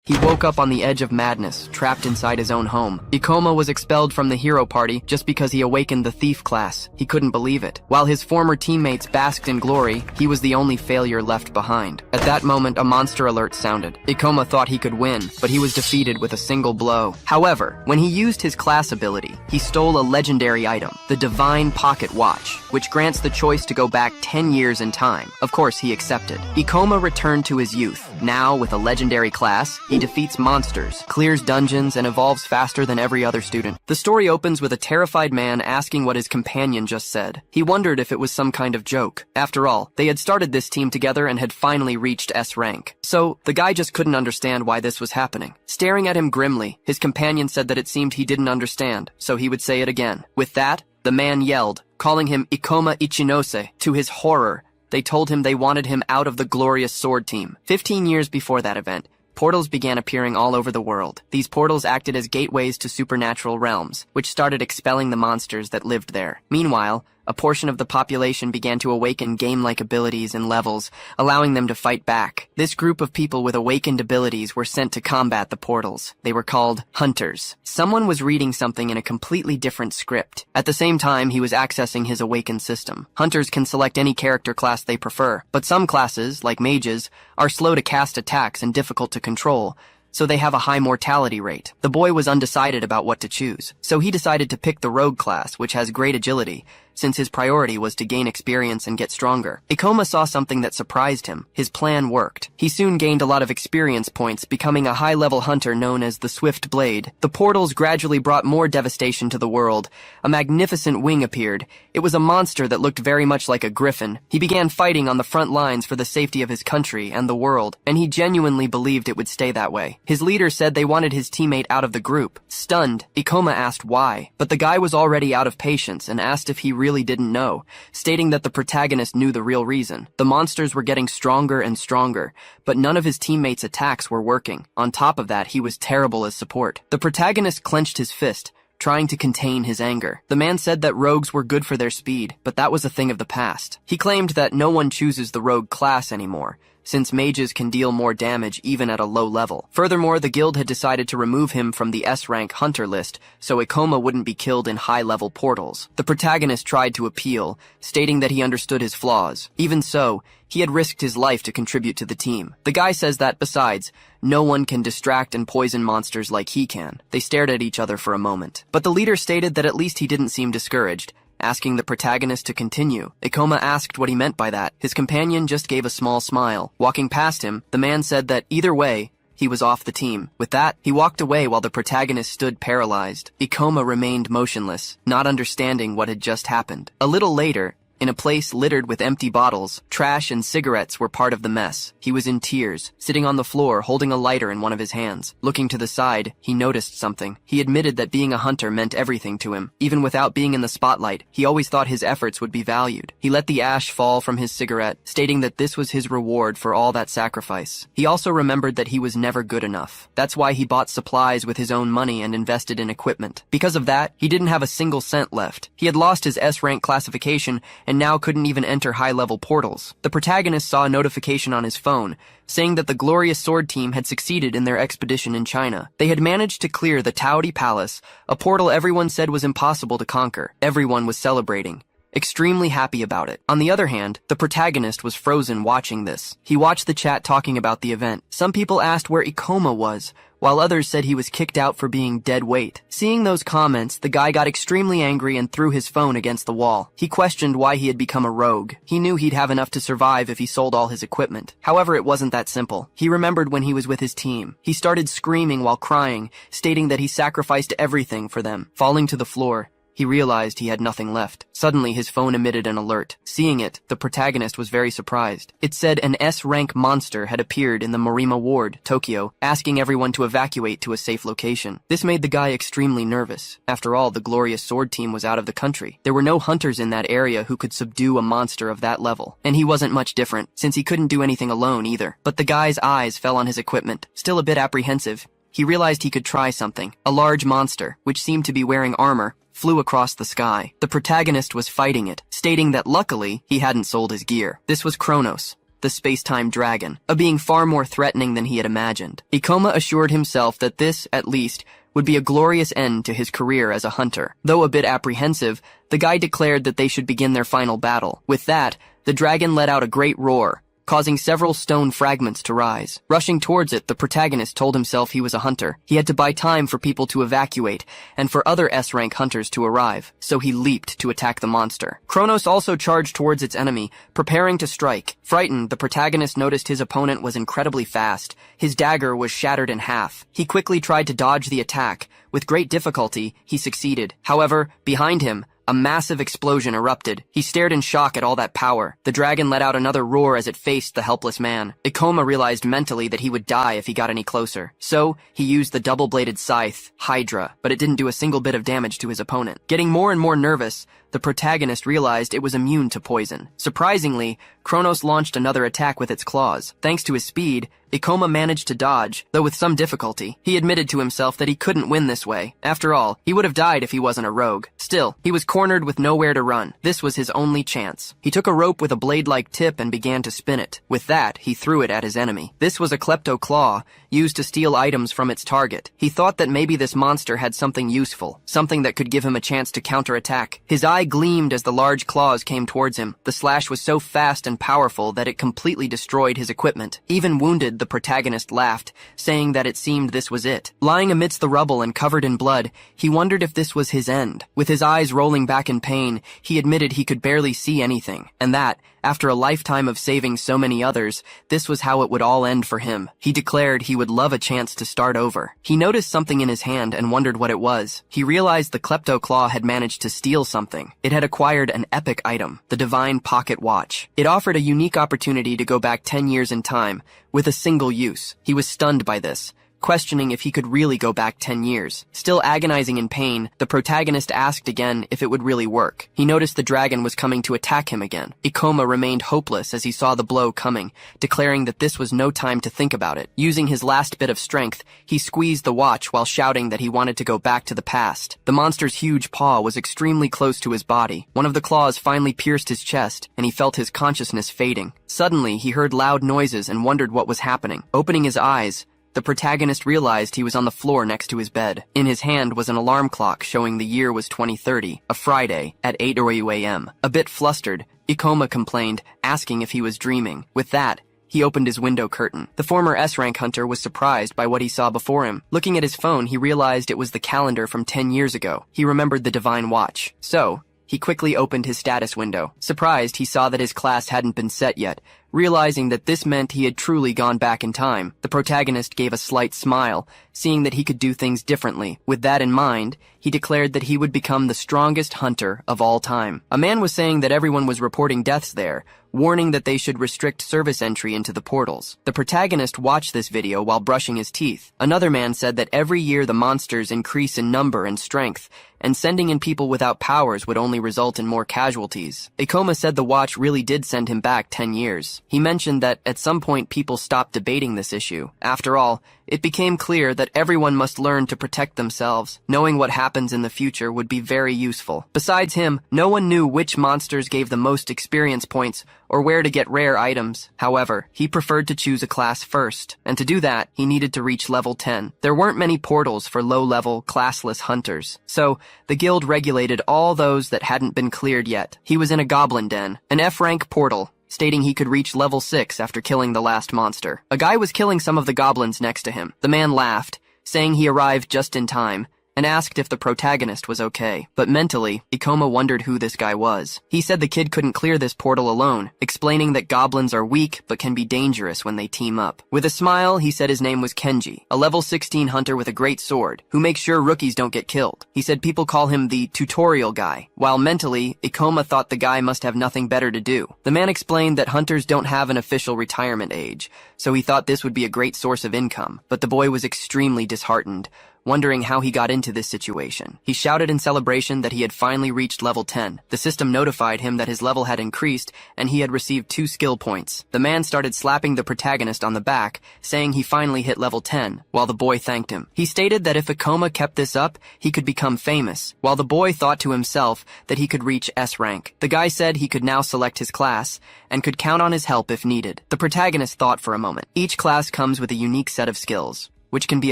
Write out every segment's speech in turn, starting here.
He woke up on the edge of madness, trapped inside his own home. Ikoma was expelled from the hero party just because he awakened the thief class. He couldn't believe it. While his former teammates basked in glory, he was the only failure left behind. At that moment, a monster alert sounded. Ikoma thought he could win, but he was defeated with a single blow. However, when he used his class ability, he stole a legendary item, the Divine Pocket Watch, which grants the choice to go back 10 years in time. Of course, he accepted. Ikoma returned to his youth. Now, with a legendary class, he defeats monsters, clears dungeons, and evolves faster than every other student. The story opens with a terrified man asking what his companion just said. He wondered if it was some kind of joke. After all, they had started this team together and had finally reached S rank. So, the guy just couldn't understand why this was happening. Staring at him grimly, his companion said that it seemed he didn't understand, so he would say it again. With that, the man yelled, calling him Ikoma Ichinose. To his horror, they told him they wanted him out of the glorious sword team. 15 years before that event, portals began appearing all over the world. These portals acted as gateways to supernatural realms, which started expelling the monsters that lived there. Meanwhile, a portion of the population began to awaken game-like abilities and levels, allowing them to fight back. This group of people with awakened abilities were sent to combat the portals. They were called hunters. Someone was reading something in a completely different script. At the same time, he was accessing his awakened system. Hunters can select any character class they prefer, but some classes, like mages, are slow to cast attacks and difficult to control, so they have a high mortality rate. The boy was undecided about what to choose, so he decided to pick the rogue class, which has great agility, since his priority was to gain experience and get stronger. Ikoma saw something that surprised him. His plan worked. He soon gained a lot of experience points, becoming a high-level hunter known as the Swift Blade. The portals gradually brought more devastation to the world. A magnificent wing appeared. It was a monster that looked very much like a griffin. He began fighting on the front lines for the safety of his country and the world, and he genuinely believed it would stay that way. His leader said they wanted his teammate out of the group. Stunned, Ikoma asked why, but the guy was already out of patience and asked if he really didn't know, stating that the protagonist knew the real reason. The monsters were getting stronger and stronger, but none of his teammates' attacks were working. On top of that, he was terrible as support. The protagonist clenched his fist, trying to contain his anger. The man said that rogues were good for their speed, but that was a thing of the past. He claimed that no one chooses the rogue class anymore, since mages can deal more damage even at a low level. Furthermore, the guild had decided to remove him from the S-rank hunter list, so Ikoma wouldn't be killed in high-level portals. The protagonist tried to appeal, stating that he understood his flaws. Even so, he had risked his life to contribute to the team. The guy says that, besides, no one can distract and poison monsters like he can. They stared at each other for a moment. But the leader stated that at least he didn't seem discouraged, asking the protagonist to continue. Ikoma asked what he meant by that. His companion just gave a small smile. Walking past him, the man said that either way, he was off the team. With that, he walked away while the protagonist stood paralyzed. Ikoma remained motionless, not understanding what had just happened. A little later, in a place littered with empty bottles, trash and cigarettes were part of the mess. He was in tears, sitting on the floor holding a lighter in one of his hands. Looking to the side, he noticed something. He admitted that being a hunter meant everything to him. Even without being in the spotlight, he always thought his efforts would be valued. He let the ash fall from his cigarette, stating that this was his reward for all that sacrifice. He also remembered that he was never good enough. That's why he bought supplies with his own money and invested in equipment. Because of that, he didn't have a single cent left. He had lost his S-rank classification and now couldn't even enter high-level portals. The protagonist saw a notification on his phone, saying that the Glorious Sword team had succeeded in their expedition in China. They had managed to clear the Taodi Palace, a portal everyone said was impossible to conquer. Everyone was celebrating, extremely happy about it. On the other hand, the protagonist was frozen watching this. He watched the chat talking about the event. Some people asked where Ikoma was, while others said he was kicked out for being dead weight. Seeing those comments, the guy got extremely angry and threw his phone against the wall. He questioned why he had become a rogue. He knew he'd have enough to survive if he sold all his equipment. However, it wasn't that simple. He remembered when he was with his team. He started screaming while crying, stating that he sacrificed everything for them. Falling to the floor, he realized he had nothing left. Suddenly, his phone emitted an alert. Seeing it, the protagonist was very surprised. It said an S-rank monster had appeared in the Morima Ward, Tokyo, asking everyone to evacuate to a safe location. This made the guy extremely nervous. After all, the Glorious Sword team was out of the country. There were no hunters in that area who could subdue a monster of that level. And he wasn't much different, since he couldn't do anything alone either. But the guy's eyes fell on his equipment. Still a bit apprehensive, he realized he could try something. A large monster, which seemed to be wearing armor, flew across the sky. The protagonist was fighting it, stating that luckily he hadn't sold his gear. This was Kronos, the space-time dragon, a being far more threatening than he had imagined. Ikoma assured himself that this, at least, would be a glorious end to his career as a hunter. Though a bit apprehensive, the guy declared that they should begin their final battle. With that, the dragon let out a great roar, causing several stone fragments to rise. Rushing towards it, the protagonist told himself he was a hunter. He had to buy time for people to evacuate and for other S-rank hunters to arrive, so he leaped to attack the monster. Kronos also charged towards its enemy, preparing to strike. Frightened, the protagonist noticed his opponent was incredibly fast. His dagger was shattered in half. He quickly tried to dodge the attack. With great difficulty, he succeeded. However, behind him, a massive explosion erupted. He stared in shock at all that power. The dragon let out another roar as it faced the helpless man. Ikoma realized mentally that he would die if he got any closer. So, he used the double-bladed scythe, Hydra, but it didn't do a single bit of damage to his opponent. Getting more and more nervous, the protagonist realized it was immune to poison. Surprisingly, Kronos launched another attack with its claws. Thanks to his speed, Ikoma managed to dodge, though with some difficulty. He admitted to himself that he couldn't win this way. After all, he would have died if he wasn't a rogue. Still, he was cornered with nowhere to run. This was his only chance. He took a rope with a blade-like tip and began to spin it. With that, he threw it at his enemy. This was a klepto claw, used to steal items from its target. He thought that maybe this monster had something useful, something that could give him a chance to counterattack. His eye gleamed as the large claws came towards him. The slash was so fast and powerful that it completely destroyed his equipment. Even wounded, the protagonist laughed, saying that it seemed this was it. Lying amidst the rubble and covered in blood, he wondered if this was his end. With his eyes rolling back in pain, he admitted he could barely see anything, and that, after a lifetime of saving so many others, this was how it would all end for him. He declared he would love a chance to start over. He noticed something in his hand and wondered what it was. He realized the klepto claw had managed to steal something. It had acquired an epic item, the divine pocket watch. It offered a unique opportunity to go back 10 years in time, with a single use. He was stunned by this, questioning if he could really go back 10 years. Still agonizing in pain, the protagonist asked again if it would really work. He noticed the dragon was coming to attack him again. Ikoma remained hopeless as he saw the blow coming, declaring that this was no time to think about it. Using his last bit of strength, he squeezed the watch while shouting that he wanted to go back to the past. The monster's huge paw was extremely close to his body. One of the claws finally pierced his chest, and he felt his consciousness fading. Suddenly, he heard loud noises and wondered what was happening. Opening his eyes, the protagonist realized he was on the floor next to his bed. In his hand was an alarm clock showing the year was 2030, a Friday, at 8 a.m. A bit flustered, Ikoma complained, asking if he was dreaming. With that, he opened his window curtain. The former S-rank hunter was surprised by what he saw before him. Looking at his phone, he realized it was the calendar from 10 years ago. He remembered the divine watch. So, he quickly opened his status window. Surprised, he saw that his class hadn't been set yet. Realizing that this meant he had truly gone back in time, the protagonist gave a slight smile, seeing that he could do things differently. With that in mind, he declared that he would become the strongest hunter of all time. A man was saying that everyone was reporting deaths there, warning that they should restrict service entry into the portals. The protagonist watched this video while brushing his teeth. Another man said that every year the monsters increase in number and strength, and sending in people without powers would only result in more casualties. Ikoma said the watch really did send him back 10 years. He mentioned that at some point people stopped debating this issue. After all, it became clear that everyone must learn to protect themselves. Knowing what happens in the future would be very useful. Besides him, no one knew which monsters gave the most experience points or where to get rare items. However, he preferred to choose a class first, and to do that, he needed to reach level 10. There weren't many portals for low-level, classless hunters, so the guild regulated all those that hadn't been cleared yet. He was in a goblin den, an F-rank portal, stating he could reach level 6 after killing the last monster. A guy was killing some of the goblins next to him. The man laughed, saying he arrived just in time, and asked if the protagonist was okay. But mentally, Ikoma wondered who this guy was. He said the kid couldn't clear this portal alone, explaining that goblins are weak but can be dangerous when they team up. With a smile, he said his name was Kenji, a level 16 hunter with a great sword, who makes sure rookies don't get killed. He said people call him the tutorial guy, while mentally, Ikoma thought the guy must have nothing better to do. The man explained that hunters don't have an official retirement age, so he thought this would be a great source of income, but the boy was extremely disheartened. wondering how he got into this situation. He shouted in celebration that he had finally reached level 10. The system notified him that his level had increased and he had received 2 skill points. The man started slapping the protagonist on the back, saying he finally hit level 10, while the boy thanked him. He stated that if Ikoma kept this up, he could become famous, while the boy thought to himself that he could reach S rank. The guy said he could now select his class and could count on his help if needed. The protagonist thought for a moment. Each class comes with a unique set of skills, which can be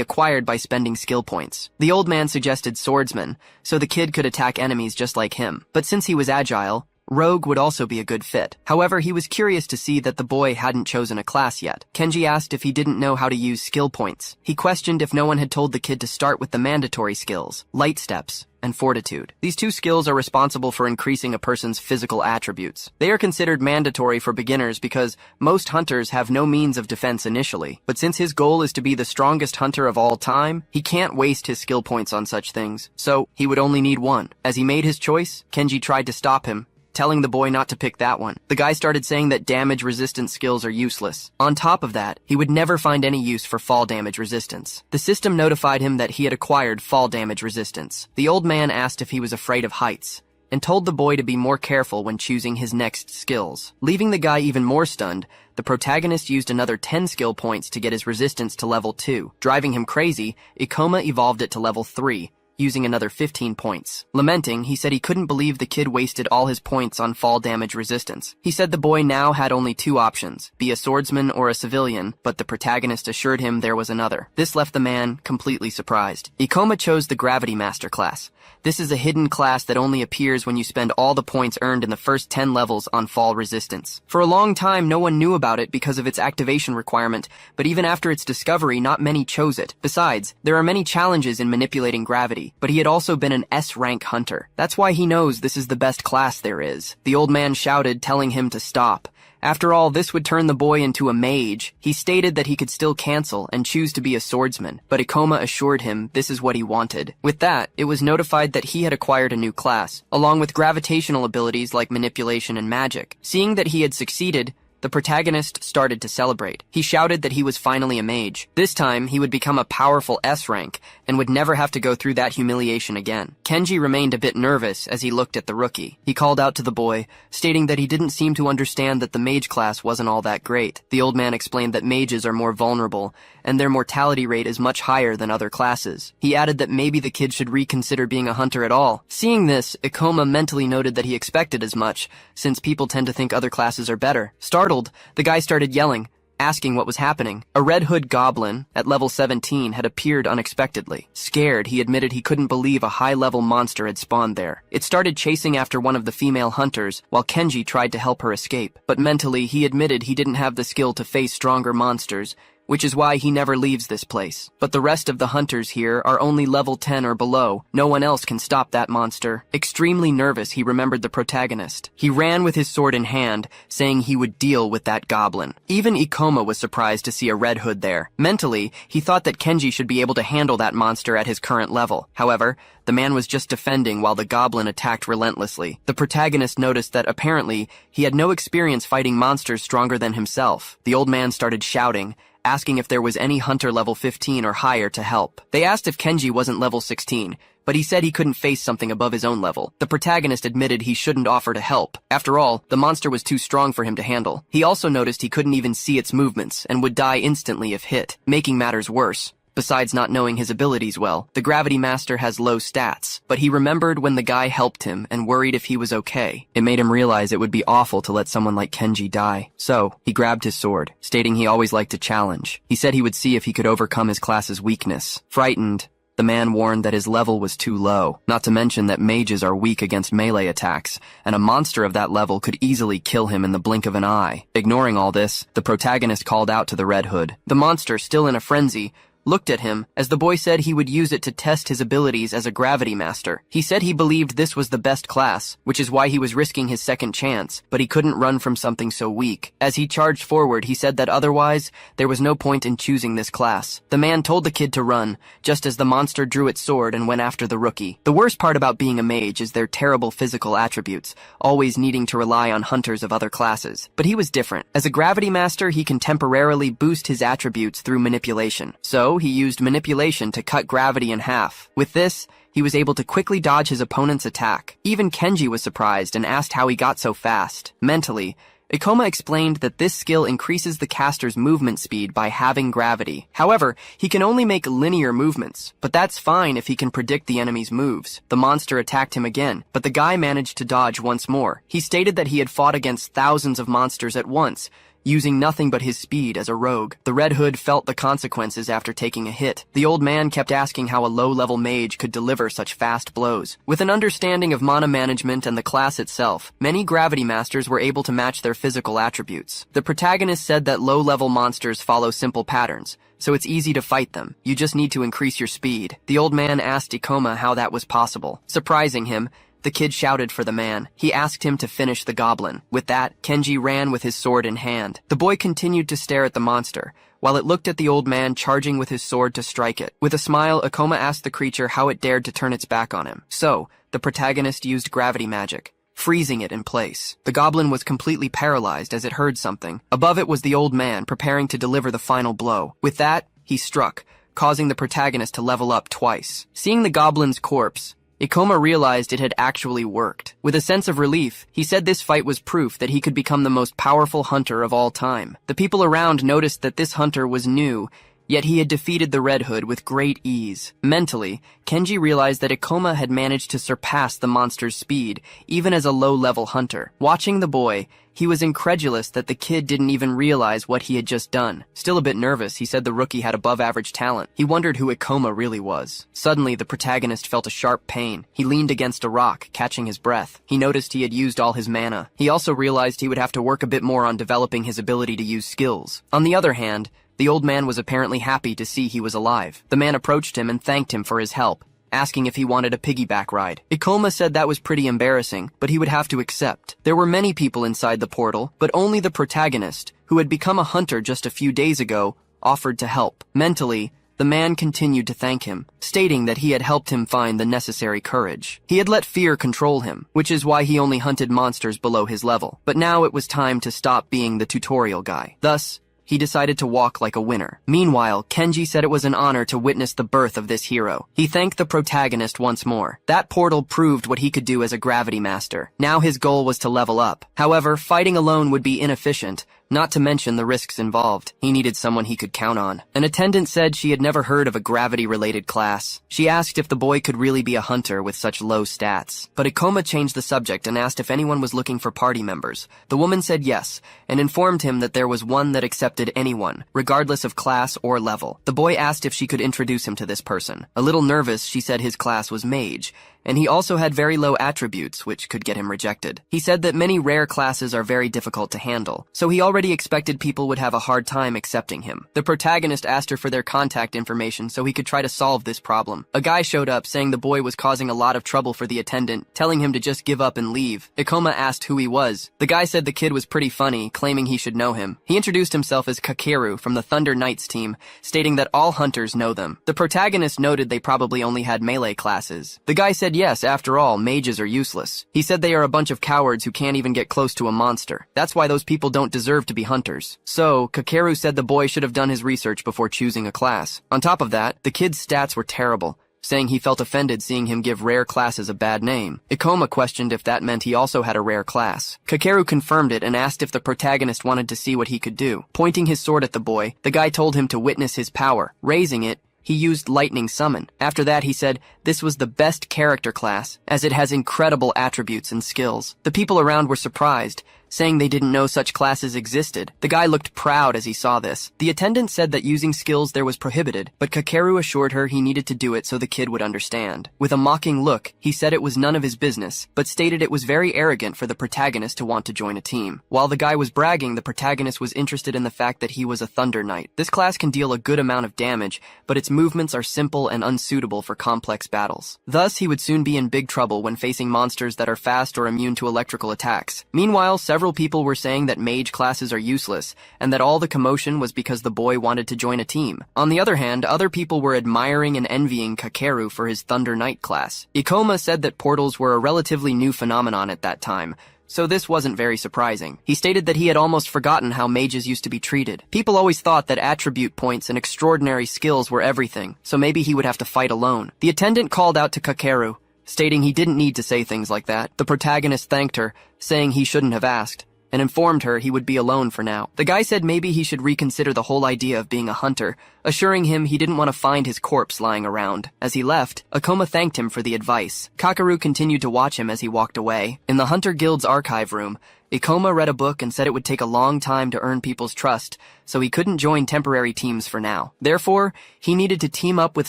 acquired by spending skill points. The old man suggested swordsman, so the kid could attack enemies just like him. But since he was agile, rogue would also be a good fit. However, he was curious to see that the boy hadn't chosen a class yet. Kenji asked if he didn't know how to use skill points. He questioned if no one had told the kid to start with the mandatory skills, light steps, and fortitude. These 2 skills are responsible for increasing a person's physical attributes. They are considered mandatory for beginners because most hunters have no means of defense initially. But since his goal is to be the strongest hunter of all time, he can't waste his skill points on such things. So, he would only need 1. As he made his choice, Kenji tried to stop him, telling the boy not to pick that one. The guy started saying that damage-resistant skills are useless. On top of that, he would never find any use for fall damage resistance. The system notified him that he had acquired fall damage resistance. The old man asked if he was afraid of heights, and told the boy to be more careful when choosing his next skills. Leaving the guy even more stunned, the protagonist used another 10 skill points to get his resistance to level 2. Driving him crazy, Ikoma evolved it to level 3, using another 15 points. Lamenting, he said he couldn't believe the kid wasted all his points on fall damage resistance. He said the boy now had only 2 options, be a swordsman or a civilian, but the protagonist assured him there was another. This left the man completely surprised. Ikoma chose the Gravity Master class. This is a hidden class that only appears when you spend all the points earned in the first 10 levels on fall resistance. For a long time, no one knew about it because of its activation requirement, but even after its discovery, not many chose it. Besides, there are many challenges in manipulating gravity, but he had also been an S-rank hunter. That's why he knows this is the best class there is. The old man shouted, telling him to stop. After all, this would turn the boy into a mage. He stated that he could still cancel and choose to be a swordsman, but Ikoma assured him this is what he wanted. With that, it was notified that he had acquired a new class, along with gravitational abilities like manipulation and magic. Seeing that he had succeeded, the protagonist started to celebrate. He shouted that he was finally a mage. This time, he would become a powerful S rank and would never have to go through that humiliation again. Kenji remained a bit nervous as he looked at the rookie. He called out to the boy, stating that he didn't seem to understand that the mage class wasn't all that great. The old man explained that mages are more vulnerable and their mortality rate is much higher than other classes. He added that maybe the kid should reconsider being a hunter at all. Seeing this, Ikoma mentally noted that he expected as much, since people tend to think other classes are better. Startled, the guy started yelling, asking what was happening. A Red Hood goblin at level 17 had appeared unexpectedly. Scared, he admitted he couldn't believe a high-level monster had spawned there. It started chasing after one of the female hunters, while Kenji tried to help her escape. But mentally, he admitted he didn't have the skill to face stronger monsters, which is why he never leaves this place. But the rest of the hunters here are only level 10 or below. No one else can stop that monster. Extremely nervous, he remembered the protagonist. He ran with his sword in hand, saying he would deal with that goblin. Even Ikoma was surprised to see a Red Hood there. Mentally, he thought that Kenji should be able to handle that monster at his current level. However, the man was just defending while the goblin attacked relentlessly. The protagonist noticed that apparently he had no experience fighting monsters stronger than himself. The old man started shouting, asking if there was any hunter level 15 or higher to help. They asked if Kenji wasn't level 16, but he said he couldn't face something above his own level. The protagonist admitted he shouldn't offer to help. After all, the monster was too strong for him to handle. He also noticed he couldn't even see its movements and would die instantly if hit, making matters worse. Besides not knowing his abilities well, the Gravity Master has low stats, but he remembered when the guy helped him and worried if he was okay. It made him realize it would be awful to let someone like Kenji die. So, he grabbed his sword, stating he always liked to challenge. He said he would see if he could overcome his class's weakness. Frightened, the man warned that his level was too low, not to mention that mages are weak against melee attacks, and a monster of that level could easily kill him in the blink of an eye. Ignoring all this, the protagonist called out to the Red Hood. The monster, still in a frenzy, looked at him as the boy said he would use it to test his abilities as a Gravity Master. He said he believed this was the best class, which is why he was risking his second chance, but he couldn't run from something so weak. As he charged forward, he said that otherwise, there was no point in choosing this class. The man told the kid to run, just as the monster drew its sword and went after the rookie. The worst part about being a mage is their terrible physical attributes, always needing to rely on hunters of other classes. But he was different. As a Gravity Master, he can temporarily boost his attributes through manipulation. So, So he used manipulation to cut gravity in half. With this, he was able to quickly dodge his opponent's attack. Even Kenji was surprised and asked how he got so fast. Mentally, Ikoma explained that this skill increases the caster's movement speed by halving gravity. However, he can only make linear movements, but that's fine if he can predict the enemy's moves. The monster attacked him again, but the guy managed to dodge once more. He stated that he had fought against thousands of monsters at once, using nothing but his speed as a rogue. The Red Hood felt the consequences after taking a hit. The old man kept asking how a low-level mage could deliver such fast blows. With an understanding of mana management and the class itself, many gravity masters were able to match their physical attributes. The protagonist said that low-level monsters follow simple patterns, so it's easy to fight them. You just need to increase your speed. The old man asked Ikoma how that was possible. Surprising him, the kid shouted for the man. He asked him to finish the goblin. With that, Kenji ran with his sword in hand. The boy continued to stare at the monster, while it looked at the old man charging with his sword to strike it. With a smile, Ikoma asked the creature how it dared to turn its back on him. So, the protagonist used gravity magic, freezing it in place. The goblin was completely paralyzed as it heard something. Above it was the old man, preparing to deliver the final blow. With that, he struck, causing the protagonist to level up twice. Seeing the goblin's corpse, Ikoma realized it had actually worked. With a sense of relief, he said this fight was proof that he could become the most powerful hunter of all time. The people around noticed that this hunter was new, yet he had defeated the Red Hood with great ease. Mentally, Kenji realized that Ikoma had managed to surpass the monster's speed, even as a low-level hunter. Watching the boy, he was incredulous that the kid didn't even realize what he had just done. Still a bit nervous, he said the rookie had above-average talent. He wondered who Ikoma really was. Suddenly, the protagonist felt a sharp pain. He leaned against a rock, catching his breath. He noticed he had used all his mana. He also realized he would have to work a bit more on developing his ability to use skills. On the other hand, the old man was apparently happy to see he was alive. The man approached him and thanked him for his help, asking if he wanted a piggyback ride. Ikoma said that was pretty embarrassing, but he would have to accept. There were many people inside the portal, but only the protagonist, who had become a hunter just a few days ago, offered to help. Mentally, the man continued to thank him, stating that he had helped him find the necessary courage. He had let fear control him, which is why he only hunted monsters below his level. But now it was time to stop being the tutorial guy. Thus, he decided to walk like a winner. Meanwhile, Kenji said it was an honor to witness the birth of this hero. He thanked the protagonist once more. That portal proved what he could do as a gravity master. Now his goal was to level up. However, fighting alone would be inefficient, not to mention the risks involved. He needed someone he could count on. An attendant said she had never heard of a gravity-related class. She asked if the boy could really be a hunter with such low stats. But Ikoma changed the subject and asked if anyone was looking for party members. The woman said yes, and informed him that there was one that accepted anyone, regardless of class or level. The boy asked if she could introduce him to this person. A little nervous, she said his class was mage, and he also had very low attributes, which could get him rejected. He said that many rare classes are very difficult to handle, so he already expected people would have a hard time accepting him. The protagonist asked her for their contact information so he could try to solve this problem. A guy showed up saying the boy was causing a lot of trouble for the attendant, telling him to just give up and leave. Ikoma asked who he was. The guy said the kid was pretty funny, claiming he should know him. He introduced himself as Kakeru from the Thunder Knights team, stating that all hunters know them. The protagonist noted they probably only had melee classes. The guy said yes, after all, mages are useless. He said they are a bunch of cowards who can't even get close to a monster. That's why those people don't deserve to be hunters. So, Kakeru said the boy should have done his research before choosing a class. On top of that, the kid's stats were terrible, saying he felt offended seeing him give rare classes a bad name. Ikoma questioned if that meant he also had a rare class. Kakeru confirmed it and asked if the protagonist wanted to see what he could do. Pointing his sword at the boy, the guy told him to witness his power. Raising it, he used Lightning Summon. After that, he said this was the best character class, as it has incredible attributes and skills. The people around were surprised, saying they didn't know such classes existed. The guy looked proud as he saw this. The attendant said that using skills there was prohibited, but Kakeru assured her he needed to do it so the kid would understand. With a mocking look, he said it was none of his business, but stated it was very arrogant for the protagonist to want to join a team. While the guy was bragging, the protagonist was interested in the fact that he was a Thunder Knight. This class can deal a good amount of damage, but its movements are simple and unsuitable for complex battles. Thus, he would soon be in big trouble when facing monsters that are fast or immune to electrical attacks. Meanwhile, several people were saying that mage classes are useless, and that all the commotion was because the boy wanted to join a team. On the other hand, other people were admiring and envying Kakeru for his Thunder Knight class. Ikoma said that portals were a relatively new phenomenon at that time, so this wasn't very surprising. He stated that he had almost forgotten how mages used to be treated. People always thought that attribute points and extraordinary skills were everything, so maybe he would have to fight alone. The attendant called out to Kakeru, stating he didn't need to say things like that. The protagonist thanked her, saying he shouldn't have asked, and informed her he would be alone for now. The guy said maybe he should reconsider the whole idea of being a hunter, assuring him he didn't want to find his corpse lying around. As he left, Akoma thanked him for the advice. Kakeru continued to watch him as he walked away. In the Hunter Guild's archive room, Ikoma read a book and said it would take a long time to earn people's trust, so he couldn't join temporary teams for now. Therefore, he needed to team up with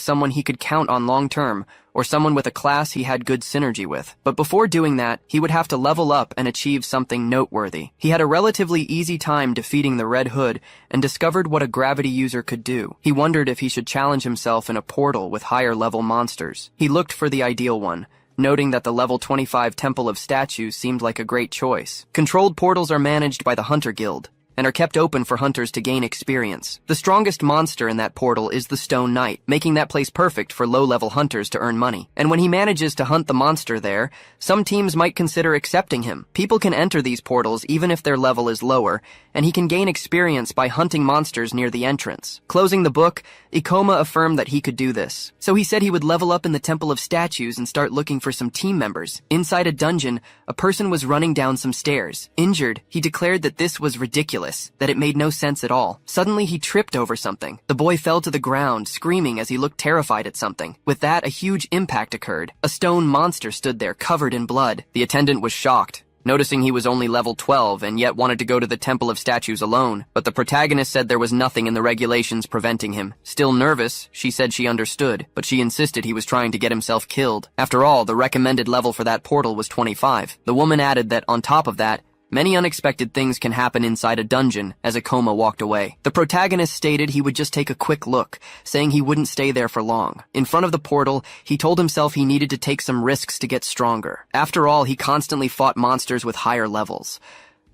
someone he could count on long-term, or someone with a class he had good synergy with. But before doing that, he would have to level up and achieve something noteworthy. He had a relatively easy time defeating the Red Hood and discovered what a gravity user could do. He wondered if he should challenge himself in a portal with higher-level monsters. He looked for the ideal one, noting that the level 25 Temple of Statues seemed like a great choice. Controlled portals are managed by the Hunter Guild and are kept open for hunters to gain experience. The strongest monster in that portal is the Stone Knight, making that place perfect for low-level hunters to earn money. And when he manages to hunt the monster there, some teams might consider accepting him. People can enter these portals even if their level is lower, and he can gain experience by hunting monsters near the entrance. Closing the book, Ikoma affirmed that he could do this. So he said he would level up in the Temple of Statues and start looking for some team members. Inside a dungeon, a person was running down some stairs. Injured, he declared that this was ridiculous, that it made no sense at all. Suddenly, he tripped over something. The boy fell to the ground, screaming as he looked terrified at something. With that, a huge impact occurred. A stone monster stood there, covered in blood. The attendant was shocked, noticing he was only level 12 and yet wanted to go to the Temple of Statues alone. But the protagonist said there was nothing in the regulations preventing him. Still nervous, she said she understood, but she insisted he was trying to get himself killed. After all, the recommended level for that portal was 25. The woman added that, on top of that, many unexpected things can happen inside a dungeon. As Ikoma walked away, the protagonist stated he would just take a quick look, saying he wouldn't stay there for long. In front of the portal, he told himself he needed to take some risks to get stronger. After all, he constantly fought monsters with higher levels.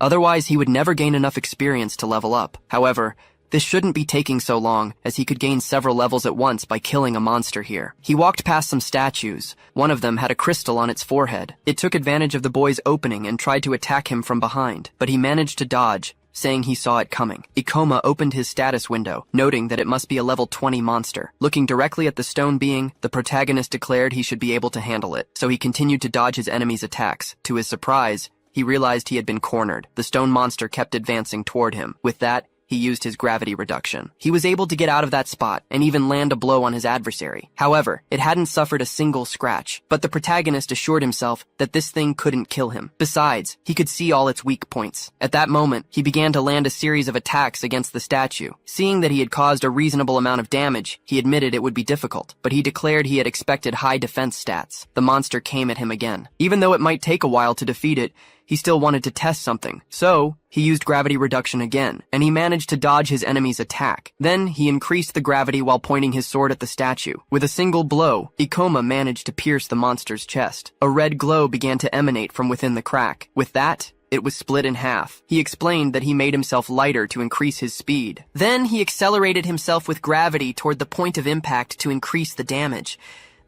Otherwise, he would never gain enough experience to level up. However, this shouldn't be taking so long, as he could gain several levels at once by killing a monster here. He walked past some statues. One of them had a crystal on its forehead. It took advantage of the boy's opening and tried to attack him from behind, but he managed to dodge, saying he saw it coming. Ikoma opened his status window, noting that it must be a level 20 monster. Looking directly at the stone being, the protagonist declared he should be able to handle it, so he continued to dodge his enemy's attacks. To his surprise, he realized he had been cornered. The stone monster kept advancing toward him. With that, he used his gravity reduction. He was able to get out of that spot and even land a blow on his adversary. However, it hadn't suffered a single scratch, but the protagonist assured himself that this thing couldn't kill him. Besides, he could see all its weak points. At that moment, he began to land a series of attacks against the statue. Seeing that he had caused a reasonable amount of damage, he admitted it would be difficult, but he declared he had expected high defense stats. The monster came at him again. Even though it might take a while to defeat it, he still wanted to test something. So, he used gravity reduction again, and he managed to dodge his enemy's attack. Then, he increased the gravity while pointing his sword at the statue. With a single blow, Ikoma managed to pierce the monster's chest. A red glow began to emanate from within the crack. With that, it was split in half. He explained that he made himself lighter to increase his speed. Then, he accelerated himself with gravity toward the point of impact to increase the damage.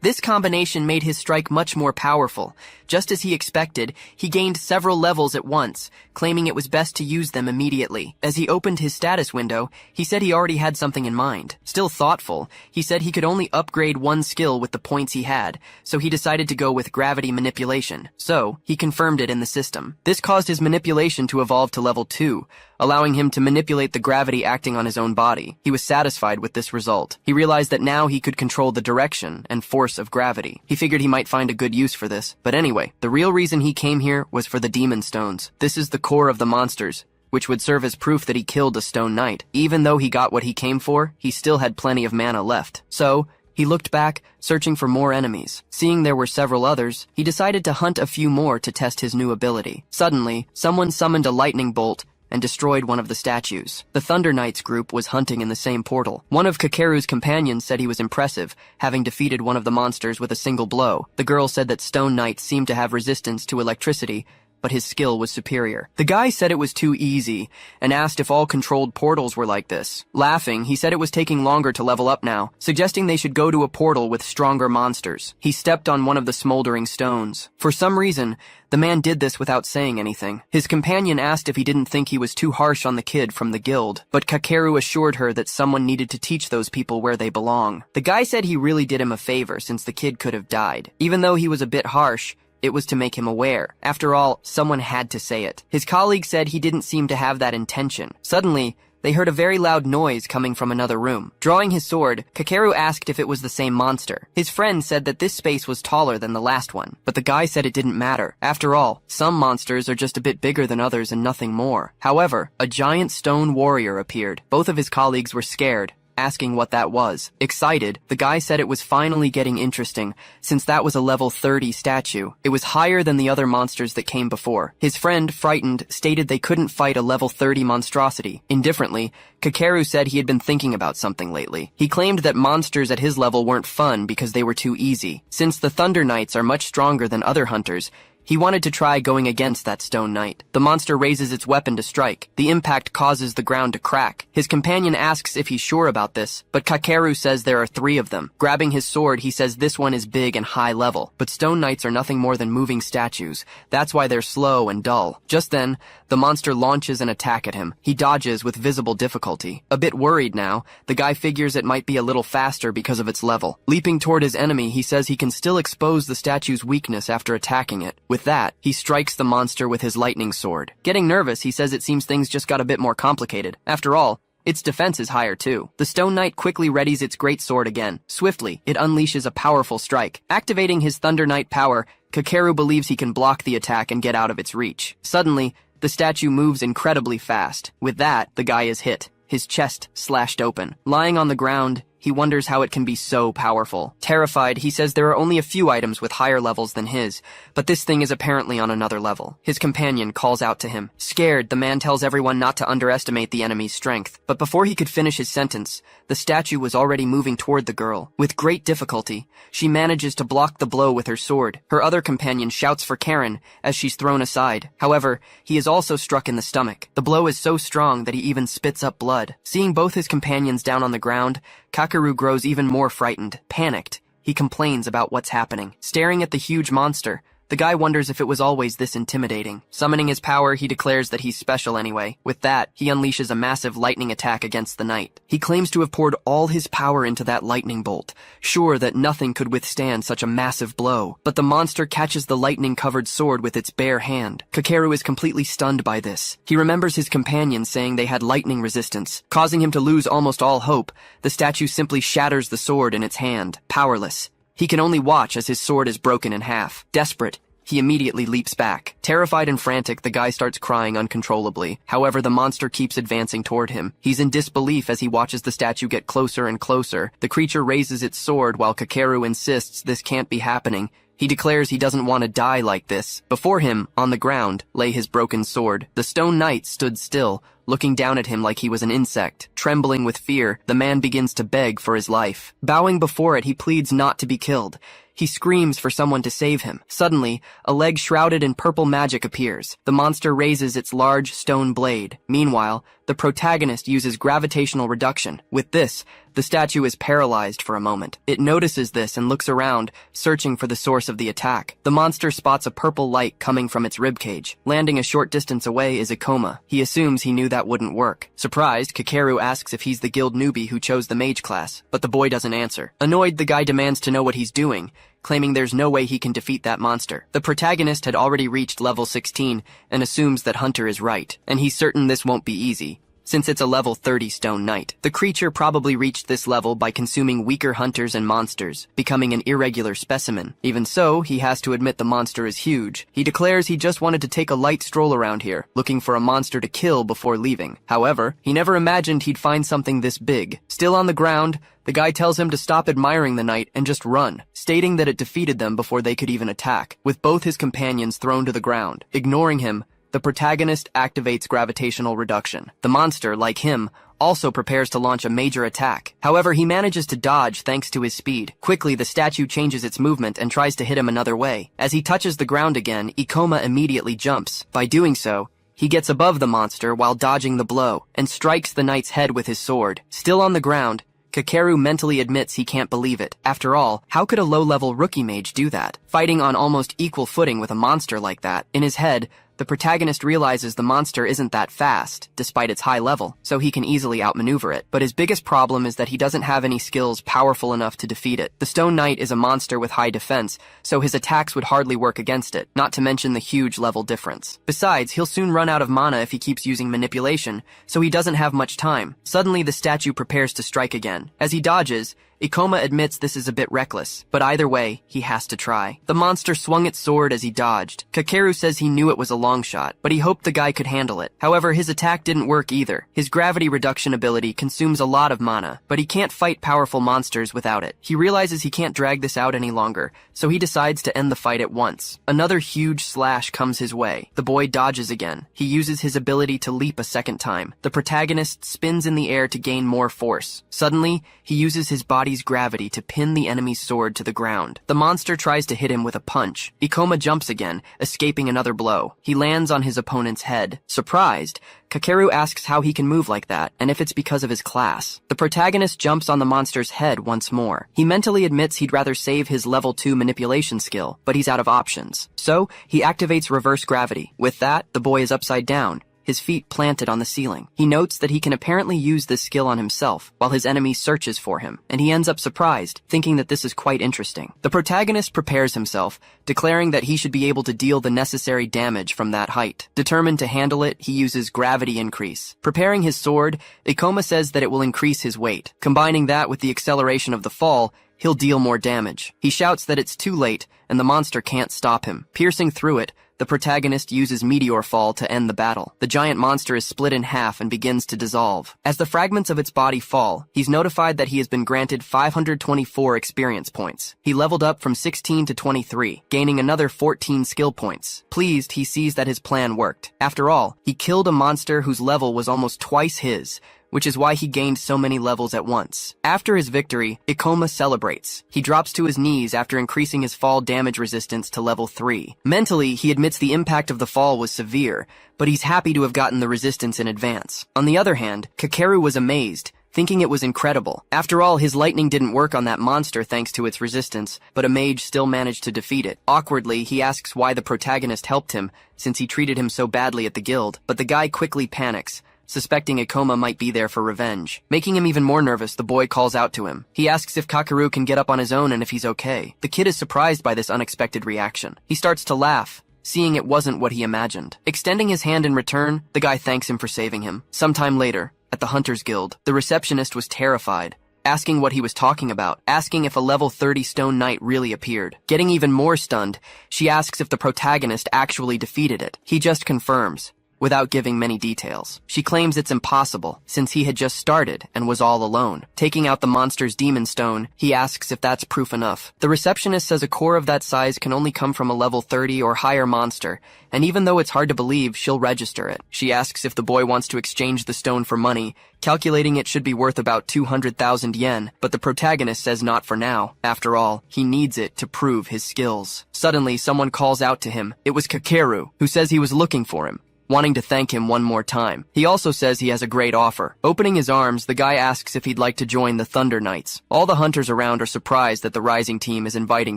This combination made his strike much more powerful. Just as he expected, he gained several levels at once, claiming it was best to use them immediately. As he opened his status window, he said he already had something in mind. Still thoughtful, he said he could only upgrade one skill with the points he had, so he decided to go with gravity manipulation. So, he confirmed it in the system. This caused his manipulation to evolve to level 2, allowing him to manipulate the gravity acting on his own body. He was satisfied with this result. He realized that now he could control the direction and force of gravity. He figured he might find a good use for this. But anyway, the real reason he came here was for the demon stones. This is the core of the monsters, which would serve as proof that he killed a stone knight. Even though he got what he came for, he still had plenty of mana left. So, he looked back, searching for more enemies. Seeing there were several others, he decided to hunt a few more to test his new ability. Suddenly, someone summoned a lightning bolt and destroyed one of the statues. The Thunder Knights group was hunting in the same portal. One of Kakeru's companions said he was impressive, having defeated one of the monsters with a single blow. The girl said that Stone Knights seemed to have resistance to electricity, but his skill was superior. The guy said it was too easy and asked if all controlled portals were like this. Laughing, he said it was taking longer to level up now, suggesting they should go to a portal with stronger monsters. He stepped on one of the smoldering stones. For some reason, the man did this without saying anything. His companion asked if he didn't think he was too harsh on the kid from the guild, but Kakeru assured her that someone needed to teach those people where they belong. The guy said he really did him a favor since the kid could have died. Even though he was a bit harsh, it was to make him aware. After all, someone had to say it. His colleague said he didn't seem to have that intention. Suddenly, they heard a very loud noise coming from another room. Drawing his sword, Kakeru asked if it was the same monster. His friend said that this space was taller than the last one, but the guy said it didn't matter. After all, some monsters are just a bit bigger than others and nothing more. However, a giant stone warrior appeared. Both of his colleagues were scared, asking what that was. Excited, the guy said it was finally getting interesting, since that was a level 30 statue. It was higher than the other monsters that came before. His friend, frightened, stated they couldn't fight a level 30 monstrosity. Indifferently, Kakeru said he had been thinking about something lately. He claimed that monsters at his level weren't fun because they were too easy. Since the Thunder Knights are much stronger than other hunters, he wanted to try going against that stone knight. The monster raises its weapon to strike. The impact causes the ground to crack. His companion asks if he's sure about this, but Kakeru says there are 3 of them. Grabbing his sword, he says this one is big and high level, but stone knights are nothing more than moving statues. That's why they're slow and dull. Just then, the monster launches an attack at him. He dodges with visible difficulty. A bit worried now, the guy figures it might be a little faster because of its level. Leaping toward his enemy, he says he can still expose the statue's weakness after attacking it. With that, he strikes the monster with his lightning sword. Getting nervous, he says it seems things just got a bit more complicated. After all, its defense is higher too. The Stone Knight quickly readies its great sword again. Swiftly, it unleashes a powerful strike. Activating his Thunder Knight power, Kakeru believes he can block the attack and get out of its reach. Suddenly, the statue moves incredibly fast. With that, the guy is hit. His chest slashed open. Lying on the ground, he wonders how it can be so powerful. Terrified, he says there are only a few items with higher levels than his, but this thing is apparently on another level. His companion calls out to him. Scared, the man tells everyone not to underestimate the enemy's strength. But before he could finish his sentence, the statue was already moving toward the girl. With great difficulty, she manages to block the blow with her sword. Her other companion shouts for Karen as she's thrown aside. However, he is also struck in the stomach. The blow is so strong that he even spits up blood. Seeing both his companions down on the ground, Kakeru grows even more frightened. Panicked, he complains about what's happening. Staring at the huge monster, the guy wonders if it was always this intimidating. Summoning his power, he declares that he's special anyway. With that, he unleashes a massive lightning attack against the knight. He claims to have poured all his power into that lightning bolt, sure that nothing could withstand such a massive blow. But the monster catches the lightning-covered sword with its bare hand. Kakeru is completely stunned by this. He remembers his companions saying they had lightning resistance. Causing him to lose almost all hope, the statue simply shatters the sword in its hand, powerless. He can only watch as his sword is broken in half. Desperate, he immediately leaps back. Terrified and frantic, the guy starts crying uncontrollably. However, the monster keeps advancing toward him. He's in disbelief as he watches the statue get closer and closer. The creature raises its sword while Kakeru insists this can't be happening. He declares he doesn't want to die like this. Before him, on the ground, lay his broken sword. The Stone Knight stood still, looking down at him like he was an insect. Trembling with fear, the man begins to beg for his life. Bowing before it, he pleads not to be killed. He screams for someone to save him. Suddenly, a leg shrouded in purple magic appears. The monster raises its large stone blade. Meanwhile, the protagonist uses gravitational reduction. With this, the statue is paralyzed for a moment. It notices this and looks around, searching for the source of the attack. The monster spots a purple light coming from its ribcage. Landing a short distance away is a coma. He assumes he knew that wouldn't work. Surprised, Kakeru asks if he's the guild newbie who chose the mage class, but the boy doesn't answer. Annoyed, the guy demands to know what he's doing, claiming there's no way he can defeat that monster. The protagonist had already reached level 16 and assumes that Hunter is right, and he's certain this won't be easy, since it's a level 30 Stone Knight. The creature probably reached this level by consuming weaker hunters and monsters, becoming an irregular specimen. Even so, he has to admit the monster is huge. He declares he just wanted to take a light stroll around here, looking for a monster to kill before leaving. However, he never imagined he'd find something this big. Still on the ground, the guy tells him to stop admiring the knight and just run, stating that it defeated them before they could even attack. With both his companions thrown to the ground, ignoring him, the protagonist activates gravitational reduction. The monster, like him, also prepares to launch a major attack. However, he manages to dodge thanks to his speed. Quickly, the statue changes its movement and tries to hit him another way. As he touches the ground again, Ikoma immediately jumps. By doing so, he gets above the monster while dodging the blow, and strikes the knight's head with his sword. Still on the ground, Kakeru mentally admits he can't believe it. After all, how could a low-level rookie mage do that? Fighting on almost equal footing with a monster like that. In his head, the protagonist realizes the monster isn't that fast, despite its high level, so he can easily outmaneuver it. But his biggest problem is that he doesn't have any skills powerful enough to defeat it. The Stone Knight is a monster with high defense, so his attacks would hardly work against it, not to mention the huge level difference. Besides, he'll soon run out of mana if he keeps using manipulation, so he doesn't have much time. Suddenly, the statue prepares to strike again. As he dodges, Ikoma admits this is a bit reckless, but either way, he has to try. The monster swung its sword as he dodged. Kakeru says he knew it was a long shot, but he hoped the guy could handle it. However, his attack didn't work either. His gravity reduction ability consumes a lot of mana, but he can't fight powerful monsters without it. He realizes he can't drag this out any longer, so he decides to end the fight at once. Another huge slash comes his way. The boy dodges again. He uses his ability to leap a second time. The protagonist spins in the air to gain more force. Suddenly, he uses his body's gravity to pin the enemy's sword to the ground. The monster tries to hit him with a punch. Ikoma jumps again, escaping another blow. He lands on his opponent's head. Surprised, Kakeru asks how he can move like that, and if it's because of his class. The protagonist jumps on the monster's head once more. He mentally admits he'd rather save his level 2 manipulation skill, but he's out of options. So, he activates reverse gravity. With that, the boy is upside down, his feet planted on the ceiling. He notes that he can apparently use this skill on himself, while his enemy searches for him, and he ends up surprised, thinking that this is quite interesting. The protagonist prepares himself, declaring that he should be able to deal the necessary damage from that height. Determined to handle it, he uses gravity increase. Preparing his sword, Ikoma says that it will increase his weight. Combining that with the acceleration of the fall, he'll deal more damage. He shouts that it's too late, and the monster can't stop him. Piercing through it, the protagonist uses Meteor Fall to end the battle. The giant monster is split in half and begins to dissolve. As the fragments of its body fall, he's notified that he has been granted 524 experience points. He leveled up from 16 to 23, gaining another 14 skill points. Pleased, he sees that his plan worked. After all, he killed a monster whose level was almost twice his, which is why he gained so many levels at once. After his victory, Ikoma celebrates. He drops to his knees after increasing his fall damage resistance to level 3. Mentally, he admits the impact of the fall was severe, but he's happy to have gotten the resistance in advance. On the other hand, Kakeru was amazed, thinking it was incredible. After all, his lightning didn't work on that monster thanks to its resistance, but a mage still managed to defeat it. Awkwardly, he asks why the protagonist helped him, since he treated him so badly at the guild, but the guy quickly panics, suspecting Ikoma might be there for revenge. Making him even more nervous, the boy calls out to him. He asks if Kakeru can get up on his own and if he's okay. The kid is surprised by this unexpected reaction. He starts to laugh, seeing it wasn't what he imagined. Extending his hand in return, the guy thanks him for saving him. Sometime later, at the Hunters Guild, the receptionist was terrified, asking what he was talking about, asking if a level 30 Stone Knight really appeared. Getting even more stunned, she asks if the protagonist actually defeated it. He just confirms, without giving many details. She claims it's impossible, since he had just started and was all alone. Taking out the monster's demon stone, he asks if that's proof enough. The receptionist says a core of that size can only come from a level 30 or higher monster, and even though it's hard to believe, she'll register it. She asks if the boy wants to exchange the stone for money, calculating it should be worth about 200,000 yen, but the protagonist says not for now. After all, he needs it to prove his skills. Suddenly, someone calls out to him. It was Kakeru, who says he was looking for him, wanting to thank him one more time. He also says he has a great offer. Opening his arms, the guy asks if he'd like to join the Thunder Knights. All the hunters around are surprised that the Rising team is inviting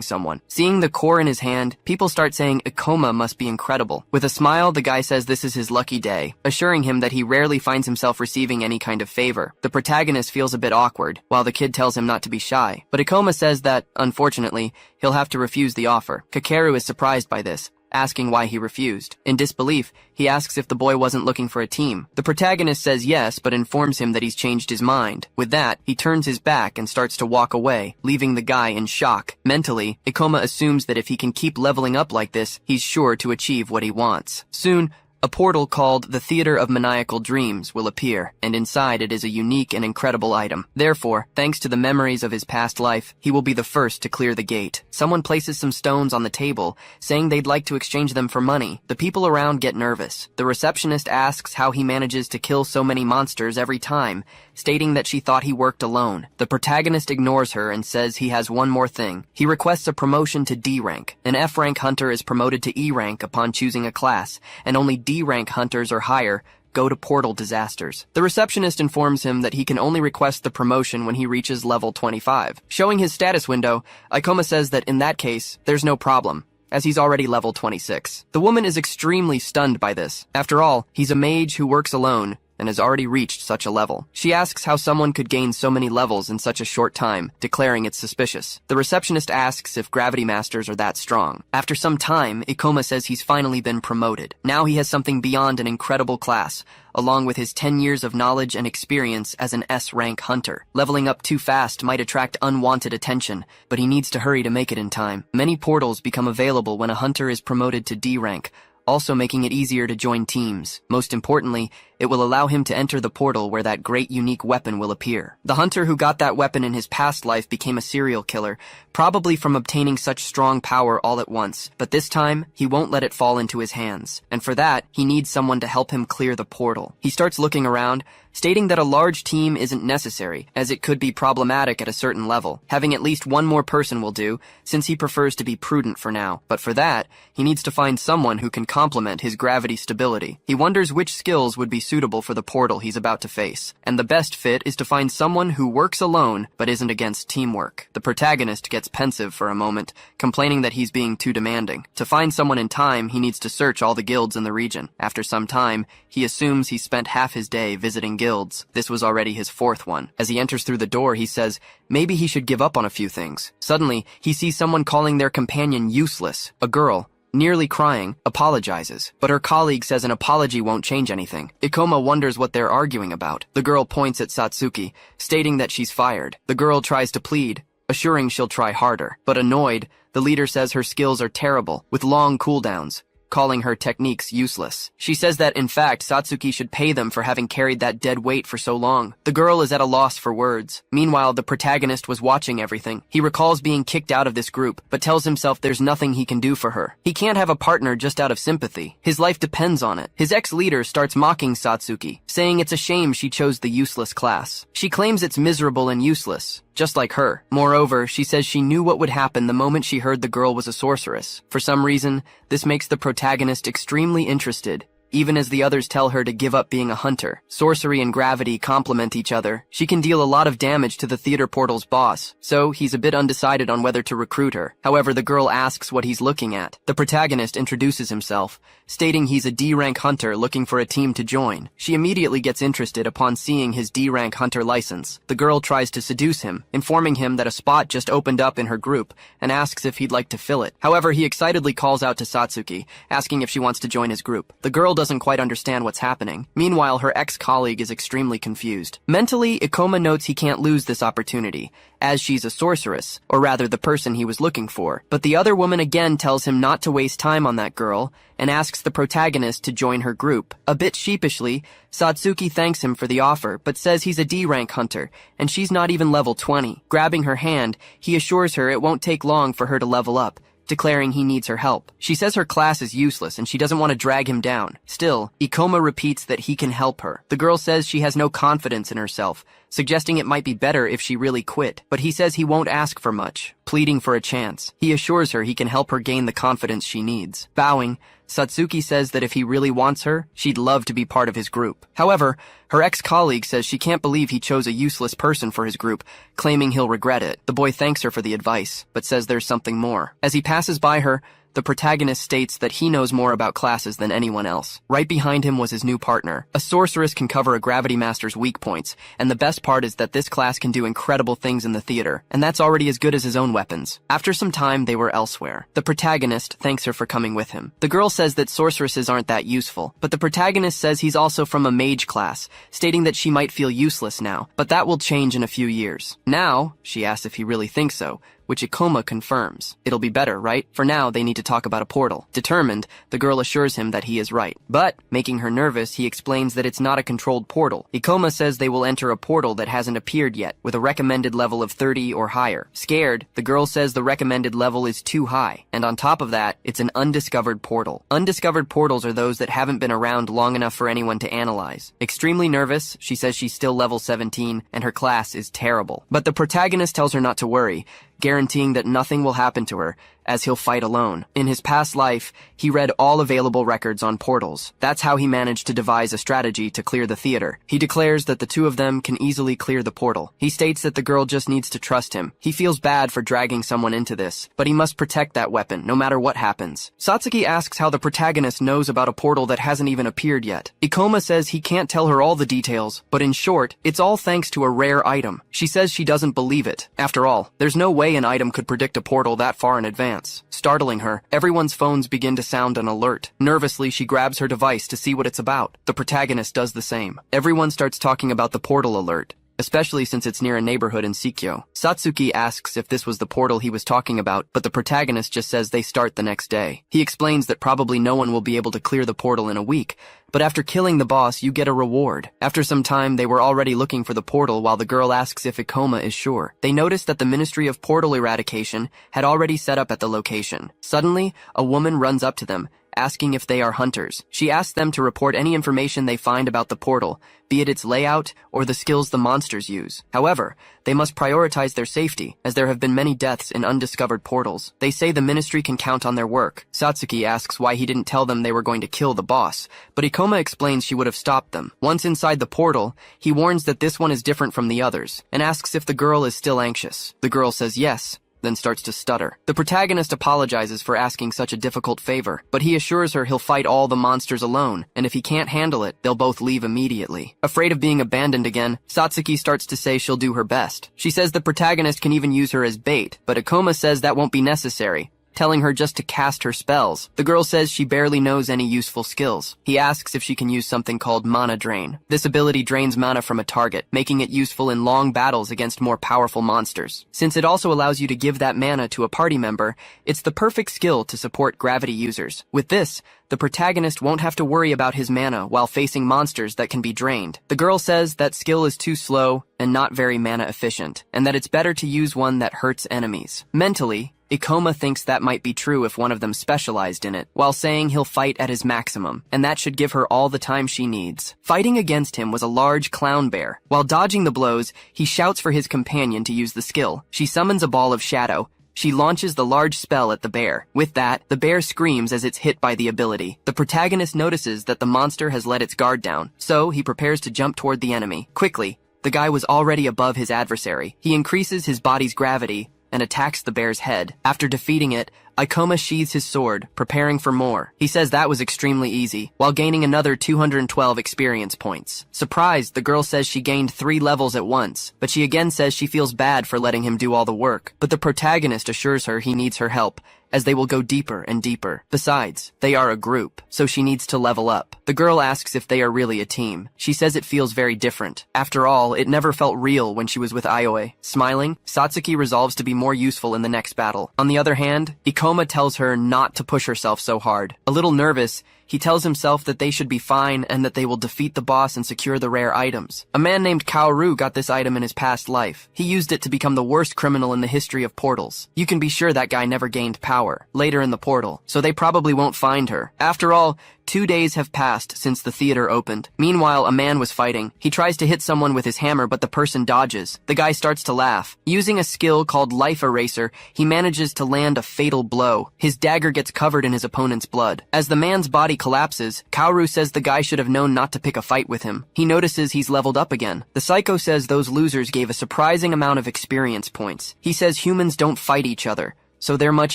someone. Seeing the core in his hand, people start saying Ikoma must be incredible. With a smile, the guy says this is his lucky day, assuring him that he rarely finds himself receiving any kind of favor. The protagonist feels a bit awkward, while the kid tells him not to be shy. But Ikoma says that, unfortunately, he'll have to refuse the offer. Kakeru is surprised by this, asking why he refused. In disbelief, he asks if the boy wasn't looking for a team. The protagonist says yes, but informs him that he's changed his mind. With that, he turns his back and starts to walk away, leaving the guy in shock. Mentally, Ikoma assumes that if he can keep leveling up like this, he's sure to achieve what he wants. Soon, a portal called the Theater of Maniacal Dreams will appear, and inside it is a unique and incredible item. Therefore, thanks to the memories of his past life, he will be the first to clear the gate. Someone places some stones on the table, saying they'd like to exchange them for money. The people around get nervous. The receptionist asks how he manages to kill so many monsters every time, stating that she thought he worked alone. The protagonist ignores her and says he has one more thing. He requests a promotion to D rank. An F rank hunter is promoted to E rank upon choosing a class, and only D rank hunters or higher go to portal disasters. The receptionist informs him that he can only request the promotion when he reaches level 25. Showing his status window, Ikoma says that in that case, there's no problem, as he's already level 26. The woman is extremely stunned by this. After all, he's a mage who works alone and has already reached such a level. She asks how someone could gain so many levels in such a short time, declaring it's suspicious. The receptionist asks if gravity masters are that strong. After some time, Ikoma says he's finally been promoted. Now he has something beyond an incredible class, along with his 10 years of knowledge and experience as an S-rank hunter. Leveling up too fast might attract unwanted attention, but he needs to hurry to make it in time. Many portals become available when a hunter is promoted to D rank, also making it easier to join teams. Most importantly, it will allow him to enter the portal where that great unique weapon will appear. The hunter who got that weapon in his past life became a serial killer, probably from obtaining such strong power all at once. But this time, he won't let it fall into his hands. And for that, he needs someone to help him clear the portal. He starts looking around, stating that a large team isn't necessary, as it could be problematic at a certain level. Having at least one more person will do, since he prefers to be prudent for now. But for that, he needs to find someone who can complement his gravity stability. He wonders which skills would be suitable for the portal he's about to face, and the best fit is to find someone who works alone but isn't against teamwork. The protagonist gets pensive for a moment, complaining that he's being too demanding. To find someone in time, he needs to search all the guilds in the region. After some time, he assumes he spent half his day visiting guilds. This was already his fourth one. As he enters through the door, he says maybe he should give up on a few things. Suddenly, he sees someone calling their companion useless. A girl, nearly crying, apologizes, but her colleague says an apology won't change anything. Ikoma wonders what they're arguing about. The girl points at Satsuki, stating that she's fired. The girl tries to plead, assuring she'll try harder. But annoyed, the leader says her skills are terrible, with long cooldowns, calling her techniques useless. She says that, in fact, Satsuki should pay them for having carried that dead weight for so long. The girl is at a loss for words. Meanwhile, the protagonist was watching everything. He recalls being kicked out of this group, but tells himself there's nothing he can do for her. He can't have a partner just out of sympathy. His life depends on it. His ex-leader starts mocking Satsuki, saying it's a shame she chose the useless class. She claims it's miserable and useless, just like her. Moreover, she says she knew what would happen the moment she heard the girl was a sorceress. For some reason, this makes the protagonist extremely interested, even as the others tell her to give up being a hunter. Sorcery and gravity complement each other. She can deal a lot of damage to the theater portal's boss, so he's a bit undecided on whether to recruit her. However, the girl asks what he's looking at. The protagonist introduces himself, stating he's a D-rank hunter looking for a team to join. She immediately gets interested upon seeing his D-rank hunter license. The girl tries to seduce him, informing him that a spot just opened up in her group, and asks if he'd like to fill it. However, he excitedly calls out to Satsuki, asking if she wants to join his group. The girl doesn't quite understand what's happening. Meanwhile, her ex-colleague is extremely confused. Mentally, Ikoma notes he can't lose this opportunity, as she's a sorceress, or rather the person he was looking for. But the other woman again tells him not to waste time on that girl, and asks the protagonist to join her group. A bit sheepishly, Satsuki thanks him for the offer, but says he's a D-rank hunter, and she's not even level 20. Grabbing her hand, he assures her it won't take long for her to level up, declaring he needs her help. She says her class is useless and she doesn't want to drag him down. Still, Ikoma repeats that he can help her. The girl says she has no confidence in herself, suggesting it might be better if she really quit. But he says he won't ask for much, pleading for a chance. He assures her he can help her gain the confidence she needs. Bowing, Satsuki says that if he really wants her, she'd love to be part of his group. However, her ex-colleague says she can't believe he chose a useless person for his group, claiming he'll regret it. The boy thanks her for the advice, but says there's something more. As he passes by her, the protagonist states that he knows more about classes than anyone else. Right behind him was his new partner. A sorceress can cover a gravity master's weak points, and the best part is that this class can do incredible things in the theater, and that's already as good as his own weapons. After some time, they were elsewhere. The protagonist thanks her for coming with him. The girl says that sorceresses aren't that useful, but the protagonist says he's also from a mage class, stating that she might feel useless now, but that will change in a few years. Now, she asks if he really thinks so, which Ikoma confirms. It'll be better, right? For now, they need to talk about a portal. Determined, the girl assures him that he is right. But, making her nervous, he explains that it's not a controlled portal. Ikoma says they will enter a portal that hasn't appeared yet, with a recommended level of 30 or higher. Scared, the girl says the recommended level is too high, and on top of that, it's an undiscovered portal. Undiscovered portals are those that haven't been around long enough for anyone to analyze. Extremely nervous, she says she's still level 17, and her class is terrible. But the protagonist tells her not to worry, guaranteeing that nothing will happen to her, as he'll fight alone. In his past life, he read all available records on portals. That's how he managed to devise a strategy to clear the theater. He declares that the two of them can easily clear the portal. He states that the girl just needs to trust him. He feels bad for dragging someone into this, but he must protect that weapon, no matter what happens. Satsuki asks how the protagonist knows about a portal that hasn't even appeared yet. Ikoma says he can't tell her all the details, but in short, it's all thanks to a rare item. She says she doesn't believe it. After all, there's no way an item could predict a portal that far in advance. Startling her, everyone's phones begin to sound an alert. Nervously, she grabs her device to see what it's about. The protagonist does the same. Everyone starts talking about the portal alert, especially since it's near a neighborhood in Sikyo. Satsuki asks if this was the portal he was talking about, but the protagonist just says they start the next day. He explains that probably no one will be able to clear the portal in a week, but after killing the boss, you get a reward. After some time, they were already looking for the portal while the girl asks if Ikoma is sure. They notice that the Ministry of Portal Eradication had already set up at the location. Suddenly, a woman runs up to them, asking if they are hunters. She asks them to report any information they find about the portal, be it its layout or the skills the monsters use. However, they must prioritize their safety, as there have been many deaths in undiscovered portals. They say the ministry can count on their work. Satsuki asks why he didn't tell them they were going to kill the boss, but Ikoma explains she would have stopped them. Once inside the portal, he warns that this one is different from the others, and asks if the girl is still anxious. The girl says yes, then starts to stutter. The protagonist apologizes for asking such a difficult favor, but he assures her he'll fight all the monsters alone, and if he can't handle it, they'll both leave immediately. Afraid of being abandoned again, Satsuki starts to say she'll do her best. She says the protagonist can even use her as bait, but Ikoma says that won't be necessary, telling her just to cast her spells. The girl says she barely knows any useful skills. He asks if she can use something called mana drain. This ability drains mana from a target, making it useful in long battles against more powerful monsters. Since it also allows you to give that mana to a party member, it's the perfect skill to support gravity users. With this, the protagonist won't have to worry about his mana while facing monsters that can be drained. The girl says that skill is too slow and not very mana efficient, and that it's better to use one that hurts enemies. Mentally, Ikoma thinks that might be true if one of them specialized in it, while saying he'll fight at his maximum, and that should give her all the time she needs. Fighting against him was a large clown bear. While dodging the blows, he shouts for his companion to use the skill. She summons a ball of shadow. She launches the large spell at the bear. With that, the bear screams as it's hit by the ability. The protagonist notices that the monster has let its guard down, so he prepares to jump toward the enemy. Quickly, the guy was already above his adversary. He increases his body's gravity and attacks the bear's head. After defeating it, Ikoma sheathes his sword, preparing for more. He says that was extremely easy, while gaining another 212 experience points. Surprised, the girl says she gained 3 levels at once, but she again says she feels bad for letting him do all the work. But the protagonist assures her he needs her help, as they will go deeper and deeper. Besides, they are a group, so she needs to level up. The girl asks if they are really a team. She says it feels very different. After all, it never felt real when she was with Aoe. Smiling, Satsuki resolves to be more useful in the next battle. On the other hand, Ikoma tells her not to push herself so hard. A little nervous, he tells himself that they should be fine and that they will defeat the boss and secure the rare items. A man named Kaoru got this item in his past life. He used it to become the worst criminal in the history of portals. You can be sure that guy never gained power later in the portal, so they probably won't find her. After all, 2 days have passed since the theater opened. Meanwhile, a man was fighting. He tries to hit someone with his hammer, but the person dodges. The guy starts to laugh. Using a skill called Life Eraser, he manages to land a fatal blow. His dagger gets covered in his opponent's blood. As the man's body collapses, Kaoru says the guy should have known not to pick a fight with him. He notices he's leveled up again. The psycho says those losers gave a surprising amount of experience points. He says humans don't fight each other, so they're much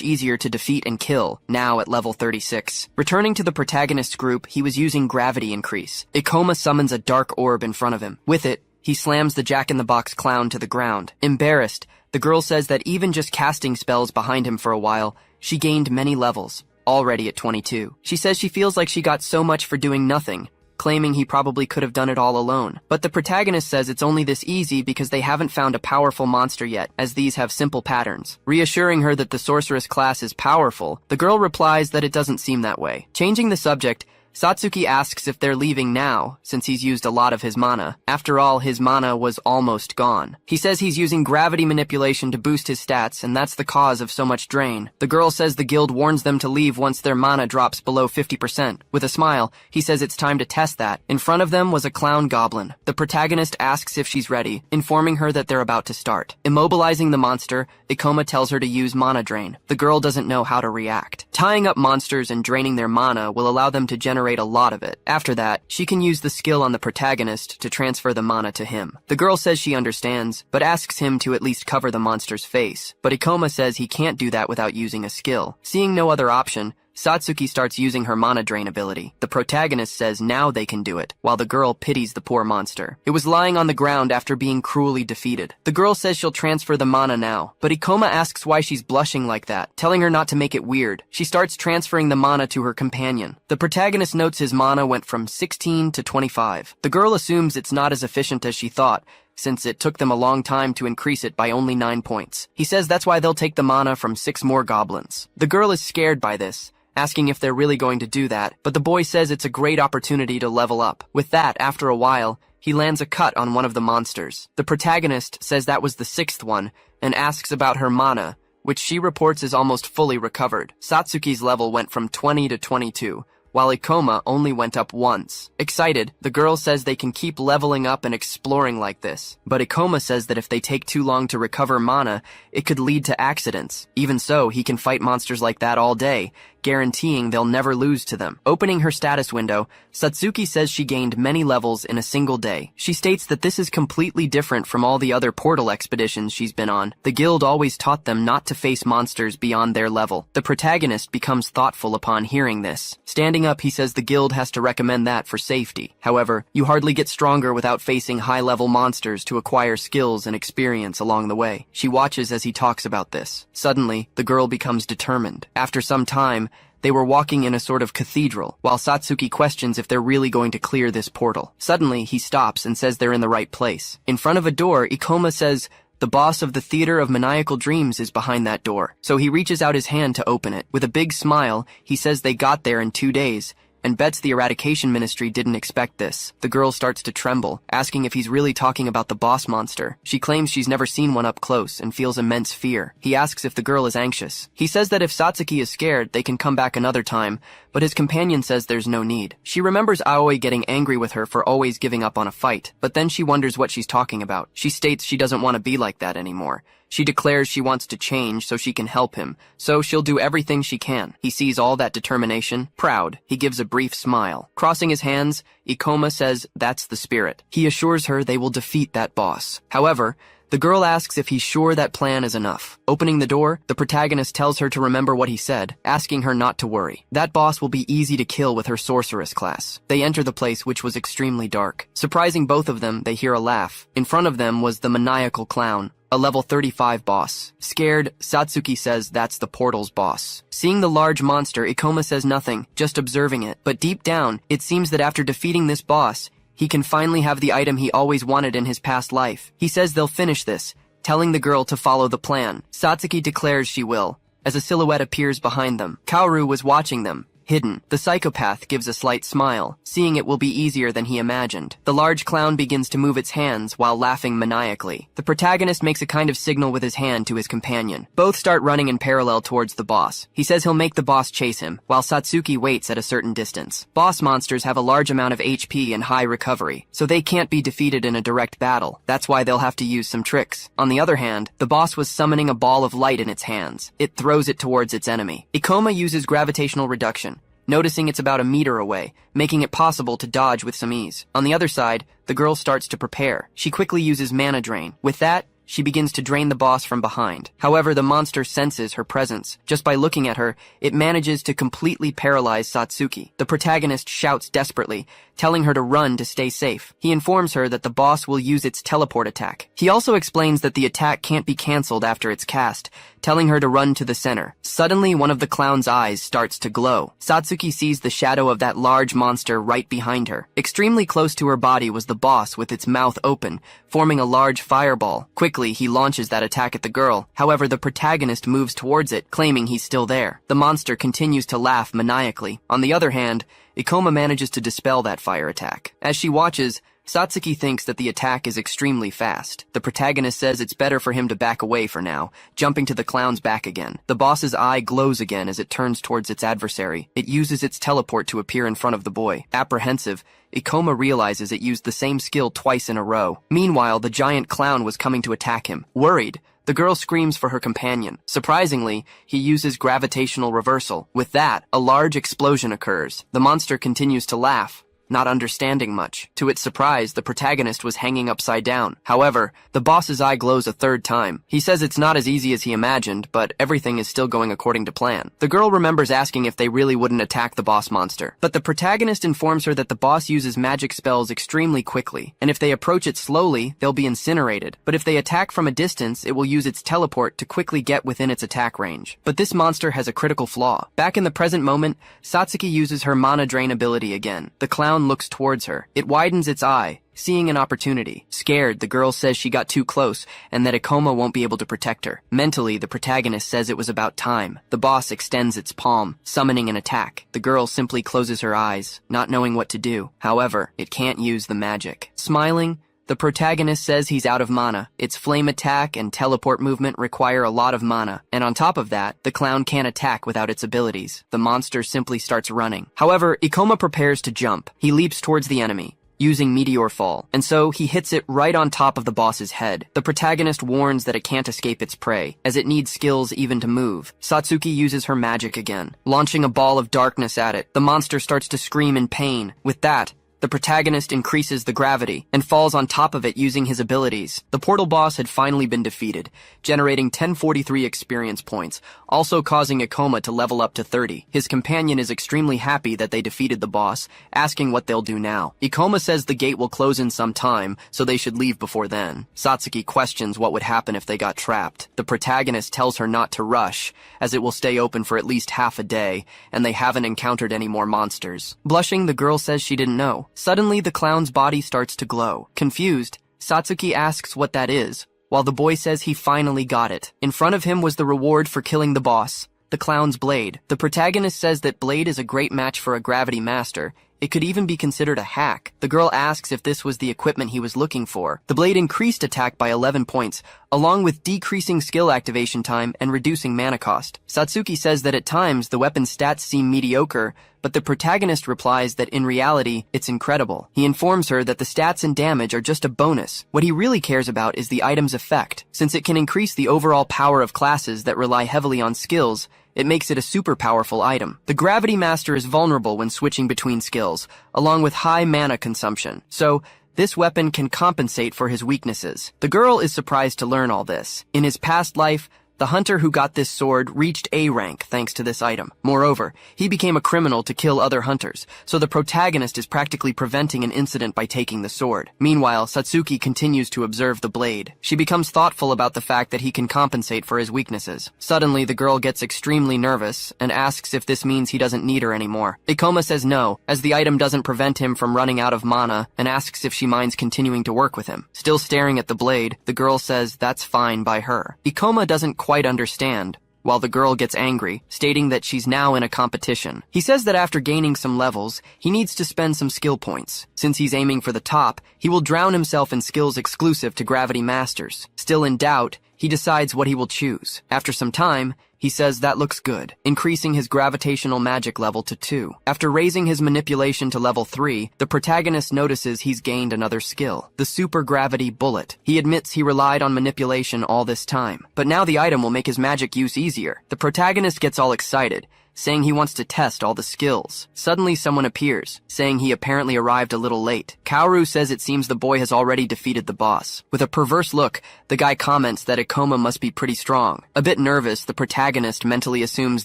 easier to defeat and kill, now at level 36. Returning to the protagonist's group, he was using gravity increase. Ikoma summons a dark orb in front of him. With it, he slams the Jack-in-the-Box clown to the ground. Embarrassed, the girl says that even just casting spells behind him for a while, she gained many levels, already at 22. She says she feels like she got so much for doing nothing, claiming he probably could have done it all alone. But the protagonist says it's only this easy because they haven't found a powerful monster yet, as these have simple patterns. Reassuring her that the sorceress class is powerful, the girl replies that it doesn't seem that way. Changing the subject, Satsuki asks if they're leaving now, since he's used a lot of his mana. After all, his mana was almost gone. He says he's using gravity manipulation to boost his stats, and that's the cause of so much drain. The girl says the guild warns them to leave once their mana drops below 50%. With a smile, he says it's time to test that. In front of them was a clown goblin. The protagonist asks if she's ready, informing her that they're about to start. Immobilizing the monster, Ikoma tells her to use mana drain. The girl doesn't know how to react. Tying up monsters and draining their mana will allow them to generate a lot of it. After that, she can use the skill on the protagonist to transfer the mana to him. The girl says she understands, but asks him to at least cover the monster's face. But Ikoma says he can't do that without using a skill. Seeing no other option, Satsuki starts using her mana drain ability. The protagonist says now they can do it, while the girl pities the poor monster. It was lying on the ground after being cruelly defeated. The girl says she'll transfer the mana now, but Ikoma asks why she's blushing like that, telling her not to make it weird. She starts transferring the mana to her companion. The protagonist notes his mana went from 16 to 25. The girl assumes it's not as efficient as she thought, since it took them a long time to increase it by only 9 points. He says that's why they'll take the mana from 6 more goblins. The girl is scared by this, asking if they're really going to do that, but the boy says it's a great opportunity to level up. With that, after a while, he lands a cut on one of the monsters. The protagonist says that was the 6th one, and asks about her mana, which she reports is almost fully recovered. Satsuki's level went from 20 to 22, while Ikoma only went up once. Excited, the girl says they can keep leveling up and exploring like this. But Ikoma says that if they take too long to recover mana, it could lead to accidents. Even so, he can fight monsters like that all day, guaranteeing they'll never lose to them. Opening her status window, Satsuki says she gained many levels in a single day. She states that this is completely different from all the other portal expeditions she's been on. The guild always taught them not to face monsters beyond their level. The protagonist becomes thoughtful upon hearing this. Standing up, he says the guild has to recommend that for safety. However, you hardly get stronger without facing high-level monsters to acquire skills and experience along the way. She watches as he talks about this. Suddenly, the girl becomes determined. After some time, they were walking in a sort of cathedral, while Satsuki questions if they're really going to clear this portal. Suddenly, he stops and says they're in the right place. In front of a door, Ikoma says, "The boss of the Theater of Maniacal Dreams is behind that door." So he reaches out his hand to open it. With a big smile, he says they got there in 2 days, and bets the Eradication Ministry didn't expect this. The girl starts to tremble, asking if he's really talking about the boss monster. She claims she's never seen one up close and feels immense fear. He asks if the girl is anxious. He says that if Satsuki is scared, they can come back another time, but his companion says there's no need. She remembers Aoi getting angry with her for always giving up on a fight, but then she wonders what she's talking about. She states she doesn't want to be like that anymore. She declares she wants to change so she can help him, so she'll do everything she can. He sees all that determination. Proud, he gives a brief smile. Crossing his hands, Ikoma says that's the spirit. He assures her they will defeat that boss. However, the girl asks if he's sure that plan is enough. Opening the door, the protagonist tells her to remember what he said, asking her not to worry. That boss will be easy to kill with her sorceress class. They enter the place, which was extremely dark. Surprising both of them, they hear a laugh. In front of them was the maniacal clown, a level 35 boss. Scared, Satsuki says that's the portal's boss. Seeing the large monster, Ikoma says nothing, just observing it. But deep down, it seems that after defeating this boss, he can finally have the item he always wanted in his past life. He says they'll finish this, telling the girl to follow the plan. Satsuki declares she will, as a silhouette appears behind them. Kaoru was watching them, hidden. The psychopath gives a slight smile, seeing it will be easier than he imagined. The large clown begins to move its hands while laughing maniacally. The protagonist makes a kind of signal with his hand to his companion. Both start running in parallel towards the boss. He says he'll make the boss chase him, while Satsuki waits at a certain distance. Boss monsters have a large amount of HP and high recovery, so they can't be defeated in a direct battle. That's why they'll have to use some tricks. On the other hand, the boss was summoning a ball of light in its hands. It throws it towards its enemy. Ikoma uses gravitational reduction, noticing it's about a meter away, making it possible to dodge with some ease. On the other side, the girl starts to prepare. She quickly uses mana drain. With that, she begins to drain the boss from behind. However, the monster senses her presence. Just by looking at her, it manages to completely paralyze Satsuki. The protagonist shouts desperately, telling her to run to stay safe. He informs her that the boss will use its teleport attack. He also explains that the attack can't be cancelled after it's cast, telling her to run to the center. Suddenly, one of the clown's eyes starts to glow. Satsuki sees the shadow of that large monster right behind her. Extremely close to her body was the boss with its mouth open, forming a large fireball. Quickly, he launches that attack at the girl. However, the protagonist moves towards it, claiming he's still there. The monster continues to laugh maniacally. On the other hand, Ikoma manages to dispel that fire attack. As she watches, Satsuki thinks that the attack is extremely fast. The protagonist says it's better for him to back away for now, jumping to the clown's back again. The boss's eye glows again as it turns towards its adversary. It uses its teleport to appear in front of the boy. Apprehensive, Ikoma realizes it used the same skill twice in a row. Meanwhile, the giant clown was coming to attack him. Worried, the girl screams for her companion. Surprisingly, he uses gravitational reversal. With that, a large explosion occurs. The monster continues to laugh, not understanding much. To its surprise, the protagonist was hanging upside down. However, the boss's eye glows a third time. He says it's not as easy as he imagined, but everything is still going according to plan. The girl remembers asking if they really wouldn't attack the boss monster, but the protagonist informs her that the boss uses magic spells extremely quickly, and if they approach it slowly, they'll be incinerated. But if they attack from a distance, it will use its teleport to quickly get within its attack range. But this monster has a critical flaw. Back in the present moment, Satsuki uses her mana drain ability again. The clown looks towards her. It widens its eye, seeing an opportunity. Scared, the girl says she got too close and that Ikoma won't be able to protect her. Mentally, the protagonist says it was about time. The boss extends its palm, summoning an attack. The girl simply closes her eyes, not knowing what to do. However, it can't use the magic. Smiling, the protagonist says he's out of mana. Its flame attack and teleport movement require a lot of mana, and on top of that, the clown can't attack without its abilities. The monster simply starts running. However, Ikoma prepares to jump. He leaps towards the enemy, using Meteor Fall, and so he hits it right on top of the boss's head. The protagonist warns that it can't escape its prey, as it needs skills even to move. Satsuki uses her magic again, launching a ball of darkness at it. The monster starts to scream in pain. With that, the protagonist increases the gravity and falls on top of it using his abilities. The portal boss had finally been defeated, generating 1043 experience points, also causing Ikoma to level up to 30. His companion is extremely happy that they defeated the boss, asking what they'll do now. Ikoma says the gate will close in some time, so they should leave before then. Satsuki questions what would happen if they got trapped. The protagonist tells her not to rush, as it will stay open for at least half a day, and they haven't encountered any more monsters. Blushing, the girl says she didn't know. Suddenly, the clown's body starts to glow. Confused, Satsuki asks what that is, while the boy says he finally got it. In front of him was the reward for killing the boss, the clown's blade. The protagonist says that blade is a great match for a gravity master. It could even be considered a hack. The girl asks if this was the equipment he was looking for. The blade increased attack by 11 points, along with decreasing skill activation time and reducing mana cost. Satsuki says that at times the weapon's stats seem mediocre, but the protagonist replies that in reality, it's incredible. He informs her that the stats and damage are just a bonus. What he really cares about is the item's effect. Since it can increase the overall power of classes that rely heavily on skills, it makes it a super powerful item. The Gravity Master is vulnerable when switching between skills, along with high mana consumption, so this weapon can compensate for his weaknesses. The girl is surprised to learn all this. In his past life, the hunter who got this sword reached A rank thanks to this item. Moreover, he became a criminal to kill other hunters, so the protagonist is practically preventing an incident by taking the sword. Meanwhile, Satsuki continues to observe the blade. She becomes thoughtful about the fact that he can compensate for his weaknesses. Suddenly, the girl gets extremely nervous and asks if this means he doesn't need her anymore. Ikoma says no, as the item doesn't prevent him from running out of mana, and asks if she minds continuing to work with him. Still staring at the blade, the girl says that's fine by her. Ikoma doesn't quite understand, while the girl gets angry, stating that she's now in a competition. He says that after gaining some levels, he needs to spend some skill points. Since he's aiming for the top, he will drown himself in skills exclusive to Gravity Masters. Still in doubt, he decides what he will choose. After some time, He says that looks good, increasing his gravitational magic level to 2. After raising his manipulation to level 3, the protagonist notices he's gained another skill, the super gravity bullet. He admits he relied on manipulation all this time, but now the item will make his magic use easier. The protagonist gets all excited, saying he wants to test all the skills. Suddenly someone appears, saying he apparently arrived a little late. Kaoru says it seems the boy has already defeated the boss. With a perverse look, the guy comments that Ikoma must be pretty strong. A bit nervous, the protagonist mentally assumes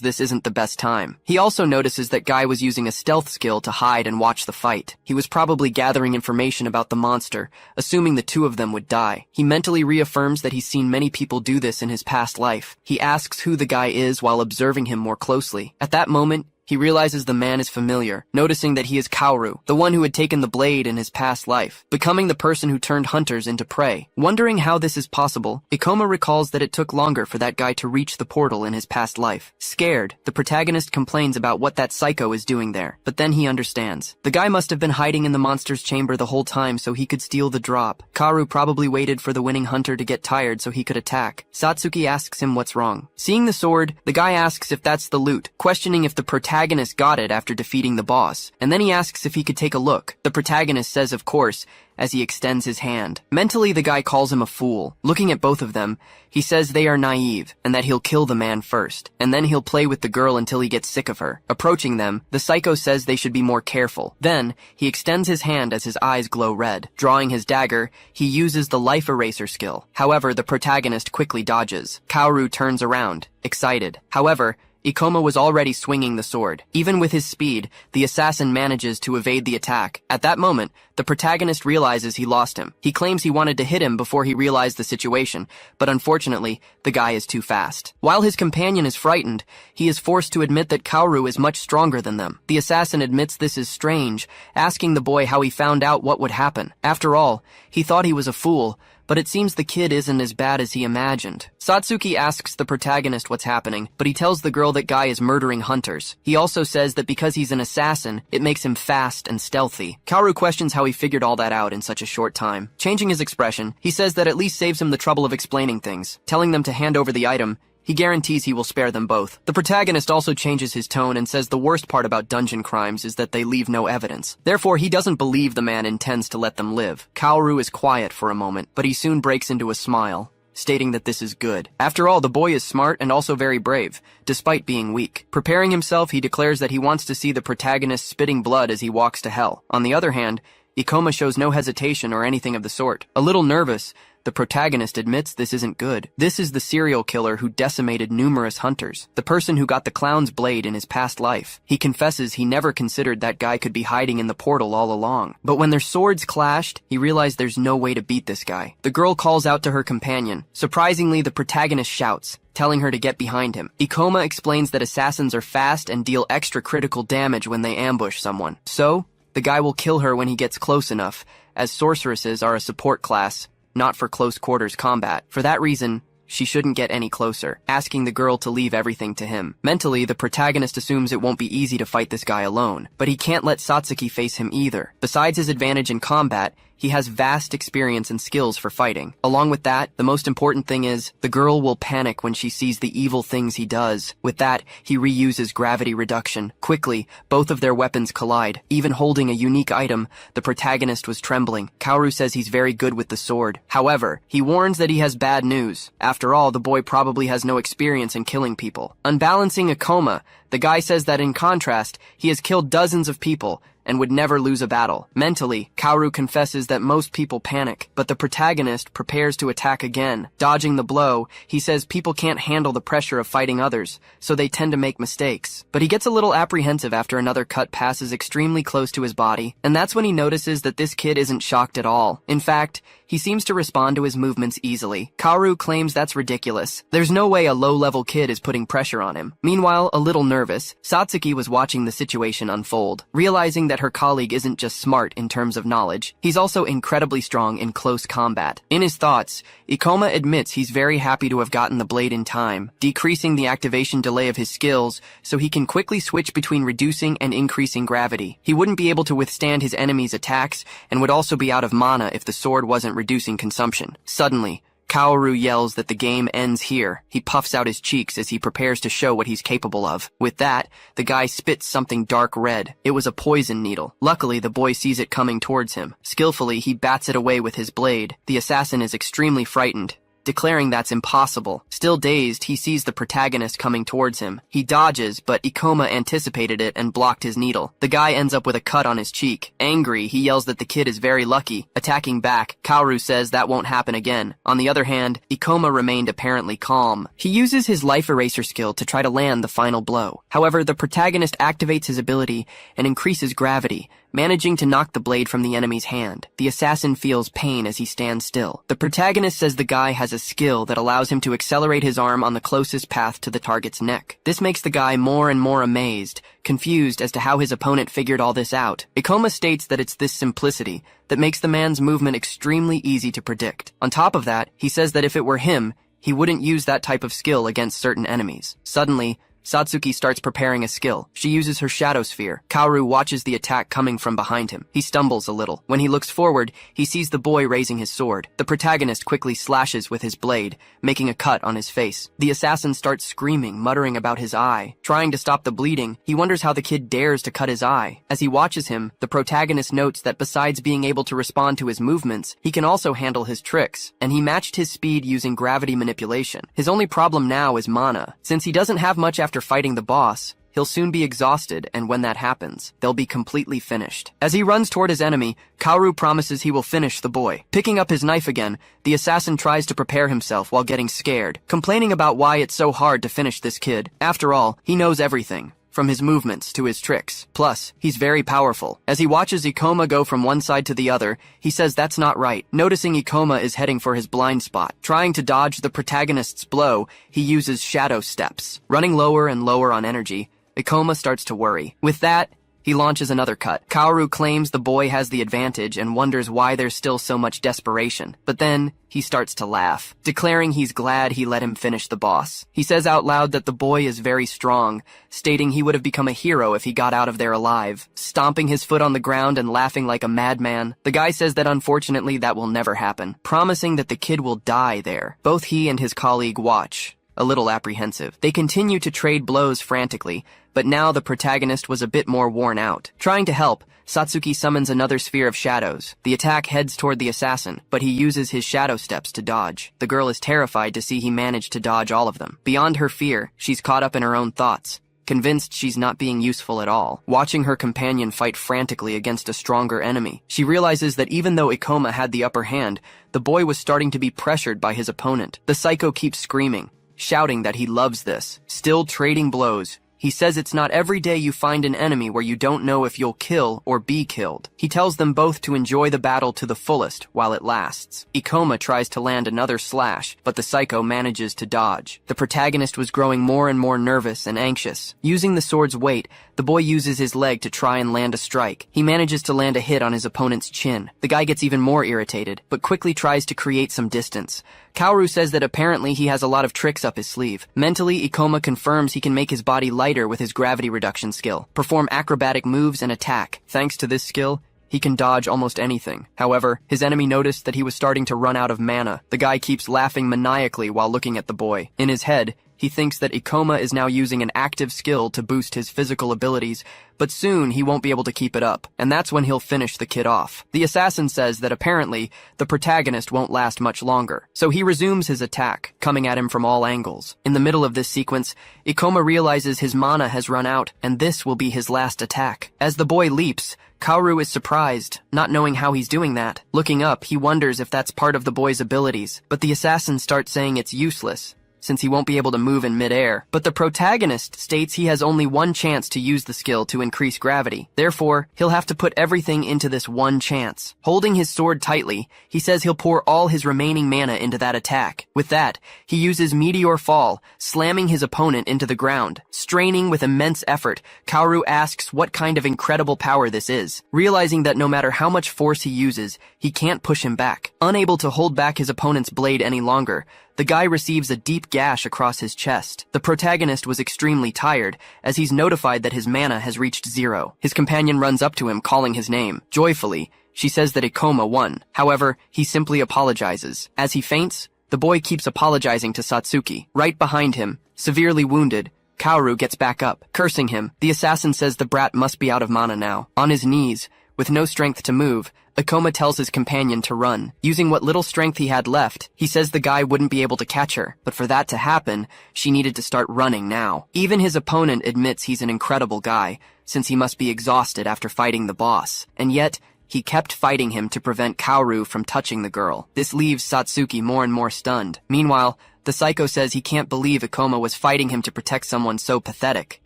this isn't the best time. He also notices that Guy was using a stealth skill to hide and watch the fight. He was probably gathering information about the monster, assuming the two of them would die. He mentally reaffirms that he's seen many people do this in his past life. He asks who the guy is while observing him more closely. At that moment, he realizes the man is familiar, noticing that he is Kaoru, the one who had taken the blade in his past life, becoming the person who turned hunters into prey. Wondering how this is possible, Ikoma recalls that it took longer for that guy to reach the portal in his past life. Scared, the protagonist complains about what that psycho is doing there, but then he understands. The guy must have been hiding in the monster's chamber the whole time so he could steal the drop. Kaoru probably waited for the winning hunter to get tired so he could attack. Satsuki asks him what's wrong. Seeing the sword, the guy asks if that's the loot, questioning if the protagonist got it after defeating the boss, and then he asks if he could take a look. The protagonist says of course, as he extends his hand. Mentally, the guy calls him a fool. Looking at both of them, he says they are naive, and that he'll kill the man first, and then he'll play with the girl until he gets sick of her. Approaching them, the psycho says they should be more careful. Then, he extends his hand as his eyes glow red. Drawing his dagger, he uses the life eraser skill. However, the protagonist quickly dodges. Kaoru turns around, excited. However, Ikoma was already swinging the sword. Even with his speed, the assassin manages to evade the attack. At that moment, the protagonist realizes he lost him. He claims he wanted to hit him before he realized the situation, but unfortunately, the guy is too fast. While his companion is frightened, he is forced to admit that Kaoru is much stronger than them. The assassin admits this is strange, asking the boy how he found out what would happen. After all, he thought he was a fool, but it seems the kid isn't as bad as he imagined. Satsuki asks the protagonist what's happening, but he tells the girl that Guy is murdering hunters. He also says that because he's an assassin, it makes him fast and stealthy. Kaoru questions how he figured all that out in such a short time. Changing his expression, he says that at least saves him the trouble of explaining things. Telling them to hand over the item, he guarantees he will spare them both. The protagonist also changes his tone and says the worst part about dungeon crimes is that they leave no evidence. Therefore, he doesn't believe the man intends to let them live. Kaoru is quiet for a moment, but he soon breaks into a smile, stating that this is good. After all, the boy is smart and also very brave, despite being weak. Preparing himself, he declares that he wants to see the protagonist spitting blood as he walks to hell. On the other hand, Ikoma shows no hesitation or anything of the sort. A little nervous, the protagonist admits this isn't good. This is the serial killer who decimated numerous hunters, the person who got the clown's blade in his past life. He confesses he never considered that guy could be hiding in the portal all along. But when their swords clashed, he realized there's no way to beat this guy. The girl calls out to her companion. Surprisingly, the protagonist shouts, telling her to get behind him. Ikoma explains that assassins are fast and deal extra critical damage when they ambush someone. So, the guy will kill her when he gets close enough, as sorceresses are a support class, not for close quarters combat. For that reason, she shouldn't get any closer, asking the girl to leave everything to him. Mentally, the protagonist assumes it won't be easy to fight this guy alone, but he can't let Satsuki face him either. Besides his advantage in combat, he has vast experience and skills for fighting. Along with that, the most important thing is, the girl will panic when she sees the evil things he does. With that, he reuses gravity reduction. Quickly, both of their weapons collide. Even holding a unique item, the protagonist was trembling. Kaoru says he's very good with the sword. However, he warns that he has bad news. After all, the boy probably has no experience in killing people. Unbalancing Ikoma, the guy says that in contrast, he has killed dozens of people, and would never lose a battle. Mentally, Kaoru confesses that most people panic, but the protagonist prepares to attack again. Dodging the blow, he says people can't handle the pressure of fighting others, so they tend to make mistakes. But he gets a little apprehensive after another cut passes extremely close to his body, and that's when he notices that this kid isn't shocked at all. In fact, he seems to respond to his movements easily. Kaoru claims that's ridiculous. There's no way a low-level kid is putting pressure on him. Meanwhile, a little nervous, Satsuki was watching the situation unfold, realizing that her colleague isn't just smart in terms of knowledge, he's also incredibly strong in close combat. In his thoughts, Ikoma admits he's very happy to have gotten the blade in time, decreasing the activation delay of his skills so he can quickly switch between reducing and increasing gravity. He wouldn't be able to withstand his enemy's attacks and would also be out of mana if the sword wasn't reducing consumption. Suddenly, Kaoru yells that the game ends here. He puffs out his cheeks as he prepares to show what he's capable of. With that, the guy spits something dark red. It was a poison needle. Luckily, the boy sees it coming towards him. Skillfully, he bats it away with his blade. The assassin is extremely frightened, declaring that's impossible. Still dazed, he sees the protagonist coming towards him. He dodges, but Ikoma anticipated it and blocked his needle. The guy ends up with a cut on his cheek. Angry, he yells that the kid is very lucky. Attacking back, Kaoru says that won't happen again. On the other hand, Ikoma remained apparently calm. He uses his life eraser skill to try to land the final blow. However, the protagonist activates his ability and increases gravity, managing to knock the blade from the enemy's hand. The assassin feels pain as he stands still. The protagonist says the guy has a skill that allows him to accelerate his arm on the closest path to the target's neck. This makes the guy more and more amazed, confused as to how his opponent figured all this out. Ikoma states that it's this simplicity that makes the man's movement extremely easy to predict. On top of that, he says that if it were him, he wouldn't use that type of skill against certain enemies. Suddenly, Satsuki starts preparing a skill. She uses her shadow sphere. Kaoru watches the attack coming from behind him. He stumbles a little. When he looks forward, he sees the boy raising his sword. The protagonist quickly slashes with his blade, making a cut on his face. The assassin starts screaming, muttering about his eye. Trying to stop the bleeding, he wonders how the kid dares to cut his eye. As he watches him, the protagonist notes that besides being able to respond to his movements, he can also handle his tricks, and he matched his speed using gravity manipulation. His only problem now is mana. Since he doesn't have much after fighting the boss, he'll soon be exhausted, and when that happens, they'll be completely finished. As he runs toward his enemy, Kaoru promises he will finish the boy. Picking up his knife again, the assassin tries to prepare himself while getting scared, complaining about why it's so hard to finish this kid. After all, he knows everything, from his movements to his tricks. Plus, he's very powerful. As he watches Ikoma go from one side to the other, he says that's not right. Noticing Ikoma is heading for his blind spot. Trying to dodge the protagonist's blow, he uses shadow steps. Running lower and lower on energy, Ikoma starts to worry. With that, he launches another cut. Kaoru claims the boy has the advantage and wonders why there's still so much desperation. But then, he starts to laugh, declaring he's glad he let him finish the boss. He says out loud that the boy is very strong, stating he would have become a hero if he got out of there alive. Stomping his foot on the ground and laughing like a madman, the guy says that unfortunately that will never happen, promising that the kid will die there. Both he and his colleague watch, a little apprehensive. They continue to trade blows frantically, but now the protagonist was a bit more worn out. Trying to help, Satsuki summons another sphere of shadows. The attack heads toward the assassin, but he uses his shadow steps to dodge. The girl is terrified to see he managed to dodge all of them. Beyond her fear, she's caught up in her own thoughts, convinced she's not being useful at all. Watching her companion fight frantically against a stronger enemy, she realizes that even though Ikoma had the upper hand, the boy was starting to be pressured by his opponent. The psycho keeps screaming, shouting that he loves this. Still trading blows, he says it's not every day you find an enemy where you don't know if you'll kill or be killed. He tells them both to enjoy the battle to the fullest while it lasts. Ikoma tries to land another slash, but the psycho manages to dodge. The protagonist was growing more and more nervous and anxious. Using the sword's weight, the boy uses his leg to try and land a strike. He manages to land a hit on his opponent's chin. The guy gets even more irritated, but quickly tries to create some distance. Kaoru says that apparently he has a lot of tricks up his sleeve. Mentally, Ikoma confirms he can make his body lighter with his gravity reduction skill, perform acrobatic moves and attack. Thanks to this skill, he can dodge almost anything. However, his enemy noticed that he was starting to run out of mana. The guy keeps laughing maniacally while looking at the boy. In his head, he thinks that Ikoma is now using an active skill to boost his physical abilities, but soon he won't be able to keep it up, and that's when he'll finish the kid off. The assassin says that apparently, the protagonist won't last much longer, so he resumes his attack, coming at him from all angles. In the middle of this sequence, Ikoma realizes his mana has run out, and this will be his last attack. As the boy leaps, Kaoru is surprised, not knowing how he's doing that. Looking up, he wonders if that's part of the boy's abilities, but the assassin starts saying it's useless, since he won't be able to move in midair. But the protagonist states he has only one chance to use the skill to increase gravity. Therefore, he'll have to put everything into this one chance. Holding his sword tightly, he says he'll pour all his remaining mana into that attack. With that, he uses Meteor Fall, slamming his opponent into the ground. Straining with immense effort, Kaoru asks what kind of incredible power this is. Realizing that no matter how much force he uses, he can't push him back. Unable to hold back his opponent's blade any longer, the guy receives a deep gash across his chest. The protagonist was extremely tired, as he's notified that his mana has reached 0. His companion runs up to him, calling his name. Joyfully, she says that Ikoma won. However, he simply apologizes. As he faints, The boy keeps apologizing to Satsuki. Right behind him, severely wounded, Kaoru gets back up, cursing him. The assassin says the brat must be out of mana now. On his knees, with no strength to move, Ikoma tells his companion to run. Using what little strength he had left, he says the guy wouldn't be able to catch her, but for that to happen, she needed to start running now. Even his opponent admits he's an incredible guy, since he must be exhausted after fighting the boss. And yet, he kept fighting him to prevent Kaoru from touching the girl. This leaves Satsuki more and more stunned. Meanwhile, the psycho says he can't believe Ikoma was fighting him to protect someone so pathetic,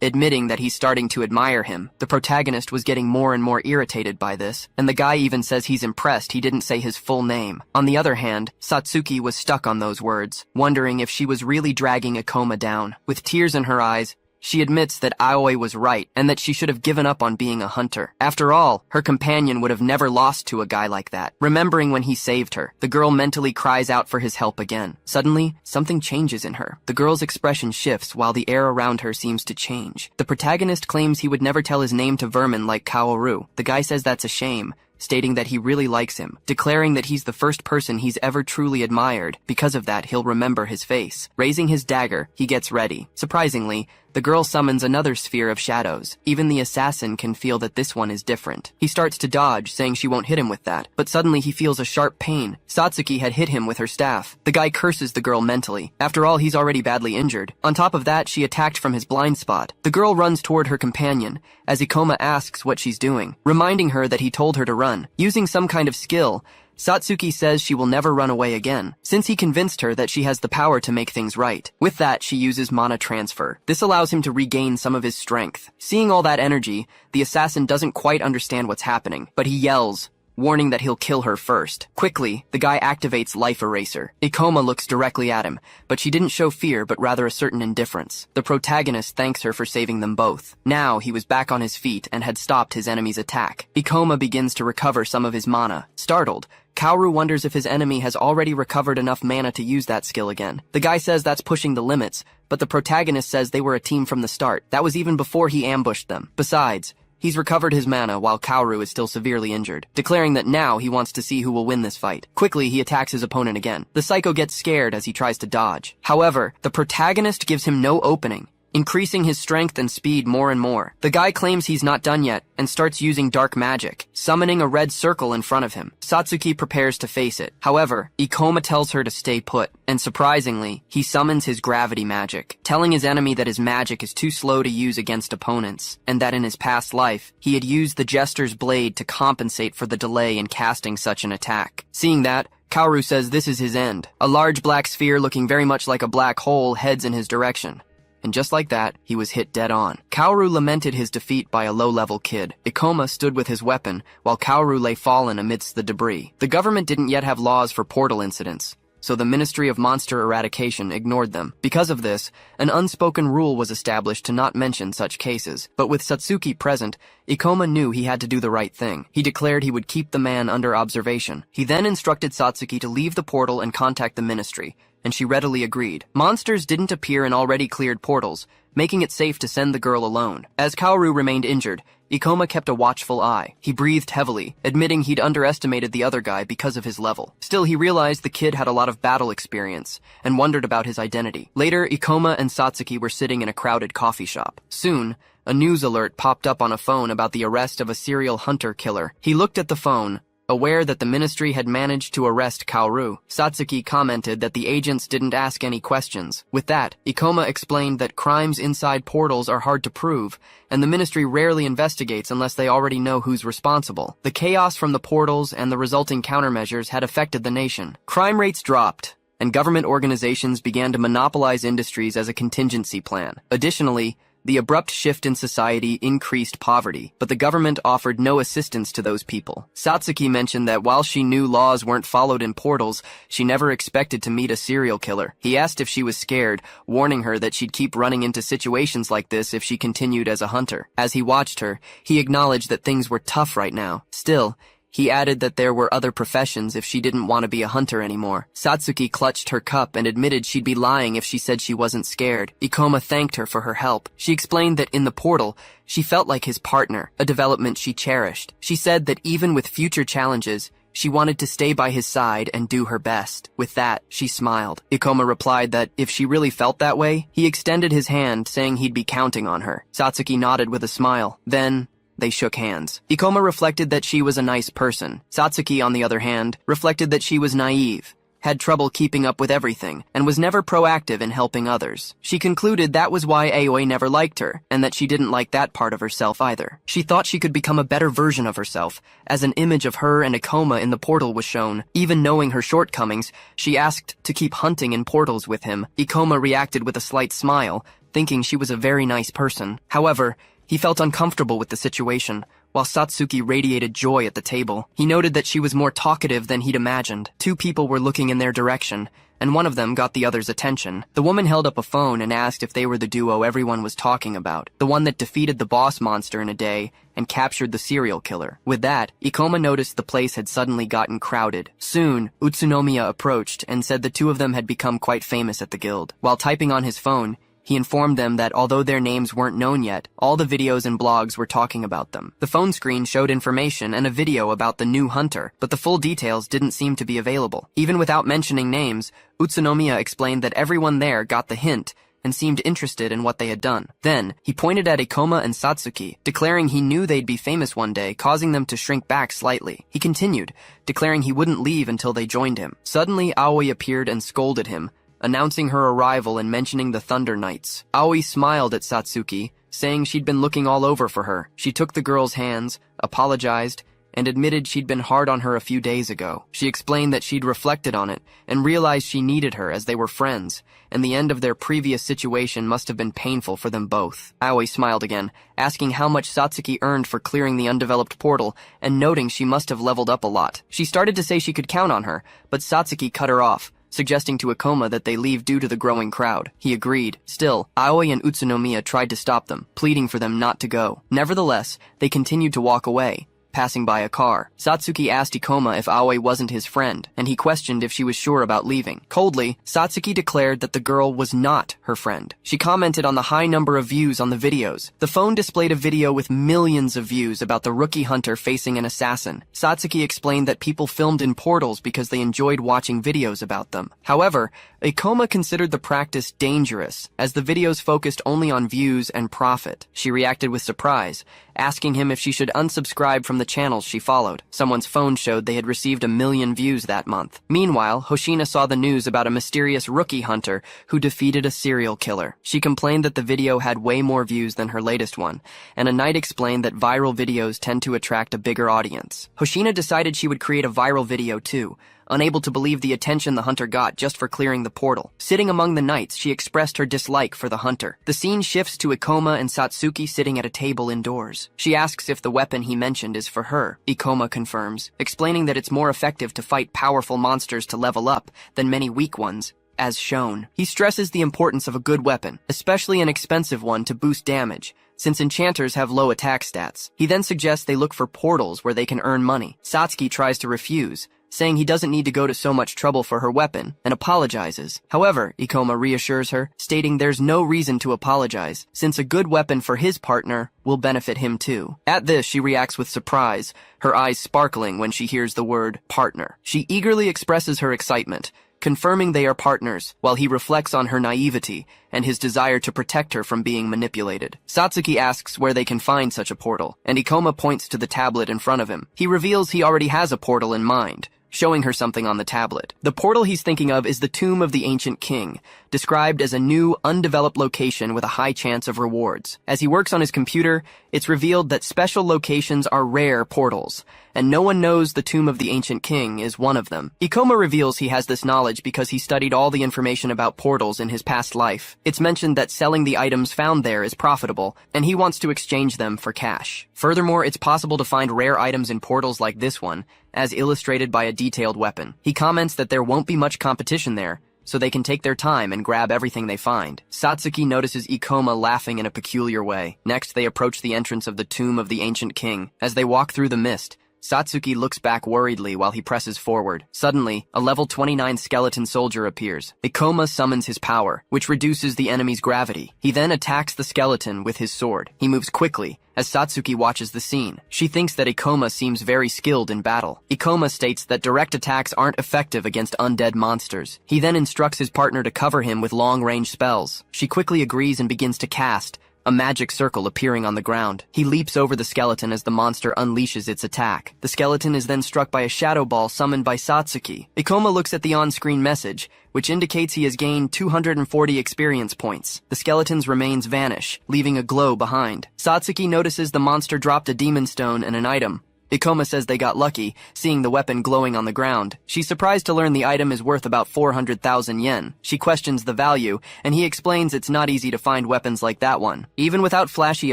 admitting that he's starting to admire him. The protagonist was getting more and more irritated by this, and the guy even says he's impressed he didn't say his full name. On the other hand, Satsuki was stuck on those words, wondering if she was really dragging Ikoma down. With tears in her eyes, she admits that Aoi was right and that she should have given up on being a hunter. After all, her companion would have never lost to a guy like that. Remembering when he saved her, the girl mentally cries out for his help again. Suddenly, something changes in her. The girl's expression shifts while the air around her seems to change. The protagonist claims he would never tell his name to vermin like Kaoru. The guy says that's a shame, stating that he really likes him, declaring that he's the first person he's ever truly admired. Because of that, he'll remember his face. Raising his dagger, he gets ready. Surprisingly, the girl summons another sphere of shadows. Even the assassin can feel that this one is different. He starts to dodge, saying she won't hit him with that, but suddenly he feels a sharp pain. Satsuki had hit him with her staff. The guy curses the girl mentally. After all, he's already badly injured. On top of that, she attacked from his blind spot. The girl runs toward her companion, as Ikoma asks what she's doing, reminding her that he told her to run. Using some kind of skill, Satsuki says she will never run away again, since he convinced her that she has the power to make things right. With that, she uses mana transfer. This allows him to regain some of his strength. Seeing all that energy, the assassin doesn't quite understand what's happening, but he yells, warning that he'll kill her first. Quickly, the guy activates Life Eraser. Ikoma looks directly at him, but she didn't show fear but rather a certain indifference. The protagonist thanks her for saving them both. Now he was back on his feet and had stopped his enemy's attack. Ikoma begins to recover some of his mana. Startled, Kaoru wonders if his enemy has already recovered enough mana to use that skill again. The guy says that's pushing the limits, but the protagonist says they were a team from the start. That was even before he ambushed them. Besides, he's recovered his mana while Kaoru is still severely injured, declaring that now he wants to see who will win this fight. Quickly, he attacks his opponent again. The psycho gets scared as he tries to dodge. However, the protagonist gives him no opening, increasing his strength and speed more and more. The guy claims he's not done yet and starts using dark magic, summoning a red circle in front of him. Satsuki prepares to face it. However, Ikoma tells her to stay put, and surprisingly, he summons his gravity magic, telling his enemy that his magic is too slow to use against opponents, and that in his past life, he had used the Jester's blade to compensate for the delay in casting such an attack. Seeing that, Kaoru says this is his end. A large black sphere looking very much like a black hole heads in his direction. And just like that, he was hit dead on. Kaoru lamented his defeat by a low-level kid. Ikoma stood with his weapon, while Kaoru lay fallen amidst the debris. The government didn't yet have laws for portal incidents, so the Ministry of Monster Eradication ignored them. Because of this, an unspoken rule was established to not mention such cases. But with Satsuki present, Ikoma knew he had to do the right thing. He declared he would keep the man under observation. He then instructed Satsuki to leave the portal and contact the ministry, and she readily agreed. Monsters didn't appear in already cleared portals, making it safe to send the girl alone. As Kaoru remained injured, Ikoma kept a watchful eye. He breathed heavily, admitting he'd underestimated the other guy because of his level. Still, he realized the kid had a lot of battle experience, and wondered about his identity. Later, Ikoma and Satsuki were sitting in a crowded coffee shop. Soon, a news alert popped up on a phone about the arrest of a serial hunter-killer. He looked at the phone, aware that the ministry had managed to arrest Kaoru. Satsuki commented that the agents didn't ask any questions. With that, Ikoma explained that crimes inside portals are hard to prove, and the ministry rarely investigates unless they already know who's responsible. The chaos from the portals and the resulting countermeasures had affected the nation. Crime rates dropped, and government organizations began to monopolize industries as a contingency plan. Additionally, the abrupt shift in society increased poverty, but the government offered no assistance to those people. Satsuki mentioned that while she knew laws weren't followed in portals, she never expected to meet a serial killer. He asked if she was scared, warning her that she'd keep running into situations like this if she continued as a hunter. As he watched her, he acknowledged that things were tough right now. Still, he added that there were other professions if she didn't want to be a hunter anymore. Satsuki clutched her cup and admitted she'd be lying if she said she wasn't scared. Ikoma thanked her for her help. She explained that in the portal, she felt like his partner, a development she cherished. She said that even with future challenges, She wanted to stay by his side and do her best. With that, she smiled. Ikoma replied that if she really felt that way, he extended his hand, saying he'd be counting on her. Satsuki nodded with a smile. Then, they shook hands. Ikoma reflected that she was a nice person. Satsuki, on the other hand, reflected that she was naive, had trouble keeping up with everything, and was never proactive in helping others. She concluded that was why Aoi never liked her, and that she didn't like that part of herself either. She thought she could become a better version of herself, as an image of her and Ikoma in the portal was shown. Even knowing her shortcomings, she asked to keep hunting in portals with him. Ikoma reacted with a slight smile, thinking she was a very nice person. However, he felt uncomfortable with the situation, while Satsuki radiated joy at the table. He noted that she was more talkative than he'd imagined. Two people were looking in their direction, and one of them got the other's attention. The woman held up a phone and asked if they were the duo everyone was talking about, the one that defeated the boss monster in a day and captured the serial killer. With that, Ikoma noticed the place had suddenly gotten crowded. Soon, Utsunomiya approached and said the two of them had become quite famous at the guild. While typing on his phone, he informed them that although their names weren't known yet, all the videos and blogs were talking about them. The phone screen showed information and a video about the new hunter, but the full details didn't seem to be available. Even without mentioning names, Utsunomiya explained that everyone there got the hint and seemed interested in what they had done. Then, he pointed at Ikoma and Satsuki, declaring he knew they'd be famous one day, causing them to shrink back slightly. He continued, declaring he wouldn't leave until they joined him. Suddenly, Aoi appeared and scolded him, announcing her arrival and mentioning the Thunder Knights. Aoi smiled at Satsuki, saying she'd been looking all over for her. She took the girl's hands, apologized, and admitted she'd been hard on her a few days ago. She explained that she'd reflected on it and realized she needed her as they were friends, and the end of their previous situation must have been painful for them both. Aoi smiled again, asking how much Satsuki earned for clearing the undeveloped portal, and noting she must have leveled up a lot. She started to say she could count on her, but Satsuki cut her off, suggesting to Ikoma that they leave due to the growing crowd. He agreed. Still, Aoi and Utsunomiya tried to stop them, pleading for them not to go. Nevertheless, they continued to walk away, passing by a car. Satsuki asked Ikoma if Aoi wasn't his friend, and he questioned if she was sure about leaving. Coldly, Satsuki declared that the girl was not her friend. She commented on the high number of views on the videos. The phone displayed a video with millions of views about the rookie hunter facing an assassin. Satsuki explained that people filmed in portals because they enjoyed watching videos about them. However, Ikoma considered the practice dangerous, as the videos focused only on views and profit. She reacted with surprise, asking him if she should unsubscribe from the channels she followed. Someone's phone showed they had received 1 million views that month. Meanwhile, Hoshina saw the news about a mysterious rookie hunter who defeated a serial killer. She complained that the video had way more views than her latest one, and a knight explained that viral videos tend to attract a bigger audience. Hoshina decided she would create a viral video too, unable to believe the attention the hunter got just for clearing the portal. Sitting among the knights, she expressed her dislike for the hunter. The scene shifts to Ikoma and Satsuki sitting at a table indoors. She asks if the weapon he mentioned is for her. Ikoma confirms, explaining that it's more effective to fight powerful monsters to level up than many weak ones, as shown. He stresses the importance of a good weapon, especially an expensive one to boost damage, since enchanters have low attack stats. He then suggests they look for portals where they can earn money. Satsuki tries to refuse, saying he doesn't need to go to so much trouble for her weapon, and apologizes. However, Ikoma reassures her, stating there's no reason to apologize, since a good weapon for his partner will benefit him too. At this, she reacts with surprise, her eyes sparkling when she hears the word partner. She eagerly expresses her excitement, confirming they are partners, while he reflects on her naivety and his desire to protect her from being manipulated. Satsuki asks where they can find such a portal, and Ikoma points to the tablet in front of him. He reveals he already has a portal in mind, showing her something on the tablet. The portal he's thinking of is the Tomb of the Ancient King, described as a new, undeveloped location with a high chance of rewards. As he works on his computer, it's revealed that special locations are rare portals, and no one knows the Tomb of the Ancient King is one of them. Ikoma reveals he has this knowledge because he studied all the information about portals in his past life. It's mentioned that selling the items found there is profitable, and he wants to exchange them for cash. Furthermore, it's possible to find rare items in portals like this one, as illustrated by a detailed weapon. He comments that there won't be much competition there, so they can take their time and grab everything they find. Satsuki notices Ikoma laughing in a peculiar way. Next, they approach the entrance of the Tomb of the Ancient King. As they walk through the mist, Satsuki looks back worriedly while he presses forward. Suddenly, a level 29 skeleton soldier appears. Ikoma summons his power, which reduces the enemy's gravity. He then attacks the skeleton with his sword. He moves quickly, as Satsuki watches the scene. She thinks that Ikoma seems very skilled in battle. Ikoma states that direct attacks aren't effective against undead monsters. He then instructs his partner to cover him with long-range spells. She quickly agrees and begins to cast, a magic circle appearing on the ground. He leaps over the skeleton as the monster unleashes its attack. The skeleton is then struck by a shadow ball summoned by Satsuki. Ikoma looks at the on-screen message, which indicates he has gained 240 experience points. The skeleton's remains vanish, leaving a glow behind. Satsuki notices the monster dropped a demon stone and an item. Ikoma says they got lucky, seeing the weapon glowing on the ground. She's surprised to learn the item is worth about 400,000 yen. She questions the value, and he explains it's not easy to find weapons like that one. Even without flashy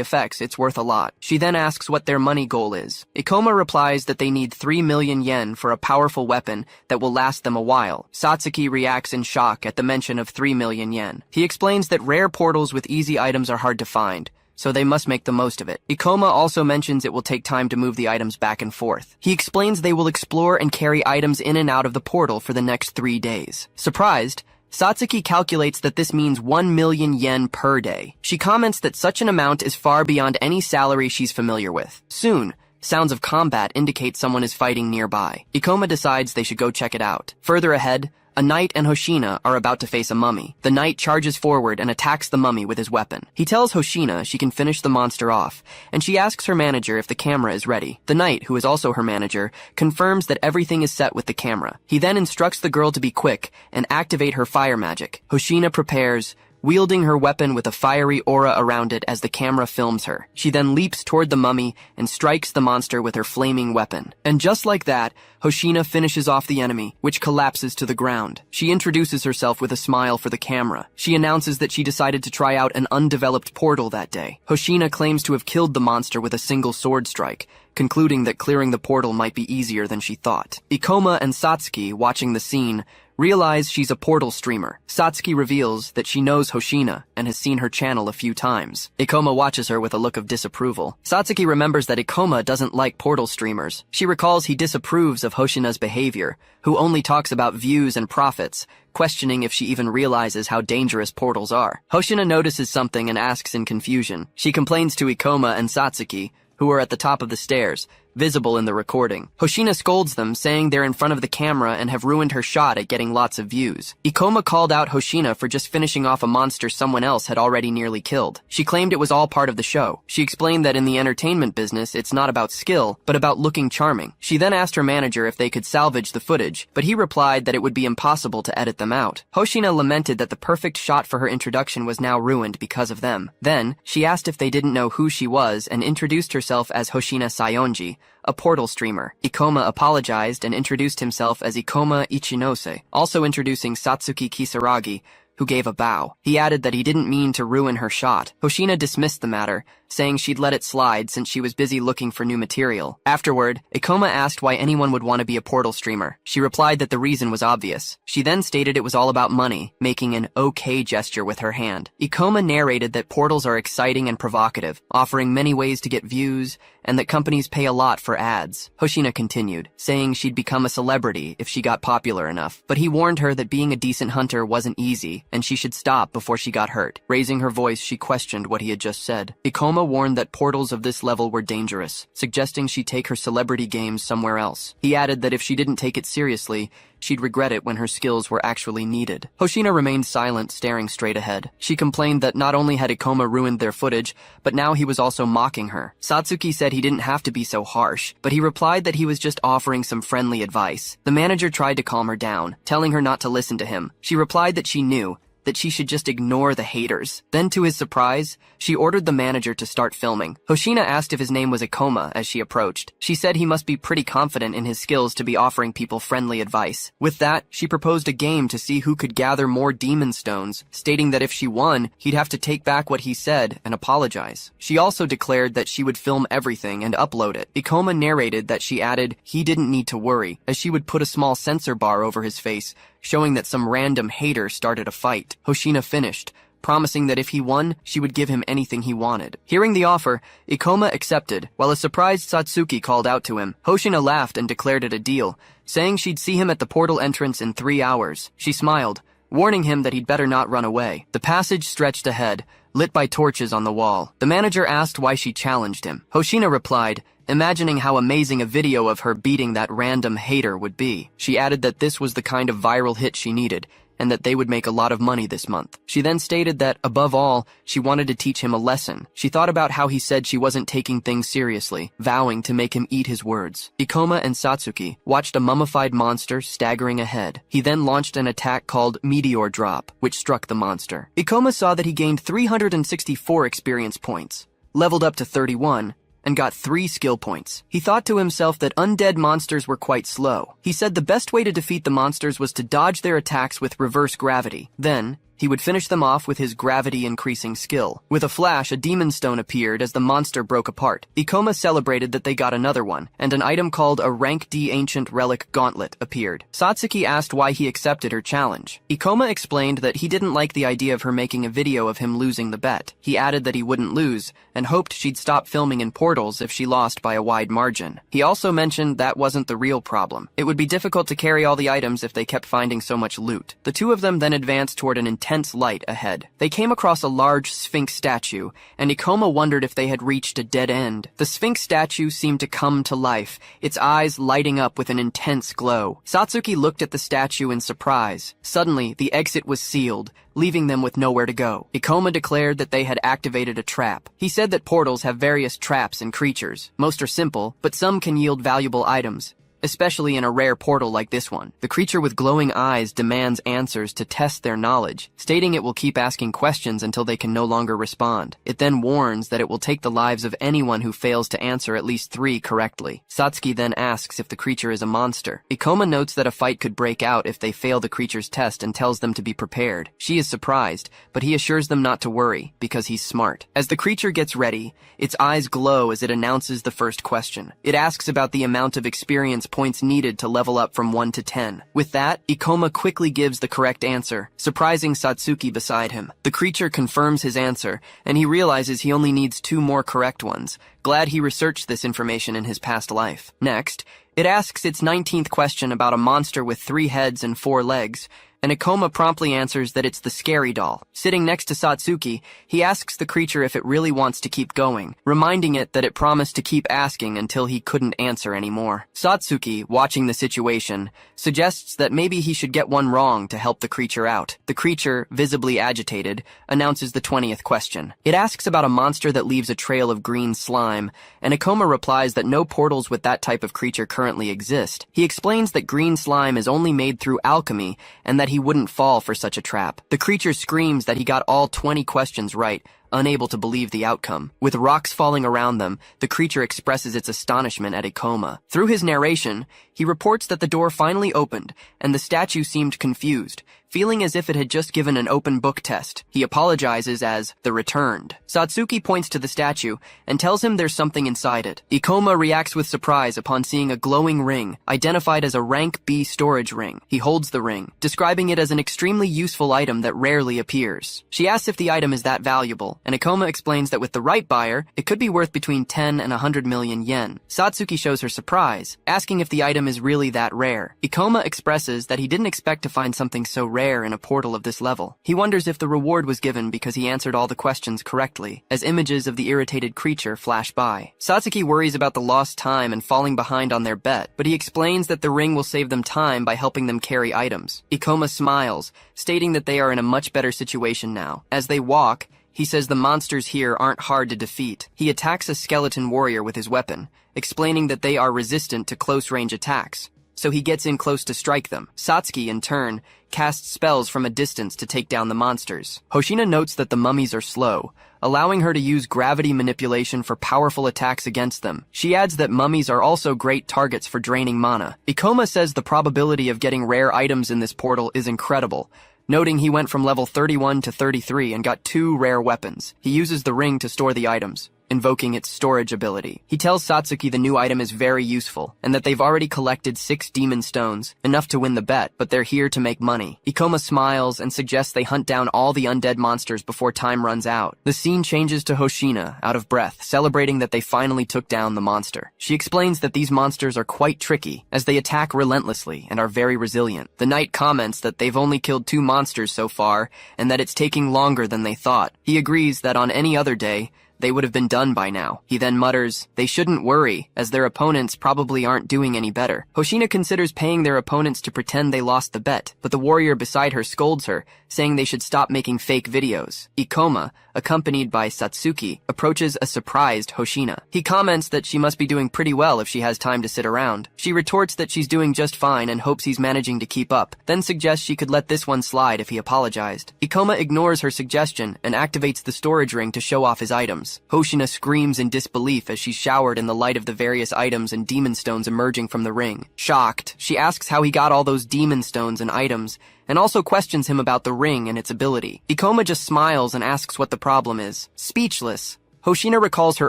effects, it's worth a lot. She then asks what their money goal is. Ikoma replies that they need 3 million yen for a powerful weapon that will last them a while. Satsuki reacts in shock at the mention of 3 million yen. He explains that rare portals with easy items are hard to find, so they must make the most of it. Ikoma also mentions it will take time to move the items back and forth. He explains they will explore and carry items in and out of the portal for the next 3 days. Surprised, Satsuki calculates that this means 1 million yen per day. She comments that such an amount is far beyond any salary she's familiar with. Soon, sounds of combat indicate someone is fighting nearby. Ikoma decides they should go check it out. Further ahead, a knight and Hoshina are about to face a mummy. The knight charges forward and attacks the mummy with his weapon. He tells Hoshina she can finish the monster off, and she asks her manager if the camera is ready. The knight, who is also her manager, confirms that everything is set with the camera. He then instructs the girl to be quick and activate her fire magic. Hoshina prepares, wielding her weapon with a fiery aura around it as the camera films her. She then leaps toward the mummy and strikes the monster with her flaming weapon. And just like that, Hoshina finishes off the enemy, which collapses to the ground. She introduces herself with a smile for the camera. She announces that she decided to try out an undeveloped portal that day. Hoshina claims to have killed the monster with a single sword strike, concluding that clearing the portal might be easier than she thought. Ikoma and Satsuki, watching the scene, realize she's a portal streamer. Satsuki reveals that she knows Hoshina and has seen her channel a few times. Ikoma watches her with a look of disapproval. Satsuki remembers that Ikoma doesn't like portal streamers. She recalls he disapproves of Hoshina's behavior, who only talks about views and profits, questioning if she even realizes how dangerous portals are. Hoshina notices something and asks in confusion. She complains to Ikoma and Satsuki, who are at the top of the stairs, visible in the recording. Hoshina scolds them, saying they're in front of the camera and have ruined her shot at getting lots of views. Ikoma called out Hoshina for just finishing off a monster someone else had already nearly killed. She claimed it was all part of the show. She explained that in the entertainment business, it's not about skill, but about looking charming. She then asked her manager if they could salvage the footage, but he replied that it would be impossible to edit them out. Hoshina lamented that the perfect shot for her introduction was now ruined because of them. Then, she asked if they didn't know who she was and introduced herself as Hoshina Sayonji, a portal streamer. Ikoma apologized and introduced himself as Ikoma Ichinose, also introducing Satsuki Kisaragi, who gave a bow. He added that he didn't mean to ruin her shot. Hoshina dismissed the matter, saying she'd let it slide since she was busy looking for new material. Afterward, Ikoma asked why anyone would want to be a portal streamer. She replied that the reason was obvious. She then stated it was all about money, making an okay gesture with her hand. Ikoma narrated that portals are exciting and provocative, offering many ways to get views, and that companies pay a lot for ads. Hoshina continued, saying she'd become a celebrity if she got popular enough, but he warned her that being a decent hunter wasn't easy, and she should stop before she got hurt. Raising her voice, she questioned what he had just said. Ikoma warned that portals of this level were dangerous, suggesting she take her celebrity games somewhere else. He added that if she didn't take it seriously, she'd regret it when her skills were actually needed. Hoshina remained silent, staring straight ahead. She complained that not only had Ikoma ruined their footage, but now he was also mocking her. Satsuki said he didn't have to be so harsh, but he replied that he was just offering some friendly advice. The manager tried to calm her down, telling her not to listen to him. She replied that she knew, that she should just ignore the haters. Then, to his surprise, she ordered the manager to start filming. Hoshina asked if his name was Ikoma as she approached. She said he must be pretty confident in his skills to be offering people friendly advice. With that, she proposed a game to see who could gather more demon stones, stating that if she won, he'd have to take back what he said and apologize. She also declared that she would film everything and upload it. Ikoma narrated that she added he didn't need to worry, as she would put a small censor bar over his face, showing that some random hater started a fight. Hoshina finished, promising that if he won, she would give him anything he wanted. Hearing the offer, Ikoma accepted, while a surprised Satsuki called out to him. Hoshina laughed and declared it a deal, saying she'd see him at the portal entrance in 3 hours. She smiled, warning him that he'd better not run away. The passage stretched ahead, lit by torches on the wall. The manager asked why she challenged him. Hoshina replied, imagining how amazing a video of her beating that random hater would be. She added that this was the kind of viral hit she needed, and that they would make a lot of money this month. She then stated that, above all, she wanted to teach him a lesson. She thought about how he said she wasn't taking things seriously, vowing to make him eat his words. Ikoma and Satsuki watched a mummified monster staggering ahead. He then launched an attack called Meteor Drop, which struck the monster. Ikoma saw that he gained 364 experience points, leveled up to 31, and got 3 skill points. He thought to himself that undead monsters were quite slow. He said the best way to defeat the monsters was to dodge their attacks with reverse gravity. Then, he would finish them off with his gravity-increasing skill. With a flash, a demon stone appeared as the monster broke apart. Ikoma celebrated that they got another one, and an item called a Rank D Ancient Relic Gauntlet appeared. Satsuki asked why he accepted her challenge. Ikoma explained that he didn't like the idea of her making a video of him losing the bet. He added that he wouldn't lose, and hoped she'd stop filming in portals if she lost by a wide margin. He also mentioned that wasn't the real problem. It would be difficult to carry all the items if they kept finding so much loot. The two of them then advanced toward an intense light ahead. They came across a large Sphinx statue, and Ikoma wondered if they had reached a dead end. The Sphinx statue seemed to come to life, its eyes lighting up with an intense glow. Satsuki looked at the statue in surprise. Suddenly, the exit was sealed, leaving them with nowhere to go. Ikoma declared that they had activated a trap. He said that portals have various traps and creatures. Most are simple, but some can yield valuable items, especially in a rare portal like this one. The creature with glowing eyes demands answers to test their knowledge, stating it will keep asking questions until they can no longer respond. It then warns that it will take the lives of anyone who fails to answer at least 3 correctly. Satsuki then asks if the creature is a monster. Ikoma notes that a fight could break out if they fail the creature's test and tells them to be prepared. She is surprised, but he assures them not to worry, because he's smart. As the creature gets ready, its eyes glow as it announces the first question. It asks about the amount of experience points needed to level up from 1 to 10. With that, Ikoma quickly gives the correct answer, surprising Satsuki beside him. The creature confirms his answer, and he realizes he only needs 2 more correct ones. Glad he researched this information in his past life. Next, it asks its 19th question about a monster with 3 heads and 4 legs, and Ikoma promptly answers that it's the scary doll. Sitting next to Satsuki, he asks the creature if it really wants to keep going, reminding it that it promised to keep asking until he couldn't answer anymore. Satsuki, watching the situation, suggests that maybe he should get one wrong to help the creature out. The creature, visibly agitated, announces the 20th question. It asks about a monster that leaves a trail of green slime, and Ikoma replies that no portals with that type of creature currently exist. He explains that green slime is only made through alchemy, and that he wouldn't fall for such a trap. The creature screams that he got all 20 questions right, unable to believe the outcome. With rocks falling around them, the creature expresses its astonishment at Ikoma. Through his narration, he reports that the door finally opened, and the statue seemed confused, feeling as if it had just given an open book test. He apologizes as the returned. Satsuki points to the statue and tells him there's something inside it. Ikoma reacts with surprise upon seeing a glowing ring, identified as a rank B storage ring. He holds the ring, describing it as an extremely useful item that rarely appears. She asks if the item is that valuable, and Ikoma explains that with the right buyer, it could be worth between 10 and 100 million yen. Satsuki shows her surprise, asking if the item is really that rare. Ikoma expresses that he didn't expect to find something so rare in a portal of this level. He wonders if the reward was given because he answered all the questions correctly, as images of the irritated creature flash by. Satsuki worries about the lost time and falling behind on their bet, but he explains that the ring will save them time by helping them carry items. Ikoma smiles, stating that they are in a much better situation now. As they walk, he says the monsters here aren't hard to defeat. He attacks a skeleton warrior with his weapon, explaining that they are resistant to close-range attacks, so he gets in close to strike them. Satsuki, in turn, casts spells from a distance to take down the monsters. Hoshina notes that the mummies are slow, allowing her to use gravity manipulation for powerful attacks against them. She adds that mummies are also great targets for draining mana. Ikoma says the probability of getting rare items in this portal is incredible, noting he went from level 31 to 33 and got 2 rare weapons. He uses the ring to store the items, invoking its storage ability. He tells Satsuki the new item is very useful, and that they've already collected 6 demon stones, enough to win the bet, but they're here to make money. Ikoma smiles and suggests they hunt down all the undead monsters before time runs out. The scene changes to Hoshina, out of breath, celebrating that they finally took down the monster. She explains that these monsters are quite tricky, as they attack relentlessly and are very resilient. The knight comments that they've only killed 2 monsters so far, and that it's taking longer than they thought. He agrees that on any other day, they would have been done by now. He then mutters, they shouldn't worry, as their opponents probably aren't doing any better. Hoshina considers paying their opponents to pretend they lost the bet, but the warrior beside her scolds her, saying they should stop making fake videos. Ikoma, accompanied by Satsuki, approaches a surprised Hoshina. He comments that she must be doing pretty well if she has time to sit around. She retorts that she's doing just fine and hopes he's managing to keep up, then suggests she could let this one slide if he apologized. Ikoma ignores her suggestion and activates the storage ring to show off his items. Hoshina screams in disbelief as she's showered in the light of the various items and demon stones emerging from the ring. Shocked, she asks how he got all those demon stones and items, and also questions him about the ring and its ability. Ikoma just smiles and asks what the problem is. Speechless, Hoshina recalls her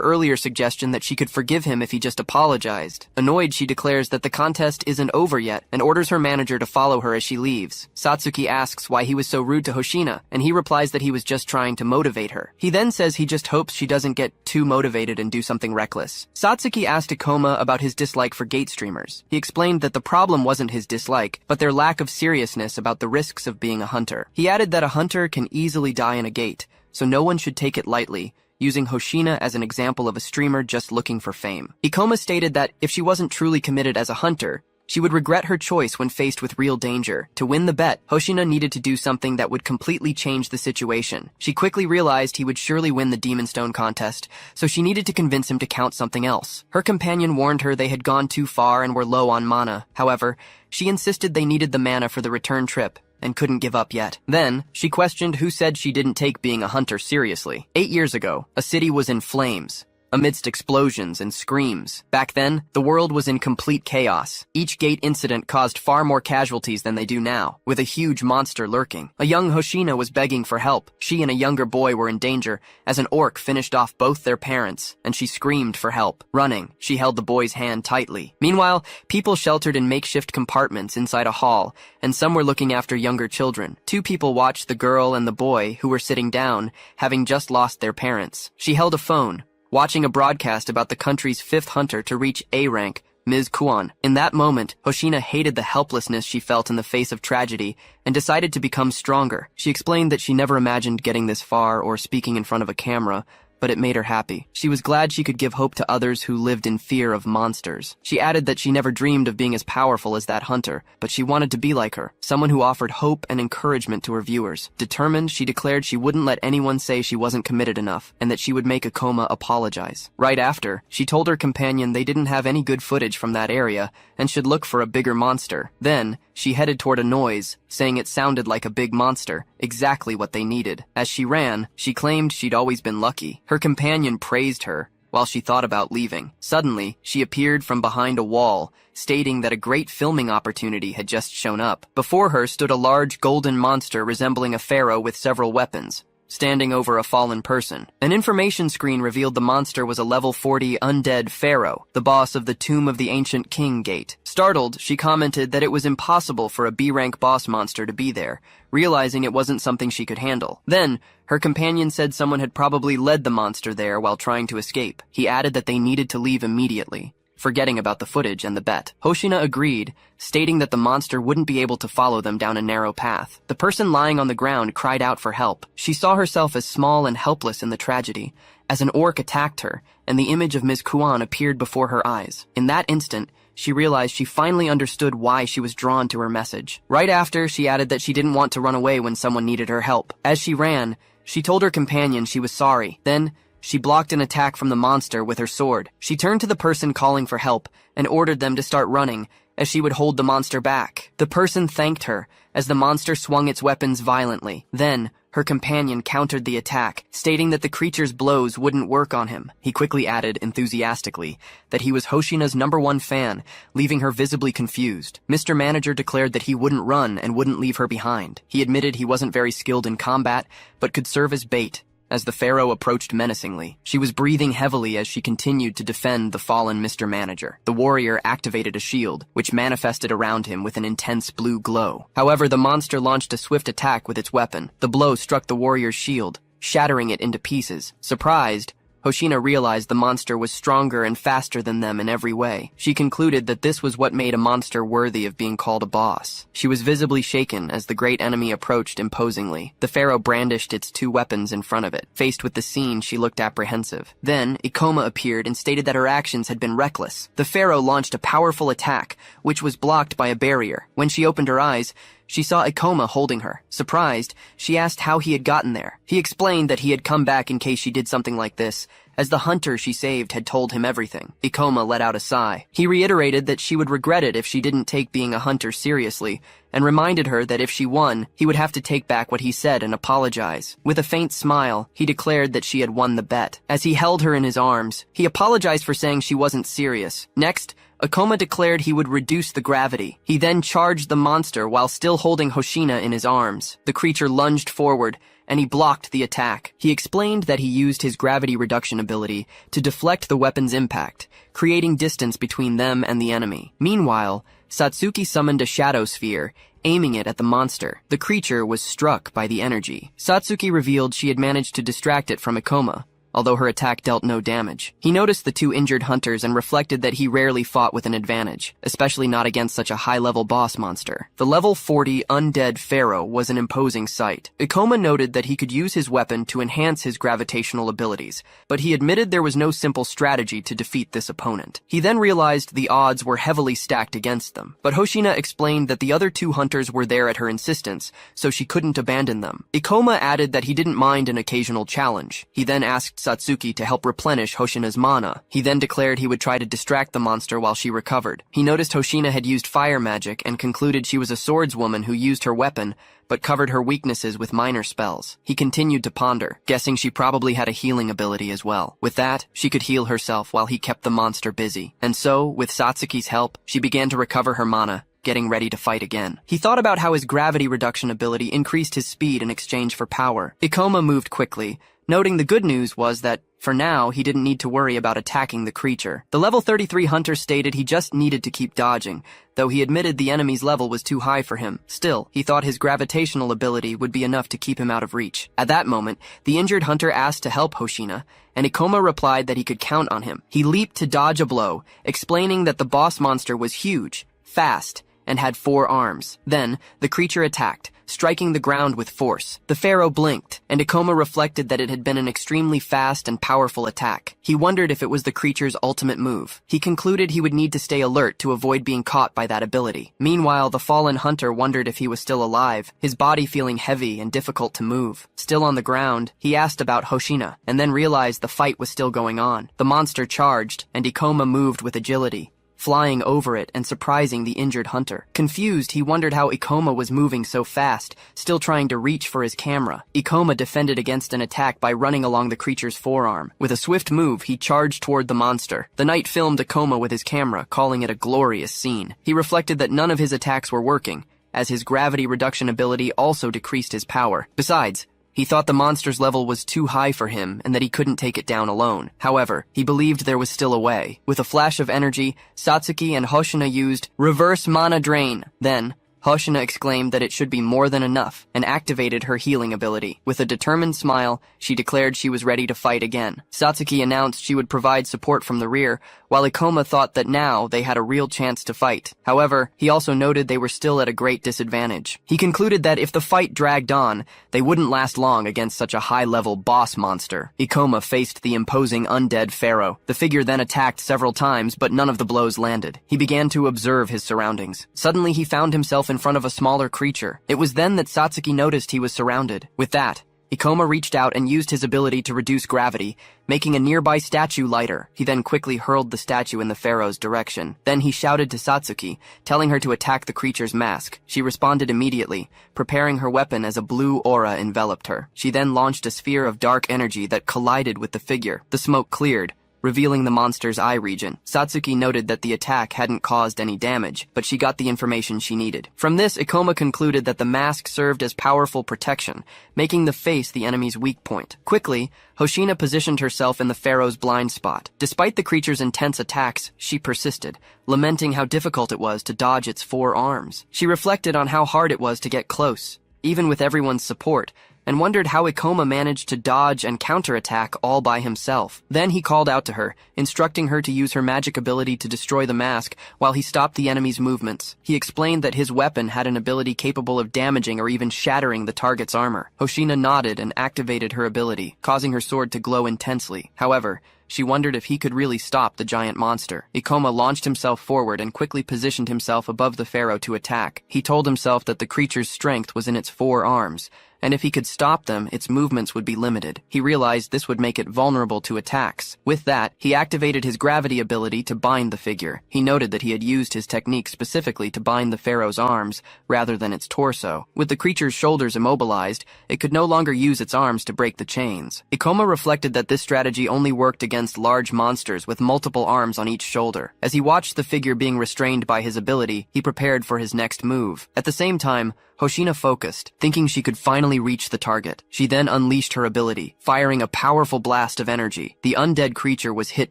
earlier suggestion that she could forgive him if he just apologized. Annoyed, she declares that the contest isn't over yet and orders her manager to follow her as she leaves. Satsuki asks why he was so rude to Hoshina, and he replies that he was just trying to motivate her. He then says he just hopes she doesn't get too motivated and do something reckless. Satsuki asked Ikoma about his dislike for gate streamers. He explained that the problem wasn't his dislike, but their lack of seriousness about the risks of being a hunter. He added that a hunter can easily die in a gate, so no one should take it lightly, using Hoshina as an example of a streamer just looking for fame. Ikoma stated that if she wasn't truly committed as a hunter, she would regret her choice when faced with real danger. To win the bet, Hoshina needed to do something that would completely change the situation. She quickly realized he would surely win the Demon Stone contest, so she needed to convince him to count something else. Her companion warned her they had gone too far and were low on mana. However, she insisted they needed the mana for the return trip, and couldn't give up yet. Then, she questioned who said she didn't take being a hunter seriously. 8 years ago, a city was in flames, amidst explosions and screams. Back then, the world was in complete chaos. Each gate incident caused far more casualties than they do now, with a huge monster lurking. A young Hoshina was begging for help. She and a younger boy were in danger, as an orc finished off both their parents, and she screamed for help. Running, she held the boy's hand tightly. Meanwhile, people sheltered in makeshift compartments inside a hall, and some were looking after younger children. 2 people watched the girl and the boy, who were sitting down, having just lost their parents. She held a phone, watching a broadcast about the country's 5th hunter to reach A rank, Ms. Kuan. In that moment, Hoshina hated the helplessness she felt in the face of tragedy and decided to become stronger. She explained that she never imagined getting this far or speaking in front of a camera, but it made her happy. She was glad she could give hope to others who lived in fear of monsters. She added that she never dreamed of being as powerful as that hunter, but she wanted to be like her, someone who offered hope and encouragement to her viewers. Determined, she declared she wouldn't let anyone say she wasn't committed enough, and that she would make Ikoma apologize. Right after, she told her companion they didn't have any good footage from that area, and should look for a bigger monster. Then, she headed toward a noise, saying it sounded like a big monster, exactly what they needed. As she ran, she claimed she'd always been lucky. Her companion praised her, while she thought about leaving. Suddenly, she appeared from behind a wall, stating that a great filming opportunity had just shown up. Before her stood a large golden monster resembling a pharaoh with several weapons, standing over a fallen person. An information screen revealed the monster was a level 40 undead pharaoh, the boss of the Tomb of the Ancient King gate. Startled, she commented that it was impossible for a B-rank boss monster to be there, realizing it wasn't something she could handle. Then, her companion said someone had probably led the monster there while trying to escape. He added that they needed to leave immediately, forgetting about the footage and the bet. Hoshina agreed, stating that the monster wouldn't be able to follow them down a narrow path. The person lying on the ground cried out for help. She saw herself as small and helpless in the tragedy, as an orc attacked her, and the image of Ms. Kuan appeared before her eyes. In that instant, she realized she finally understood why she was drawn to her message. Right after, she added that she didn't want to run away when someone needed her help. As she ran, she told her companion she was sorry. Then, she blocked an attack from the monster with her sword. She turned to the person calling for help and ordered them to start running, as she would hold the monster back. The person thanked her, as the monster swung its weapons violently. Then, her companion countered the attack, stating that the creature's blows wouldn't work on him. He quickly added, enthusiastically, that he was Hoshina's #1 fan, leaving her visibly confused. Mr. Manager declared that he wouldn't run and wouldn't leave her behind. He admitted he wasn't very skilled in combat, but could serve as bait, as the pharaoh approached menacingly. She was breathing heavily as she continued to defend the fallen Mr. Manager. The warrior activated a shield, which manifested around him with an intense blue glow. However, the monster launched a swift attack with its weapon. The blow struck the warrior's shield, shattering it into pieces. Surprised, Hoshina realized the monster was stronger and faster than them in every way. She concluded that this was what made a monster worthy of being called a boss. She was visibly shaken as the great enemy approached imposingly. The pharaoh brandished its two weapons in front of it. Faced with the scene, she looked apprehensive. Then, Ikoma appeared and stated that her actions had been reckless. The pharaoh launched a powerful attack, which was blocked by a barrier. When she opened her eyes, she saw Ikoma holding her. Surprised, she asked how he had gotten there. He explained that he had come back in case she did something like this, as the hunter she saved had told him everything. Ikoma let out a sigh. He reiterated that she would regret it if she didn't take being a hunter seriously, and reminded her that if she won, he would have to take back what he said and apologize. With a faint smile, he declared that she had won the bet. As he held her in his arms, he apologized for saying she wasn't serious. Next, Ikoma declared he would reduce the gravity. He then charged the monster while still holding Hoshina in his arms. The creature lunged forward, and he blocked the attack. He explained that he used his gravity reduction ability to deflect the weapon's impact, creating distance between them and the enemy. Meanwhile, Satsuki summoned a shadow sphere, aiming it at the monster. The creature was struck by the energy. Satsuki revealed she had managed to distract it from Ikoma, although her attack dealt no damage. He noticed the two injured hunters and reflected that he rarely fought with an advantage, especially not against such a high-level boss monster. The level 40 undead pharaoh was an imposing sight. Ikoma noted that he could use his weapon to enhance his gravitational abilities, but he admitted there was no simple strategy to defeat this opponent. He then realized the odds were heavily stacked against them, but Hoshina explained that the other two hunters were there at her insistence, so she couldn't abandon them. Ikoma added that he didn't mind an occasional challenge. He then asked Satsuki to help replenish Hoshina's mana. He then declared he would try to distract the monster while she recovered. He noticed Hoshina had used fire magic and concluded she was a swordswoman who used her weapon, but covered her weaknesses with minor spells. He continued to ponder, guessing she probably had a healing ability as well. With that, she could heal herself while he kept the monster busy. And so, with Satsuki's help, she began to recover her mana, getting ready to fight again. He thought about how his gravity reduction ability increased his speed in exchange for power. Ikoma moved quickly, noting the good news was that, for now, he didn't need to worry about attacking the creature. The level 33 hunter stated he just needed to keep dodging, though he admitted the enemy's level was too high for him. Still, he thought his gravitational ability would be enough to keep him out of reach. At that moment, the injured hunter asked to help Hoshina, and Ikoma replied that he could count on him. He leaped to dodge a blow, explaining that the boss monster was huge, fast, and had 4 arms. Then, the creature attacked, striking the ground with force. The pharaoh blinked, and Ikoma reflected that it had been an extremely fast and powerful attack. He wondered if it was the creature's ultimate move. He concluded he would need to stay alert to avoid being caught by that ability. Meanwhile, the fallen hunter wondered if he was still alive, his body feeling heavy and difficult to move. Still on the ground, he asked about Hoshina, and then realized the fight was still going on. The monster charged, and Ikoma moved with agility, flying over it and surprising the injured hunter. Confused, he wondered how Ikoma was moving so fast, still trying to reach for his camera. Ikoma defended against an attack by running along the creature's forearm. With a swift move, he charged toward the monster. The knight filmed Ikoma with his camera, calling it a glorious scene. He reflected that none of his attacks were working, as his gravity reduction ability also decreased his power. Besides, he thought the monster's level was too high for him and that he couldn't take it down alone. However, he believed there was still a way. With a flash of energy, Satsuki and Hoshina used reverse mana drain. Then, Hoshina exclaimed that it should be more than enough and activated her healing ability. With a determined smile, she declared she was ready to fight again. Satsuki announced she would provide support from the rear, while Ikoma thought that now they had a real chance to fight. However, he also noted they were still at a great disadvantage. He concluded that if the fight dragged on, they wouldn't last long against such a high-level boss monster. Ikoma faced the imposing undead pharaoh. The figure then attacked several times, but none of the blows landed. He began to observe his surroundings. Suddenly, he found himself in front of a smaller creature. It was then that Satsuki noticed he was surrounded. With that, Ikoma reached out and used his ability to reduce gravity, making a nearby statue lighter. He then quickly hurled the statue in the pharaoh's direction. Then he shouted to Satsuki, telling her to attack the creature's mask. She responded immediately, preparing her weapon as a blue aura enveloped her. She then launched a sphere of dark energy that collided with the figure. The smoke cleared, revealing the monster's eye region. Satsuki noted that the attack hadn't caused any damage, but she got the information she needed. From this, Ikoma concluded that the mask served as powerful protection, making the face the enemy's weak point. Quickly, Hoshina positioned herself in the pharaoh's blind spot. Despite the creature's intense attacks, she persisted, lamenting how difficult it was to dodge its 4 arms. She reflected on how hard it was to get close, even with everyone's support, and wondered how Ikoma managed to dodge and counterattack all by himself. Then he called out to her, instructing her to use her magic ability to destroy the mask while he stopped the enemy's movements. He explained that his weapon had an ability capable of damaging or even shattering the target's armor. Hoshina nodded and activated her ability, causing her sword to glow intensely. However, she wondered if he could really stop the giant monster. Ikoma launched himself forward and quickly positioned himself above the pharaoh to attack. He told himself that the creature's strength was in its 4 arms, and if he could stop them, its movements would be limited. He realized this would make it vulnerable to attacks. With that, he activated his gravity ability to bind the figure. He noted that he had used his technique specifically to bind the pharaoh's arms, rather than its torso. With the creature's shoulders immobilized, it could no longer use its arms to break the chains. Ikoma reflected that this strategy only worked against large monsters with multiple arms on each shoulder. As he watched the figure being restrained by his ability, he prepared for his next move. At the same time, Hoshina focused, thinking she could finally reach the target. She then unleashed her ability, firing a powerful blast of energy. The undead creature was hit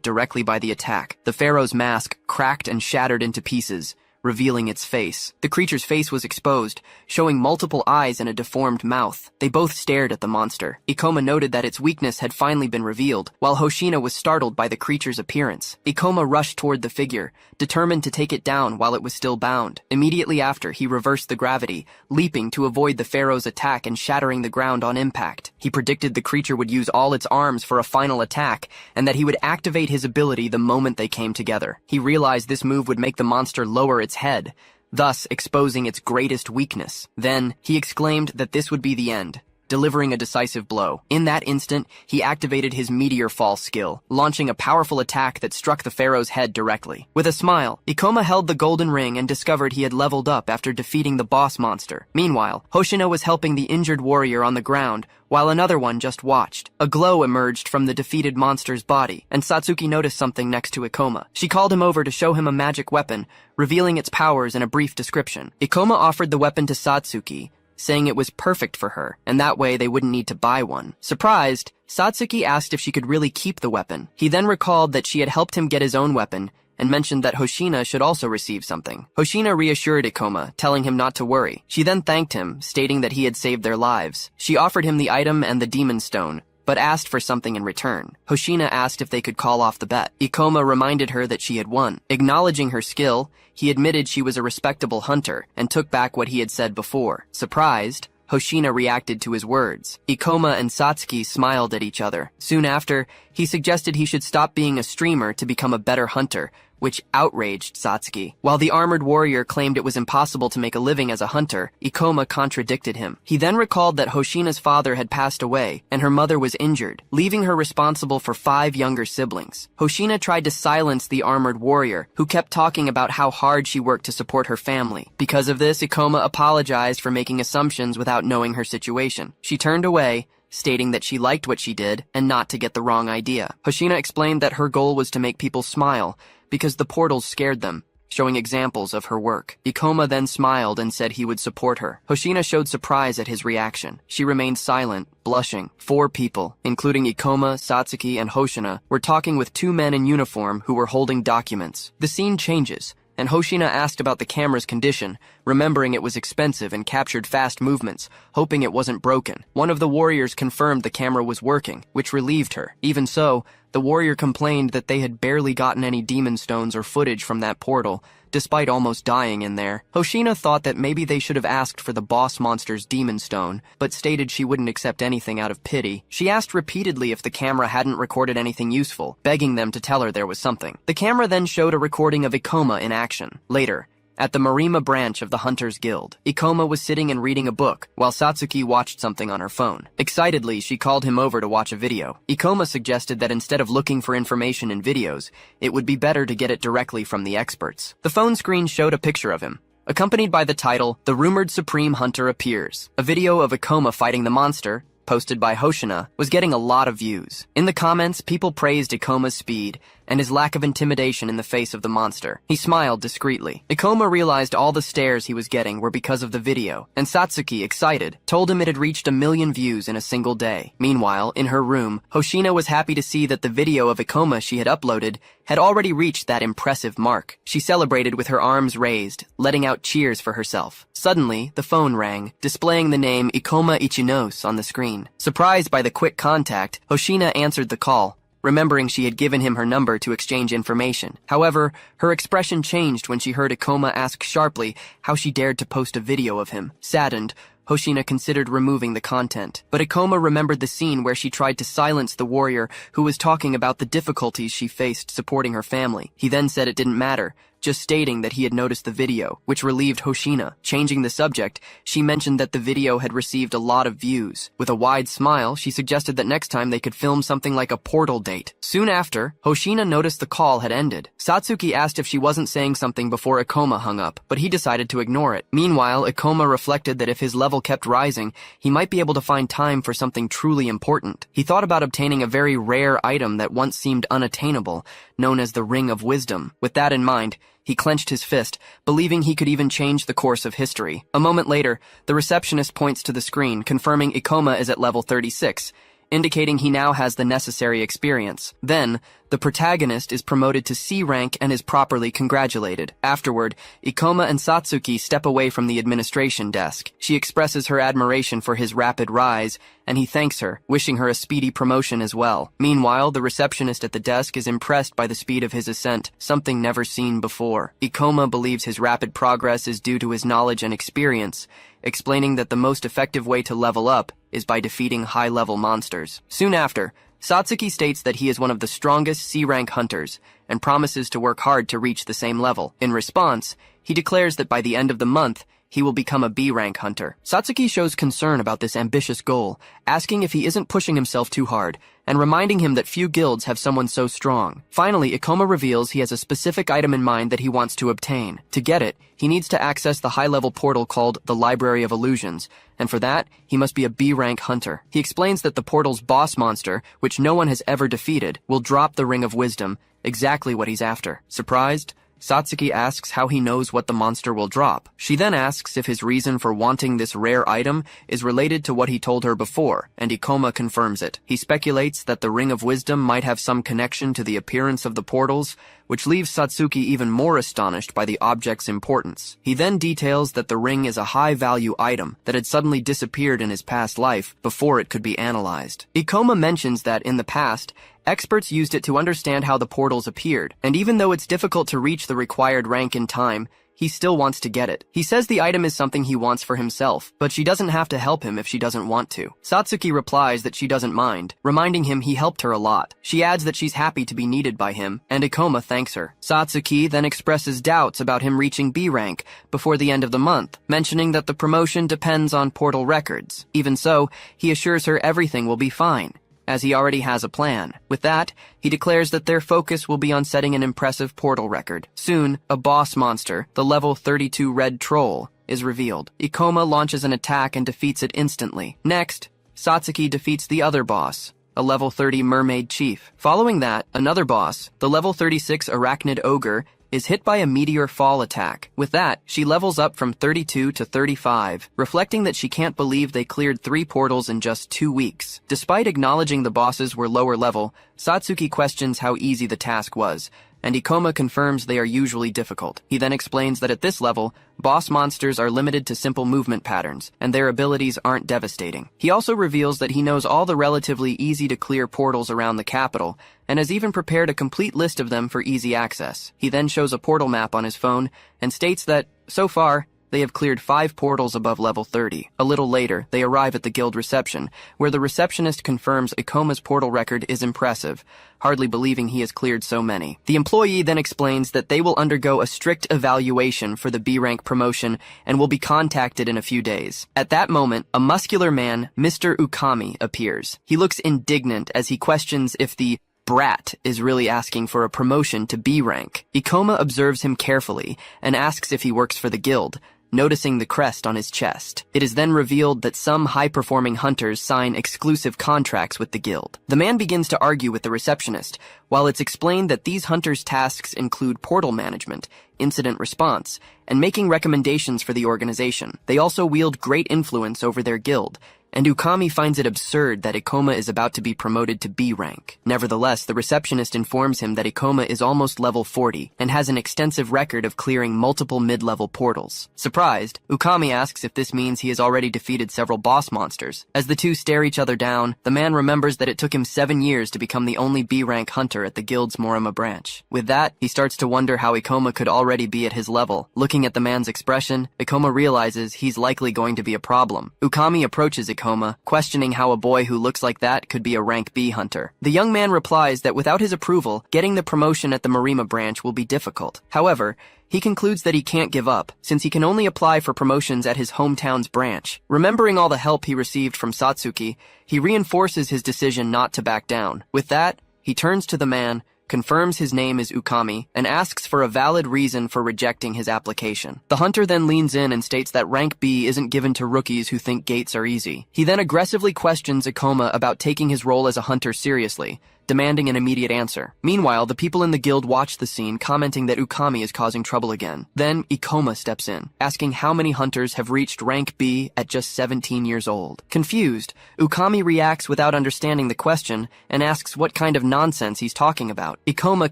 directly by the attack. The pharaoh's mask cracked and shattered into pieces, revealing its face. The creature's face was exposed, showing multiple eyes and a deformed mouth. They both stared at the monster. Ikoma noted that its weakness had finally been revealed, while Hoshina was startled by the creature's appearance. Ikoma rushed toward the figure, determined to take it down while it was still bound. Immediately after, he reversed the gravity, leaping to avoid the pharaoh's attack and shattering the ground on impact. He predicted the creature would use all its arms for a final attack, and that he would activate his ability the moment they came together. He realized this move would make the monster lower its head, thus exposing its greatest weakness. Then, he exclaimed that this would be the end, delivering a decisive blow. In that instant, he activated his Meteor Fall skill, launching a powerful attack that struck the pharaoh's head directly. With a smile, Ikoma held the golden ring and discovered he had leveled up after defeating the boss monster. Meanwhile, Hoshina was helping the injured warrior on the ground, while another one just watched. A glow emerged from the defeated monster's body, and Satsuki noticed something next to Ikoma. She called him over to show him a magic weapon, revealing its powers in a brief description. Ikoma offered the weapon to Satsuki, saying it was perfect for her, and that way they wouldn't need to buy one. Surprised, Satsuki asked if she could really keep the weapon. He then recalled that she had helped him get his own weapon, and mentioned that Hoshina should also receive something. Hoshina reassured Ikoma, telling him not to worry. She then thanked him, stating that he had saved their lives. She offered him the item and the demon stone, but asked for something in return. Hoshina asked if they could call off the bet. Ikoma reminded her that she had won. Acknowledging her skill, he admitted she was a respectable hunter, and took back what he had said before. Surprised, Hoshina reacted to his words. Ikoma and Satsuki smiled at each other. Soon after, he suggested he should stop being a streamer to become a better hunter, which outraged Satsuki. While the armored warrior claimed it was impossible to make a living as a hunter, Ikoma contradicted him. He then recalled that Hoshina's father had passed away, and her mother was injured, leaving her responsible for 5 younger siblings. Hoshina tried to silence the armored warrior, who kept talking about how hard she worked to support her family. Because of this, Ikoma apologized for making assumptions without knowing her situation. She turned away, stating that she liked what she did and not to get the wrong idea. Hoshina explained that her goal was to make people smile, because the portals scared them, showing examples of her work. Ikoma then smiled and said he would support her. Hoshina showed surprise at his reaction. She remained silent, blushing. 4 people, including Ikoma, Satsuki, and Hoshina, were talking with 2 men in uniform who were holding documents. The scene changes, and Hoshina asked about the camera's condition, remembering it was expensive and captured fast movements, hoping it wasn't broken. One of the warriors confirmed the camera was working, which relieved her. Even so, the warrior complained that they had barely gotten any demon stones or footage from that portal, despite almost dying in there. Hoshina thought that maybe they should have asked for the boss monster's demon stone, but stated she wouldn't accept anything out of pity. She asked repeatedly if the camera hadn't recorded anything useful, begging them to tell her there was something. The camera then showed a recording of Ikoma in action. Later, at the Marima branch of the Hunters Guild, Ikoma was sitting and reading a book, while Satsuki watched something on her phone. Excitedly, she called him over to watch a video. Ikoma suggested that instead of looking for information in videos, it would be better to get it directly from the experts. The phone screen showed a picture of him, accompanied by the title, "The Rumored Supreme Hunter Appears," a video of Ikoma fighting the monster, posted by Hoshina, was getting a lot of views. In the comments, people praised Ikoma's speed and his lack of intimidation in the face of the monster. He smiled discreetly. Ikoma realized all the stares he was getting were because of the video, and Satsuki, excited, told him it had reached 1 million views in a single day. Meanwhile, in her room, Hoshina was happy to see that the video of Ikoma she had uploaded had already reached that impressive mark. She celebrated with her arms raised, letting out cheers for herself. Suddenly, the phone rang, displaying the name Ikoma Ichinos on the screen. Surprised by the quick contact, Hoshina answered the call, remembering she had given him her number to exchange information. However, her expression changed when she heard Ikoma ask sharply how she dared to post a video of him. Saddened, Hoshina considered removing the content, but Ikoma remembered the scene where she tried to silence the warrior who was talking about the difficulties she faced supporting her family. He then said it didn't matter, just stating that he had noticed the video, which relieved Hoshina. Changing the subject, she mentioned that the video had received a lot of views. With a wide smile, she suggested that next time they could film something like a portal date. Soon after, Hoshina noticed the call had ended. Satsuki asked if she wasn't saying something before Ikoma hung up, but he decided to ignore it. Meanwhile, Ikoma reflected that if his level kept rising, he might be able to find time for something truly important. He thought about obtaining a very rare item that once seemed unattainable, known as the Ring of Wisdom. With that in mind, he clenched his fist, believing he could even change the course of history. A moment later, the receptionist points to the screen, confirming Ikoma is at level 36, indicating he now has the necessary experience. Then, the protagonist is promoted to C rank and is properly congratulated. Afterward, Ikoma and Satsuki step away from the administration desk. She expresses her admiration for his rapid rise, and he thanks her, wishing her a speedy promotion as well. Meanwhile, the receptionist at the desk is impressed by the speed of his ascent, something never seen before. Ikoma believes his rapid progress is due to his knowledge and experience, explaining that the most effective way to level up is by defeating high-level monsters. Soon after, Satsuki states that he is one of the strongest C-rank hunters and promises to work hard to reach the same level. In response, he declares that by the end of the month, he will become a B-rank hunter. Satsuki shows concern about this ambitious goal, asking if he isn't pushing himself too hard, and reminding him that few guilds have someone so strong. Finally, Ikoma reveals he has a specific item in mind that he wants to obtain. To get it, he needs to access the high-level portal called the Library of Illusions, and for that, he must be a B-rank hunter. He explains that the portal's boss monster, which no one has ever defeated, will drop the Ring of Wisdom, exactly what he's after. Surprised? Satsuki asks how he knows what the monster will drop. She then asks if his reason for wanting this rare item is related to what he told her before, and Ikoma confirms it. He speculates that the Ring of Wisdom might have some connection to the appearance of the portals, which leaves Satsuki even more astonished by the object's importance. He then details that the ring is a high-value item that had suddenly disappeared in his past life before it could be analyzed. Ikoma mentions that in the past, experts used it to understand how the portals appeared, and even though it's difficult to reach the required rank in time, he still wants to get it. He says the item is something he wants for himself, but she doesn't have to help him if she doesn't want to. Satsuki replies that she doesn't mind, reminding him he helped her a lot. She adds that she's happy to be needed by him, and Ikoma thanks her. Satsuki then expresses doubts about him reaching B rank before the end of the month, mentioning that the promotion depends on portal records. Even so, he assures her everything will be fine, as he already has a plan. With that, he declares that their focus will be on setting an impressive portal record. Soon, a boss monster, the level 32 Red Troll, is revealed. Ikoma launches an attack and defeats it instantly. Next, Satsuki defeats the other boss, a level 30 Mermaid Chief. Following that, another boss, the level 36 Arachnid Ogre, is hit by a meteor fall attack. With that, she levels up from 32 to 35, reflecting that she can't believe they cleared 3 portals in just 2 weeks. Despite acknowledging the bosses were lower level, Satsuki questions how easy the task was, and Ikoma confirms they are usually difficult. He then explains that at this level, boss monsters are limited to simple movement patterns, and their abilities aren't devastating. He also reveals that he knows all the relatively easy-to-clear portals around the capital, and has even prepared a complete list of them for easy access. He then shows a portal map on his phone, and states that, so far, they have cleared 5 portals above level 30. A little later, they arrive at the guild reception, where the receptionist confirms Ikoma's portal record is impressive, hardly believing he has cleared so many. The employee then explains that they will undergo a strict evaluation for the B-rank promotion and will be contacted in a few days. At that moment, a muscular man, Mr. Ukami, appears. He looks indignant as he questions if the brat is really asking for a promotion to B rank. Ikoma observes him carefully and asks if he works for the guild, noticing the crest on his chest. It is then revealed that some high-performing hunters sign exclusive contracts with the guild. The man begins to argue with the receptionist, while it's explained that these hunters' tasks include portal management, incident response, and making recommendations for the organization. They also wield great influence over their guild, and Ukami finds it absurd that Ikoma is about to be promoted to B rank. Nevertheless, the receptionist informs him that Ikoma is almost level 40 and has an extensive record of clearing multiple mid-level portals. Surprised, Ukami asks if this means he has already defeated several boss monsters. As the two stare each other down, the man remembers that it took him 7 years to become the only B rank hunter at the guild's Morima branch. With that, he starts to wonder how Ikoma could already be at his level. Looking at the man's expression, Ikoma realizes he's likely going to be a problem. Ukami approaches Ikoma, questioning how a boy who looks like that could be a rank B hunter. The young man replies that without his approval, getting the promotion at the Morima branch will be difficult. However, he concludes that he can't give up, since he can only apply for promotions at his hometown's branch. Remembering all the help he received from Satsuki, he reinforces his decision not to back down. With that, he turns to the man, confirms his name is Ukami, and asks for a valid reason for rejecting his application. The hunter then leans in and states that rank B isn't given to rookies who think gates are easy. He then aggressively questions Ikoma about taking his role as a hunter seriously, demanding an immediate answer. Meanwhile, the people in the guild watch the scene, commenting that Ukami is causing trouble again. Then, Ikoma steps in, asking how many hunters have reached rank B at just 17 years old. Confused, Ukami reacts without understanding the question and asks what kind of nonsense he's talking about. Ikoma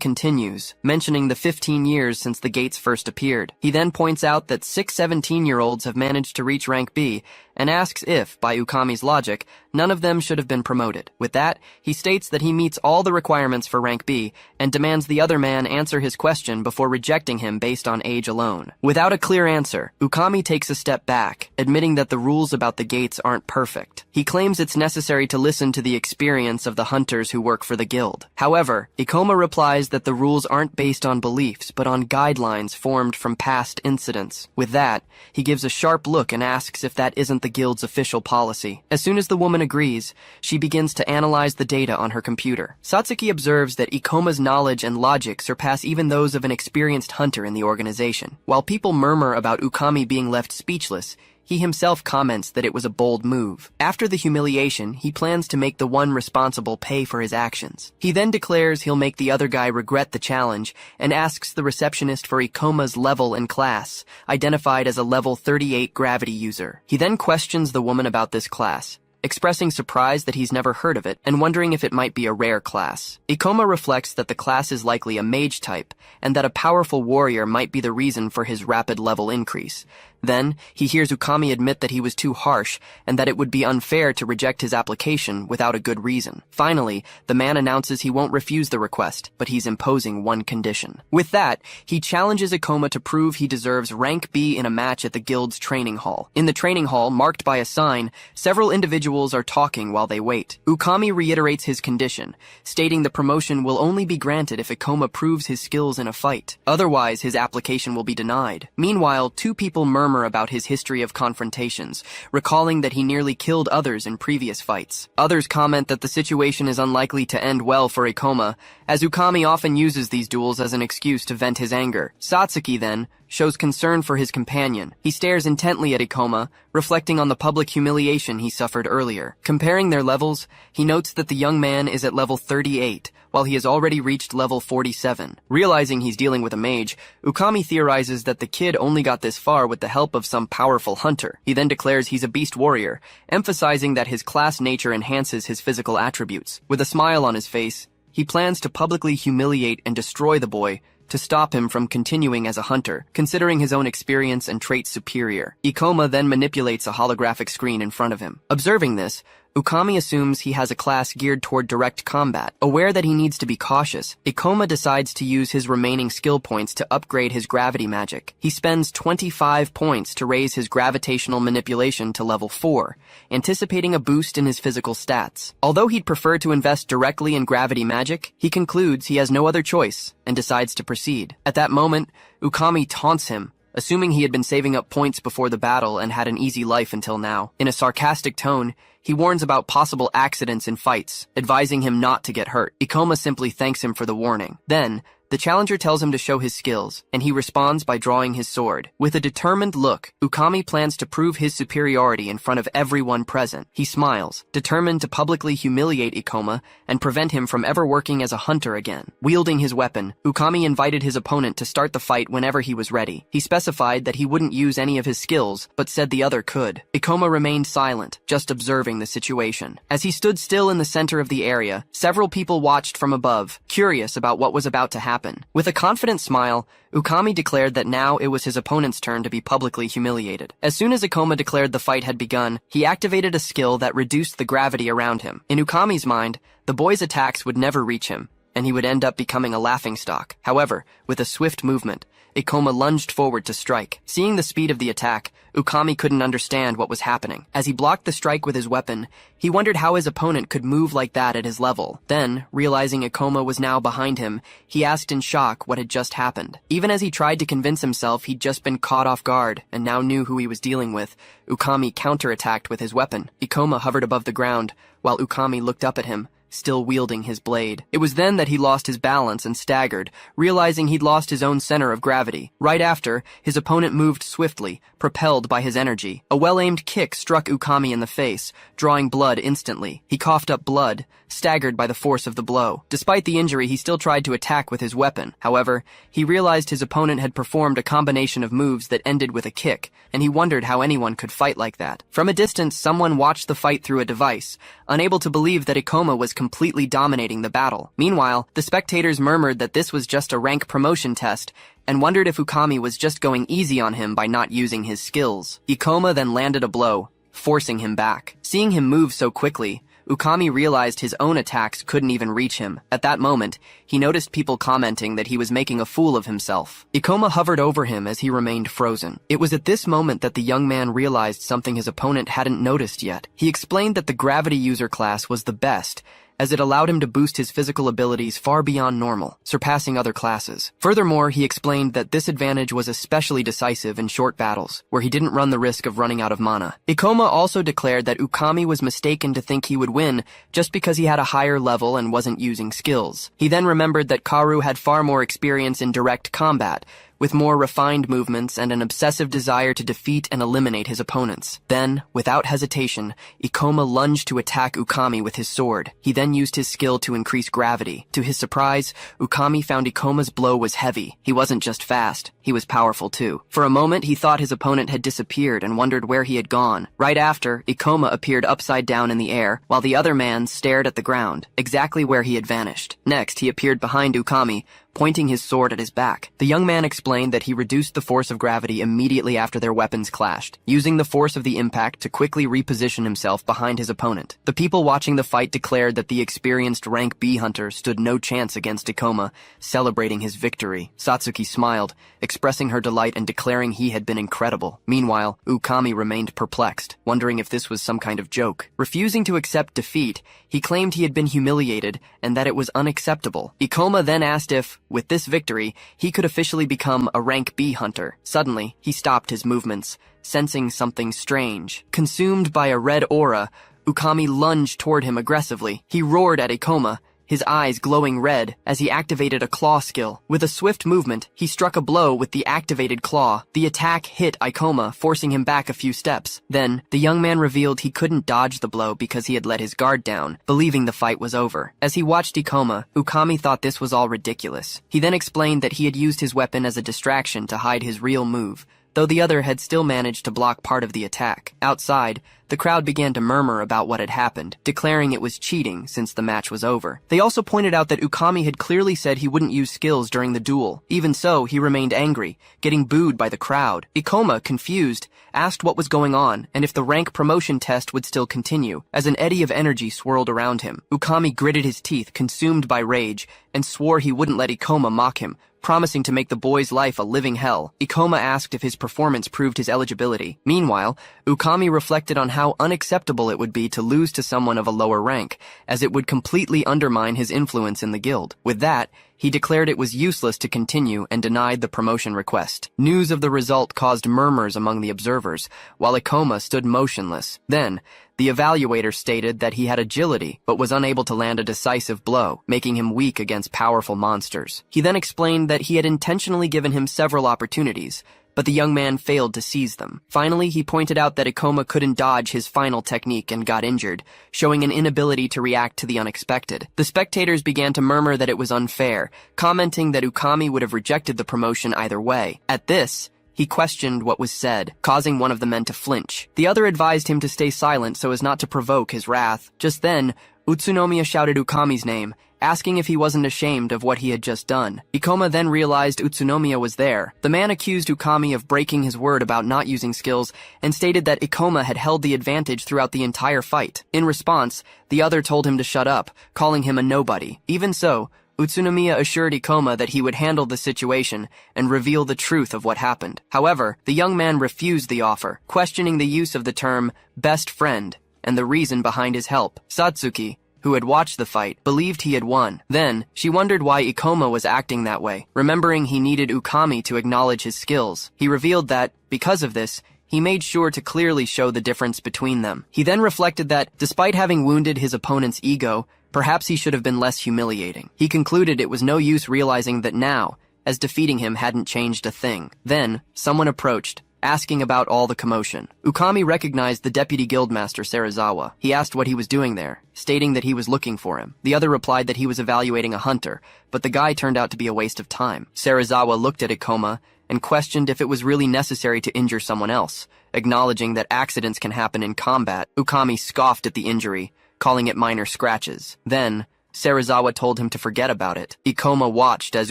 continues, mentioning the 15 years since the gates first appeared. He then points out that 6 17-year-olds have managed to reach rank B, and asks if, by Ukami's logic, none of them should have been promoted. With that, he states that he meets all the requirements for rank B, and demands the other man answer his question before rejecting him based on age alone. Without a clear answer, Ukami takes a step back, admitting that the rules about the gates aren't perfect. He claims it's necessary to listen to the experience of the hunters who work for the guild. However, Ikoma replies that the rules aren't based on beliefs, but on guidelines formed from past incidents. With that, he gives a sharp look and asks if that isn't the guild's official policy. As soon as the woman agrees, she begins to analyze the data on her computer. Satsuki observes that Ikoma's knowledge and logic surpass even those of an experienced hunter in the organization. While people murmur about Ukami being left speechless, he himself comments that it was a bold move. After the humiliation, he plans to make the one responsible pay for his actions. He then declares he'll make the other guy regret the challenge and asks the receptionist for Ikoma's level and class, identified as a level 38 gravity user. He then questions the woman about this class, expressing surprise that he's never heard of it and wondering if it might be a rare class. Ikoma reflects that the class is likely a mage type and that a powerful warrior might be the reason for his rapid level increase. Then, he hears Ukami admit that he was too harsh and that it would be unfair to reject his application without a good reason. Finally, the man announces he won't refuse the request, but he's imposing one condition. With that, he challenges Ikoma to prove he deserves rank B in a match at the guild's training hall. In the training hall, marked by a sign, several individuals are talking while they wait. Ukami reiterates his condition, stating the promotion will only be granted if Ikoma proves his skills in a fight. Otherwise, his application will be denied. Meanwhile, 2 people murmur about his history of confrontations, recalling that he nearly killed others in previous fights. Others comment that the situation is unlikely to end well for Ikoma, as Ukami often uses these duels as an excuse to vent his anger. Satsuki, then, shows concern for his companion. He stares intently at Ikoma, reflecting on the public humiliation he suffered earlier. Comparing their levels, he notes that the young man is at level 38, while he has already reached level 47. Realizing he's dealing with a mage, Ukami theorizes that the kid only got this far with the help of some powerful hunter. He then declares he's a beast warrior, emphasizing that his class nature enhances his physical attributes. With a smile on his face, he plans to publicly humiliate and destroy the boy to stop him from continuing as a hunter, considering his own experience and traits superior. Ikoma then manipulates a holographic screen in front of him. Observing this, Ukami assumes he has a class geared toward direct combat. Aware that he needs to be cautious, Ikoma decides to use his remaining skill points to upgrade his gravity magic. He spends 25 points to raise his gravitational manipulation to level 4, anticipating a boost in his physical stats. Although he'd prefer to invest directly in gravity magic, he concludes he has no other choice and decides to proceed. At that moment, Ukami taunts him, assuming he had been saving up points before the battle and had an easy life until now. In a sarcastic tone, he warns about possible accidents in fights, advising him not to get hurt. Ikoma simply thanks him for the warning. Then, The challenger tells him to show his skills, and he responds by drawing his sword. With a determined look, Ukami plans to prove his superiority in front of everyone present. He smiles, determined to publicly humiliate Ikoma and prevent him from ever working as a hunter again. Wielding his weapon, Ukami invited his opponent to start the fight whenever he was ready. He specified that he wouldn't use any of his skills, but said the other could. Ikoma remained silent, just observing the situation. As he stood still in the center of the area, several people watched from above, curious about what was about to happen. With a confident smile, Ukami declared that now it was his opponent's turn to be publicly humiliated. As soon as Ikoma declared the fight had begun, he activated a skill that reduced the gravity around him. In Ukami's mind, the boy's attacks would never reach him, and he would end up becoming a laughingstock. However, with a swift movement, Ikoma lunged forward to strike. Seeing the speed of the attack, Ukami couldn't understand what was happening. As he blocked the strike with his weapon, he wondered how his opponent could move like that at his level. Then, realizing Ikoma was now behind him, he asked in shock what had just happened. Even as he tried to convince himself he'd just been caught off guard and now knew who he was dealing with, Ukami counterattacked with his weapon. Ikoma hovered above the ground, while Ukami looked up at him, still wielding his blade. It was then that he lost his balance and staggered, realizing he'd lost his own center of gravity. Right after, his opponent moved swiftly, propelled by his energy. A well-aimed kick struck Ukami in the face, drawing blood instantly. He coughed up blood, staggered by the force of the blow. Despite the injury, he still tried to attack with his weapon. However, he realized his opponent had performed a combination of moves that ended with a kick, and he wondered how anyone could fight like that. From a distance, someone watched the fight through a device, unable to believe that Ikoma was completely dominating the battle. Meanwhile, the spectators murmured that this was just a rank promotion test, and wondered if Ukami was just going easy on him by not using his skills. Ikoma then landed a blow, forcing him back. Seeing him move so quickly, Ukami realized his own attacks couldn't even reach him. At that moment, he noticed people commenting that he was making a fool of himself. Ikoma hovered over him as he remained frozen. It was at this moment that the young man realized something his opponent hadn't noticed yet. He explained that the gravity user class was the best, as it allowed him to boost his physical abilities far beyond normal, surpassing other classes. Furthermore, he explained that this advantage was especially decisive in short battles, where he didn't run the risk of running out of mana. Ikoma also declared that Ukami was mistaken to think he would win just because he had a higher level and wasn't using skills. He then remembered that Karu had far more experience in direct combat, with more refined movements and an obsessive desire to defeat and eliminate his opponents. Then, without hesitation, Ikoma lunged to attack Ukami with his sword. He then used his skill to increase gravity. To his surprise, Ukami found Ikoma's blow was heavy. He wasn't just fast, he was powerful too. For a moment, he thought his opponent had disappeared and wondered where he had gone. Right after, Ikoma appeared upside down in the air, while the other man stared at the ground, exactly where he had vanished. Next, he appeared behind Ukami, pointing his sword at his back. The young man explained that he reduced the force of gravity immediately after their weapons clashed, using the force of the impact to quickly reposition himself behind his opponent. The people watching the fight declared that the experienced rank B hunter stood no chance against Ikoma, celebrating his victory. Satsuki smiled, expressing her delight and declaring he had been incredible. Meanwhile, Ukami remained perplexed, wondering if this was some kind of joke. Refusing to accept defeat, he claimed he had been humiliated and that it was unacceptable. Ikoma then asked if, with this victory, he could officially become a rank B hunter. Suddenly, he stopped his movements, sensing something strange. Consumed by a red aura, Ukami lunged toward him aggressively. He roared at Ikoma, his eyes glowing red, as he activated a claw skill. With a swift movement, he struck a blow with the activated claw. The attack hit Ikoma, forcing him back a few steps. Then, the young man revealed he couldn't dodge the blow because he had let his guard down, believing the fight was over. As he watched Ikoma, Ukami thought this was all ridiculous. He then explained that he had used his weapon as a distraction to hide his real move, though the other had still managed to block part of the attack. Outside, the crowd began to murmur about what had happened, declaring it was cheating since the match was over. They also pointed out that Ukami had clearly said he wouldn't use skills during the duel. Even so, he remained angry, getting booed by the crowd. Ikoma, confused, asked what was going on and if the rank promotion test would still continue. As an eddy of energy swirled around him, Ukami gritted his teeth, consumed by rage, and swore he wouldn't let Ikoma mock him, promising to make the boy's life a living hell. Ikoma asked if his performance proved his eligibility. Meanwhile, Ukami reflected on how unacceptable it would be to lose to someone of a lower rank, as it would completely undermine his influence in the guild. With that, He declared it was useless to continue and denied the promotion request. News of the result caused murmurs among the observers, while Ikoma stood motionless. Then, the evaluator stated that he had agility, but was unable to land a decisive blow, making him weak against powerful monsters. He then explained that he had intentionally given him several opportunities, but the young man failed to seize them. Finally, he pointed out that Ikoma couldn't dodge his final technique and got injured, showing an inability to react to the unexpected. The spectators began to murmur that it was unfair, commenting that Ukami would have rejected the promotion either way. At this, he questioned what was said, causing one of the men to flinch. The other advised him to stay silent so as not to provoke his wrath. Just then, Utsunomiya shouted Ukami's name, asking if he wasn't ashamed of what he had just done. Ikoma then realized Utsunomiya was there. The man accused Ukami of breaking his word about not using skills and stated that Ikoma had held the advantage throughout the entire fight. In response, the other told him to shut up, calling him a nobody. Even so, Utsunomiya assured Ikoma that he would handle the situation and reveal the truth of what happened. However, the young man refused the offer, questioning the use of the term best friend and the reason behind his help. Satsuki, who had watched the fight, believed he had won. Then, she wondered why Ikoma was acting that way. Remembering he needed Ukami to acknowledge his skills, he revealed that, because of this, he made sure to clearly show the difference between them. He then reflected that, despite having wounded his opponent's ego, perhaps he should have been less humiliating. He concluded it was no use realizing that now, as defeating him hadn't changed a thing. Then, someone approached, asking about all the commotion. Ukami recognized the deputy guildmaster Serizawa. He asked what he was doing there, stating that he was looking for him. The other replied that he was evaluating a hunter, but the guy turned out to be a waste of time. Serizawa looked at Ikoma and questioned if it was really necessary to injure someone else, acknowledging that accidents can happen in combat. Ukami scoffed at the injury, calling it minor scratches. Then, Serizawa told him to forget about it. Ikoma watched as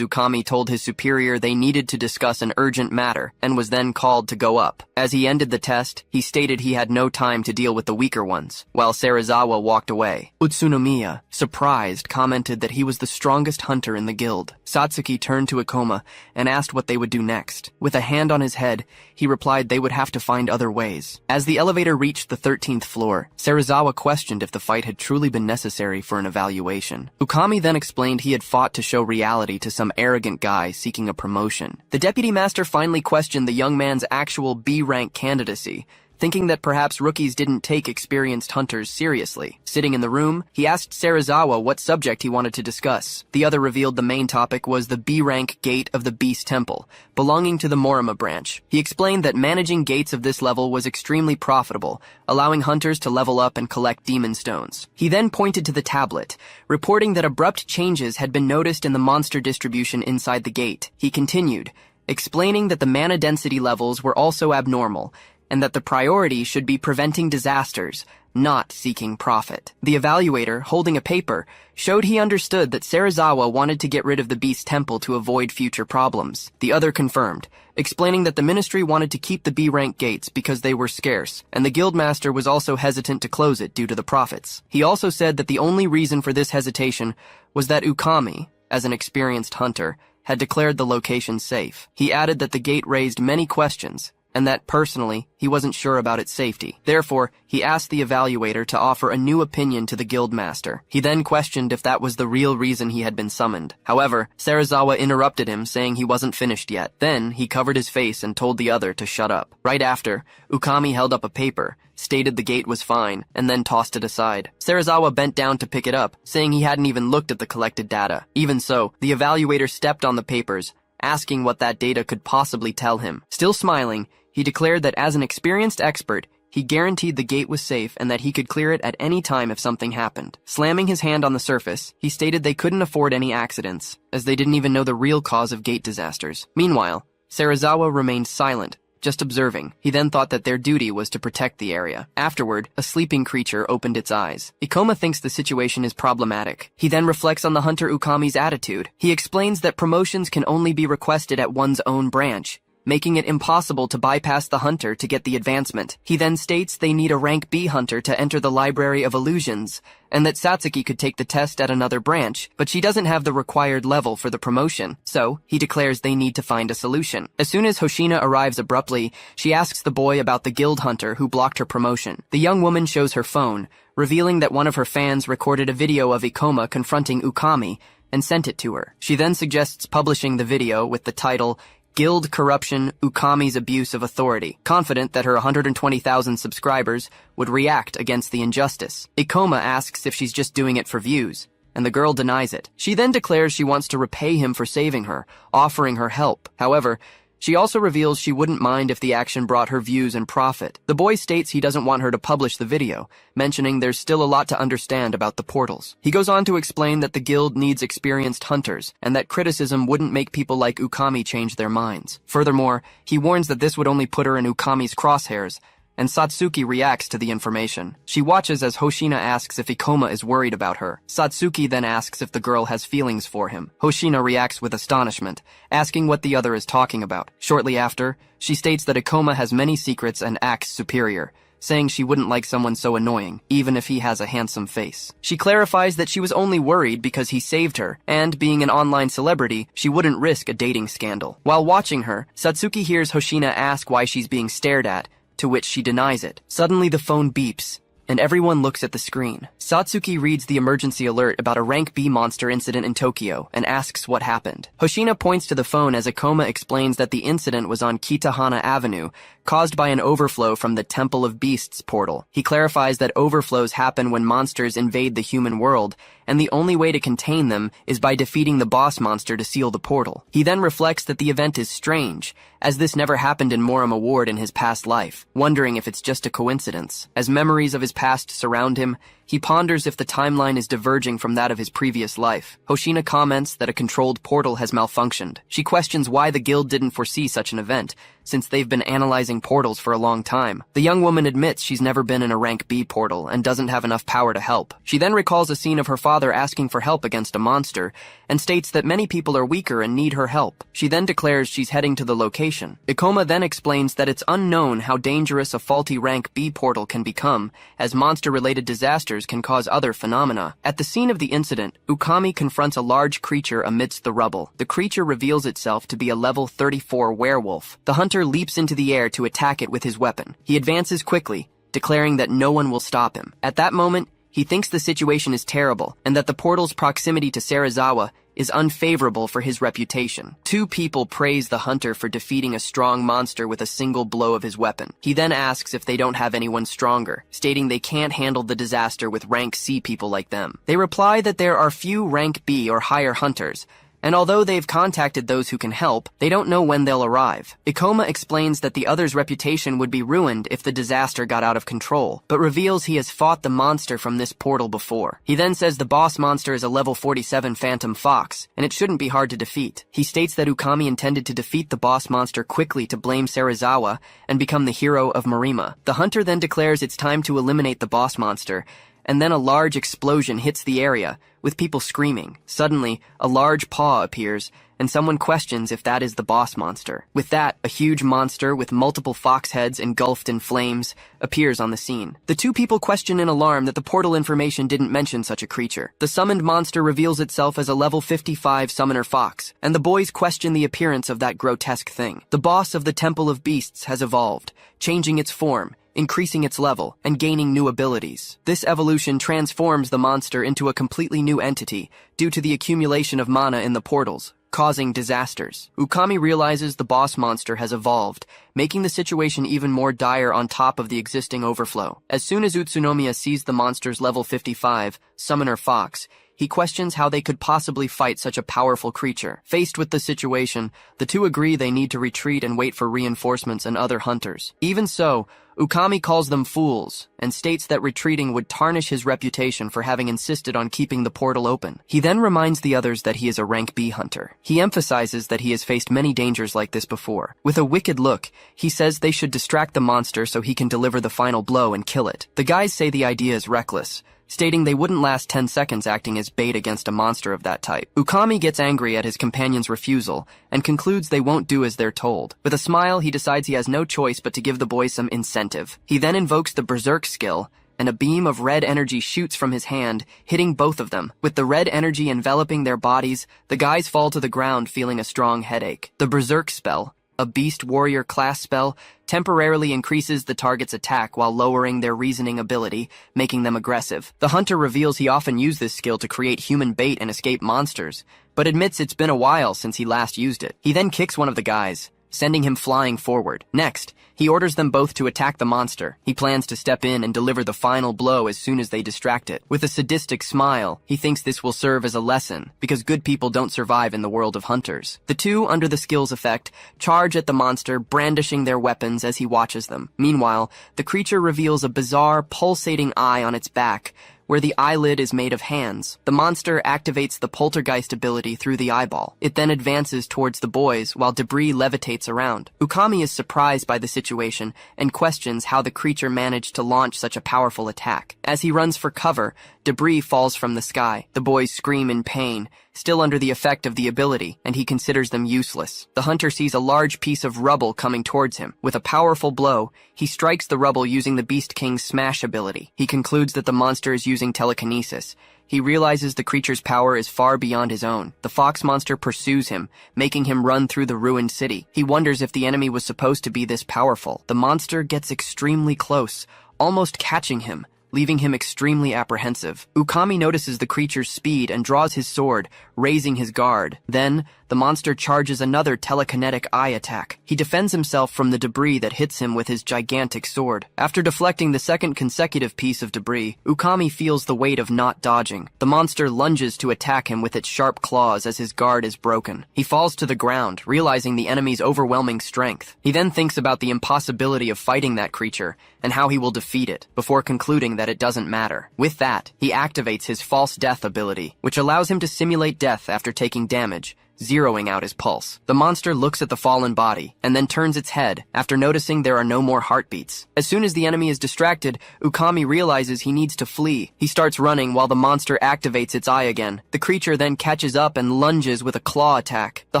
Ukami told his superior they needed to discuss an urgent matter and was then called to go up. As he ended the test, he stated he had no time to deal with the weaker ones, while Serizawa walked away. Utsunomiya, surprised, commented that he was the strongest hunter in the guild. Satsuki turned to Ikoma and asked what they would do next. With a hand on his head, he replied they would have to find other ways. As the elevator reached the 13th floor, Serizawa questioned if the fight had truly been necessary for an evaluation. Ukami then explained he had fought to show reality to some arrogant guy seeking a promotion. The deputy master finally questioned the young man's actual B-rank candidacy, thinking that perhaps rookies didn't take experienced hunters seriously. Sitting in the room, he asked Serizawa what subject he wanted to discuss. The other revealed the main topic was the B-rank gate of the Beast Temple, belonging to the Morima branch. He explained that managing gates of this level was extremely profitable, allowing hunters to level up and collect demon stones. He then pointed to the tablet, reporting that abrupt changes had been noticed in the monster distribution inside the gate. He continued, explaining that the mana density levels were also abnormal, and that the priority should be preventing disasters, not seeking profit. The evaluator, holding a paper, showed he understood that Serizawa wanted to get rid of the Beast Temple to avoid future problems. The other confirmed, explaining that the ministry wanted to keep the B-rank gates because they were scarce, and the guildmaster was also hesitant to close it due to the profits. He also said that the only reason for this hesitation was that Ukami, as an experienced hunter, had declared the location safe. He added that the gate raised many questions, and that, personally, he wasn't sure about its safety. Therefore, he asked the evaluator to offer a new opinion to the guildmaster. He then questioned if that was the real reason he had been summoned. However, Serizawa interrupted him, saying he wasn't finished yet. Then, he covered his face and told the other to shut up. Right after, Ukami held up a paper, stated the gate was fine, and then tossed it aside. Serizawa bent down to pick it up, saying he hadn't even looked at the collected data. Even so, the evaluator stepped on the papers, asking what that data could possibly tell him. Still smiling, he declared that as an experienced expert, he guaranteed the gate was safe and that he could clear it at any time if something happened. Slamming his hand on the surface, he stated they couldn't afford any accidents, as they didn't even know the real cause of gate disasters. Meanwhile, Serizawa remained silent, just observing. He then thought that their duty was to protect the area. Afterward, a sleeping creature opened its eyes. Ikoma thinks the situation is problematic. He then reflects on the hunter Ukami's attitude. He explains that promotions can only be requested at one's own branch, making it impossible to bypass the hunter to get the advancement. He then states they need a rank B hunter to enter the Library of Illusions, and that Satsuki could take the test at another branch, but she doesn't have the required level for the promotion, so he declares they need to find a solution. As soon as Hoshina arrives abruptly, she asks the boy about the guild hunter who blocked her promotion. The young woman shows her phone, revealing that one of her fans recorded a video of Ikoma confronting Ukami, and sent it to her. She then suggests publishing the video with the title, Guild Corruption, Ukami's Abuse of Authority, confident that her 120,000 subscribers would react against the injustice. Ikoma asks if she's just doing it for views, and the girl denies it. She then declares she wants to repay him for saving her, offering her help. However, she also reveals she wouldn't mind if the action brought her views and profit. The boy states he doesn't want her to publish the video, mentioning there's still a lot to understand about the portals. He goes on to explain that the guild needs experienced hunters, and that criticism wouldn't make people like Ukami change their minds. Furthermore, he warns that this would only put her in Ukami's crosshairs, and Satsuki reacts to the information. She watches as Hoshina asks if Ikoma is worried about her. Satsuki then asks if the girl has feelings for him. Hoshina reacts with astonishment, asking what the other is talking about. Shortly after, she states that Ikoma has many secrets and acts superior, saying she wouldn't like someone so annoying, even if he has a handsome face. She clarifies that she was only worried because he saved her, and being an online celebrity, she wouldn't risk a dating scandal. While watching her, Satsuki hears Hoshina ask why she's being stared at, to which she denies it. Suddenly the phone beeps, and everyone looks at the screen. Satsuki reads the emergency alert about a rank B monster incident in Tokyo and asks what happened. Hoshina points to the phone as Ikoma explains that the incident was on Kitahana Avenue, caused by an overflow from the Temple of Beasts portal. He clarifies that overflows happen when monsters invade the human world, and the only way to contain them is by defeating the boss monster to seal the portal. He then reflects that the event is strange, as this never happened in Morima Ward in his past life, wondering if it's just a coincidence. As memories of his past surround him, he ponders if the timeline is diverging from that of his previous life. Hoshina comments that a controlled portal has malfunctioned. She questions why the guild didn't foresee such an event, since they've been analyzing portals for a long time. The young woman admits she's never been in a rank B portal and doesn't have enough power to help. She then recalls a scene of her father asking for help against a monster and states that many people are weaker and need her help. She then declares she's heading to the location. Ikoma then explains that it's unknown how dangerous a faulty rank B portal can become, as monster-related disasters can cause other phenomena. At the scene of the incident, Ukami confronts a large creature amidst the rubble. The creature reveals itself to be a level 34 werewolf. The hunter leaps into the air to attack it with his weapon. He advances quickly, declaring that no one will stop him. At that moment, he thinks the situation is terrible and that the portal's proximity to Serizawa is unfavorable for his reputation. Two people praise the hunter for defeating a strong monster with a single blow of his weapon. He then asks if they don't have anyone stronger, stating they can't handle the disaster with rank C people like them. They reply that there are few rank B or higher hunters, and although they've contacted those who can help, they don't know when they'll arrive. Ikoma explains that the other's reputation would be ruined if the disaster got out of control, but reveals he has fought the monster from this portal before. He then says the boss monster is a level 47 phantom fox, and it shouldn't be hard to defeat. He states that Ukami intended to defeat the boss monster quickly to blame Serizawa and become the hero of Morima. The hunter then declares it's time to eliminate the boss monster, and then a large explosion hits the area, with people screaming. Suddenly, a large paw appears, and someone questions if that is the boss monster. With that, a huge monster with multiple fox heads engulfed in flames appears on the scene. The two people question in alarm that the portal information didn't mention such a creature. The summoned monster reveals itself as a level 55 summoner fox, and the boys question the appearance of that grotesque thing. The boss of the Temple of Beasts has evolved, changing its form, increasing its level, and gaining new abilities. This evolution transforms the monster into a completely new entity due to the accumulation of mana in the portals, causing disasters. Ukami realizes the boss monster has evolved, making the situation even more dire on top of the existing overflow. As soon as Utsunomiya sees the monster's level 55, Summoner Fox, he questions how they could possibly fight such a powerful creature. Faced with the situation, the two agree they need to retreat and wait for reinforcements and other hunters. Even so, Ukami calls them fools and states that retreating would tarnish his reputation for having insisted on keeping the portal open. He then reminds the others that he is a rank B hunter. He emphasizes that he has faced many dangers like this before. With a wicked look, he says they should distract the monster so he can deliver the final blow and kill it. The guys say the idea is reckless, stating they wouldn't last 10 seconds acting as bait against a monster of that type. Ukami gets angry at his companion's refusal and concludes they won't do as they're told. With a smile, he decides he has no choice but to give the boys some incentive. He then invokes the Berserk skill, and a beam of red energy shoots from his hand, hitting both of them. With the red energy enveloping their bodies, the guys fall to the ground feeling a strong headache. The Berserk spell, a Beast Warrior class spell, temporarily increases the target's attack while lowering their reasoning ability, making them aggressive. The hunter reveals he often used this skill to create human bait and escape monsters, but admits it's been a while since he last used it. He then kicks one of the guys, sending him flying forward. Next, he orders them both to attack the monster. He plans to step in and deliver the final blow as soon as they distract it. With a sadistic smile, he thinks this will serve as a lesson, because good people don't survive in the world of hunters. The two, under the skill's effect, charge at the monster, brandishing their weapons as he watches them. Meanwhile, the creature reveals a bizarre, pulsating eye on its back, where the eyelid is made of hands. The monster activates the poltergeist ability through the eyeball. It then advances towards the boys while debris levitates around. Ukami is surprised by the situation and questions how the creature managed to launch such a powerful attack. As he runs for cover, debris falls from the sky. The boys scream in pain, still under the effect of the ability, and he considers them useless. The hunter sees a large piece of rubble coming towards him. With a powerful blow, he strikes the rubble using the Beast King's smash ability. He concludes that the monster is using telekinesis. He realizes the creature's power is far beyond his own. The fox monster pursues him, making him run through the ruined city. He wonders if the enemy was supposed to be this powerful. The monster gets extremely close, almost catching him, leaving him extremely apprehensive. Ukami notices the creature's speed and draws his sword, raising his guard. Then, the monster charges another telekinetic eye attack. He defends himself from the debris that hits him with his gigantic sword. After deflecting the second consecutive piece of debris, Ukami feels the weight of not dodging. The monster lunges to attack him with its sharp claws as his guard is broken. He falls to the ground, realizing the enemy's overwhelming strength. He then thinks about the impossibility of fighting that creature and how he will defeat it, before concluding that it doesn't matter. With that, he activates his false death ability, which allows him to simulate death after taking damage, zeroing out his pulse. The monster looks at the fallen body, and then turns its head after noticing there are no more heartbeats. As soon as the enemy is distracted, Ukami realizes he needs to flee. He starts running while the monster activates its eye again. The creature then catches up and lunges with a claw attack. The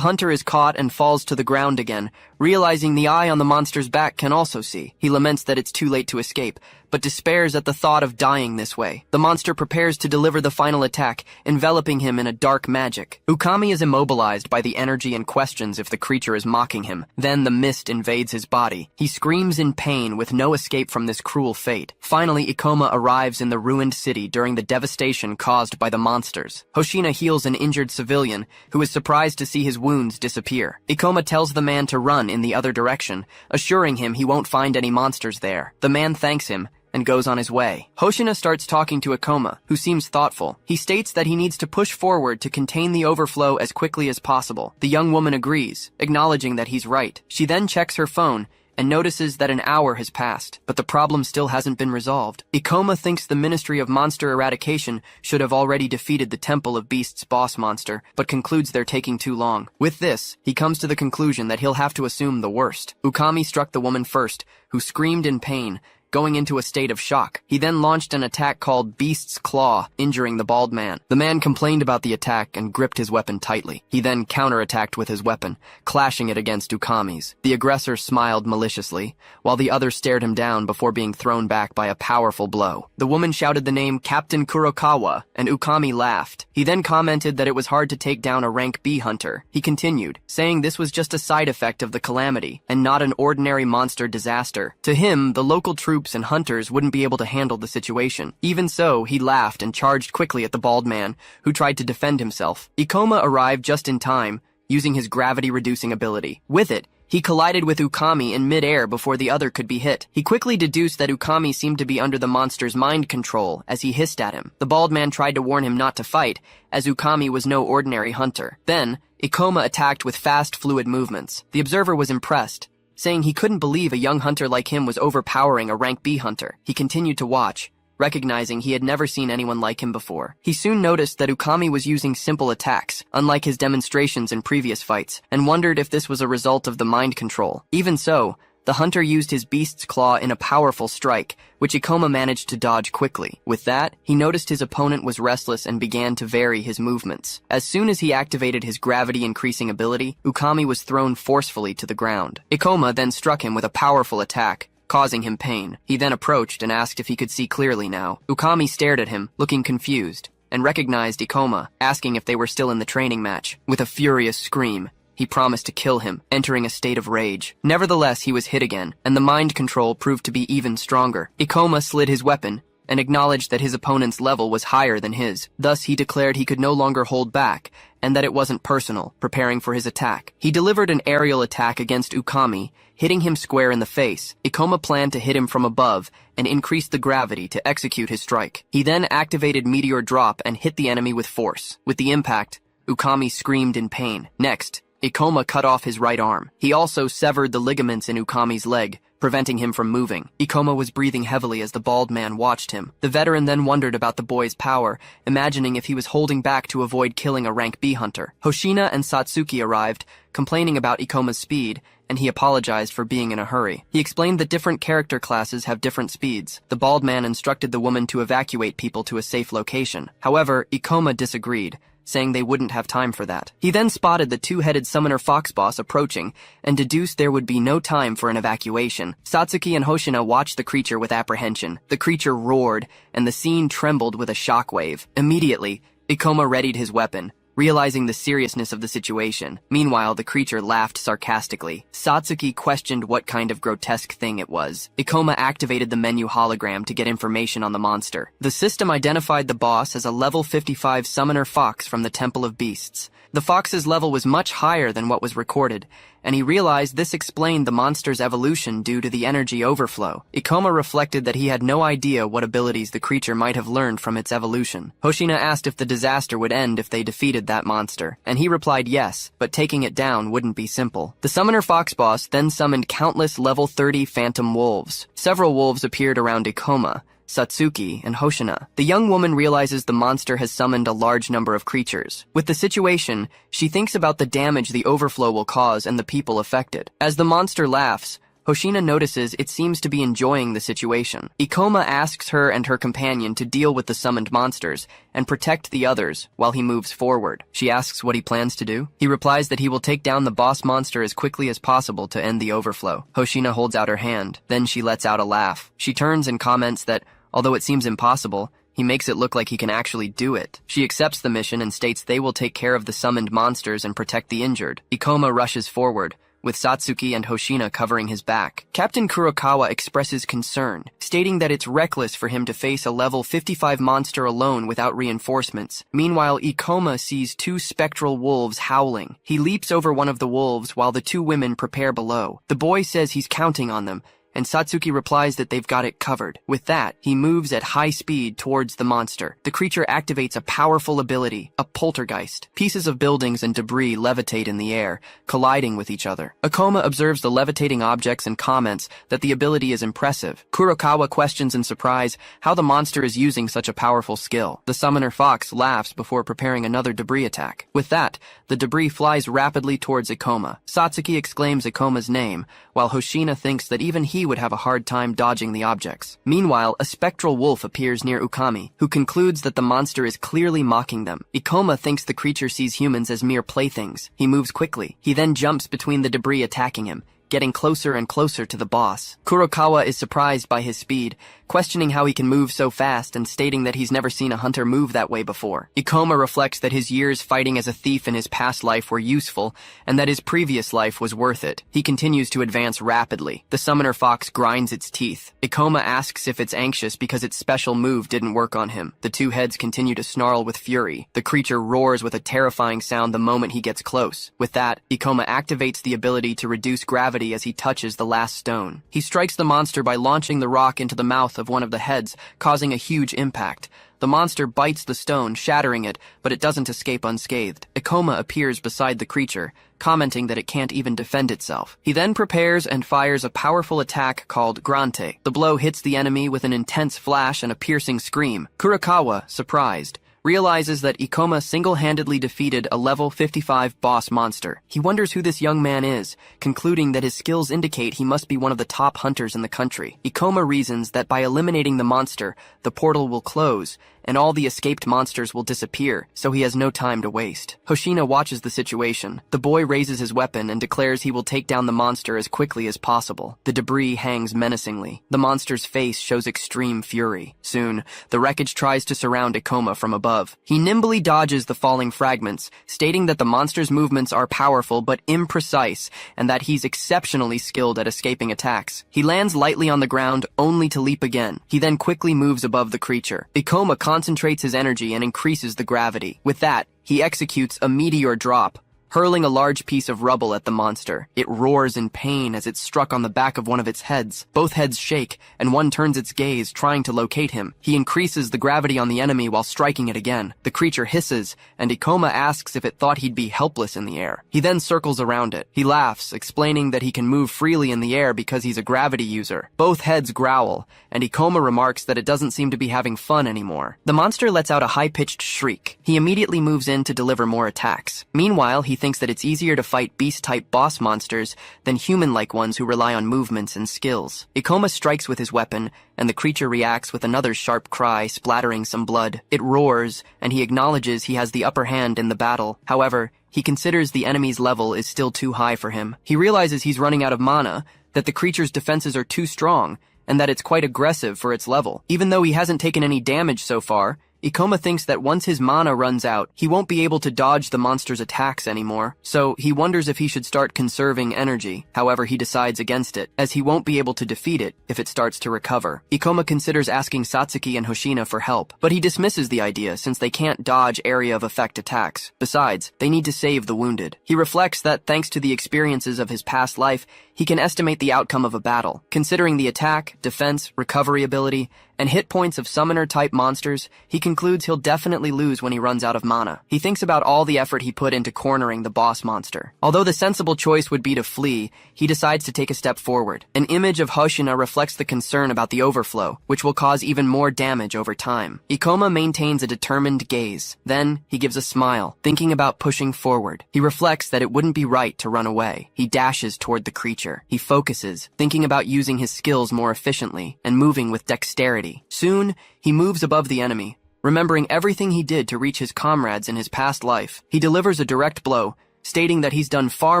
hunter is caught and falls to the ground again, realizing the eye on the monster's back can also see. He laments that it's too late to escape, but despairs at the thought of dying this way. The monster prepares to deliver the final attack, enveloping him in a dark magic. Ukami is immobilized by the energy and questions if the creature is mocking him. Then the mist invades his body. He screams in pain with no escape from this cruel fate. Finally, Ikoma arrives in the ruined city during the devastation caused by the monsters. Hoshina heals an injured civilian, who is surprised to see his wounds disappear. Ikoma tells the man to run in the other direction, assuring him he won't find any monsters there. The man thanks him and goes on his way. Hoshina starts talking to Ikoma, who seems thoughtful. He states that he needs to push forward to contain the overflow as quickly as possible. The young woman agrees, acknowledging that he's right. She then checks her phone and notices that an hour has passed, but the problem still hasn't been resolved. Ikoma thinks the Ministry of Monster Eradication should have already defeated the Temple of Beasts boss monster, but concludes they're taking too long. With this, he comes to the conclusion that he'll have to assume the worst. Ukami struck the woman first, who screamed in pain, going into a state of shock. He then launched an attack called Beast's Claw, injuring the bald man. The man complained about the attack and gripped his weapon tightly. He then counterattacked with his weapon, clashing it against Ukami's. The aggressor smiled maliciously, while the other stared him down before being thrown back by a powerful blow. The woman shouted the name Captain Kurokawa, and Ukami laughed. He then commented that it was hard to take down a rank B hunter. He continued, saying this was just a side effect of the calamity, and not an ordinary monster disaster. To him, the local troops and hunters wouldn't be able to handle the situation. Even so, he laughed and charged quickly at the bald man, who tried to defend himself. Ikoma arrived just in time, using his gravity-reducing ability. With it, he collided with Ukami in mid-air before the other could be hit. He quickly deduced that Ukami seemed to be under the monster's mind control as he hissed at him. The bald man tried to warn him not to fight, as Ukami was no ordinary hunter. Then, Ikoma attacked with fast, fluid movements. The observer was impressed, saying he couldn't believe a young hunter like him was overpowering a rank B hunter. He continued to watch, recognizing he had never seen anyone like him before. He soon noticed that Ukami was using simple attacks, unlike his demonstrations in previous fights, and wondered if this was a result of the mind control. Even so, the hunter used his Beast's Claw in a powerful strike, which Ikoma managed to dodge quickly. With that, he noticed his opponent was restless and began to vary his movements. As soon as he activated his gravity-increasing ability, Ukami was thrown forcefully to the ground. Ikoma then struck him with a powerful attack, causing him pain. He then approached and asked if he could see clearly now. Ukami stared at him, looking confused, and recognized Ikoma, asking if they were still in the training match. With a furious scream, he promised to kill him, entering a state of rage. Nevertheless, he was hit again, and the mind control proved to be even stronger. Ikoma slid his weapon and acknowledged that his opponent's level was higher than his. Thus, he declared he could no longer hold back, and that it wasn't personal, preparing for his attack. He delivered an aerial attack against Ukami, hitting him square in the face. Ikoma planned to hit him from above and increased the gravity to execute his strike. He then activated Meteor Drop and hit the enemy with force. With the impact, Ukami screamed in pain. Next, Ikoma cut off his right arm. He also severed the ligaments in Ukami's leg, preventing him from moving. Ikoma was breathing heavily as the bald man watched him. The veteran then wondered about the boy's power, imagining if he was holding back to avoid killing a rank B hunter. Hoshina and Satsuki arrived, complaining about Ikoma's speed, and he apologized for being in a hurry. He explained that different character classes have different speeds. The bald man instructed the woman to evacuate people to a safe location. However, Ikoma disagreed, saying they wouldn't have time for that. He then spotted the two-headed summoner fox boss approaching and deduced there would be no time for an evacuation. Satsuki and Hoshina watched the creature with apprehension. The creature roared, and the scene trembled with a shockwave. Immediately, Ikoma readied his weapon, realizing the seriousness of the situation. Meanwhile, the creature laughed sarcastically. Satsuki questioned what kind of grotesque thing it was. Ikoma activated the menu hologram to get information on the monster. The system identified the boss as a level 55 summoner fox from the Temple of Beasts. The fox's level was much higher than what was recorded, and he realized this explained the monster's evolution due to the energy overflow. Ikoma reflected that he had no idea what abilities the creature might have learned from its evolution. Hoshina asked if the disaster would end if they defeated that monster, and he replied yes, but taking it down wouldn't be simple. The summoner fox boss then summoned countless level 30 phantom wolves. Several wolves appeared around Ikoma, Satsuki, and Hoshina. The young woman realizes the monster has summoned a large number of creatures. With the situation, she thinks about the damage the overflow will cause and the people affected. As the monster laughs, Hoshina notices it seems to be enjoying the situation. Ikoma asks her and her companion to deal with the summoned monsters and protect the others while he moves forward. She asks what he plans to do. He replies that he will take down the boss monster as quickly as possible to end the overflow. Hoshina holds out her hand. Then she lets out a laugh. She turns and comments that, although it seems impossible, he makes it look like he can actually do it. She accepts the mission and states they will take care of the summoned monsters and protect the injured. Ikoma rushes forward, with Satsuki and Hoshina covering his back. Captain Kurokawa expresses concern, stating that it's reckless for him to face a level 55 monster alone without reinforcements. Meanwhile, Ikoma sees two spectral wolves howling. He leaps over one of the wolves while the two women prepare below. The boy says he's counting on them, and Satsuki replies that they've got it covered. With that, he moves at high speed towards the monster. The creature activates a powerful ability, a poltergeist. Pieces of buildings and debris levitate in the air, colliding with each other. Ikoma observes the levitating objects and comments that the ability is impressive. Kurokawa questions in surprise how the monster is using such a powerful skill. The summoner fox laughs before preparing another debris attack. With that, the debris flies rapidly towards Ikoma. Satsuki exclaims Ikoma's name, while Hoshina thinks that even he would have a hard time dodging the objects. Meanwhile, a spectral wolf appears near Ukami, who concludes that the monster is clearly mocking them. Ikoma thinks the creature sees humans as mere playthings. He moves quickly. He then jumps between the debris attacking him, getting closer and closer to the boss. Kurokawa is surprised by his speed, questioning how he can move so fast and stating that he's never seen a hunter move that way before. Ikoma reflects that his years fighting as a thief in his past life were useful, and that his previous life was worth it. He continues to advance rapidly. The summoner fox grinds its teeth. Ikoma asks if it's anxious because its special move didn't work on him. The two heads continue to snarl with fury. The creature roars with a terrifying sound the moment he gets close. With that, Ikoma activates the ability to reduce gravity as he touches the last stone. He strikes the monster by launching the rock into the mouth of one of the heads, causing a huge impact. The monster bites the stone, shattering it, but it doesn't escape unscathed. Ikoma appears beside the creature, commenting that it can't even defend itself. He then prepares and fires a powerful attack called Grante. The blow hits the enemy with an intense flash and a piercing scream. Kurokawa, surprised, realizes that Ikoma single-handedly defeated a level 55 boss monster. He wonders who this young man is, concluding that his skills indicate he must be one of the top hunters in the country. Ikoma reasons that by eliminating the monster, the portal will close, and all the escaped monsters will disappear, so he has no time to waste. Hoshina watches the situation. The boy raises his weapon and declares he will take down the monster as quickly as possible. The debris hangs menacingly. The monster's face shows extreme fury. Soon, the wreckage tries to surround Ikoma from above. He nimbly dodges the falling fragments, stating that the monster's movements are powerful but imprecise, and that he's exceptionally skilled at escaping attacks. He lands lightly on the ground, only to leap again. He then quickly moves above the creature. Ikoma concentrates his energy and increases the gravity. With that, he executes a meteor drop, hurling a large piece of rubble at the monster. It roars in pain as it's struck on the back of one of its heads. Both heads shake, and one turns its gaze, trying to locate him. He increases the gravity on the enemy while striking it again. The creature hisses, and Ikoma asks if it thought he'd be helpless in the air. He then circles around it. He laughs, explaining that he can move freely in the air because he's a gravity user. Both heads growl, and Ikoma remarks that it doesn't seem to be having fun anymore. The monster lets out a high-pitched shriek. He immediately moves in to deliver more attacks. Meanwhile, he thinks that it's easier to fight beast-type boss monsters than human-like ones who rely on movements and skills. Ikoma strikes with his weapon, and the creature reacts with another sharp cry, splattering some blood. It roars, and he acknowledges he has the upper hand in the battle. However, he considers the enemy's level is still too high for him. He realizes he's running out of mana, that the creature's defenses are too strong, and that it's quite aggressive for its level. Even though he hasn't taken any damage so far, Ikoma thinks that once his mana runs out, he won't be able to dodge the monster's attacks anymore, so he wonders if he should start conserving energy. However, he decides against it, as he won't be able to defeat it if it starts to recover. Ikoma considers asking Satsuki and Hoshina for help, but he dismisses the idea since they can't dodge area of effect attacks. Besides, they need to save the wounded. He reflects that thanks to the experiences of his past life, he can estimate the outcome of a battle. Considering the attack, defense, recovery ability, and hit points of summoner-type monsters, he concludes he'll definitely lose when he runs out of mana. He thinks about all the effort he put into cornering the boss monster. Although the sensible choice would be to flee, he decides to take a step forward. An image of Hoshina reflects the concern about the overflow, which will cause even more damage over time. Ikoma maintains a determined gaze. Then, he gives a smile, thinking about pushing forward. He reflects that it wouldn't be right to run away. He dashes toward the creature. He focuses, thinking about using his skills more efficiently, and moving with dexterity. Soon, he moves above the enemy, remembering everything he did to reach his comrades in his past life. He delivers a direct blow, stating that he's done far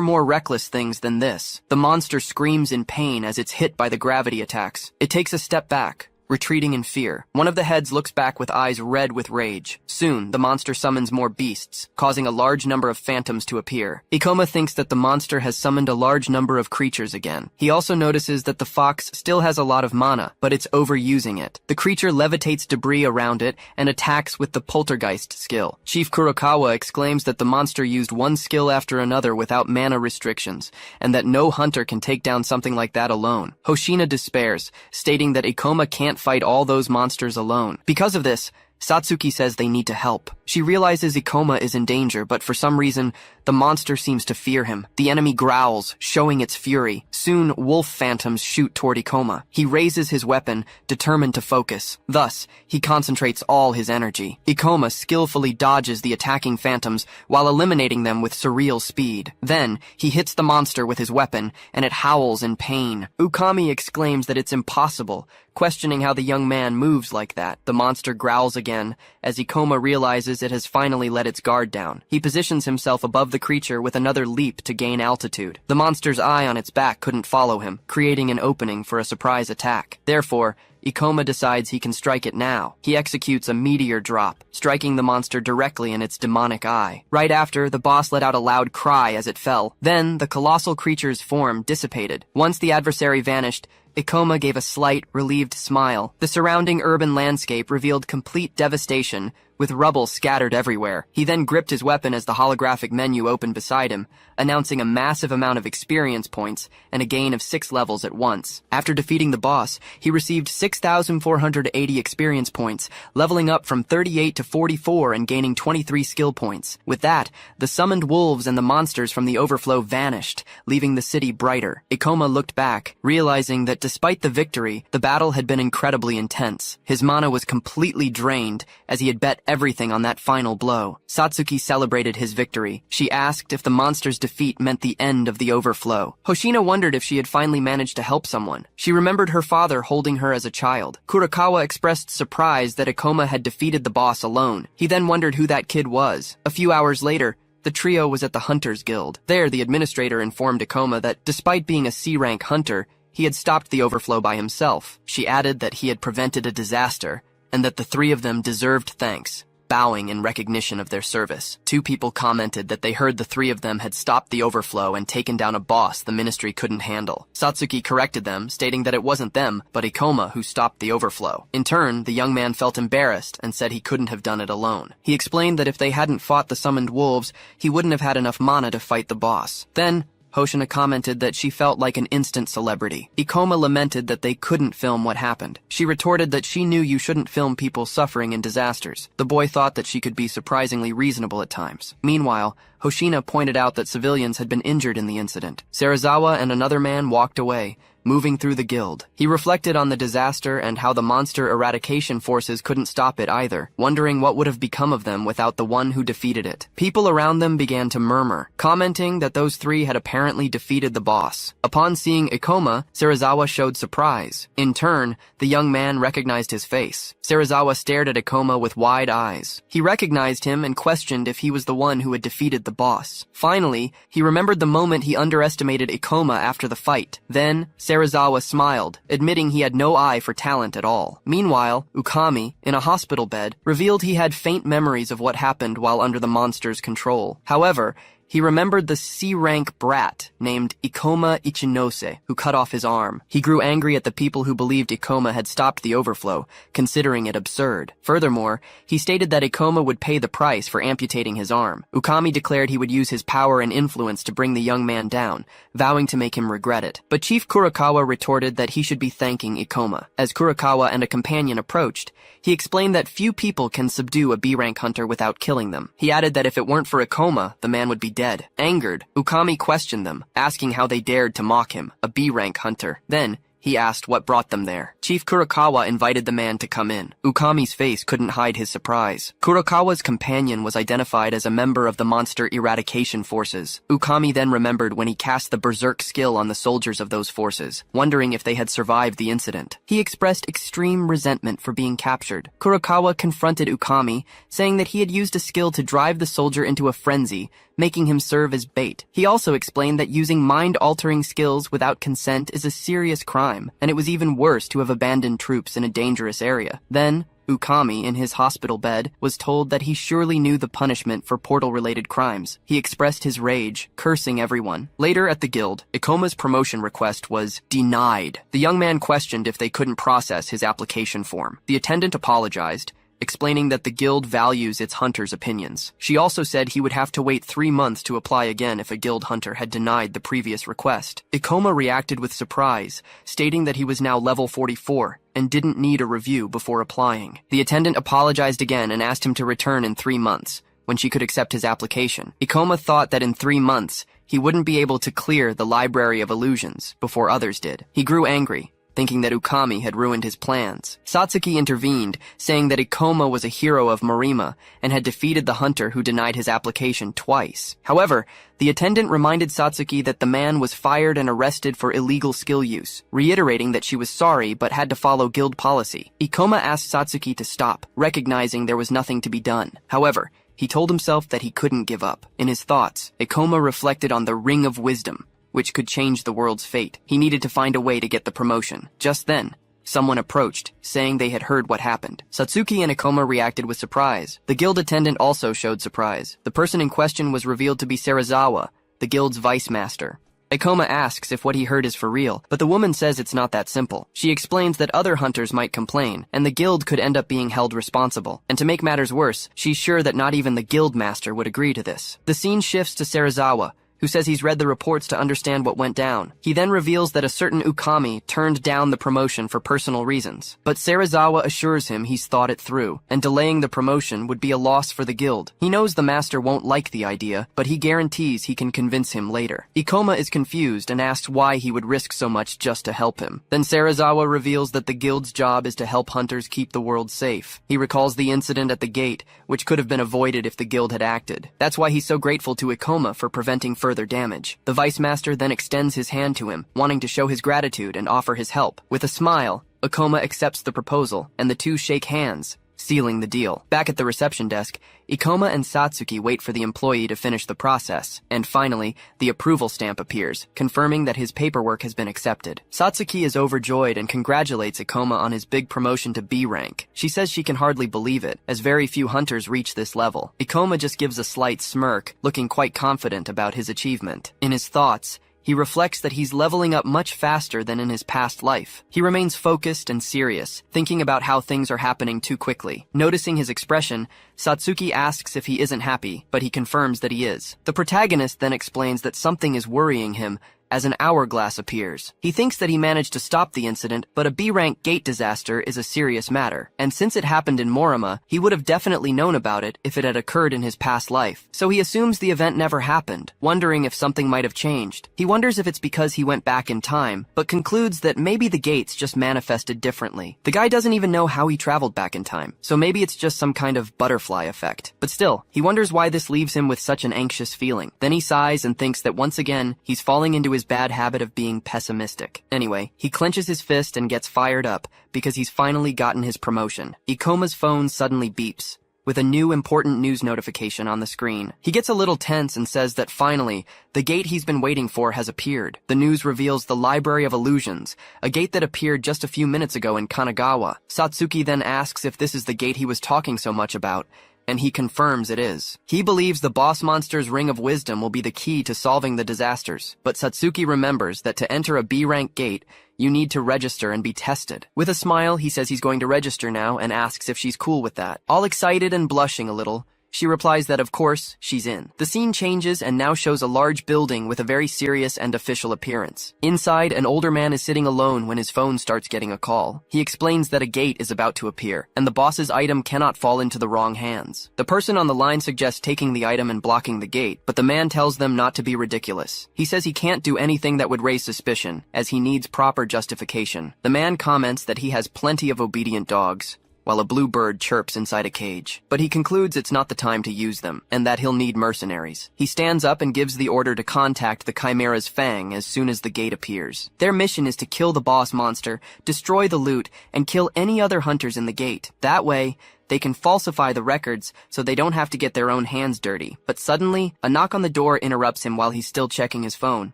more reckless things than this. The monster screams in pain as it's hit by the gravity attacks. It takes a step back, retreating in fear. One of the heads looks back with eyes red with rage. Soon, the monster summons more beasts, causing a large number of phantoms to appear. Ikoma thinks that the monster has summoned a large number of creatures again. He also notices that the fox still has a lot of mana, but it's overusing it. The creature levitates debris around it and attacks with the poltergeist skill. Chief Kurokawa exclaims that the monster used one skill after another without mana restrictions, and that no hunter can take down something like that alone. Hoshina despairs, stating that Ikoma can't fight all those monsters alone. Because of this, Satsuki says they need to help. She realizes Ikoma is in danger, but for some reason, the monster seems to fear him. The enemy growls, showing its fury. Soon, wolf phantoms shoot toward Ikoma. He raises his weapon, determined to focus. Thus, he concentrates all his energy. Ikoma skillfully dodges the attacking phantoms while eliminating them with surreal speed. Then, he hits the monster with his weapon, and it howls in pain. Ukami exclaims that it's impossible, questioning how the young man moves like that. The monster growls again, as Ikoma realizes it has finally let its guard down. He positions himself above the creature with another leap to gain altitude. The monster's eye on its back couldn't follow him, creating an opening for a surprise attack. Therefore, Ikoma decides he can strike it now. He executes a meteor drop, striking the monster directly in its demonic eye. Right after, the boss let out a loud cry as it fell. Then, the colossal creature's form dissipated. Once the adversary vanished, Ikoma gave a slight, relieved smile. The surrounding urban landscape revealed complete devastation, with rubble scattered everywhere. He then gripped his weapon as the holographic menu opened beside him, announcing a massive amount of experience points and a gain of 6 levels at once. After defeating the boss, he received 6,480 experience points, leveling up from 38 to 44 and gaining 23 skill points. With that, the summoned wolves and the monsters from the overflow vanished, leaving the city brighter. Ikoma looked back, realizing that despite the victory, the battle had been incredibly intense. His mana was completely drained, as he had bet everything on that final blow. Satsuki celebrated his victory. She asked if the monster's defeat meant the end of the overflow. Hoshina wondered if she had finally managed to help someone. She remembered her father holding her as a child. Kurakawa expressed surprise that Ikoma had defeated the boss alone. He then wondered who that kid was. A few hours later, the trio was at the Hunters Guild. There, the administrator informed Ikoma that despite being a C-rank hunter, he had stopped the overflow by himself. She added that he had prevented a disaster, and that the three of them deserved thanks, bowing in recognition of their service. Two people commented that they heard the three of them had stopped the overflow and taken down a boss the ministry couldn't handle. Satsuki corrected them, stating that it wasn't them, but Ikoma who stopped the overflow. In turn, the young man felt embarrassed and said he couldn't have done it alone. He explained that if they hadn't fought the summoned wolves, he wouldn't have had enough mana to fight the boss. Then, Hoshina commented that she felt like an instant celebrity. Ikoma lamented that they couldn't film what happened. She retorted that she knew you shouldn't film people suffering in disasters. The boy thought that she could be surprisingly reasonable at times. Meanwhile, Hoshina pointed out that civilians had been injured in the incident. Serizawa and another man walked away, moving through the guild. He reflected on the disaster and how the monster eradication forces couldn't stop it either, wondering what would have become of them without the one who defeated it. People around them began to murmur, commenting that those three had apparently defeated the boss. Upon seeing Ikoma, Serizawa showed surprise. In turn, the young man recognized his face. Serizawa stared at Ikoma with wide eyes. He recognized him and questioned if he was the one who had defeated the boss. Finally, he remembered the moment he underestimated Ikoma after the fight. Then, Serizawa smiled, admitting he had no eye for talent at all. Meanwhile, Ukami, in a hospital bed, revealed he had faint memories of what happened while under the monster's control. However, he remembered the C-rank brat named Ikoma Ichinose, who cut off his arm. He grew angry at the people who believed Ikoma had stopped the overflow, considering it absurd. Furthermore, he stated that Ikoma would pay the price for amputating his arm. Ukami declared he would use his power and influence to bring the young man down, vowing to make him regret it. But Chief Kurakawa retorted that he should be thanking Ikoma. As Kurakawa and a companion approached, he explained that few people can subdue a B-rank hunter without killing them. He added that if it weren't for Ikoma, the man would be dead. Angered, Ukami questioned them, asking how they dared to mock him, a B-rank hunter. Then, he asked what brought them there. Chief Kurakawa invited the man to come in. Ukami's face couldn't hide his surprise. Kurakawa's companion was identified as a member of the monster eradication forces. Ukami then remembered when he cast the berserk skill on the soldiers of those forces, wondering if they had survived the incident. He expressed extreme resentment for being captured. Kurakawa confronted Ukami, saying that he had used a skill to drive the soldier into a frenzy, making him serve as bait. He also explained that using mind-altering skills without consent is a serious crime, and it was even worse to have abandoned troops in a dangerous area. Then, Ukami, in his hospital bed, was told that he surely knew the punishment for portal-related crimes. He expressed his rage, cursing everyone. Later at the guild, Ikoma's promotion request was denied. The young man questioned if they couldn't process his application form. The attendant apologized, explaining that the guild values its hunters' opinions. She also said he would have to wait 3 months to apply again if a guild hunter had denied the previous request. Ikoma reacted with surprise, stating that he was now level 44 and didn't need a review before applying. The attendant apologized again and asked him to return in 3 months, when she could accept his application. Ikoma thought that in 3 months, he wouldn't be able to clear the Library of Illusions before others did. He grew angry, thinking that Ukami had ruined his plans. Satsuki intervened, saying that Ikoma was a hero of Marima and had defeated the hunter who denied his application twice. However, the attendant reminded Satsuki that the man was fired and arrested for illegal skill use, reiterating that she was sorry but had to follow guild policy. Ikoma asked Satsuki to stop, recognizing there was nothing to be done. However, he told himself that he couldn't give up. In his thoughts, Ikoma reflected on the Ring of Wisdom, which could change the world's fate. He needed to find a way to get the promotion. Just then, someone approached, saying they had heard what happened. Satsuki and Ikoma reacted with surprise. The guild attendant also showed surprise. The person in question was revealed to be Serizawa, the guild's vice master. Ikoma asks if what he heard is for real, but the woman says it's not that simple. She explains that other hunters might complain, and the guild could end up being held responsible. And to make matters worse, she's sure that not even the guild master would agree to this. The scene shifts to Serizawa, who says he's read the reports to understand what went down. He then reveals that a certain Ukami turned down the promotion for personal reasons. But Serizawa assures him he's thought it through, and delaying the promotion would be a loss for the guild. He knows the master won't like the idea, but he guarantees he can convince him later. Ikoma is confused and asks why he would risk so much just to help him. Then Serizawa reveals that the guild's job is to help hunters keep the world safe. He recalls the incident at the gate, which could have been avoided if the guild had acted. That's why he's so grateful to Ikoma for preventing further damage. The vice master then extends his hand to him, wanting to show his gratitude and offer his help. With a smile, Ikoma accepts the proposal, and the two shake hands, sealing the deal. Back at the reception desk, Ikoma and Satsuki wait for the employee to finish the process, and finally, the approval stamp appears, confirming that his paperwork has been accepted. Satsuki is overjoyed and congratulates Ikoma on his big promotion to B rank. She says she can hardly believe it, as very few hunters reach this level. Ikoma just gives a slight smirk, looking quite confident about his achievement. In his thoughts, he reflects that he's leveling up much faster than in his past life. He remains focused and serious, thinking about how things are happening too quickly. Noticing his expression, Satsuki asks if he isn't happy, but he confirms that he is. The protagonist then explains that something is worrying him as an hourglass appears. He thinks that he managed to stop the incident, but a B-rank gate disaster is a serious matter, and since it happened in Morima, he would have definitely known about it if it had occurred in his past life. So he assumes the event never happened, wondering if something might have changed. He wonders if it's because he went back in time, but concludes that maybe the gates just manifested differently. The guy doesn't even know how he traveled back in time, so maybe it's just some kind of butterfly effect. But still, he wonders why this leaves him with such an anxious feeling. Then he sighs and thinks that once again, he's falling into his bad habit of being pessimistic. Anyway, he clenches his fist and gets fired up because he's finally gotten his promotion. Ikoma's phone suddenly beeps, with a new important news notification on the screen. He gets a little tense and says that finally, the gate he's been waiting for has appeared. The news reveals the Library of Illusions, a gate that appeared just a few minutes ago in Kanagawa. Satsuki then asks if this is the gate he was talking so much about, and he confirms it is. He believes the boss monster's Ring of Wisdom will be the key to solving the disasters, but Satsuki remembers that to enter a B-rank gate, you need to register and be tested. With a smile, he says he's going to register now and asks if she's cool with that. All excited and blushing a little, she replies that of course, she's in. The scene changes and now shows a large building with a very serious and official appearance. Inside, an older man is sitting alone when his phone starts getting a call. He explains that a gate is about to appear, and the boss's item cannot fall into the wrong hands. The person on the line suggests taking the item and blocking the gate, but the man tells them not to be ridiculous. He says he can't do anything that would raise suspicion, as he needs proper justification. The man comments that he has plenty of obedient dogs, while a blue bird chirps inside a cage. But he concludes it's not the time to use them, and that he'll need mercenaries. He stands up and gives the order to contact the Chimera's Fang as soon as the gate appears. Their mission is to kill the boss monster, destroy the loot, and kill any other hunters in the gate. That way, they can falsify the records so they don't have to get their own hands dirty. But suddenly, a knock on the door interrupts him while he's still checking his phone.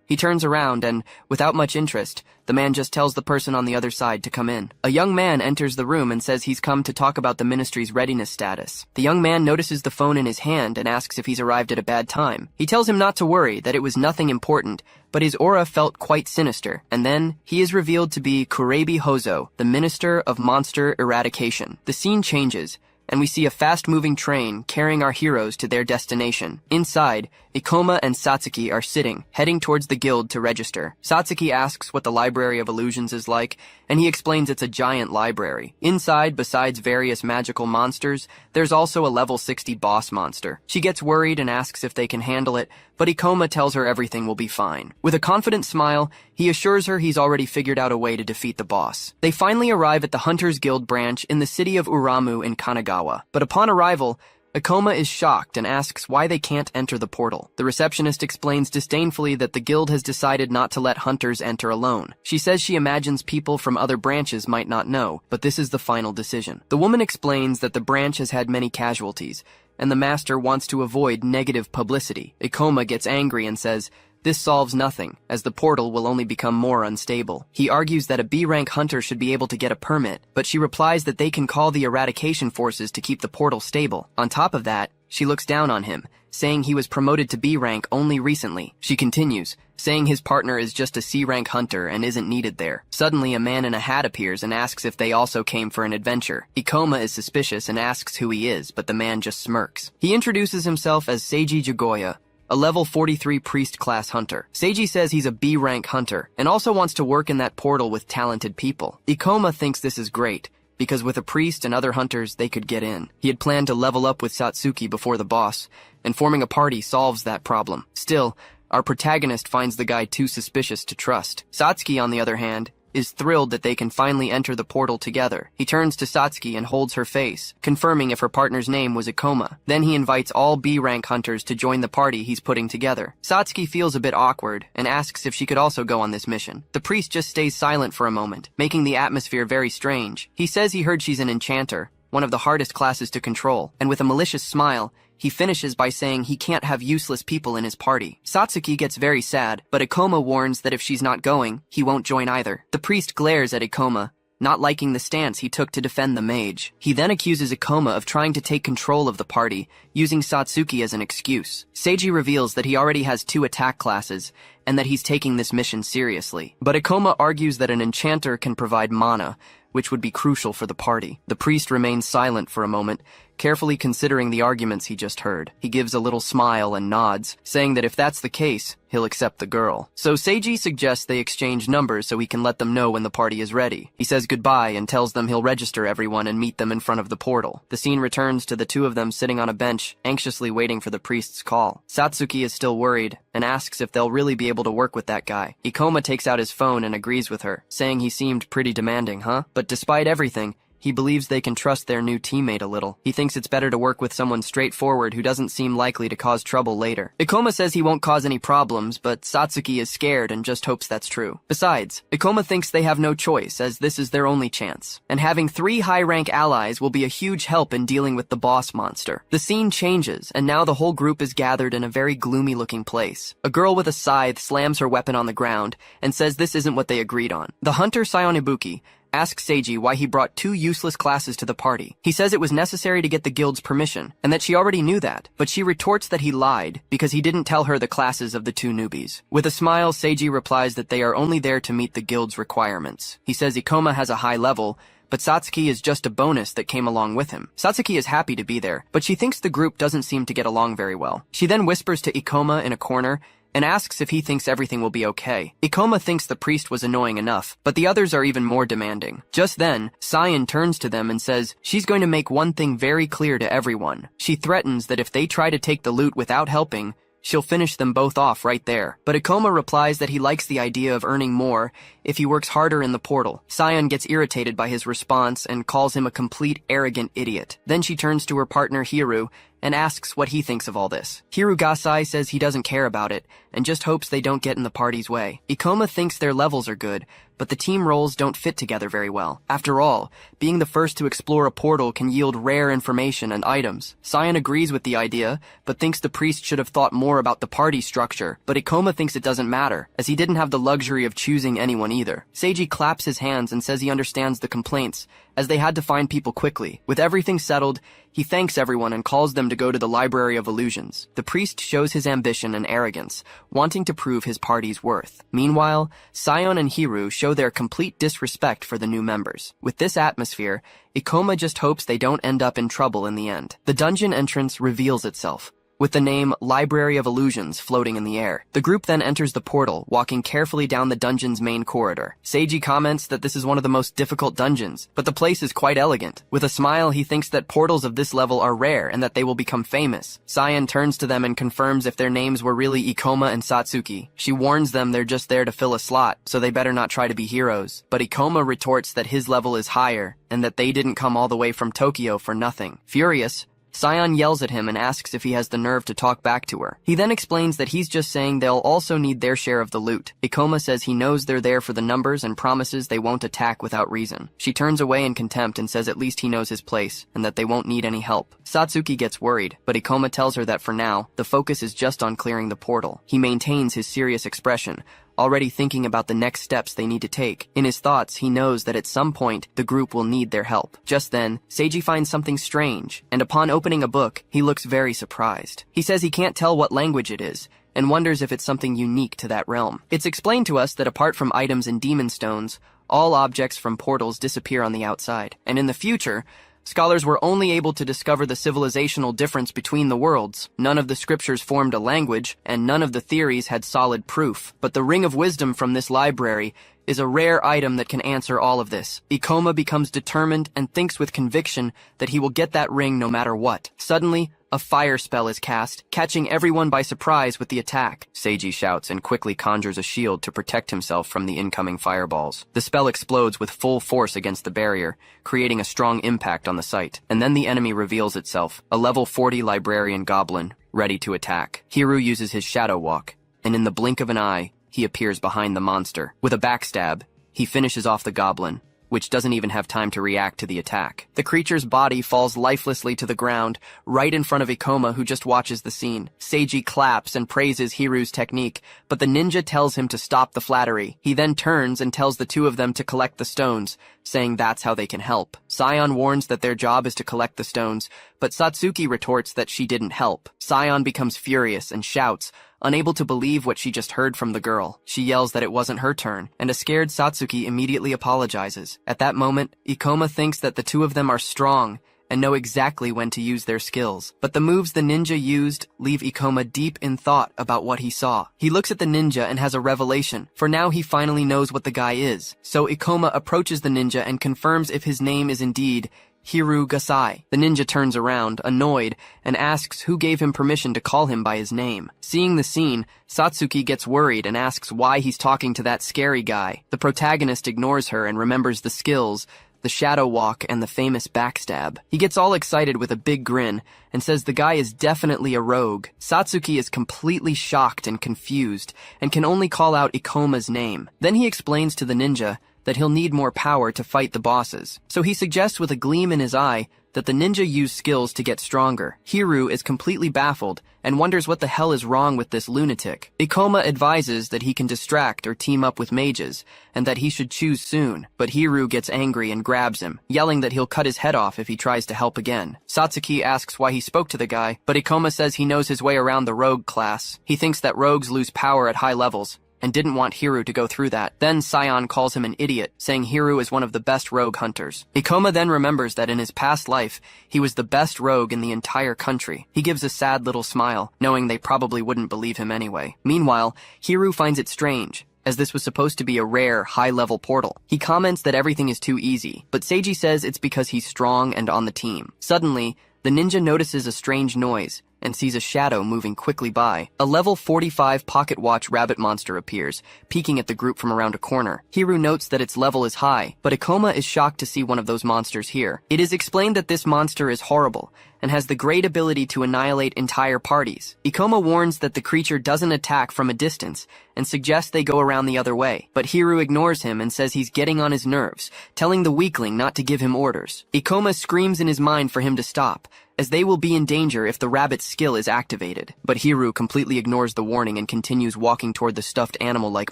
He turns around and, without much interest, the man just tells the person on the other side to come in. A young man enters the room and says he's come to talk about the ministry's readiness status. The young man notices the phone in his hand and asks if he's arrived at a bad time. He tells him not to worry, that it was nothing important, but his aura felt quite sinister, and then he is revealed to be Kurebi Hozo, the Minister of Monster Eradication. The scene changes, and we see a fast-moving train carrying our heroes to their destination. Inside, Ikoma and Satsuki are sitting, heading towards the guild to register. Satsuki asks what the Library of Illusions is like, and he explains it's a giant library. Inside, besides various magical monsters, there's also a level 60 boss monster. She gets worried and asks if they can handle it, but Ikoma tells her everything will be fine. With a confident smile, he assures her he's already figured out a way to defeat the boss. They finally arrive at the Hunters Guild branch in the city of Uramu in Kanagawa. But upon arrival, Ikoma is shocked and asks why they can't enter the portal. The receptionist explains disdainfully that the guild has decided not to let hunters enter alone. She says she imagines people from other branches might not know, but this is the final decision. The woman explains that the branch has had many casualties, and the master wants to avoid negative publicity. Ikoma gets angry and says, this solves nothing, as the portal will only become more unstable. He argues that a B-rank hunter should be able to get a permit, but she replies that they can call the eradication forces to keep the portal stable. On top of that, she looks down on him, saying he was promoted to B-rank only recently. She continues, saying his partner is just a C-rank hunter and isn't needed there. Suddenly, a man in a hat appears and asks if they also came for an adventure. Ikoma is suspicious and asks who he is, but the man just smirks. He introduces himself as Seiji Jigoya, a level 43 priest class hunter. Seiji says he's a B rank hunter and also wants to work in that portal with talented people. Ikoma thinks this is great, because with a priest and other hunters, they could get in. He had planned to level up with Satsuki before the boss, and forming a party solves that problem. Still, our protagonist finds the guy too suspicious to trust. Satsuki, on the other hand, is thrilled that they can finally enter the portal together. He turns to Satsuki and holds her face, confirming if her partner's name was Ikoma. Then he invites all B-rank hunters to join the party he's putting together. Satsuki feels a bit awkward and asks if she could also go on this mission. The priest just stays silent for a moment, making the atmosphere very strange. He says he heard she's an enchanter, one of the hardest classes to control, and with a malicious smile, he finishes by saying he can't have useless people in his party. Satsuki gets very sad, but Ikoma warns that if she's not going, he won't join either. The priest glares at Ikoma, not liking the stance he took to defend the mage. He then accuses Ikoma of trying to take control of the party, using Satsuki as an excuse. Seiji reveals that he already has 2 attack classes, and that he's taking this mission seriously. But Ikoma argues that an enchanter can provide mana, which would be crucial for the party. The priest remains silent for a moment, carefully considering the arguments he just heard. He gives a little smile and nods, saying that if that's the case, he'll accept the girl. So Seiji suggests they exchange numbers so he can let them know when the party is ready. He says goodbye and tells them he'll register everyone and meet them in front of the portal. The scene returns to the 2 of them sitting on a bench, anxiously waiting for the priest's call. Satsuki is still worried and asks if they'll really be able to work with that guy. Ikoma takes out his phone and agrees with her, saying he seemed pretty demanding, huh? But despite everything, he believes they can trust their new teammate a little. He thinks it's better to work with someone straightforward who doesn't seem likely to cause trouble later. Ikoma says he won't cause any problems, but Satsuki is scared and just hopes that's true. Besides, Ikoma thinks they have no choice, as this is their only chance. And having 3 high-rank allies will be a huge help in dealing with the boss monster. The scene changes, and now the whole group is gathered in a very gloomy-looking place. A girl with a scythe slams her weapon on the ground and says this isn't what they agreed on. The hunter Sayonibuki asks Seiji why he brought 2 useless classes to the party. He says it was necessary to get the guild's permission, and that she already knew that, but she retorts that he lied because he didn't tell her the classes of the 2 newbies. With a smile, Seiji replies that they are only there to meet the guild's requirements. He says Ikoma has a high level, but Satsuki is just a bonus that came along with him. Satsuki is happy to be there, but she thinks the group doesn't seem to get along very well. She then whispers to Ikoma in a corner and asks if he thinks everything will be okay. Ikoma thinks the priest was annoying enough, but the others are even more demanding. Just then, Sayan turns to them and says she's going to make one thing very clear to everyone. She threatens that if they try to take the loot without helping, she'll finish them both off right there. But Ikoma replies that he likes the idea of earning more if he works harder in the portal. Sayan gets irritated by his response and calls him a complete arrogant idiot. Then she turns to her partner Hiru and asks what he thinks of all this. Hirugasai says he doesn't care about it and just hopes they don't get in the party's way. Ikoma thinks their levels are good, but the team roles don't fit together very well. After all, being the first to explore a portal can yield rare information and items. Sayan agrees with the idea, but thinks the priest should have thought more about the party structure, but Ikoma thinks it doesn't matter, as he didn't have the luxury of choosing anyone either. Seiji claps his hands and says he understands the complaints, as they had to find people quickly. With everything settled, he thanks everyone and calls them to go to the Library of Illusions. The priest shows his ambition and arrogance, wanting to prove his party's worth. Meanwhile, Sion and Hiru show their complete disrespect for the new members. With this atmosphere, Ikoma just hopes they don't end up in trouble in the end. The dungeon entrance reveals itself, with the name Library of Illusions floating in the air. The group then enters the portal, walking carefully down the dungeon's main corridor. Seiji comments that this is one of the most difficult dungeons, but the place is quite elegant. With a smile, he thinks that portals of this level are rare and that they will become famous. Sayan turns to them and confirms if their names were really Ikoma and Satsuki. She warns them they're just there to fill a slot, so they better not try to be heroes. But Ikoma retorts that his level is higher, and that they didn't come all the way from Tokyo for nothing. Furious, Sion yells at him and asks if he has the nerve to talk back to her. He then explains that he's just saying they'll also need their share of the loot. Ikoma says he knows they're there for the numbers and promises they won't attack without reason. She turns away in contempt and says at least he knows his place and that they won't need any help. Satsuki gets worried, but Ikoma tells her that for now, the focus is just on clearing the portal. He maintains his serious expression, already thinking about the next steps they need to take. In his thoughts, he knows that at some point, the group will need their help. Just then, Seiji finds something strange, and upon opening a book, he looks very surprised. He says he can't tell what language it is, and wonders if it's something unique to that realm. It's explained to us that apart from items and demon stones, all objects from portals disappear on the outside, and in the future, Scholars were only able to discover the civilizational difference between the worlds. None of the scriptures formed a language, and none of the theories had solid proof. But the Ring of Wisdom from this library is a rare item that can answer all of this. Ikoma becomes determined and thinks with conviction that he will get that ring no matter what. Suddenly, a fire spell is cast, catching everyone by surprise with the attack. Seiji shouts and quickly conjures a shield to protect himself from the incoming fireballs. The spell explodes with full force against the barrier, creating a strong impact on the site. And then the enemy reveals itself, a level 40 librarian goblin, ready to attack. Hiru uses his shadow walk, and in the blink of an eye, he appears behind the monster. With a backstab, he finishes off the goblin, which doesn't even have time to react to the attack. The creature's body falls lifelessly to the ground, right in front of Ikoma, who just watches the scene. Seiji claps and praises Hiru's technique, but the ninja tells him to stop the flattery. He then turns and tells the two of them to collect the stones, saying that's how they can help. Sion warns that their job is to collect the stones, but Satsuki retorts that she didn't help. Sion becomes furious and shouts, unable to believe what she just heard from the girl. She yells that it wasn't her turn, and a scared Satsuki immediately apologizes. At that moment, Ikoma thinks that the two of them are strong and know exactly when to use their skills. But the moves the ninja used leave Ikoma deep in thought about what he saw. He looks at the ninja and has a revelation, for now he finally knows what the guy is. So Ikoma approaches the ninja and confirms if his name is indeed Hiru Gasai. The ninja turns around, annoyed, and asks who gave him permission to call him by his name. Seeing the scene, Satsuki gets worried and asks why he's talking to that scary guy. The protagonist ignores her and remembers the skills, the shadow walk, and the famous backstab. He gets all excited with a big grin and says the guy is definitely a rogue. Satsuki is completely shocked and confused and can only call out Ikoma's name. Then he explains to the ninja that he'll need more power to fight the bosses. So he suggests with a gleam in his eye that the ninja use skills to get stronger. Hiru is completely baffled and wonders what the hell is wrong with this lunatic. Ikoma advises that he can distract or team up with mages, and that he should choose soon. But Hiru gets angry and grabs him, yelling that he'll cut his head off if he tries to help again. Satsuki asks why he spoke to the guy, but Ikoma says he knows his way around the rogue class. He thinks that rogues lose power at high levels, and didn't want Hiru to go through that. Then Sion calls him an idiot, saying Hiru is one of the best rogue hunters. Ikoma then remembers that in his past life, he was the best rogue in the entire country. He gives a sad little smile, knowing they probably wouldn't believe him anyway. Meanwhile, Hiru finds it strange, as this was supposed to be a rare, high-level portal. He comments that everything is too easy, but Seiji says it's because he's strong and on the team. Suddenly, the ninja notices a strange noise, and sees a shadow moving quickly by. A level 45 pocket watch rabbit monster appears, peeking at the group from around a corner. Hiru notes that its level is high, but Ikoma is shocked to see one of those monsters here. It is explained that this monster is horrible, and has the great ability to annihilate entire parties. Ikoma warns that the creature doesn't attack from a distance, and suggests they go around the other way. But Hiru ignores him and says he's getting on his nerves, telling the weakling not to give him orders. Ikoma screams in his mind for him to stop, as they will be in danger if the rabbit's skill is activated. But Hiru completely ignores the warning and continues walking toward the stuffed animal-like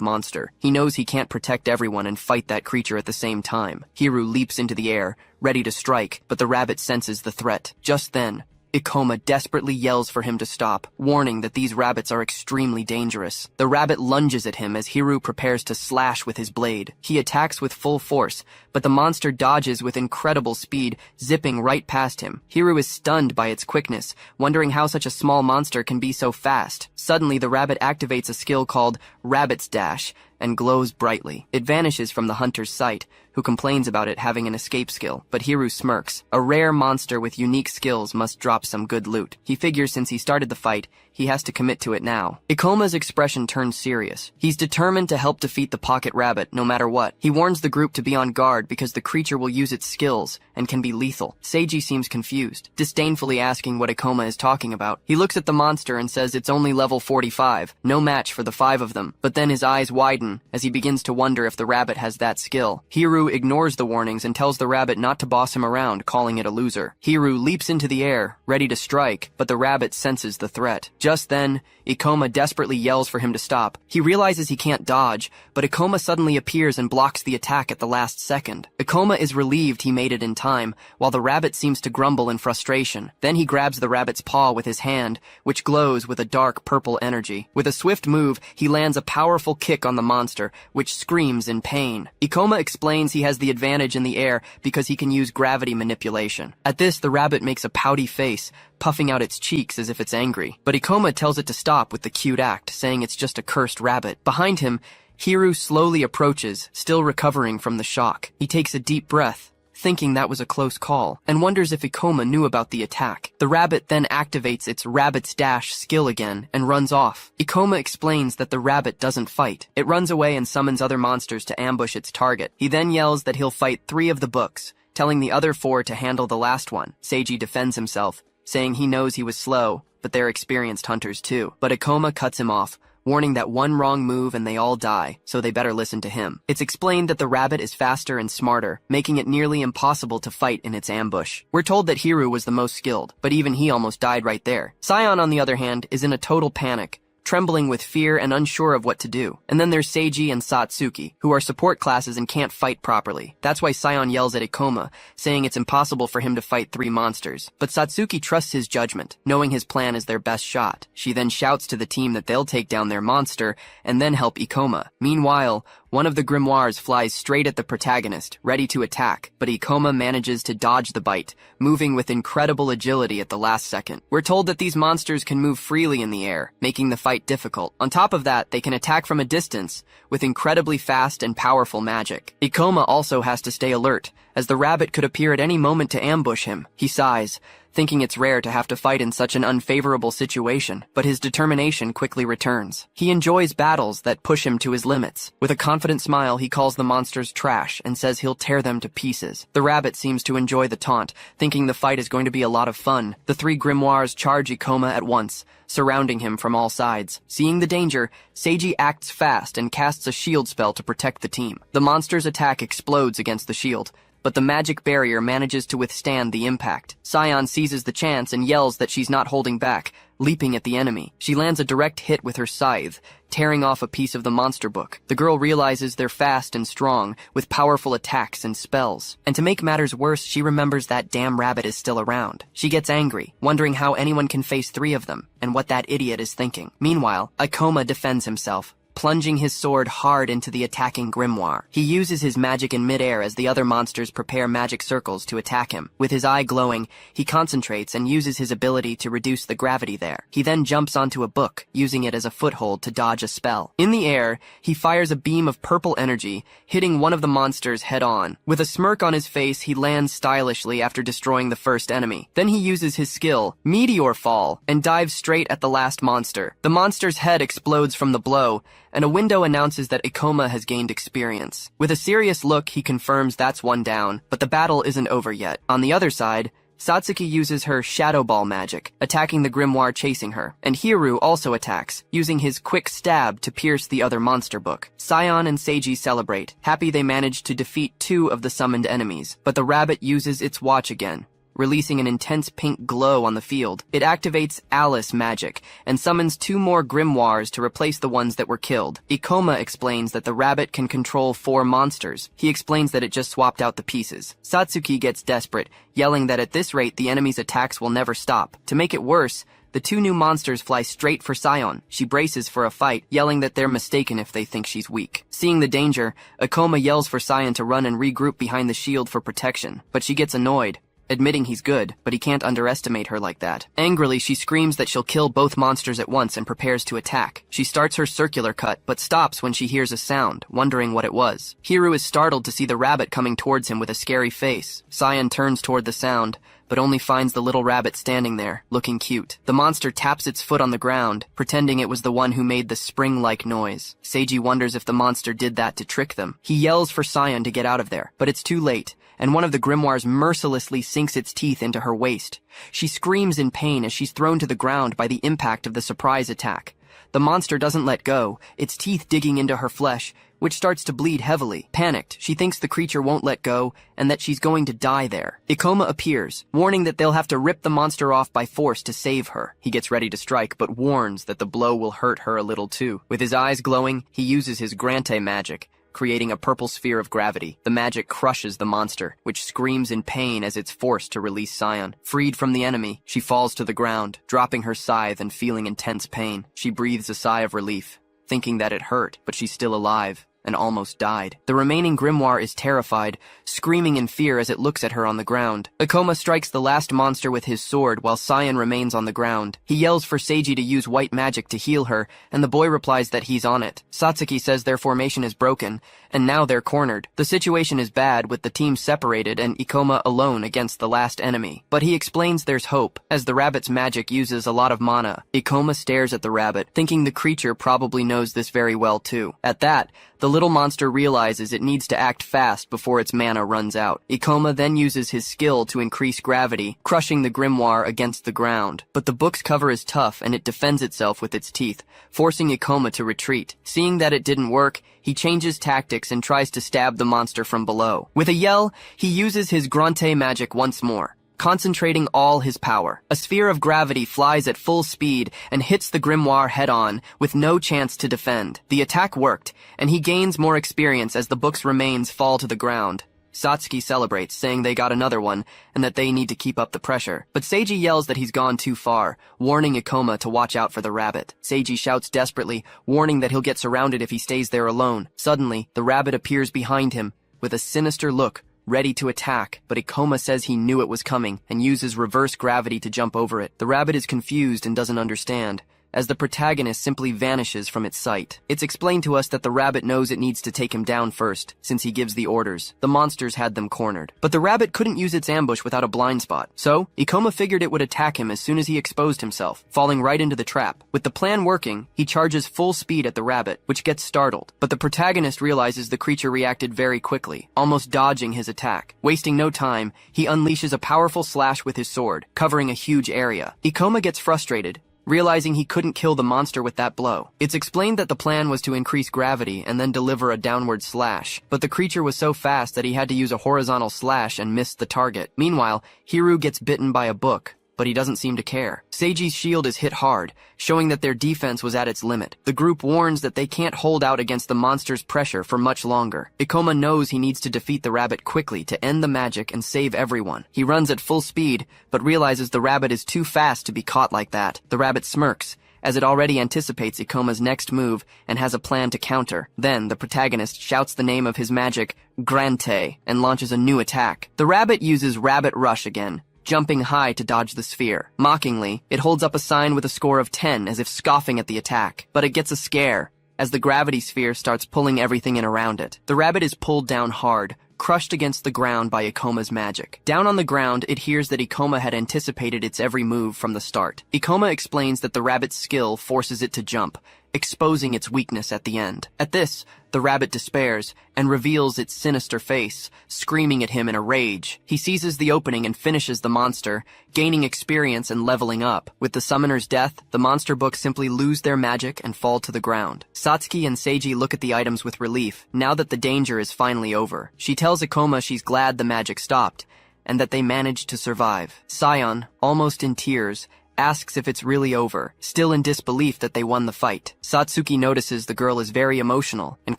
monster. He knows he can't protect everyone and fight that creature at the same time. Hiru leaps into the air, ready to strike, but the rabbit senses the threat. Just then, Ikoma desperately yells for him to stop, warning that these rabbits are extremely dangerous. The rabbit lunges at him as Hiru prepares to slash with his blade. He attacks with full force, but the monster dodges with incredible speed, zipping right past him. Hiru is stunned by its quickness, wondering how such a small monster can be so fast. Suddenly, the rabbit activates a skill called Rabbit's Dash, and glows brightly. It vanishes from the hunter's sight, who complains about it having an escape skill, but Hiru smirks. A rare monster with unique skills must drop some good loot. He figures since he started the fight, he has to commit to it now. Ikoma's expression turns serious. He's determined to help defeat the pocket rabbit, no matter what. He warns the group to be on guard because the creature will use its skills and can be lethal. Seiji seems confused, disdainfully asking what Ikoma is talking about. He looks at the monster and says it's only level 45, no match for the 5 of them, but then his eyes widen as he begins to wonder if the rabbit has that skill. Hiru ignores the warnings and tells the rabbit not to boss him around, calling it a loser. Hiru leaps into the air, ready to strike, but the rabbit senses the threat. Just then, Ikoma desperately yells for him to stop. He realizes he can't dodge, but Ikoma suddenly appears and blocks the attack at the last second. second. Ikoma is relieved he made it in time, while the rabbit seems to grumble in frustration. Then he grabs the rabbit's paw with his hand, which glows with a dark purple energy. With a swift move, he lands a powerful kick on the monster, which screams in pain. Ikoma explains he has the advantage in the air because he can use gravity manipulation. At this, the rabbit makes a pouty face, puffing out its cheeks as if it's angry. But Ikoma tells it to stop with the cute act, saying it's just a cursed rabbit. Behind him, Hiru slowly approaches, still recovering from the shock. He takes a deep breath, thinking that was a close call, and wonders if Ikoma knew about the attack. The rabbit then activates its rabbit's dash skill again and runs off. Ikoma explains that the rabbit doesn't fight. It runs away and summons other monsters to ambush its target. He then yells that he'll fight 3 of the books, telling the other 4 to handle the last one. Seiji defends himself, saying he knows he was slow, but they're experienced hunters too. But Ikoma cuts him off, warning that one wrong move and they all die, so they better listen to him. It's explained that the rabbit is faster and smarter, making it nearly impossible to fight in its ambush. We're told that Hiru was the most skilled, but even he almost died right there. Sion, on the other hand, is in a total panic, trembling with fear and unsure of what to do. And then there's Seiji and Satsuki, who are support classes and can't fight properly. That's why Sion yells at Ikoma, saying it's impossible for him to fight 3 monsters. But Satsuki trusts his judgment, knowing his plan is their best shot. She then shouts to the team that they'll take down their monster and then help Ikoma. Meanwhile, one of the grimoires flies straight at the protagonist, ready to attack, but Ikoma manages to dodge the bite, moving with incredible agility at the last second. We're told that these monsters can move freely in the air, making the fight difficult. On top of that, they can attack from a distance, with incredibly fast and powerful magic. Ikoma also has to stay alert, as the rabbit could appear at any moment to ambush him. He sighs, thinking it's rare to have to fight in such an unfavorable situation, but his determination quickly returns. He enjoys battles that push him to his limits. With a confident smile, he calls the monsters trash and says he'll tear them to pieces. The rabbit seems to enjoy the taunt, thinking the fight is going to be a lot of fun. The 3 grimoires charge Ikoma at once, surrounding him from all sides. Seeing the danger, Seiji acts fast and casts a shield spell to protect the team. The monster's attack explodes against the shield, but the magic barrier manages to withstand the impact. Sion seizes the chance and yells that she's not holding back, leaping at the enemy. She lands a direct hit with her scythe, tearing off a piece of the monster book. The girl realizes they're fast and strong, with powerful attacks and spells. And to make matters worse, she remembers that damn rabbit is still around. She gets angry, wondering how anyone can face 3 of them, and what that idiot is thinking. Meanwhile, Ikoma defends himself, plunging his sword hard into the attacking grimoire. He uses his magic in midair as the other monsters prepare magic circles to attack him. With his eye glowing, he concentrates and uses his ability to reduce the gravity there. He then jumps onto a book, using it as a foothold to dodge a spell. In the air, he fires a beam of purple energy, hitting one of the monsters head-on. With a smirk on his face, he lands stylishly after destroying the first enemy. Then he uses his skill, Meteor Fall, and dives straight at the last monster. The monster's head explodes from the blow, and a window announces that Ikoma has gained experience. With a serious look, he confirms that's one down, but the battle isn't over yet. On the other side, Satsuki uses her Shadow Ball magic, attacking the grimoire chasing her, and Hiru also attacks, using his quick stab to pierce the other monster book. Sion and Seiji celebrate, happy they managed to defeat 2 of the summoned enemies, but the rabbit uses its watch again, releasing an intense pink glow on the field. It activates Alice magic and summons 2 more grimoires to replace the ones that were killed. Ikoma explains that the rabbit can control 4 monsters. He explains that it just swapped out the pieces. Satsuki gets desperate, yelling that at this rate the enemy's attacks will never stop. To make it worse, the 2 new monsters fly straight for Sion. She braces for a fight, yelling that they're mistaken if they think she's weak. Seeing the danger, Ikoma yells for Sion to run and regroup behind the shield for protection, but she gets annoyed, admitting he's good, but he can't underestimate her like that. Angrily, she screams that she'll kill both monsters at once and prepares to attack. She starts her circular cut, but stops when she hears a sound, wondering what it was. Hiru is startled to see the rabbit coming towards him with a scary face. Sion turns toward the sound, but only finds the little rabbit standing there, looking cute. The monster taps its foot on the ground, pretending it was the one who made the spring-like noise. Seiji wonders if the monster did that to trick them. He yells for Sion to get out of there, but it's too late, and one of the grimoires mercilessly sinks its teeth into her waist. She screams in pain as she's thrown to the ground by the impact of the surprise attack. The monster doesn't let go, its teeth digging into her flesh, which starts to bleed heavily. Panicked, she thinks the creature won't let go and that she's going to die there. Ikoma appears, warning that they'll have to rip the monster off by force to save her. He gets ready to strike, but warns that the blow will hurt her a little too. With his eyes glowing, he uses his Grante magic, creating a purple sphere of gravity. The magic crushes the monster, which screams in pain as it's forced to release Sion. Freed from the enemy, she falls to the ground, dropping her scythe and feeling intense pain. She breathes a sigh of relief, thinking that it hurt, but she's still alive and almost died. The remaining grimoire is terrified, screaming in fear as it looks at her on the ground. Ikoma strikes the last monster with his sword while Sion remains on the ground. He yells for Seiji to use white magic to heal her, and the boy replies that he's on it. Satsuki says their formation is broken, and now they're cornered. The situation is bad, with the team separated and Ikoma alone against the last enemy. But he explains there's hope, as the rabbit's magic uses a lot of mana. Ikoma stares at the rabbit, thinking the creature probably knows this very well too. At that, the little monster realizes it needs to act fast before its mana runs out. Ikoma then uses his skill to increase gravity, crushing the grimoire against the ground. But the book's cover is tough and it defends itself with its teeth, forcing Ikoma to retreat. Seeing that it didn't work, he changes tactics and tries to stab the monster from below. With a yell, he uses his Grante magic once more, concentrating all his power. A sphere of gravity flies at full speed and hits the grimoire head-on, with no chance to defend. The attack worked, and he gains more experience as the book's remains fall to the ground. Satsuki celebrates, saying they got another one, and that they need to keep up the pressure. But Seiji yells that he's gone too far, warning Ikoma to watch out for the rabbit. Seiji shouts desperately, warning that he'll get surrounded if he stays there alone. Suddenly, the rabbit appears behind him, with a sinister look, ready to attack, but Ikoma says he knew it was coming and uses reverse gravity to jump over it. The rabbit is confused and doesn't understand, as the protagonist simply vanishes from its sight. It's explained to us that the rabbit knows it needs to take him down first, since he gives the orders. The monsters had them cornered. But the rabbit couldn't use its ambush without a blind spot, so Ikoma figured it would attack him as soon as he exposed himself, falling right into the trap. With the plan working, he charges full speed at the rabbit, which gets startled. But the protagonist realizes the creature reacted very quickly, almost dodging his attack. Wasting no time, he unleashes a powerful slash with his sword, covering a huge area. Ikoma gets frustrated, realizing he couldn't kill the monster with that blow. It's explained that the plan was to increase gravity and then deliver a downward slash, but the creature was so fast that he had to use a horizontal slash and missed the target. Meanwhile, Hiru gets bitten by a book, but he doesn't seem to care. Seiji's shield is hit hard, showing that their defense was at its limit. The group warns that they can't hold out against the monster's pressure for much longer. Ikoma knows he needs to defeat the rabbit quickly to end the magic and save everyone. He runs at full speed, but realizes the rabbit is too fast to be caught like that. The rabbit smirks, as it already anticipates Ikoma's next move and has a plan to counter. Then, the protagonist shouts the name of his magic, Grante, and launches a new attack. The rabbit uses Rabbit Rush again, jumping high to dodge the sphere. Mockingly, it holds up a sign with a score of 10 as if scoffing at the attack. But it gets a scare, as the gravity sphere starts pulling everything in around it. The rabbit is pulled down hard, crushed against the ground by Ikoma's magic. Down on the ground, it hears that Ikoma had anticipated its every move from the start. Ikoma explains that the rabbit's skill forces it to jump, exposing its weakness at the end. At this, the rabbit despairs and reveals its sinister face, screaming at him in a rage. He seizes the opening and finishes the monster, gaining experience and leveling up. With the summoner's death, the monster books simply lose their magic and fall to the ground. Satsuki and Seiji look at the items with relief, now that the danger is finally over. She tells Ikoma she's glad the magic stopped, and that they managed to survive. Sion, almost in tears, asks if it's really over, still in disbelief that they won the fight. Satsuki notices the girl is very emotional and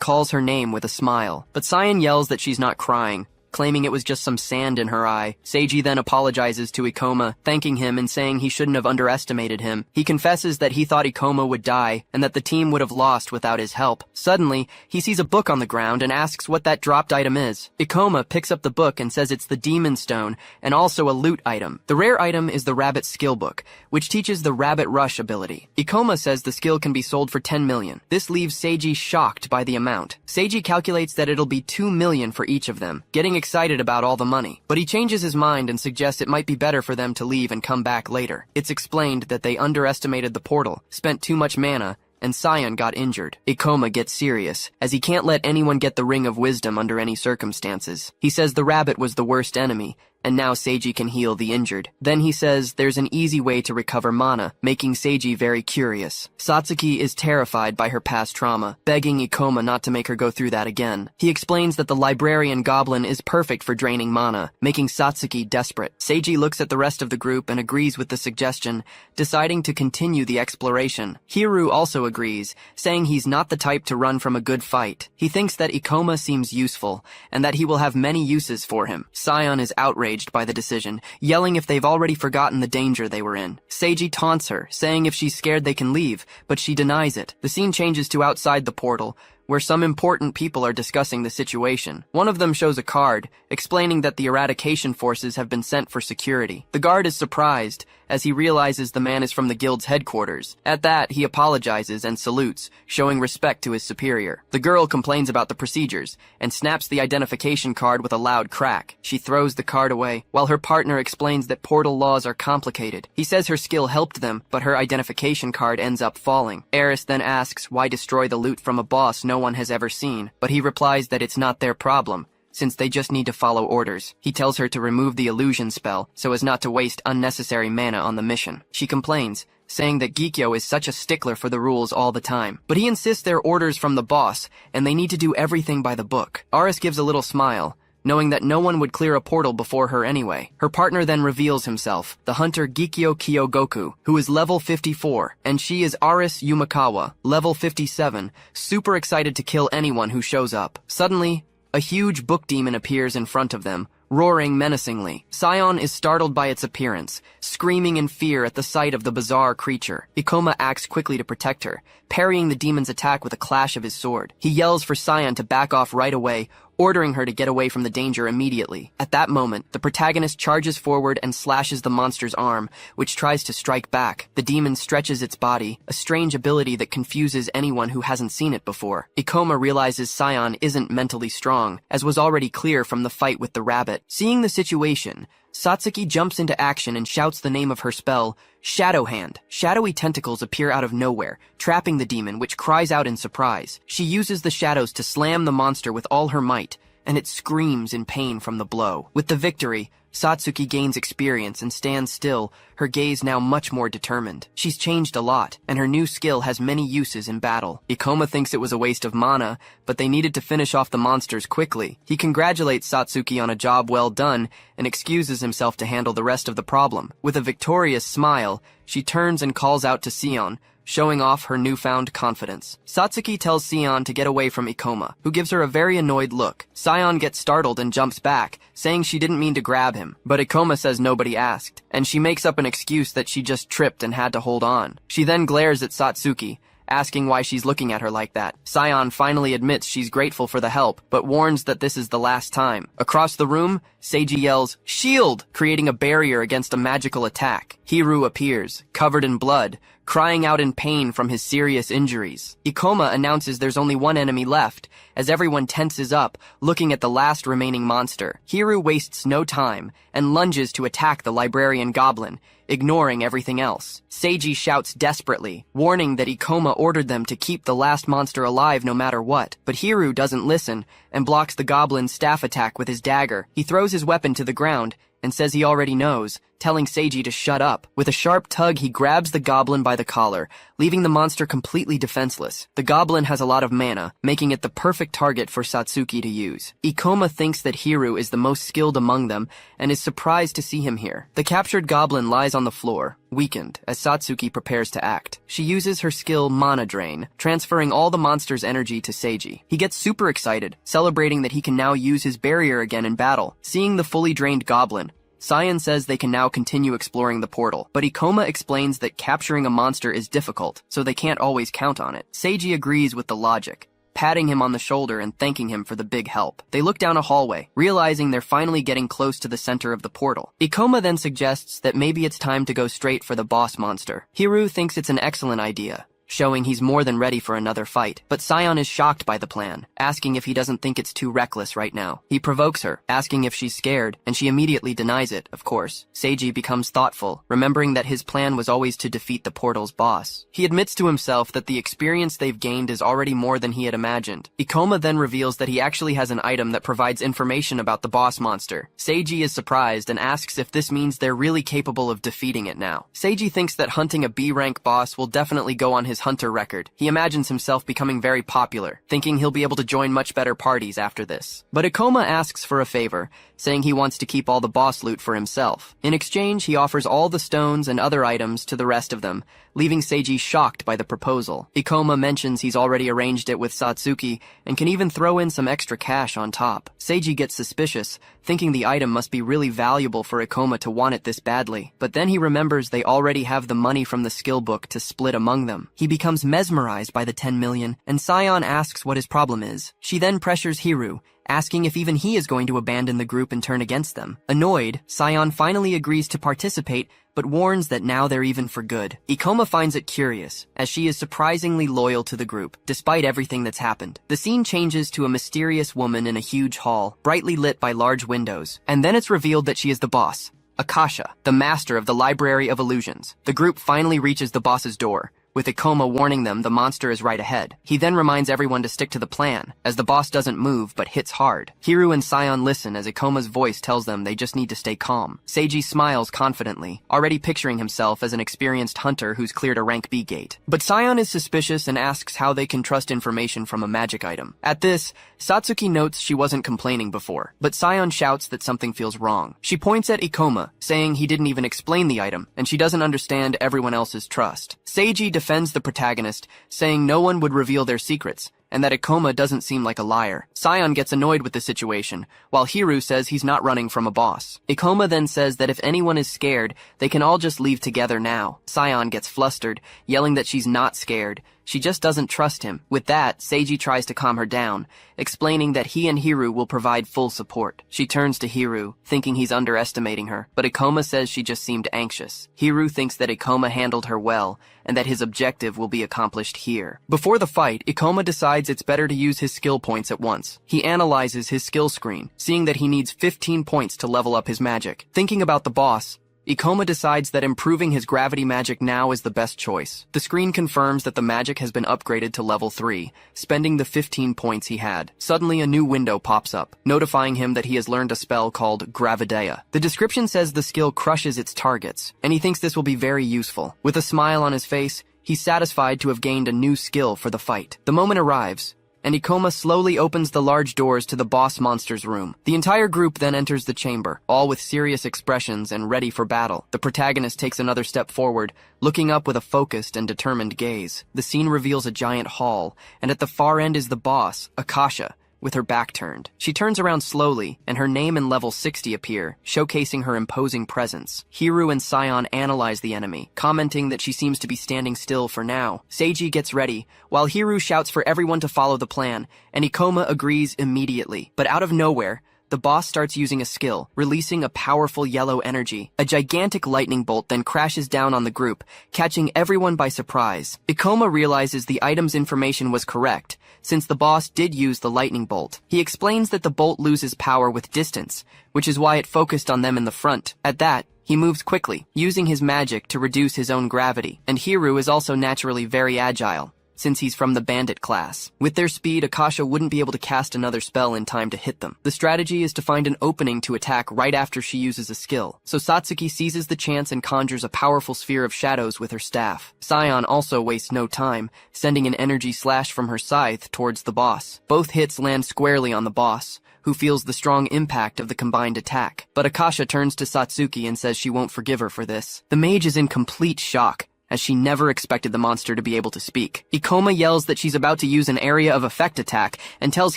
calls her name with a smile. But Sion yells that she's not crying, claiming it was just some sand in her eye. Seiji then apologizes to Ikoma, thanking him and saying he shouldn't have underestimated him. He confesses that he thought Ikoma would die and that the team would have lost without his help. Suddenly, he sees a book on the ground and asks what that dropped item is. Ikoma picks up the book and says it's the Demon Stone and also a loot item. The rare item is the Rabbit Skill Book, which teaches the Rabbit Rush ability. Ikoma says the skill can be sold for 10 million. This leaves Seiji shocked by the amount. Seiji calculates that it'll be 2 million for each of them, getting excited about all the money. But he changes his mind and suggests it might be better for them to leave and come back later. It's explained that they underestimated the portal, spent too much mana, and Sion got injured. Ikoma gets serious, as he can't let anyone get the Ring of Wisdom under any circumstances. He says the rabbit was the worst enemy, and now Seiji can heal the injured. Then he says there's an easy way to recover mana, making Seiji very curious. Satsuki is terrified by her past trauma, begging Ikoma not to make her go through that again. He explains that the librarian goblin is perfect for draining mana, making Satsuki desperate. Seiji looks at the rest of the group and agrees with the suggestion, deciding to continue the exploration. Hiru also agrees, saying he's not the type to run from a good fight. He thinks that Ikoma seems useful, and that he will have many uses for him. Sion is outraged by the decision, yelling if they've already forgotten the danger they were in. Seiji taunts her, saying if she's scared they can leave, but she denies it. The scene changes to outside the portal, where some important people are discussing the situation. One of them shows a card, explaining that the eradication forces have been sent for security. The guard is surprised, as he realizes the man is from the guild's headquarters. At that, he apologizes and salutes, showing respect to his superior. The girl complains about the procedures, and snaps the identification card with a loud crack. She throws the card away, while her partner explains that portal laws are complicated. He says her skill helped them, but her identification card ends up falling. Eris then asks why destroy the loot from a boss no one has ever seen, but he replies that it's not their problem, since they just need to follow orders. He tells her to remove the illusion spell so as not to waste unnecessary mana on the mission. She complains, saying that Gikyo is such a stickler for the rules all the time. But he insists they're orders from the boss, and they need to do everything by the book. Aris gives a little smile, knowing that no one would clear a portal before her anyway. Her partner then reveals himself, the hunter Gikyo Kyogoku, who is level 54, and she is Aris Yumakawa, level 57, super excited to kill anyone who shows up. Suddenly, a huge book demon appears in front of them, roaring menacingly. Sion is startled by its appearance, screaming in fear at the sight of the bizarre creature. Ikoma acts quickly to protect her, parrying the demon's attack with a clash of his sword. He yells for Sion to back off right away, ordering her to get away from the danger immediately. At that moment, the protagonist charges forward and slashes the monster's arm, which tries to strike back. The demon stretches its body, a strange ability that confuses anyone who hasn't seen it before. Ikoma realizes Sion isn't mentally strong, as was already clear from the fight with the rabbit. Seeing the situation, Satsuki jumps into action and shouts the name of her spell, Shadow Hand. Shadowy tentacles appear out of nowhere, trapping the demon, which cries out in surprise. She uses the shadows to slam the monster with all her might, and it screams in pain from the blow. With the victory, Satsuki gains experience and stands still, her gaze now much more determined. She's changed a lot, and her new skill has many uses in battle. Ikoma thinks it was a waste of mana, but they needed to finish off the monsters quickly. He congratulates Satsuki on a job well done, and excuses himself to handle the rest of the problem. With a victorious smile, she turns and calls out to Sion, showing off her newfound confidence. Satsuki tells Sion to get away from Ikoma, who gives her a very annoyed look. Sion gets startled and jumps back, saying she didn't mean to grab him, but Ikoma says nobody asked, and she makes up an excuse that she just tripped and had to hold on. She then glares at Satsuki, asking why she's looking at her like that. Sion finally admits she's grateful for the help, but warns that this is the last time. Across the room, Seiji yells, "Shield!" creating a barrier against a magical attack. Hiru appears, covered in blood, crying out in pain from his serious injuries. Ikoma announces there's only one enemy left, as everyone tenses up, looking at the last remaining monster. Hiru wastes no time, and lunges to attack the librarian goblin, ignoring everything else. Seiji shouts desperately, warning that Ikoma ordered them to keep the last monster alive no matter what. But Hiru doesn't listen, and blocks the goblin's staff attack with his dagger. He throws his weapon to the ground, and says he already knows, telling Seiji to shut up. With a sharp tug, he grabs the goblin by the collar, leaving the monster completely defenseless. The goblin has a lot of mana, making it the perfect target for Satsuki to use. Ikoma thinks that Hiru is the most skilled among them, and is surprised to see him here. The captured goblin lies on the floor, weakened, as Satsuki prepares to act. She uses her skill Mana Drain, transferring all the monster's energy to Seiji. He gets super excited, celebrating that he can now use his barrier again in battle. Seeing the fully drained goblin, Sion says they can now continue exploring the portal, but Ikoma explains that capturing a monster is difficult, so they can't always count on it. Seiji agrees with the logic, patting him on the shoulder and thanking him for the big help. They look down a hallway, realizing they're finally getting close to the center of the portal. Ikoma then suggests that maybe it's time to go straight for the boss monster. Hiru thinks it's an excellent idea, showing he's more than ready for another fight. But Sion is shocked by the plan, asking if he doesn't think it's too reckless right now. He provokes her, asking if she's scared, and she immediately denies it, of course. Seiji becomes thoughtful, remembering that his plan was always to defeat the portal's boss. He admits to himself that the experience they've gained is already more than he had imagined. Ikoma then reveals that he actually has an item that provides information about the boss monster. Seiji is surprised and asks if this means they're really capable of defeating it now. Seiji thinks that hunting a B-rank boss will definitely go on his hunter record. He imagines himself becoming very popular, thinking he'll be able to join much better parties after this. But Ikoma asks for a favor, saying he wants to keep all the boss loot for himself. In exchange, he offers all the stones and other items to the rest of them, leaving Seiji shocked by the proposal. Ikoma mentions he's already arranged it with Satsuki and can even throw in some extra cash on top. Seiji gets suspicious, thinking the item must be really valuable for Ikoma to want it this badly. But then he remembers they already have the money from the skill book to split among them. He becomes mesmerized by the 10 million, and Sion asks what his problem is. She then pressures Hiru, asking if even he is going to abandon the group and turn against them. Annoyed, Sion finally agrees to participate, but warns that now they're even for good. Ikoma finds it curious, as she is surprisingly loyal to the group, despite everything that's happened. The scene changes to a mysterious woman in a huge hall, brightly lit by large windows, and then it's revealed that she is the boss, Akasha, the master of the Library of Illusions. The group finally reaches the boss's door, with Ikoma warning them the monster is right ahead. He then reminds everyone to stick to the plan, as the boss doesn't move but hits hard. Hiru and Sion listen as Ikoma's voice tells them they just need to stay calm. Seiji smiles confidently, already picturing himself as an experienced hunter who's cleared a rank B gate. But Sion is suspicious and asks how they can trust information from a magic item. At this, Satsuki notes she wasn't complaining before, but Sion shouts that something feels wrong. She points at Ikoma, saying he didn't even explain the item, and she doesn't understand everyone else's trust. Seiji defends the protagonist, saying no one would reveal their secrets, and that Ikoma doesn't seem like a liar. Sion gets annoyed with the situation, while Hiru says he's not running from a boss. Ikoma then says that if anyone is scared, they can all just leave together now. Sion gets flustered, yelling that she's not scared. She just doesn't trust him. With that, Seiji tries to calm her down, explaining that he and Hiru will provide full support. She turns to Hiru, thinking he's underestimating her, but Ikoma says she just seemed anxious. Hiru thinks that Ikoma handled her well, and that his objective will be accomplished here. Before the fight, Ikoma decides it's better to use his skill points at once. He analyzes his skill screen, seeing that he needs 15 points to level up his magic. Thinking about the boss, Ikoma decides that improving his gravity magic now is the best choice. The screen confirms that the magic has been upgraded to level 3, spending the 15 points he had. Suddenly a new window pops up, notifying him that he has learned a spell called Gravidea. The description says the skill crushes its targets, and he thinks this will be very useful. With a smile on his face, he's satisfied to have gained a new skill for the fight. The moment arrives, and Ikoma slowly opens the large doors to the boss monster's room. The entire group then enters the chamber, all with serious expressions and ready for battle. The protagonist takes another step forward, looking up with a focused and determined gaze. The scene reveals a giant hall, and at the far end is the boss, Akasha, with her back turned. She turns around slowly, and her name and level 60 appear, showcasing her imposing presence. Hiru and Sion analyze the enemy, commenting that she seems to be standing still for now. Seiji gets ready, while Hiru shouts for everyone to follow the plan, and Ikoma agrees immediately. But out of nowhere, the boss starts using a skill, releasing a powerful yellow energy. A gigantic lightning bolt then crashes down on the group, catching everyone by surprise. Ikoma realizes the item's information was correct, since the boss did use the lightning bolt. He explains that the bolt loses power with distance, which is why it focused on them in the front. At that, he moves quickly, using his magic to reduce his own gravity. And Hiru is also naturally very agile, since he's from the bandit class. With their speed, Akasha wouldn't be able to cast another spell in time to hit them. The strategy is to find an opening to attack right after she uses a skill. So Satsuki seizes the chance and conjures a powerful sphere of shadows with her staff. Sion also wastes no time, sending an energy slash from her scythe towards the boss. Both hits land squarely on the boss, who feels the strong impact of the combined attack. But Akasha turns to Satsuki and says she won't forgive her for this. The mage is in complete shock, as she never expected the monster to be able to speak. Ikoma yells that she's about to use an area of effect attack and tells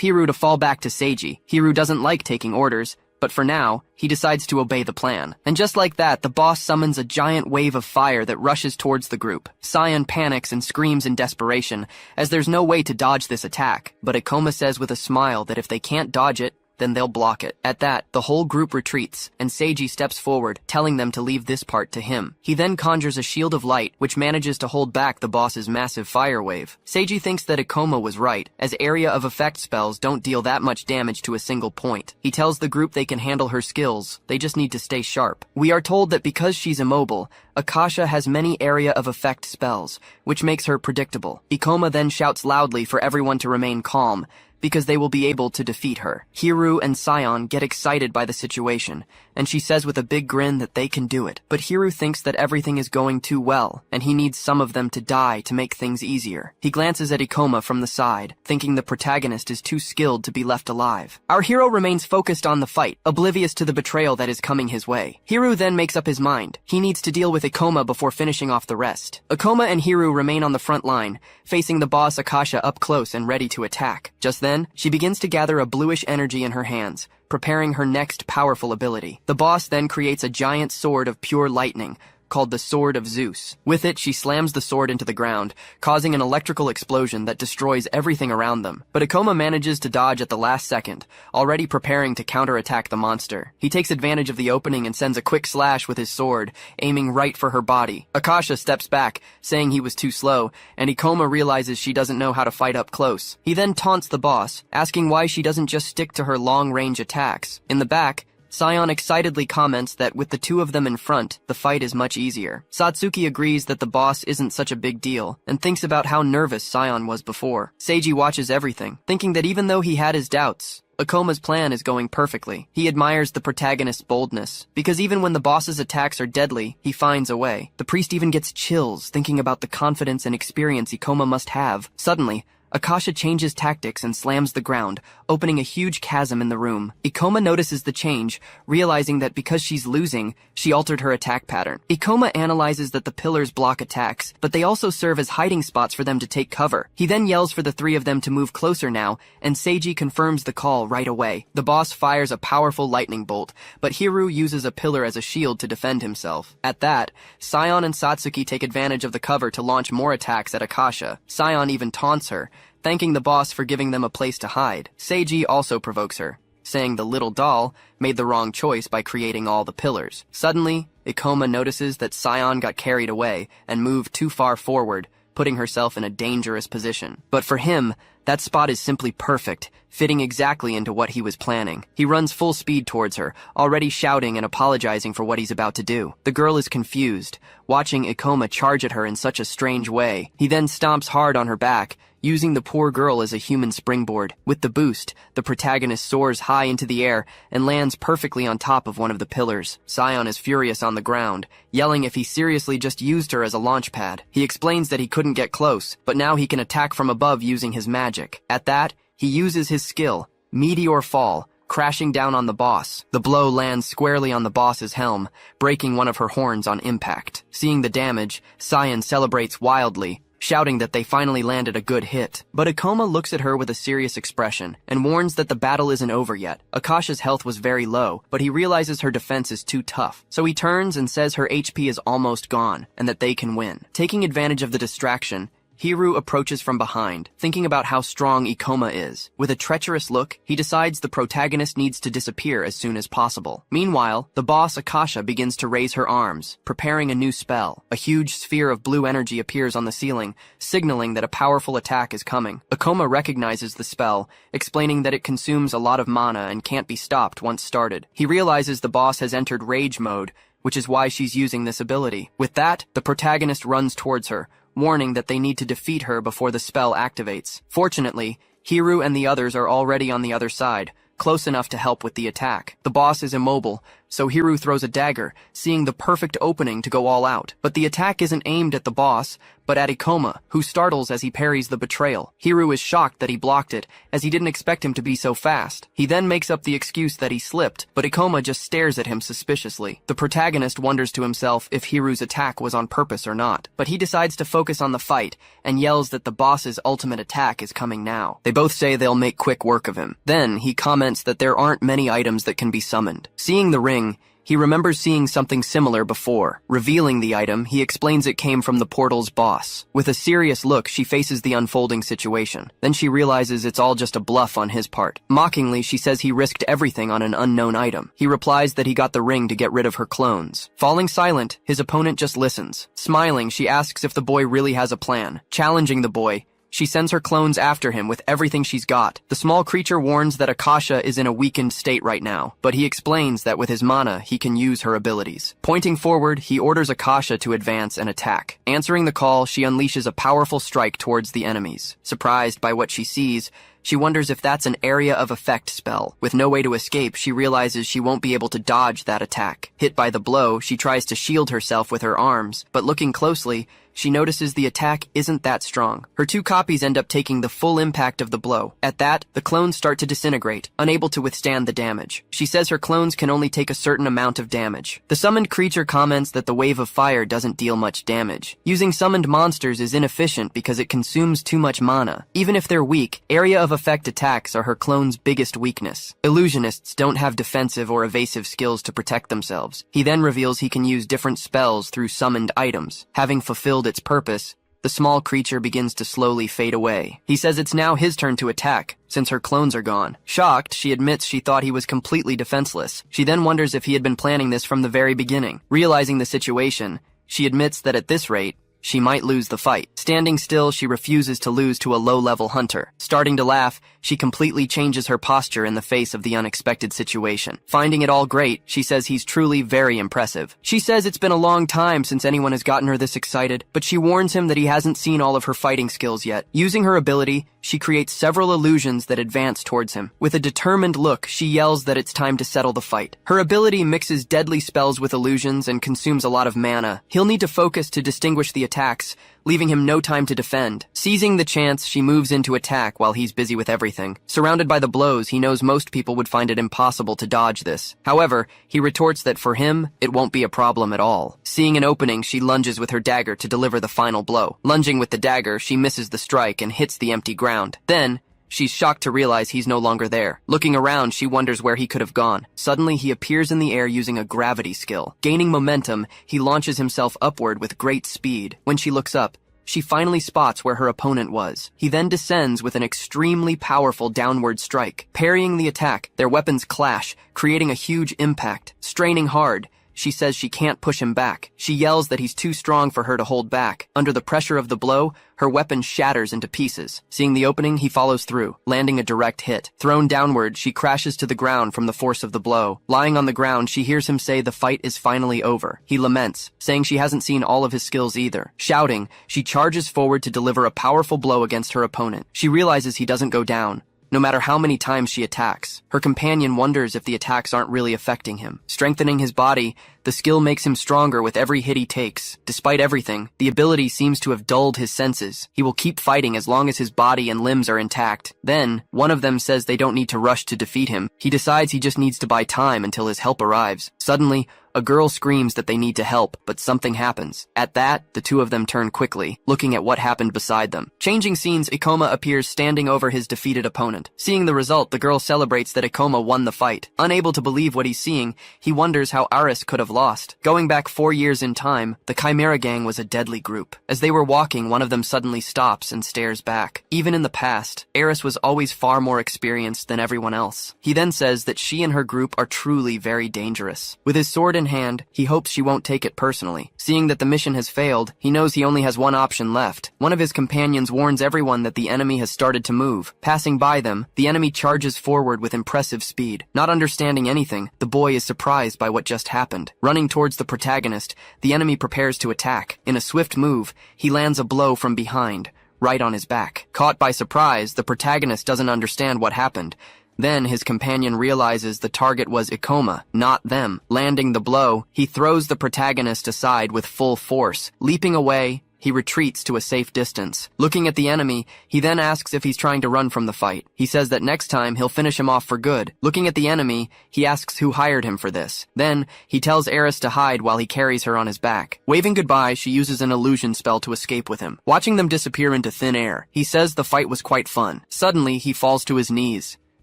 Hiru to fall back to Seiji. Hiru doesn't like taking orders, but for now, he decides to obey the plan. And just like that, the boss summons a giant wave of fire that rushes towards the group. Sion panics and screams in desperation, as there's no way to dodge this attack. But Ikoma says with a smile that if they can't dodge it, then they'll block it. At that, the whole group retreats, and Seiji steps forward, telling them to leave this part to him. He then conjures a shield of light, which manages to hold back the boss's massive fire wave. Seiji thinks that Ikoma was right, as area of effect spells don't deal that much damage to a single point. He tells the group they can handle her skills, they just need to stay sharp. We are told that because she's immobile, Akasha has many area of effect spells, which makes her predictable. Ikoma then shouts loudly for everyone to remain calm, because they will be able to defeat her. Hiru and Sion get excited by the situation, and she says with a big grin that they can do it. But Hiru thinks that everything is going too well, and he needs some of them to die to make things easier. He glances at Ikoma from the side, thinking the protagonist is too skilled to be left alive. Our hero remains focused on the fight, oblivious to the betrayal that is coming his way. Hiru then makes up his mind. He needs to deal with Ikoma before finishing off the rest. Ikoma and Hiru remain on the front line, facing the boss Akasha up close and ready to attack. Just then, she begins to gather a bluish energy in her hands, preparing her next powerful ability. The boss then creates a giant sword of pure lightning, called the Sword of Zeus. With it, she slams the sword into the ground, causing an electrical explosion that destroys everything around them. But Ikoma manages to dodge at the last second, already preparing to counterattack the monster. He takes advantage of the opening and sends a quick slash with his sword, aiming right for her body. Akasha steps back, saying he was too slow, and Ikoma realizes she doesn't know how to fight up close. He then taunts the boss, asking why she doesn't just stick to her long-range attacks. In the back, Sion excitedly comments that with the two of them in front, the fight is much easier. Satsuki agrees that the boss isn't such a big deal, and thinks about how nervous Sion was before. Seiji watches everything, thinking that even though he had his doubts, Ikoma's plan is going perfectly. He admires the protagonist's boldness, because even when the boss's attacks are deadly, he finds a way. The priest even gets chills, thinking about the confidence and experience Ikoma must have. Suddenly, Akasha changes tactics and slams the ground, opening a huge chasm in the room. Ikoma notices the change, realizing that because she's losing, she altered her attack pattern. Ikoma analyzes that the pillars block attacks, but they also serve as hiding spots for them to take cover. He then yells for the three of them to move closer now, and Seiji confirms the call right away. The boss fires a powerful lightning bolt, but Hiru uses a pillar as a shield to defend himself. At that, Sion and Satsuki take advantage of the cover to launch more attacks at Akasha. Sion even taunts her, thanking the boss for giving them a place to hide. Seiji also provokes her, saying the little doll made the wrong choice by creating all the pillars. Suddenly, Ikoma notices that Sion got carried away and moved too far forward, putting herself in a dangerous position. But for him, that spot is simply perfect, fitting exactly into what he was planning. He runs full speed towards her, already shouting and apologizing for what he's about to do. The girl is confused, watching Ikoma charge at her in such a strange way. He then stomps hard on her back, using the poor girl as a human springboard. With the boost, the protagonist soars high into the air and lands perfectly on top of one of the pillars. Sion is furious on the ground, yelling if he seriously just used her as a launch pad. He explains that he couldn't get close, but now he can attack from above using his magic. At that, he uses his skill, Meteor Fall, crashing down on the boss. The blow lands squarely on the boss's helm, breaking one of her horns on impact. Seeing the damage, Sion celebrates wildly, shouting that they finally landed a good hit. But Ikoma looks at her with a serious expression and warns that the battle isn't over yet. Akasha's health was very low, but he realizes her defense is too tough. So he turns and says her HP is almost gone and that they can win. Taking advantage of the distraction, Hiru approaches from behind, thinking about how strong Ikoma is. With a treacherous look, he decides the protagonist needs to disappear as soon as possible. Meanwhile, the boss Akasha begins to raise her arms, preparing a new spell. A huge sphere of blue energy appears on the ceiling, signaling that a powerful attack is coming. Ikoma recognizes the spell, explaining that it consumes a lot of mana and can't be stopped once started. He realizes the boss has entered rage mode, which is why she's using this ability. With that, the protagonist runs towards her, warning that they need to defeat her before the spell activates. Fortunately, Hiru and the others are already on the other side, close enough to help with the attack. The boss is immobile, so Hiru throws a dagger, seeing the perfect opening to go all out. But the attack isn't aimed at the boss, but at Ikoma, who startles as he parries the betrayal. Hiru is shocked that he blocked it, as he didn't expect him to be so fast. He then makes up the excuse that he slipped, but Ikoma just stares at him suspiciously. The protagonist wonders to himself if Hiru's attack was on purpose or not, but he decides to focus on the fight and yells that the boss's ultimate attack is coming now. They both say they'll make quick work of him. Then he comments that there aren't many items that can be summoned. Seeing the ring, He remembers seeing something similar before. Revealing the item, he explains it came from the portal's boss. With a serious look, she faces the unfolding situation. Then she realizes it's all just a bluff on his part. Mockingly, she says he risked everything on an unknown item. He replies that he got the ring to get rid of her clones. Falling silent, his opponent just listens. Smiling, she asks if the boy really has a plan. Challenging the boy, she sends her clones after him with everything she's got. The small creature warns that Akasha is in a weakened state right now, but he explains that with his mana, he can use her abilities. Pointing forward, he orders Akasha to advance and attack. Answering the call, she unleashes a powerful strike towards the enemies. Surprised by what she sees, she wonders if that's an area of effect spell. With no way to escape, she realizes she won't be able to dodge that attack. Hit by the blow, she tries to shield herself with her arms, but looking closely, she notices the attack isn't that strong. Her two copies end up taking the full impact of the blow. At that, the clones start to disintegrate, unable to withstand the damage. She says her clones can only take a certain amount of damage. The summoned creature comments that the wave of fire doesn't deal much damage. Using summoned monsters is inefficient because it consumes too much mana. Even if they're weak, area of effect attacks are her clone's biggest weakness. Illusionists don't have defensive or evasive skills to protect themselves. He then reveals he can use different spells through summoned items. Having fulfilled its purpose, the small creature begins to slowly fade away. He says it's now his turn to attack, since her clones are gone. Shocked, she admits she thought he was completely defenseless. She then wonders if he had been planning this from the very beginning. Realizing the situation, she admits that at this rate, she might lose the fight. Standing still, she refuses to lose to a low-level hunter. Starting to laugh, she completely changes her posture in the face of the unexpected situation. Finding it all great, she says he's truly very impressive. She says it's been a long time since anyone has gotten her this excited, but she warns him that he hasn't seen all of her fighting skills yet. Using her ability, she creates several illusions that advance towards him. With a determined look, she yells that it's time to settle the fight. Her ability mixes deadly spells with illusions and consumes a lot of mana. He'll need to focus to distinguish the attacks, leaving him no time to defend. Seizing the chance, she moves in to attack while he's busy with everything. Surrounded by the blows, he knows most people would find it impossible to dodge this. However, he retorts that for him, it won't be a problem at all. Seeing an opening, she lunges with her dagger to deliver the final blow. Lunging with the dagger, she misses the strike and hits the empty ground. Then, she's shocked to realize he's no longer there. Looking around, she wonders where he could have gone. Suddenly, he appears in the air using a gravity skill. Gaining momentum, he launches himself upward with great speed. When she looks up, she finally spots where her opponent was. He then descends with an extremely powerful downward strike. Parrying the attack, their weapons clash, creating a huge impact. Straining hard, she says she can't push him back. She yells that he's too strong for her to hold back. Under the pressure of the blow, her weapon shatters into pieces. Seeing the opening, he follows through, landing a direct hit. Thrown downward, she crashes to the ground from the force of the blow. Lying on the ground, she hears him say the fight is finally over. He laments, saying she hasn't seen all of his skills either. Shouting, she charges forward to deliver a powerful blow against her opponent. She realizes he doesn't go down, no matter how many times she attacks. Her companion wonders if the attacks aren't really affecting him. Strengthening his body, the skill makes him stronger with every hit he takes. Despite everything, the ability seems to have dulled his senses. He will keep fighting as long as his body and limbs are intact. Then, one of them says they don't need to rush to defeat him. He decides he just needs to buy time until his help arrives. Suddenly, a girl screams that they need to help, but something happens. At that, the two of them turn quickly, looking at what happened beside them. Changing scenes, Ikoma appears standing over his defeated opponent. Seeing the result, the girl celebrates that Ikoma won the fight. Unable to believe what he's seeing, he wonders how Aris could have lost. Going back 4 years in time, the Chimera Gang was a deadly group. As they were walking, one of them suddenly stops and stares back. Even in the past, Aris was always far more experienced than everyone else. He then says that she and her group are truly very dangerous. With his sword in hand, he hopes she won't take it personally. Seeing that the mission has failed, he knows he only has one option left. One of his companions warns everyone that the enemy has started to move. Passing by them, the enemy charges forward with impressive speed. Not understanding anything, the boy is surprised by what just happened. Running towards the protagonist, the enemy prepares to attack. In a swift move, he lands a blow from behind, right on his back. Caught by surprise, the protagonist doesn't understand what happened. Then his companion realizes the target was Ikoma, not them. Landing the blow, he throws the protagonist aside with full force. Leaping away, he retreats to a safe distance. Looking at the enemy, he then asks if he's trying to run from the fight. He says that next time he'll finish him off for good. Looking at the enemy, he asks who hired him for this. Then, he tells Eris to hide while he carries her on his back. Waving goodbye, she uses an illusion spell to escape with him. Watching them disappear into thin air, he says the fight was quite fun. Suddenly, he falls to his knees,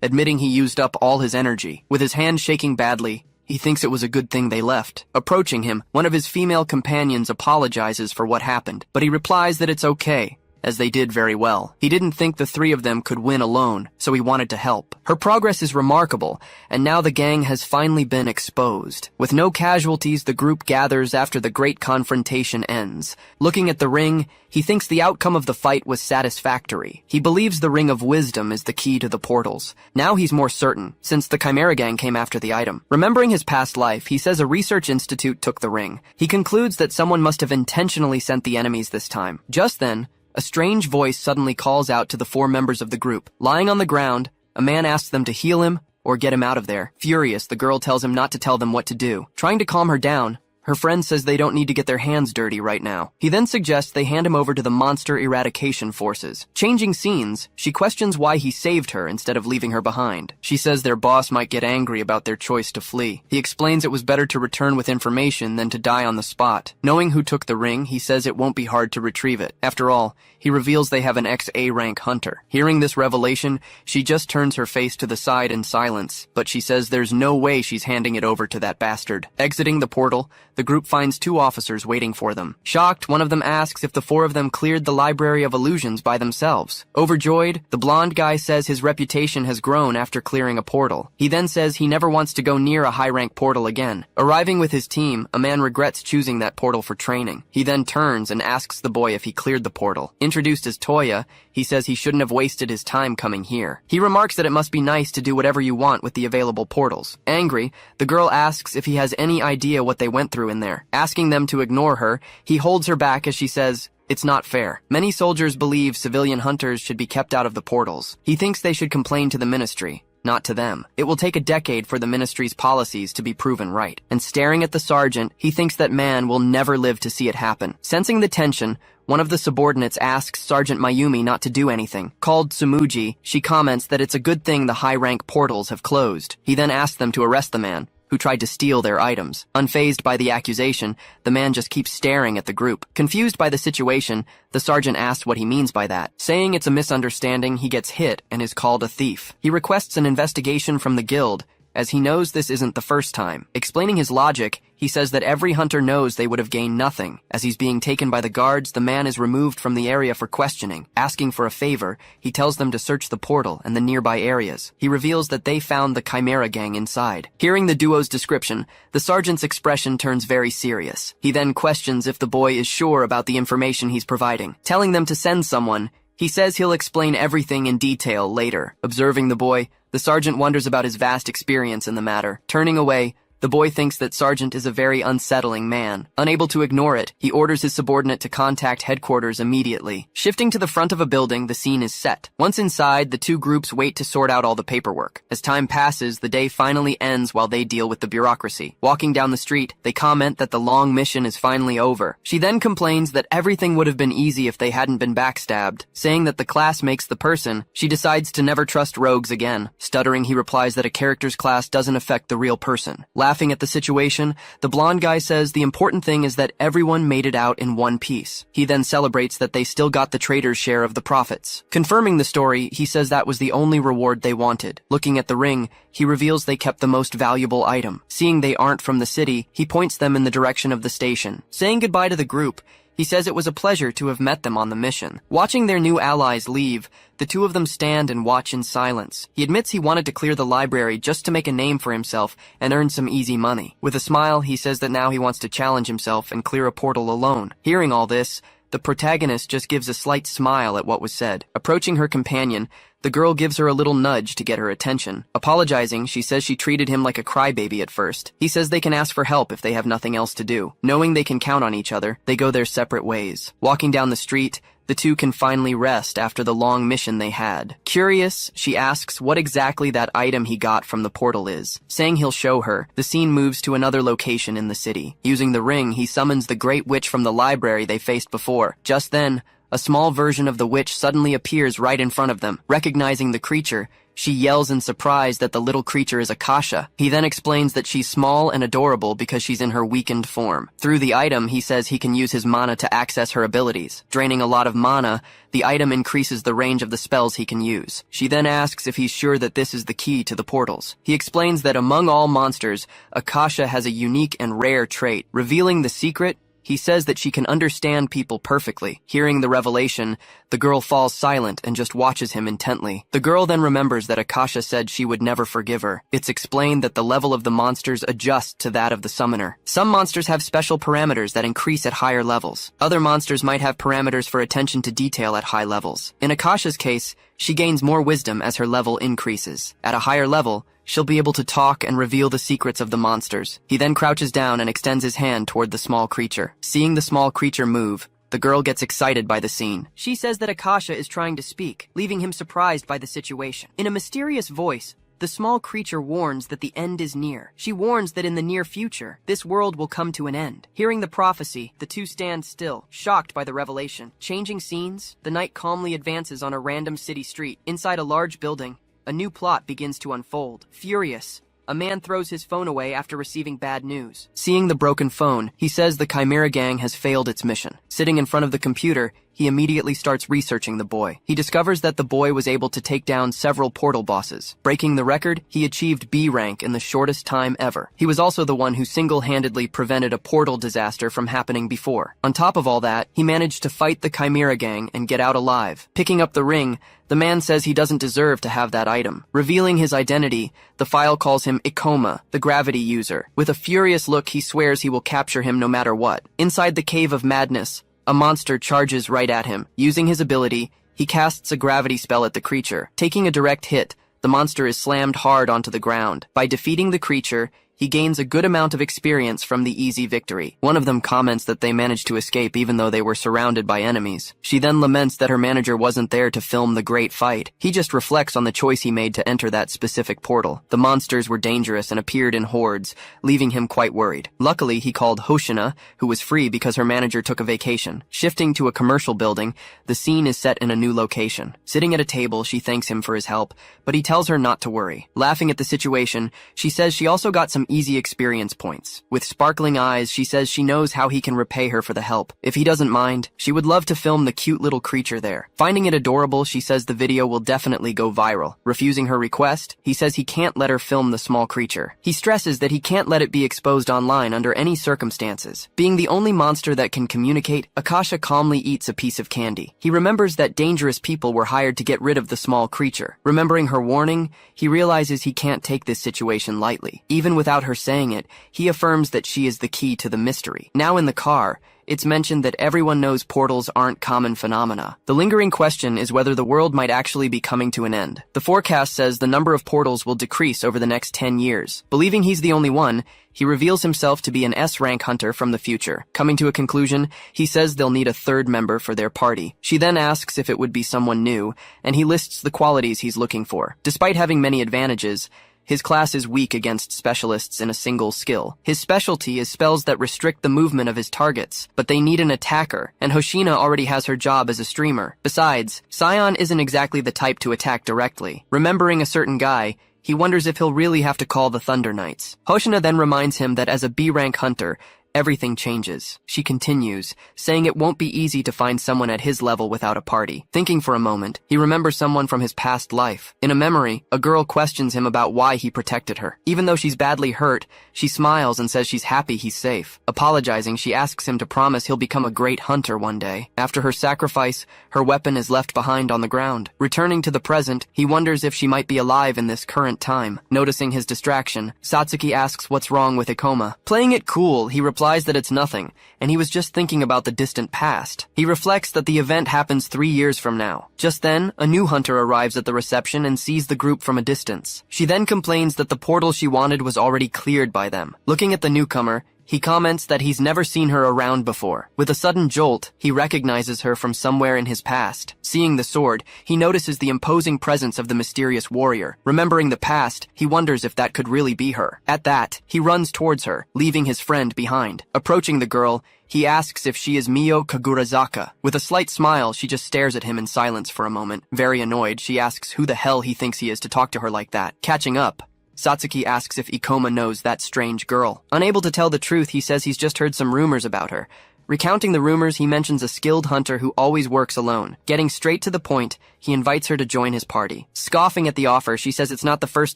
admitting he used up all his energy. With his hand shaking badly, He thinks it was a good thing they left. Approaching him, one of his female companions apologizes for what happened, but he replies that it's okay, as they did very well. He didn't think the three of them could win alone, so he wanted to help. Her progress is remarkable, and now the gang has finally been exposed. With no casualties, the group gathers after the great confrontation ends. Looking at the ring, he thinks the outcome of the fight was satisfactory. He believes the Ring of Wisdom is the key to the portals. Now he's more certain, since the Chimera gang came after the item. Remembering his past life, he says a research institute took the ring. He concludes that someone must have intentionally sent the enemies this time. Just then, a strange voice suddenly calls out to the four members of the group. Lying on the ground, a man asks them to heal him or get him out of there. Furious, the girl tells him not to tell them what to do. Trying to calm her down, her friend says they don't need to get their hands dirty right now. He then suggests they hand him over to the monster eradication forces. Changing scenes, she questions why he saved her instead of leaving her behind. She says their boss might get angry about their choice to flee. He explains it was better to return with information than to die on the spot. Knowing who took the ring, he says it won't be hard to retrieve it. After all, he reveals they have an ex-A rank hunter. Hearing this revelation, she just turns her face to the side in silence, but she says there's no way she's handing it over to that bastard. Exiting the portal, the group finds two officers waiting for them. Shocked, one of them asks if the four of them cleared the Library of Illusions by themselves. Overjoyed, the blonde guy says his reputation has grown after clearing a portal. He then says he never wants to go near a high-rank portal again. Arriving with his team, a man regrets choosing that portal for training. He then turns and asks the boy if he cleared the portal. Introduced as Toya, he says he shouldn't have wasted his time coming here. He remarks that it must be nice to do whatever you want with the available portals. Angry, the girl asks if he has any idea what they went through in there. Asking them to ignore her, he holds her back as she says, "It's not fair." Many soldiers believe civilian hunters should be kept out of the portals. He thinks they should complain to the ministry, not to them. It will take a decade for the ministry's policies to be proven right. And staring at the sergeant, he thinks that man will never live to see it happen. Sensing the tension, one of the subordinates asks Sergeant Mayumi not to do anything. Called Tsumuji, she comments that it's a good thing the high-rank portals have closed. He then asks them to arrest the man, who tried to steal their items. Unfazed by the accusation, the man just keeps staring at the group. Confused by the situation, the sergeant asks what he means by that. Saying it's a misunderstanding, he gets hit and is called a thief. He requests an investigation from the guild, as he knows this isn't the first time. Explaining his logic, he says that every hunter knows they would have gained nothing. As he's being taken by the guards, the man is removed from the area for questioning. Asking for a favor, he tells them to search the portal and the nearby areas. He reveals that they found the Chimera gang inside. Hearing the duo's description, the sergeant's expression turns very serious. He then questions if the boy is sure about the information he's providing. Telling them to send someone, he says he'll explain everything in detail later. Observing the boy, the sergeant wonders about his vast experience in the matter. Turning away, the boy thinks that Sergeant is a very unsettling man. Unable to ignore it, he orders his subordinate to contact headquarters immediately. Shifting to the front of a building, the scene is set. Once inside, the two groups wait to sort out all the paperwork. As time passes, the day finally ends while they deal with the bureaucracy. Walking down the street, they comment that the long mission is finally over. She then complains that everything would have been easy if they hadn't been backstabbed. Saying that the class makes the person, she decides to never trust rogues again. Stuttering, he replies that a character's class doesn't affect the real person. Laughing at the situation, the blonde guy says the important thing is that everyone made it out in one piece. He then celebrates that they still got the trader's share of the profits. Confirming the story, he says that was the only reward they wanted. Looking at the ring, he reveals they kept the most valuable item. Seeing they aren't from the city, he points them in the direction of the station. Saying goodbye to the group, he says it was a pleasure to have met them on the mission. Watching their new allies leave, the two of them stand and watch in silence. He admits he wanted to clear the library just to make a name for himself and earn some easy money. With a smile, he says that now he wants to challenge himself and clear a portal alone. Hearing all this, the protagonist just gives a slight smile at what was said. Approaching her companion, the girl gives her a little nudge to get her attention. Apologizing, she says she treated him like a crybaby at first. He says they can ask for help if they have nothing else to do. Knowing they can count on each other, they go their separate ways. Walking down the street, the two can finally rest after the long mission they had. Curious, she asks what exactly that item he got from the portal is. Saying he'll show her, the scene moves to another location in the city. Using the ring, he summons the great witch from the library they faced before. Just then, a small version of the witch suddenly appears right in front of them. Recognizing the creature, She yells in surprise that the little creature is Akasha. He then explains that she's small and adorable because she's in her weakened form. Through the item, he says he can use his mana to access her abilities. Draining a lot of mana, the item increases the range of the spells he can use. She then asks if he's sure that this is the key to the portals. He explains that among all monsters, Akasha has a unique and rare trait. Revealing the secret, he says that she can understand people perfectly. Hearing the revelation, the girl falls silent and just watches him intently. The girl then remembers that Akasha said she would never forgive her. It's explained that the level of the monsters adjusts to that of the summoner. Some monsters have special parameters that increase at higher levels. Other monsters might have parameters for attention to detail at high levels. In Akasha's case, she gains more wisdom as her level increases. At a higher level, she'll be able to talk and reveal the secrets of the monsters. He then crouches down and extends his hand toward the small creature. Seeing the small creature move, the girl gets excited by the scene. She says that Akasha is trying to speak, leaving him surprised by the situation. In a mysterious voice, the small creature warns that the end is near. She warns that in the near future, this world will come to an end. Hearing the prophecy, the two stand still, shocked by the revelation. Changing scenes, the night calmly advances on a random city street. Inside a large building, a new plot begins to unfold. Furious, a man throws his phone away after receiving bad news. Seeing the broken phone, he says the Chimera Gang has failed its mission. Sitting in front of the computer, he immediately starts researching the boy. He discovers that the boy was able to take down several portal bosses. Breaking the record, he achieved B rank in the shortest time ever. He was also the one who single-handedly prevented a portal disaster from happening before. On top of all that, he managed to fight the Chimera Gang and get out alive. Picking up the ring, the man says he doesn't deserve to have that item. Revealing his identity, the file calls him Ikoma, the gravity user. With a furious look, he swears he will capture him no matter what. Inside the Cave of Madness, a monster charges right at him. Using his ability, he casts a gravity spell at the creature. Taking a direct hit, the monster is slammed hard onto the ground. By defeating the creature, he gains a good amount of experience from the easy victory. One of them comments that they managed to escape even though they were surrounded by enemies. She then laments that her manager wasn't there to film the great fight. He just reflects on the choice he made to enter that specific portal. The monsters were dangerous and appeared in hordes, leaving him quite worried. Luckily, he called Hoshina, who was free because her manager took a vacation. Shifting to a commercial building, the scene is set in a new location. Sitting at a table, she thanks him for his help, but he tells her not to worry. Laughing at the situation, she says she also got some easy experience points. With sparkling eyes, she says she knows how he can repay her for the help. If he doesn't mind, she would love to film the cute little creature there. Finding it adorable, she says the video will definitely go viral. Refusing her request, he says he can't let her film the small creature. He stresses that he can't let it be exposed online under any circumstances. Being the only monster that can communicate, Akasha calmly eats a piece of candy. He remembers that dangerous people were hired to get rid of the small creature. Remembering her warning, he realizes he can't take this situation lightly. Even without her saying it, he affirms that she is the key to the mystery. Now in the car, it's mentioned that everyone knows portals aren't common phenomena. The lingering question is whether the world might actually be coming to an end. The forecast says the number of portals will decrease over the next 10 years. Believing he's the only one, he reveals himself to be an S-rank hunter from the future. Coming to a conclusion, he says they'll need a third member for their party. She then asks if it would be someone new, and he lists the qualities he's looking for. Despite having many advantages, his class is weak against specialists in a single skill. His specialty is spells that restrict the movement of his targets, but they need an attacker, and Hoshina already has her job as a streamer. Besides, Sion isn't exactly the type to attack directly. Remembering a certain guy, he wonders if he'll really have to call the Thunder Knights. Hoshina then reminds him that as a B-rank hunter, everything changes. She continues, saying it won't be easy to find someone at his level without a party. Thinking for a moment, he remembers someone from his past life. In a memory, a girl questions him about why he protected her. Even though she's badly hurt, she smiles and says she's happy he's safe. Apologizing, she asks him to promise he'll become a great hunter one day. After her sacrifice, her weapon is left behind on the ground. Returning to the present, he wonders if she might be alive in this current time. Noticing his distraction, Satsuki asks what's wrong with Ikoma. Playing it cool, he replies that it's nothing, and he was just thinking about the distant past. He reflects that the event happens 3 years from now. Just then, a new hunter arrives at the reception and sees the group from a distance. She then complains that the portal she wanted was already cleared by them. Looking at the newcomer, He comments that he's never seen her around before. With a sudden jolt, he recognizes her from somewhere in his past. Seeing the sword, he notices the imposing presence of the mysterious warrior. Remembering the past, he wonders if that could really be her. At that, he runs towards her, leaving his friend behind. Approaching the girl, he asks if she is Mio Kagurazaka. With a slight smile, she just stares at him in silence for a moment. Very annoyed, she asks who the hell he thinks he is to talk to her like that. Catching up, Satsuki asks if Ikoma knows that strange girl. Unable to tell the truth, he says he's just heard some rumors about her. Recounting the rumors, he mentions a skilled hunter who always works alone. Getting straight to the point, he invites her to join his party. Scoffing at the offer, she says it's not the first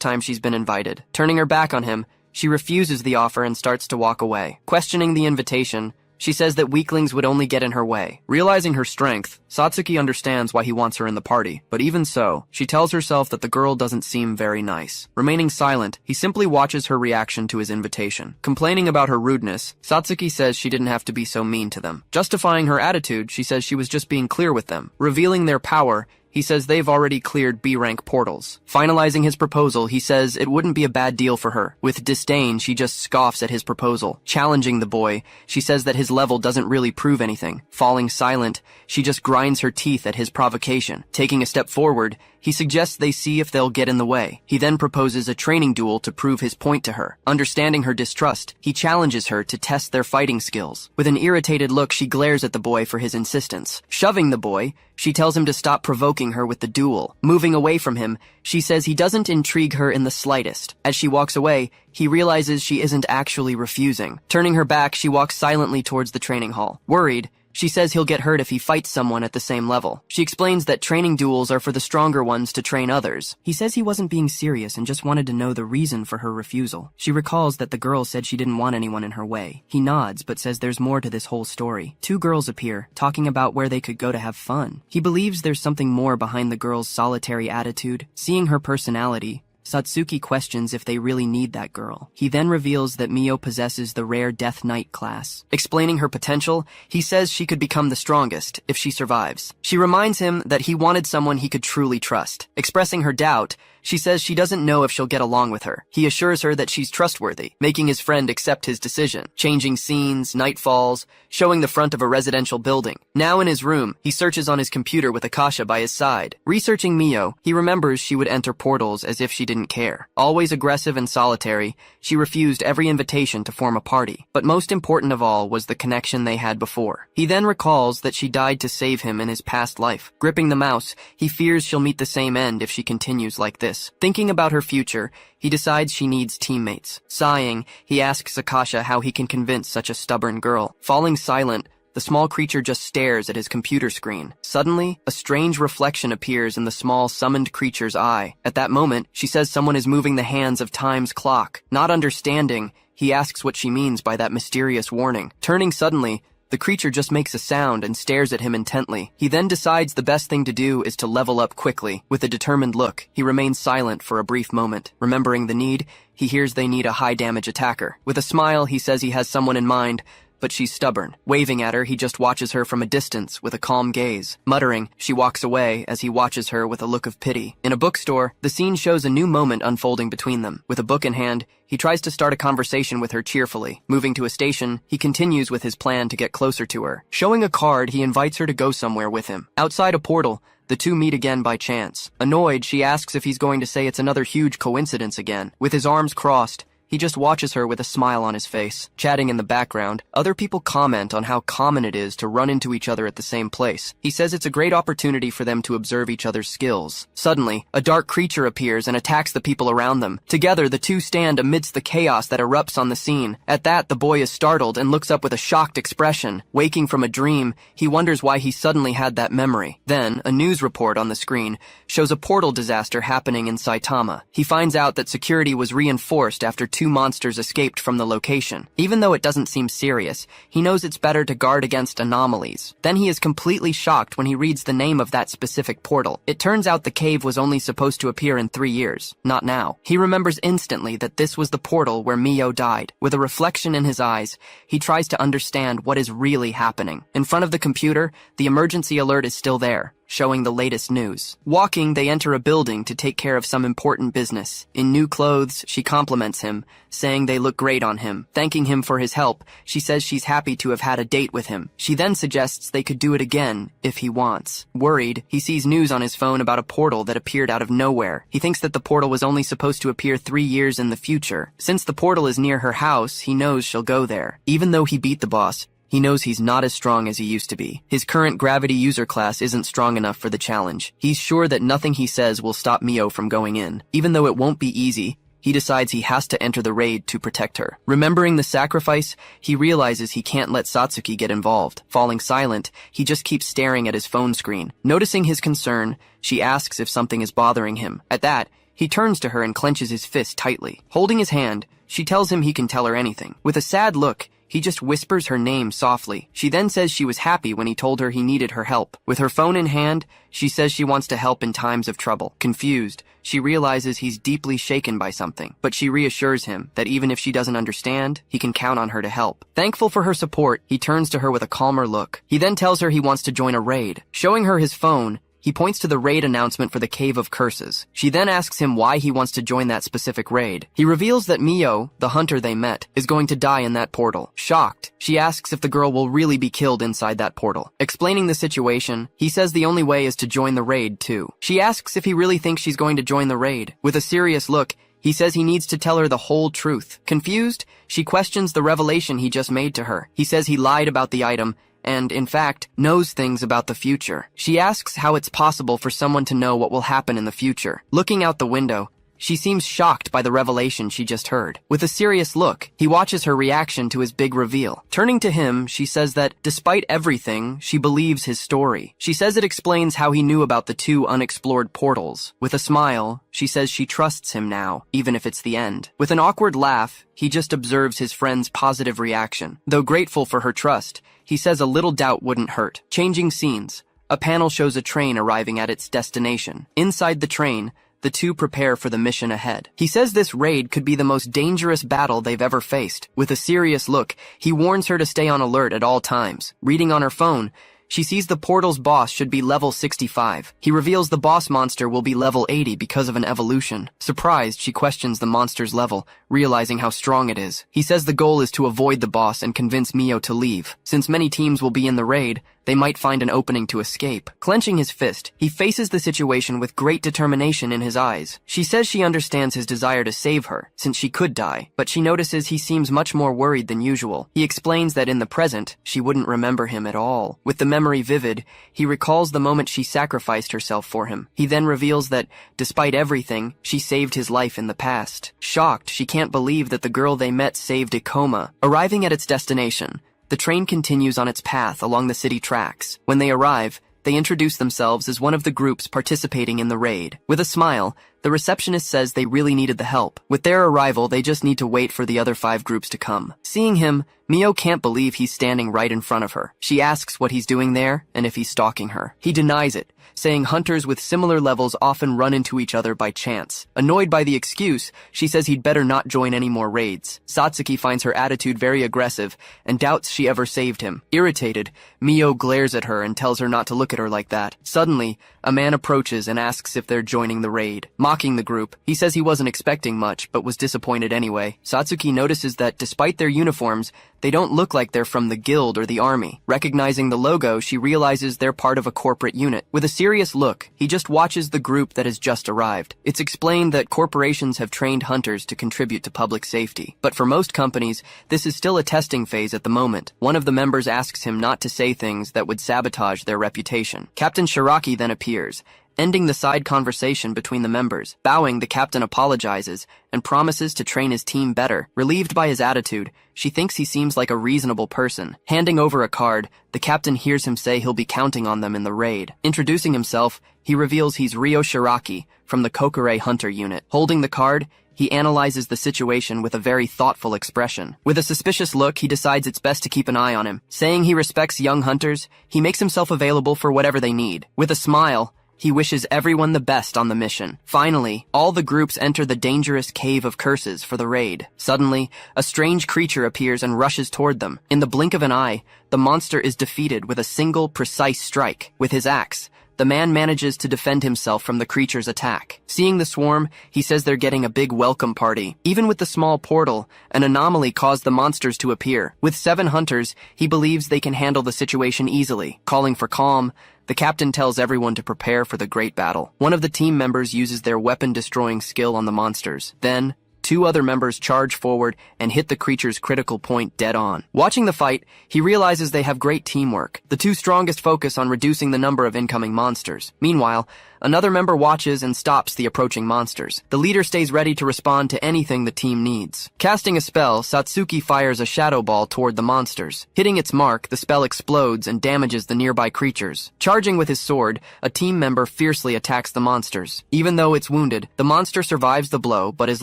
time she's been invited. Turning her back on him, she refuses the offer and starts to walk away. Questioning the invitation, she says that weaklings would only get in her way. Realizing her strength, Satsuki understands why he wants her in the party. But even so, she tells herself that the girl doesn't seem very nice. Remaining silent, he simply watches her reaction to his invitation. Complaining about her rudeness, Satsuki says she didn't have to be so mean to them. Justifying her attitude, she says she was just being clear with them. Revealing their power, he says they've already cleared B-rank portals. Finalizing his proposal, he says it wouldn't be a bad deal for her. With disdain, she just scoffs at his proposal. Challenging the boy, she says that his level doesn't really prove anything. Falling silent, she just grinds her teeth at his provocation. Taking a step forward, he suggests they see if they'll get in the way. He then proposes a training duel to prove his point to her. Understanding her distrust, he challenges her to test their fighting skills. With an irritated look, she glares at the boy for his insistence. Shoving the boy, she tells him to stop provoking her with the duel. Moving away from him, she says he doesn't intrigue her in the slightest. As she walks away, he realizes she isn't actually refusing. Turning her back, she walks silently towards the training hall. Worried, she says he'll get hurt if he fights someone at the same level. She explains that training duels are for the stronger ones to train others. He says he wasn't being serious and just wanted to know the reason for her refusal. She recalls that the girl said she didn't want anyone in her way. He nods but says there's more to this whole story. Two girls appear, talking about where they could go to have fun. He believes there's something more behind the girl's solitary attitude. Seeing her personality, Satsuki questions if they really need that girl. He then reveals that Mio possesses the rare Death Knight class. Explaining her potential, he says she could become the strongest if she survives. She reminds him that he wanted someone he could truly trust. Expressing her doubt, she says she doesn't know if she'll get along with her. He assures her that she's trustworthy, making his friend accept his decision. Changing scenes, night falls, showing the front of a residential building. Now in his room, he searches on his computer with Akasha by his side. Researching Mio, he remembers she would enter portals as if she didn't care. Always aggressive and solitary, she refused every invitation to form a party. But most important of all was the connection they had before. He then recalls that she died to save him in his past life. Gripping the mouse, he fears she'll meet the same end if she continues like this. Thinking about her future, he decides she needs teammates. Sighing, he asks Akasha how he can convince such a stubborn girl. Falling silent, the small creature just stares at his computer screen. Suddenly, a strange reflection appears in the small summoned creature's eye. At that moment, she says someone is moving the hands of time's clock. Not understanding, he asks what she means by that mysterious warning. Turning suddenly, the creature just makes a sound and stares at him intently. He then decides the best thing to do is to level up quickly. With a determined look, he remains silent for a brief moment. Remembering the need, he hears they need a high-damage attacker. With a smile, he says he has someone in mind, but she's stubborn. Waving at her, he just watches her from a distance with a calm gaze. Muttering, she walks away as he watches her with a look of pity. In a bookstore, the scene shows a new moment unfolding between them. With a book in hand, he tries to start a conversation with her cheerfully. Moving to a station, he continues with his plan to get closer to her. Showing a card, he invites her to go somewhere with him. Outside a portal, the two meet again by chance. Annoyed, she asks if he's going to say it's another huge coincidence again. With his arms crossed, he just watches her with a smile on his face. Chatting in the background, other people comment on how common it is to run into each other at the same place. He says it's a great opportunity for them to observe each other's skills. Suddenly, a dark creature appears and attacks the people around them. Together, the two stand amidst the chaos that erupts on the scene. At that, the boy is startled and looks up with a shocked expression. Waking from a dream, he wonders why he suddenly had that memory. Then, a news report on the screen shows a portal disaster happening in Saitama. He finds out that security was reinforced after two monsters escaped from the location. Even though it doesn't seem serious, he knows it's better to guard against anomalies. Then he is completely shocked when he reads the name of that specific portal. It turns out the cave was only supposed to appear in 3 years, not now. He remembers instantly that this was the portal where Mio died. With a reflection in his eyes, he tries to understand what is really happening. In front of the computer, the emergency alert is still there. showing the latest news. Walking, they enter a building to take care of some important business. In new clothes, she compliments him, saying they look great on him. Thanking him for his help, she says she's happy to have had a date with him. She then suggests they could do it again if he wants. Worried, he sees news on his phone about a portal that appeared out of nowhere. He thinks that the portal was only supposed to appear 3 years in the future. Since the portal is near her house, he knows she'll go there. Even though he beat the boss, he knows he's not as strong as he used to be. His current gravity user class isn't strong enough for the challenge. He's sure that nothing he says will stop Mio from going in. Even though it won't be easy, he decides he has to enter the raid to protect her. Remembering the sacrifice, he realizes he can't let Satsuki get involved. Falling silent, he just keeps staring at his phone screen. Noticing his concern, she asks if something is bothering him. At that, he turns to her and clenches his fist tightly. Holding his hand, she tells him he can tell her anything. With a sad look, he just whispers her name softly. She then says she was happy when he told her he needed her help. With her phone in hand, she says she wants to help in times of trouble. Confused, she realizes he's deeply shaken by something, but she reassures him that even if she doesn't understand, he can count on her to help. Thankful for her support, he turns to her with a calmer look. He then tells her he wants to join a raid. Showing her his phone, he points to the raid announcement for the Cave of Curses. She then asks him why he wants to join that specific raid. He reveals that Mio, the hunter they met, is going to die in that portal. Shocked, she asks if the girl will really be killed inside that portal. Explaining the situation, he says the only way is to join the raid too. She asks if he really thinks she's going to join the raid. With a serious look, he says he needs to tell her the whole truth. Confused, she questions the revelation he just made to her. He says he lied about the item and, in fact, knows things about the future. She asks how it's possible for someone to know what will happen in the future. Looking out the window, she seems shocked by the revelation she just heard. With a serious look, he watches her reaction to his big reveal. Turning to him, she says that, despite everything, she believes his story. She says it explains how he knew about the 2 unexplored portals. With a smile, she says she trusts him now, even if it's the end. With an awkward laugh, he just observes his friend's positive reaction. Though grateful for her trust, he says a little doubt wouldn't hurt. Changing scenes, a panel shows a train arriving at its destination. Inside the train, the 2 prepare for the mission ahead. He says this raid could be the most dangerous battle they've ever faced. With a serious look, he warns her to stay on alert at all times. Reading on her phone, she sees the portal's boss should be level 65. He reveals the boss monster will be level 80 because of an evolution. Surprised, she questions the monster's level, realizing how strong it is. He says the goal is to avoid the boss and convince Mio to leave. Since many teams will be in the raid, they might find an opening to escape. Clenching his fist, he faces the situation with great determination in his eyes. She says she understands his desire to save her, since she could die, but she notices he seems much more worried than usual. He explains that in the present, she wouldn't remember him at all. With the memory vivid, he recalls the moment she sacrificed herself for him. He then reveals that, despite everything, she saved his life in the past. Shocked, she can't believe that the girl they met saved Ikoma. Arriving at its destination, the train continues on its path along the city tracks. When they arrive, they introduce themselves as one of the groups participating in the raid. With a smile, the receptionist says they really needed the help. With their arrival, they just need to wait for the other 5 groups to come. Seeing him, Mio can't believe he's standing right in front of her. She asks what he's doing there and if he's stalking her. He denies it, saying hunters with similar levels often run into each other by chance. Annoyed by the excuse, she says he'd better not join any more raids. Satsuki finds her attitude very aggressive and doubts she ever saved him. Irritated, Mio glares at her and tells her not to look at her like that. Suddenly, a man approaches and asks if they're joining the raid. Mocking the group, he says he wasn't expecting much, but was disappointed anyway. Satsuki notices that despite their uniforms, they don't look like they're from the guild or the army. Recognizing the logo, she realizes they're part of a corporate unit. With a serious look, he just watches the group that has just arrived. It's explained that corporations have trained hunters to contribute to public safety. But for most companies, this is still a testing phase at the moment. One of the members asks him not to say things that would sabotage their reputation. Captain Shiraki then appears, ending the side conversation between the members. Bowing, the captain apologizes and promises to train his team better. Relieved by his attitude, she thinks he seems like a reasonable person. Handing over a card, the captain hears him say he'll be counting on them in the raid. Introducing himself, he reveals he's Ryo Shiraki from the Kokure Hunter unit. Holding the card, he analyzes the situation with a very thoughtful expression. With a suspicious look, he decides it's best to keep an eye on him. Saying he respects young hunters, he makes himself available for whatever they need. With a smile, he wishes everyone the best on the mission. Finally, all the groups enter the dangerous Cave of Curses for the raid. Suddenly, a strange creature appears and rushes toward them. In the blink of an eye, the monster is defeated with a single, precise strike. With his axe, the man manages to defend himself from the creature's attack. Seeing the swarm, he says they're getting a big welcome party. Even with the small portal, an anomaly caused the monsters to appear. With 7 hunters, he believes they can handle the situation easily. Calling for calm, the captain tells everyone to prepare for the great battle. One of the team members uses their weapon-destroying skill on the monsters. Then, 2 other members charge forward and hit the creature's critical point dead on. Watching the fight, he realizes they have great teamwork. The 2 strongest focus on reducing the number of incoming monsters. Meanwhile, another member watches and stops the approaching monsters. The leader stays ready to respond to anything the team needs. Casting a spell, Satsuki fires a shadow ball toward the monsters. Hitting its mark, the spell explodes and damages the nearby creatures. Charging with his sword, a team member fiercely attacks the monsters. Even though it's wounded, the monster survives the blow but is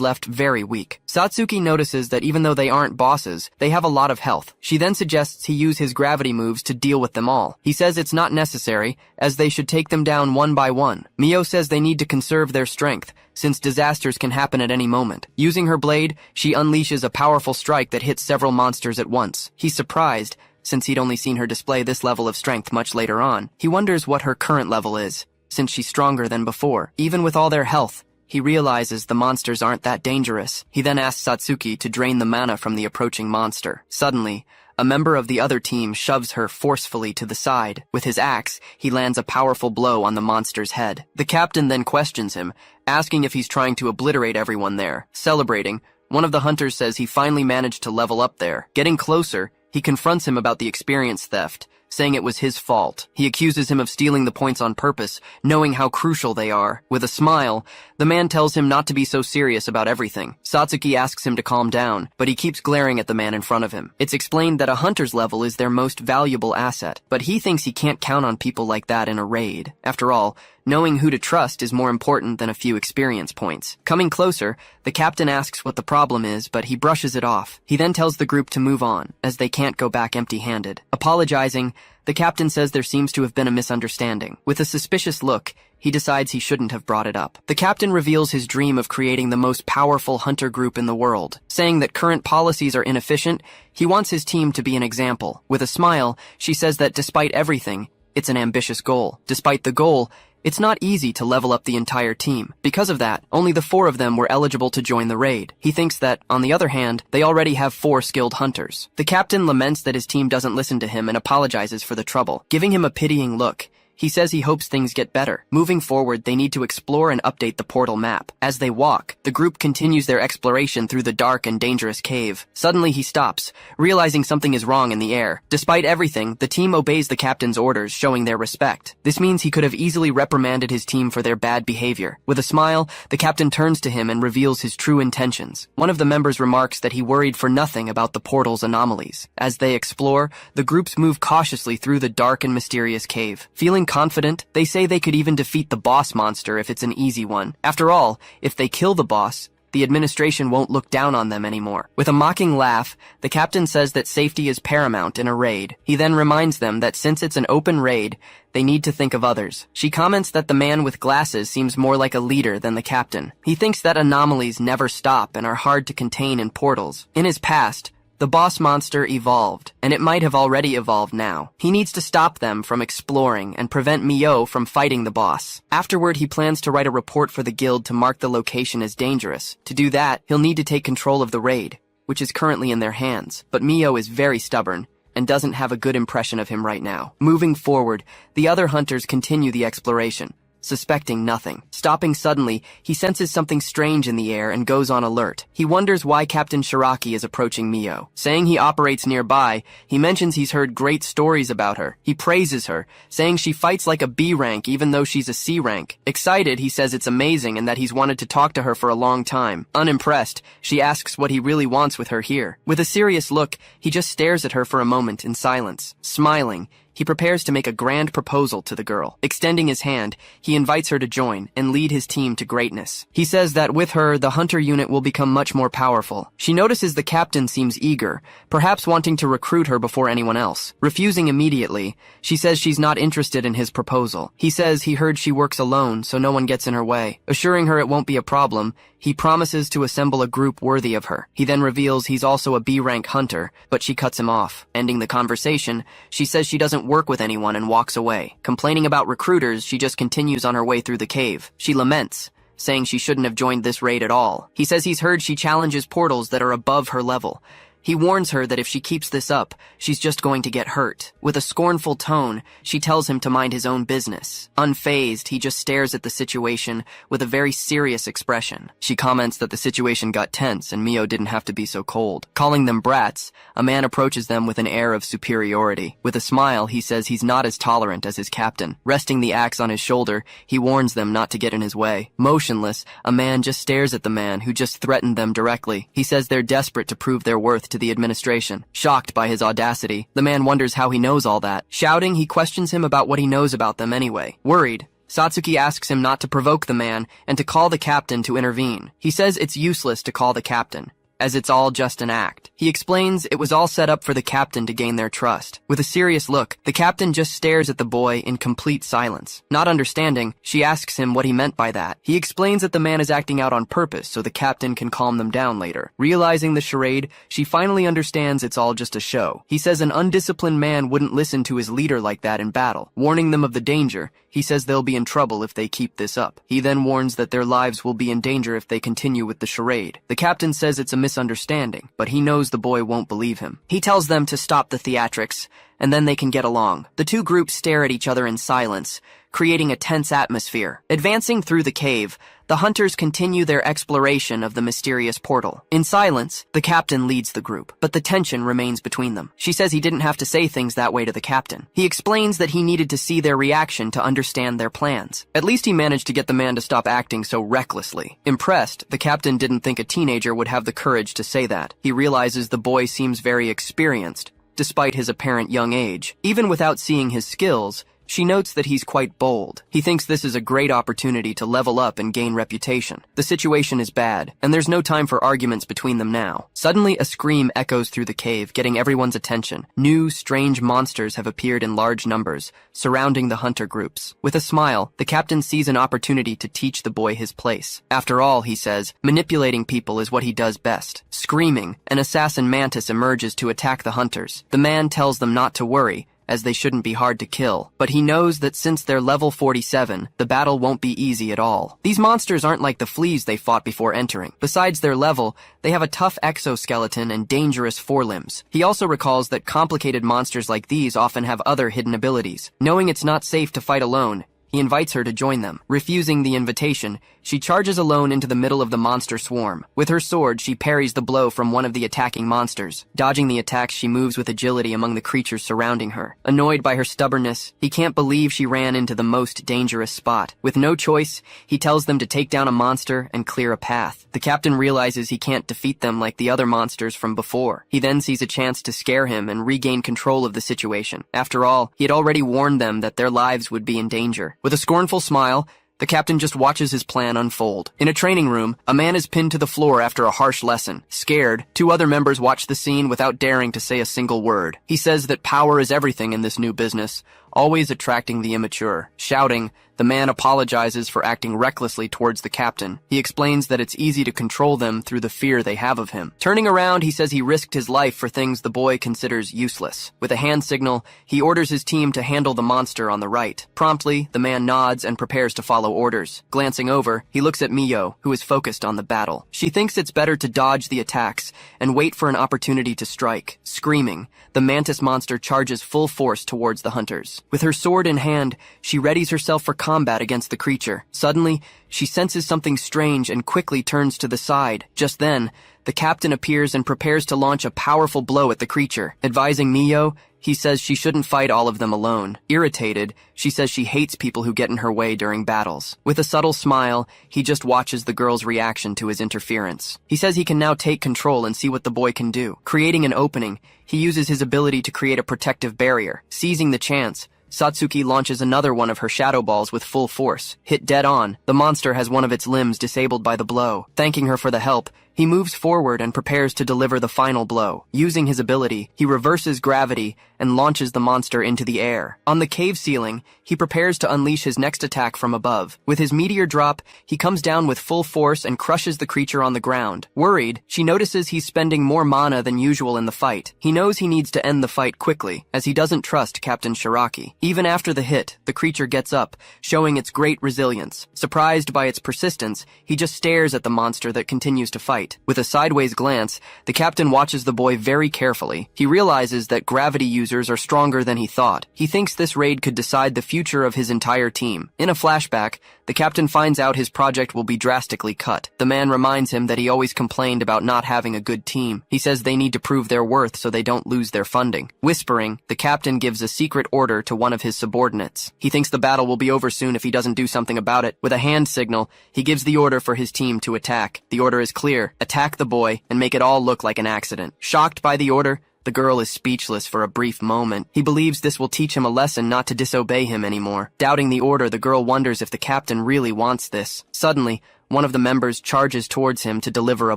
left very weak. Satsuki notices that even though they aren't bosses, they have a lot of health. She then suggests he use his gravity moves to deal with them all. He says it's not necessary, as they should take them down one by one. Mio says they need to conserve their strength, since disasters can happen at any moment. Using her blade, she unleashes a powerful strike that hits several monsters at once. He's surprised, since he'd only seen her display this level of strength much later on. He wonders what her current level is, since she's stronger than before. Even with all their health, he realizes the monsters aren't that dangerous. He then asks Satsuki to drain the mana from the approaching monster. Suddenly, a member of the other team shoves her forcefully to the side. With his axe, he lands a powerful blow on the monster's head. The captain then questions him, asking if he's trying to obliterate everyone there. Celebrating, one of the hunters says he finally managed to level up there. Getting closer, he confronts him about the experience theft, saying it was his fault. He accuses him of stealing the points on purpose, knowing how crucial they are. With a smile, the man tells him not to be so serious about everything. Satsuki asks him to calm down, but he keeps glaring at the man in front of him. It's explained that a hunter's level is their most valuable asset, but he thinks he can't count on people like that in a raid. After all, knowing who to trust is more important than a few experience points. Coming closer, the captain asks what the problem is, but he brushes it off. He then tells the group to move on, as they can't go back empty-handed. Apologizing, the captain says there seems to have been a misunderstanding. With a suspicious look, he decides he shouldn't have brought it up. The captain reveals his dream of creating the most powerful hunter group in the world. Saying that current policies are inefficient, he wants his team to be an example. With a smile, she says that despite everything, it's an ambitious goal. Despite the goal, it's not easy to level up the entire team. Because of that, only the 4 of them were eligible to join the raid. He thinks that, on the other hand, they already have 4 skilled hunters. The captain laments that his team doesn't listen to him and apologizes for the trouble. Giving him a pitying look, he says he hopes things get better. Moving forward, they need to explore and update the portal map. As they walk, the group continues their exploration through the dark and dangerous cave. Suddenly he stops, realizing something is wrong in the air. Despite everything, the team obeys the captain's orders, showing their respect. This means he could have easily reprimanded his team for their bad behavior. With a smile, the captain turns to him and reveals his true intentions. One of the members remarks that he worried for nothing about the portal's anomalies. As they explore, the groups move cautiously through the dark and mysterious cave. Feeling confident, they say they could even defeat the boss monster if it's an easy one. After all, if they kill the boss, the administration won't look down on them anymore. With a mocking laugh, the captain says that safety is paramount in a raid. He then reminds them that since it's an open raid, they need to think of others. She comments that the man with glasses seems more like a leader than the captain. He thinks that anomalies never stop and are hard to contain in portals. In his past, the boss monster evolved, and it might have already evolved now. He needs to stop them from exploring and prevent Mio from fighting the boss. Afterward, he plans to write a report for the guild to mark the location as dangerous. To do that, he'll need to take control of the raid, which is currently in their hands. But Mio is very stubborn and doesn't have a good impression of him right now. Moving forward, the other hunters continue the exploration, suspecting nothing. Stopping suddenly, he senses something strange in the air and goes on alert. He wonders why Captain Shiraki is approaching Mio. Saying he operates nearby, he mentions he's heard great stories about her. He praises her, saying she fights like a B rank even though she's a C rank. Excited, he says it's amazing and that he's wanted to talk to her for a long time. Unimpressed, she asks what he really wants with her here. With a serious look, he just stares at her for a moment in silence. Smiling, he prepares to make a grand proposal to the girl. Extending his hand, he invites her to join and lead his team to greatness. He says that with her, the hunter unit will become much more powerful. She notices the captain seems eager, perhaps wanting to recruit her before anyone else. Refusing immediately, she says she's not interested in his proposal. He says he heard she works alone, so no one gets in her way. Assuring her it won't be a problem, He promises to assemble a group worthy of her. He then reveals he's also a B-rank hunter, but she cuts him off. Ending the conversation, she says she doesn't work with anyone and walks away. Complaining about recruiters, she just continues on her way through the cave. She laments, saying she shouldn't have joined this raid at all. He says he's heard she challenges portals that are above her level. He warns her that if she keeps this up, she's just going to get hurt. With a scornful tone, she tells him to mind his own business. Unfazed, he just stares at the situation with a very serious expression. She comments that the situation got tense and Mio didn't have to be so cold. Calling them brats, a man approaches them with an air of superiority. With a smile, he says he's not as tolerant as his captain. Resting the axe on his shoulder, he warns them not to get in his way. Motionless, a man just stares at the man who just threatened them directly. He says they're desperate to prove their worth to the administration. Shocked by his audacity, the man wonders how he knows all that. Shouting, he questions him about what he knows about them anyway. Worried, Satsuki asks him not to provoke the man and to call the captain to intervene. He says it's useless to call the captain, as it's all just an act. He explains it was all set up for the captain to gain their trust. With a serious look, the captain just stares at the boy in complete silence. Not understanding, she asks him what he meant by that. He explains that the man is acting out on purpose so the captain can calm them down later. Realizing the charade, she finally understands it's all just a show. He says an undisciplined man wouldn't listen to his leader like that in battle. Warning them of the danger, he says they'll be in trouble if they keep this up. He then warns that their lives will be in danger if they continue with the charade. The captain says it's a misunderstanding, but he knows the boy won't believe him. He tells them to stop the theatrics, and then they can get along. The two groups stare at each other in silence, creating a tense atmosphere. Advancing through the cave, the hunters continue their exploration of the mysterious portal. In silence, the captain leads the group, but the tension remains between them. She says he didn't have to say things that way to the captain. He explains that he needed to see their reaction to understand their plans. At least he managed to get the man to stop acting so recklessly. Impressed, the captain didn't think a teenager would have the courage to say that. He realizes the boy seems very experienced, despite his apparent young age. Even without seeing his skills, she notes that he's quite bold. He thinks this is a great opportunity to level up and gain reputation. The situation is bad, and there's no time for arguments between them now. Suddenly, a scream echoes through the cave, getting everyone's attention. New, strange monsters have appeared in large numbers, surrounding the hunter groups. With a smile, the captain sees an opportunity to teach the boy his place. After all, he says, manipulating people is what he does best. Screaming, an assassin mantis emerges to attack the hunters. The man tells them not to worry, as they shouldn't be hard to kill. But he knows that since they're level 47, the battle won't be easy at all. These monsters aren't like the fleas they fought before entering. Besides their level, they have a tough exoskeleton and dangerous forelimbs. He also recalls that complicated monsters like these often have other hidden abilities. Knowing it's not safe to fight alone, he invites her to join them. Refusing the invitation, she charges alone into the middle of the monster swarm. With her sword, she parries the blow from one of the attacking monsters. Dodging the attacks, she moves with agility among the creatures surrounding her. Annoyed by her stubbornness, he can't believe she ran into the most dangerous spot. With no choice, he tells them to take down a monster and clear a path. The captain realizes he can't defeat them like the other monsters from before. He then sees a chance to scare him and regain control of the situation. After all, he had already warned them that their lives would be in danger. With a scornful smile, the captain just watches his plan unfold. In a training room, a man is pinned to the floor after a harsh lesson. Scared, two other members watch the scene without daring to say a single word. He says that power is everything in this new business, always attracting the immature. Shouting, the man apologizes for acting recklessly towards the captain. He explains that it's easy to control them through the fear they have of him. Turning around, he says he risked his life for things the boy considers useless. With a hand signal, he orders his team to handle the monster on the right. Promptly, the man nods and prepares to follow orders. Glancing over, he looks at Mio, who is focused on the battle. She thinks it's better to dodge the attacks and wait for an opportunity to strike. Screaming, the mantis monster charges full force towards the hunters. With her sword in hand, she readies herself for combat against the creature. Suddenly, she senses something strange and quickly turns to the side. Just then, the captain appears and prepares to launch a powerful blow at the creature. Advising Mio, he says she shouldn't fight all of them alone. Irritated, she says she hates people who get in her way during battles. With a subtle smile, he just watches the girl's reaction to his interference. He says he can now take control and see what the boy can do. Creating an opening, he uses his ability to create a protective barrier. Seizing the chance, Satsuki launches another one of her shadow balls with full force. Hit dead on, the monster has one of its limbs disabled by the blow. Thanking her for the help, He moves forward and prepares to deliver the final blow. Using his ability, he reverses gravity and launches the monster into the air. On the cave ceiling, he prepares to unleash his next attack from above. With his meteor drop, he comes down with full force and crushes the creature on the ground. Worried, she notices he's spending more mana than usual in the fight. He knows he needs to end the fight quickly, as he doesn't trust Captain Shiraki. Even after the hit, the creature gets up, showing its great resilience. Surprised by its persistence, he just stares at the monster that continues to fight. With a sideways glance, the captain watches the boy very carefully. He realizes that gravity users are stronger than he thought. He thinks this raid could decide the future of his entire team. In a flashback, the captain finds out his project will be drastically cut. The man reminds him that he always complained about not having a good team. He says they need to prove their worth so they don't lose their funding. Whispering, the captain gives a secret order to one of his subordinates. He thinks the battle will be over soon if he doesn't do something about it. With a hand signal, he gives the order for his team to attack. The order is clear: attack the boy and make it all look like an accident. Shocked by the order, the girl is speechless for a brief moment. He believes this will teach him a lesson not to disobey him anymore. Doubting the order, the girl wonders if the captain really wants this. Suddenly, one of the members charges towards him to deliver a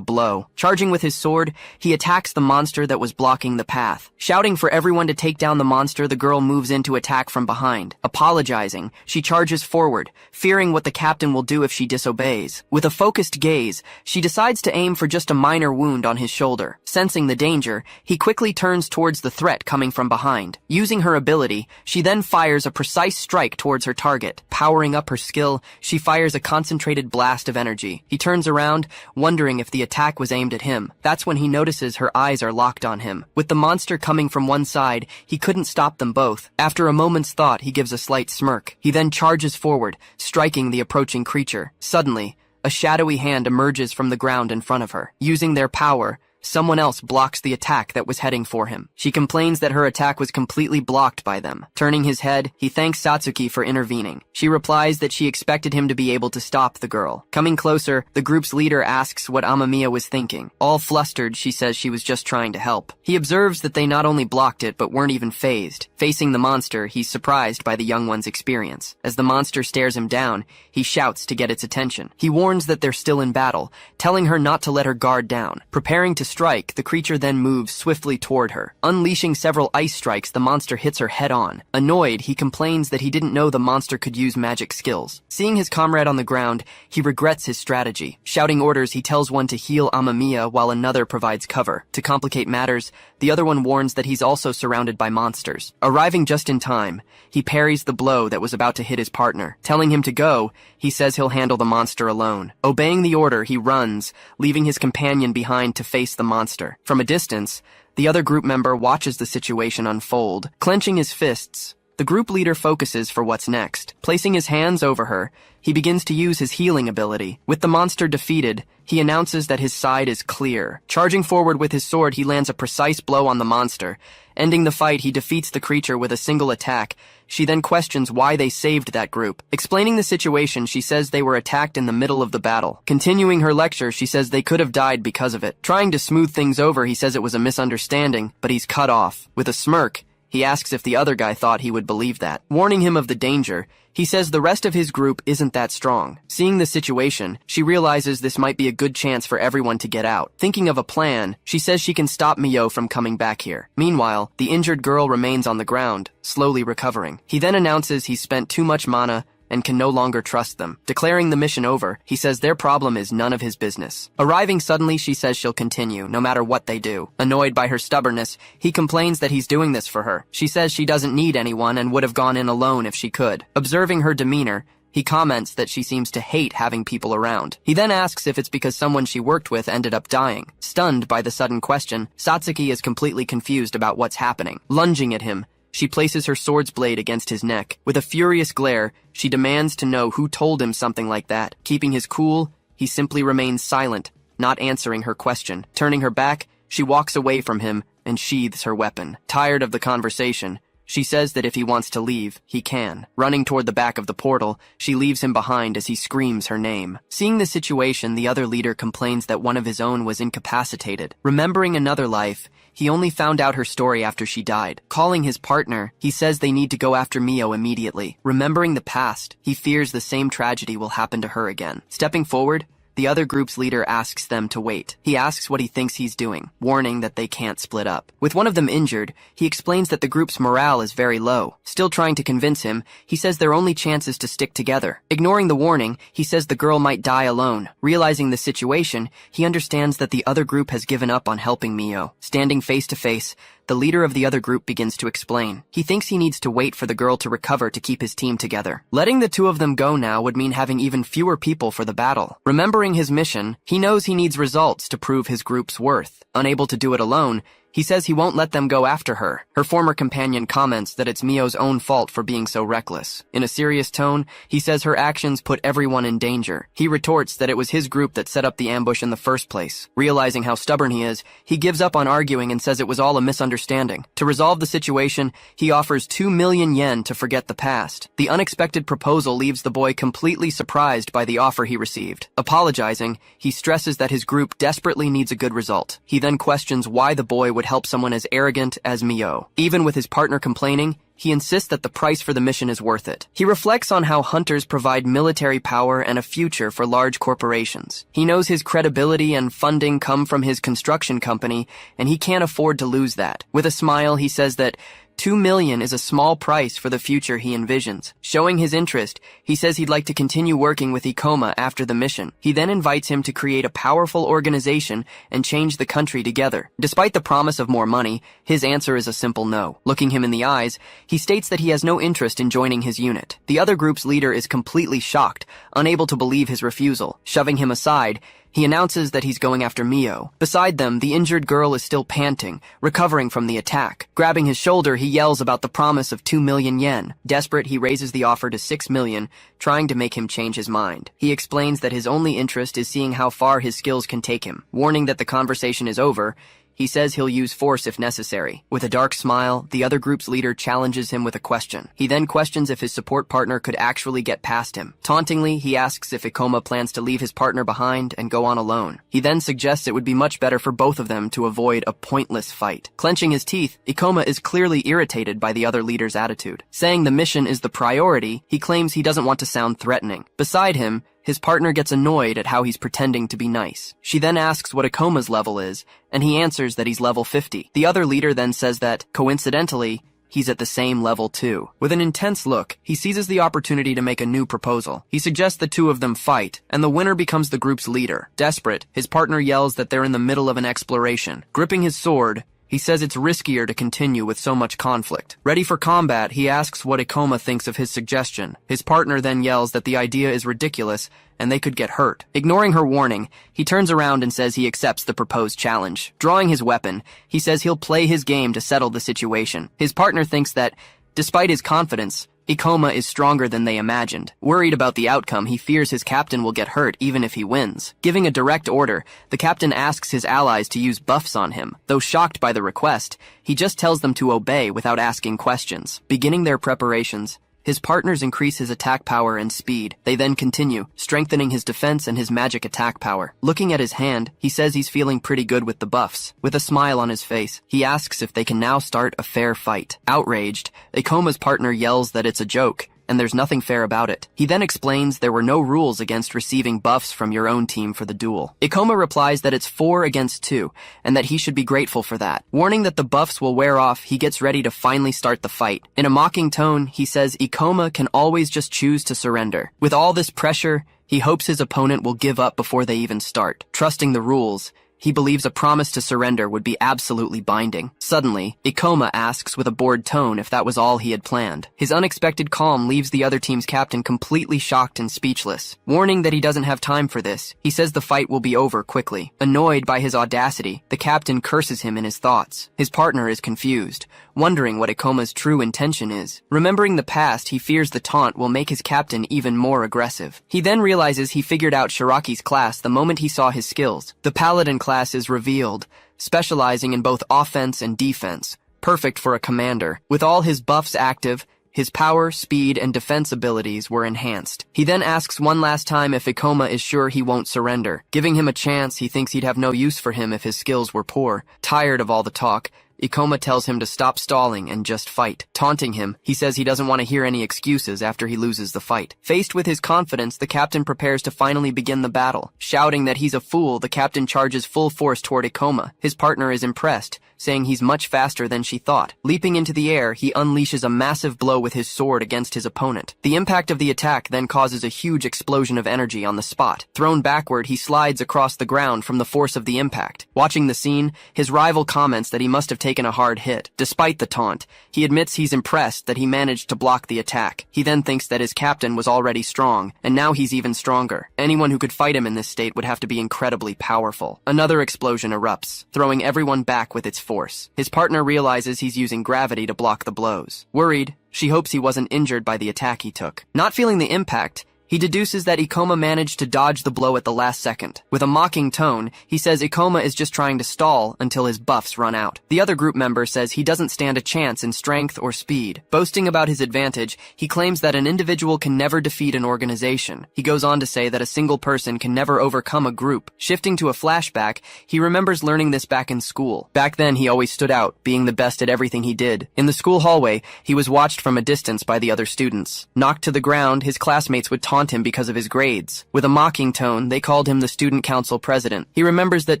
blow. Charging with his sword, he attacks the monster that was blocking the path. Shouting for everyone to take down the monster, the girl moves in to attack from behind. Apologizing, she charges forward, fearing what the captain will do if she disobeys. With a focused gaze, she decides to aim for just a minor wound on his shoulder. Sensing the danger, he quickly turns towards the threat coming from behind. Using her ability, she then fires a precise strike towards her target. Powering up her skill, she fires a concentrated blast of energy. He turns around, wondering if the attack was aimed at him. That's when he notices her eyes are locked on him. With the monster coming from one side, he couldn't stop them both. After a moment's thought, he gives a slight smirk. He then charges forward, striking the approaching creature. Suddenly, a shadowy hand emerges from the ground in front of her. Using their power, someone else blocks the attack that was heading for him. She complains that her attack was completely blocked by them. Turning his head, he thanks Satsuki for intervening. She replies that she expected him to be able to stop the girl. Coming closer, the group's leader asks what Amamiya was thinking. All flustered, she says she was just trying to help. He observes that they not only blocked it, but weren't even phased. Facing the monster, he's surprised by the young one's experience. As the monster stares him down, he shouts to get its attention. He warns that they're still in battle, telling her not to let her guard down. Preparing to strike, the creature then moves swiftly toward her. Unleashing several ice strikes, the monster hits her head on. Annoyed, he complains that he didn't know the monster could use magic skills. Seeing his comrade on the ground, he regrets his strategy. Shouting orders, he tells one to heal Amamiya while another provides cover. To complicate matters, the other one warns that he's also surrounded by monsters. Arriving just in time, he parries the blow that was about to hit his partner. Telling him to go, he says he'll handle the monster alone. Obeying the order, he runs, leaving his companion behind to face the monster. From a distance, the other group member watches the situation unfold. Clenching his fists, the group leader focuses for what's next. Placing his hands over her, he begins to use his healing ability. With the monster defeated, he announces that his side is clear. Charging forward with his sword, he lands a precise blow on the monster. Ending the fight, he defeats the creature with a single attack. She then questions why they saved that group. Explaining the situation, she says they were attacked in the middle of the battle. Continuing her lecture, she says they could have died because of it. Trying to smooth things over, he says it was a misunderstanding, but he's cut off. With a smirk, he asks if the other guy thought he would believe that. Warning him of the danger, he says the rest of his group isn't that strong. Seeing the situation, she realizes this might be a good chance for everyone to get out. Thinking of a plan, she says she can stop Mio from coming back here. Meanwhile, the injured girl remains on the ground, slowly recovering. He then announces he's spent too much mana and can no longer trust them. Declaring the mission over, he says their problem is none of his business. Arriving suddenly, she says she'll continue, no matter what they do. Annoyed by her stubbornness, he complains that he's doing this for her. She says she doesn't need anyone and would have gone in alone if she could. Observing her demeanor, he comments that she seems to hate having people around. He then asks if it's because someone she worked with ended up dying. Stunned by the sudden question, Satsuki is completely confused about what's happening. Lunging at him, she places her sword's blade against his neck. With a furious glare, she demands to know who told him something like that. Keeping his cool, he simply remains silent, not answering her question. Turning her back, she walks away from him and sheathes her weapon. Tired of the conversation, she says that if he wants to leave, he can. Running toward the back of the portal, she leaves him behind as he screams her name. Seeing the situation, the other leader complains that one of his own was incapacitated. Remembering another life, he only found out her story after she died. Calling his partner, he says they need to go after Mio immediately. Remembering the past, he fears the same tragedy will happen to her again. Stepping forward, the other group's leader asks them to wait. He asks what he thinks he's doing, warning that they can't split up. With one of them injured, he explains that the group's morale is very low. Still trying to convince him, he says their only chance is to stick together. Ignoring the warning, he says the girl might die alone. Realizing the situation, he understands that the other group has given up on helping Mio. Standing face to face, the leader of the other group begins to explain. He thinks he needs to wait for the girl to recover to keep his team together. Letting the two of them go now would mean having even fewer people for the battle. Remembering his mission, he knows he needs results to prove his group's worth. Unable to do it alone, he says he won't let them go after her. Her former companion comments that it's Mio's own fault for being so reckless. In a serious tone, he says her actions put everyone in danger. He retorts that it was his group that set up the ambush in the first place. Realizing how stubborn he is, he gives up on arguing and says it was all a misunderstanding. To resolve the situation, he offers 2 million yen to forget the past. The unexpected proposal leaves the boy completely surprised by the offer he received. Apologizing, he stresses that his group desperately needs a good result. He then questions why the boy would help someone as arrogant as Mio. Even with his partner complaining, he insists that the price for the mission is worth it. He reflects on how hunters provide military power and a future for large corporations. He knows his credibility and funding come from his construction company, and he can't afford to lose that. With a smile, he says that 2 million is a small price for the future he envisions. Showing his interest, he says he'd like to continue working with Ikoma after the mission. He then invites him to create a powerful organization and change the country together. Despite the promise of more money, his answer is a simple no. Looking him in the eyes, he states that he has no interest in joining his unit. The other group's leader is completely shocked, unable to believe his refusal. Shoving him aside, he announces that he's going after Mio. Beside them, the injured girl is still panting, recovering from the attack. Grabbing his shoulder, he yells about the promise of 2 million yen. Desperate, he raises the offer to 6 million, trying to make him change his mind. He explains that his only interest is seeing how far his skills can take him. Warning that the conversation is over, he says he'll use force if necessary. With a dark smile, the other group's leader challenges him with a question. He then questions if his support partner could actually get past him. Tauntingly, he asks if Ikoma plans to leave his partner behind and go on alone. He then suggests it would be much better for both of them to avoid a pointless fight. Clenching his teeth, Ikoma is clearly irritated by the other leader's attitude. Saying the mission is the priority, he claims he doesn't want to sound threatening. Beside him, his partner gets annoyed at how he's pretending to be nice. She then asks what Ikoma's level is, and he answers that he's level 50. The other leader then says that, coincidentally, he's at the same level too. With an intense look, he seizes the opportunity to make a new proposal. He suggests the two of them fight, and the winner becomes the group's leader. Desperate, his partner yells that they're in the middle of an exploration. Gripping his sword, he says it's riskier to continue with so much conflict. Ready for combat, he asks what Ikoma thinks of his suggestion. His partner then yells that the idea is ridiculous and they could get hurt. Ignoring her warning, he turns around and says he accepts the proposed challenge. Drawing his weapon, he says he'll play his game to settle the situation. His partner thinks that, despite his confidence, Ikoma is stronger than they imagined. Worried about the outcome, he fears his captain will get hurt even if he wins. Giving a direct order, the captain asks his allies to use buffs on him. Though shocked by the request, he just tells them to obey without asking questions. Beginning their preparations, his partners increase his attack power and speed. They then continue, strengthening his defense and his magic attack power. Looking at his hand, he says he's feeling pretty good with the buffs. With a smile on his face, he asks if they can now start a fair fight. Outraged, Ikoma's partner yells that it's a joke, and there's nothing fair about it. He then explains there were no rules against receiving buffs from your own team for the duel. Ikoma replies that it's 4 against 2, and that he should be grateful for that. Warning that the buffs will wear off, he gets ready to finally start the fight. In a mocking tone, he says Ikoma can always just choose to surrender. With all this pressure, he hopes his opponent will give up before they even start. Trusting the rules, he believes a promise to surrender would be absolutely binding. Suddenly, Ikoma asks with a bored tone if that was all he had planned. His unexpected calm leaves the other team's captain completely shocked and speechless. Warning that he doesn't have time for this, he says the fight will be over quickly. Annoyed by his audacity, the captain curses him in his thoughts. His partner is confused, wondering what Ikoma's true intention is. Remembering the past, he fears the taunt will make his captain even more aggressive. He then realizes he figured out Shiraki's class the moment he saw his skills. The paladin class is revealed, specializing in both offense and defense, perfect for a commander. With all his buffs active, his power, speed, and defense abilities were enhanced. He then asks one last time if Ikoma is sure he won't surrender. Giving him a chance, he thinks he'd have no use for him if his skills were poor. Tired of all the talk, Ikoma tells him to stop stalling and just fight. Taunting him, he says he doesn't want to hear any excuses after he loses the fight. Faced with his confidence, the captain prepares to finally begin the battle. Shouting that he's a fool, the captain charges full force toward Ikoma. His partner is impressed, saying he's much faster than she thought. Leaping into the air, he unleashes a massive blow with his sword against his opponent. The impact of the attack then causes a huge explosion of energy on the spot. Thrown backward, he slides across the ground from the force of the impact. Watching the scene, his rival comments that he must have taken a hard hit. Despite the taunt, he admits he's impressed that he managed to block the attack. He then thinks that his captain was already strong, and now he's even stronger. Anyone who could fight him in this state would have to be incredibly powerful. Another explosion erupts, throwing everyone back with its force. His partner realizes he's using gravity to block the blows. Worried, she hopes he wasn't injured by the attack he took. Not feeling the impact, he deduces that Ikoma managed to dodge the blow at the last second. With a mocking tone, he says Ikoma is just trying to stall until his buffs run out. The other group member says he doesn't stand a chance in strength or speed. Boasting about his advantage, he claims that an individual can never defeat an organization. He goes on to say that a single person can never overcome a group. Shifting to a flashback, he remembers learning this back in school. Back then, he always stood out, being the best at everything he did. In the school hallway, he was watched from a distance by the other students. Knocked to the ground, his classmates would taunt him because of his grades. With a mocking tone, they called him the student council president. He remembers that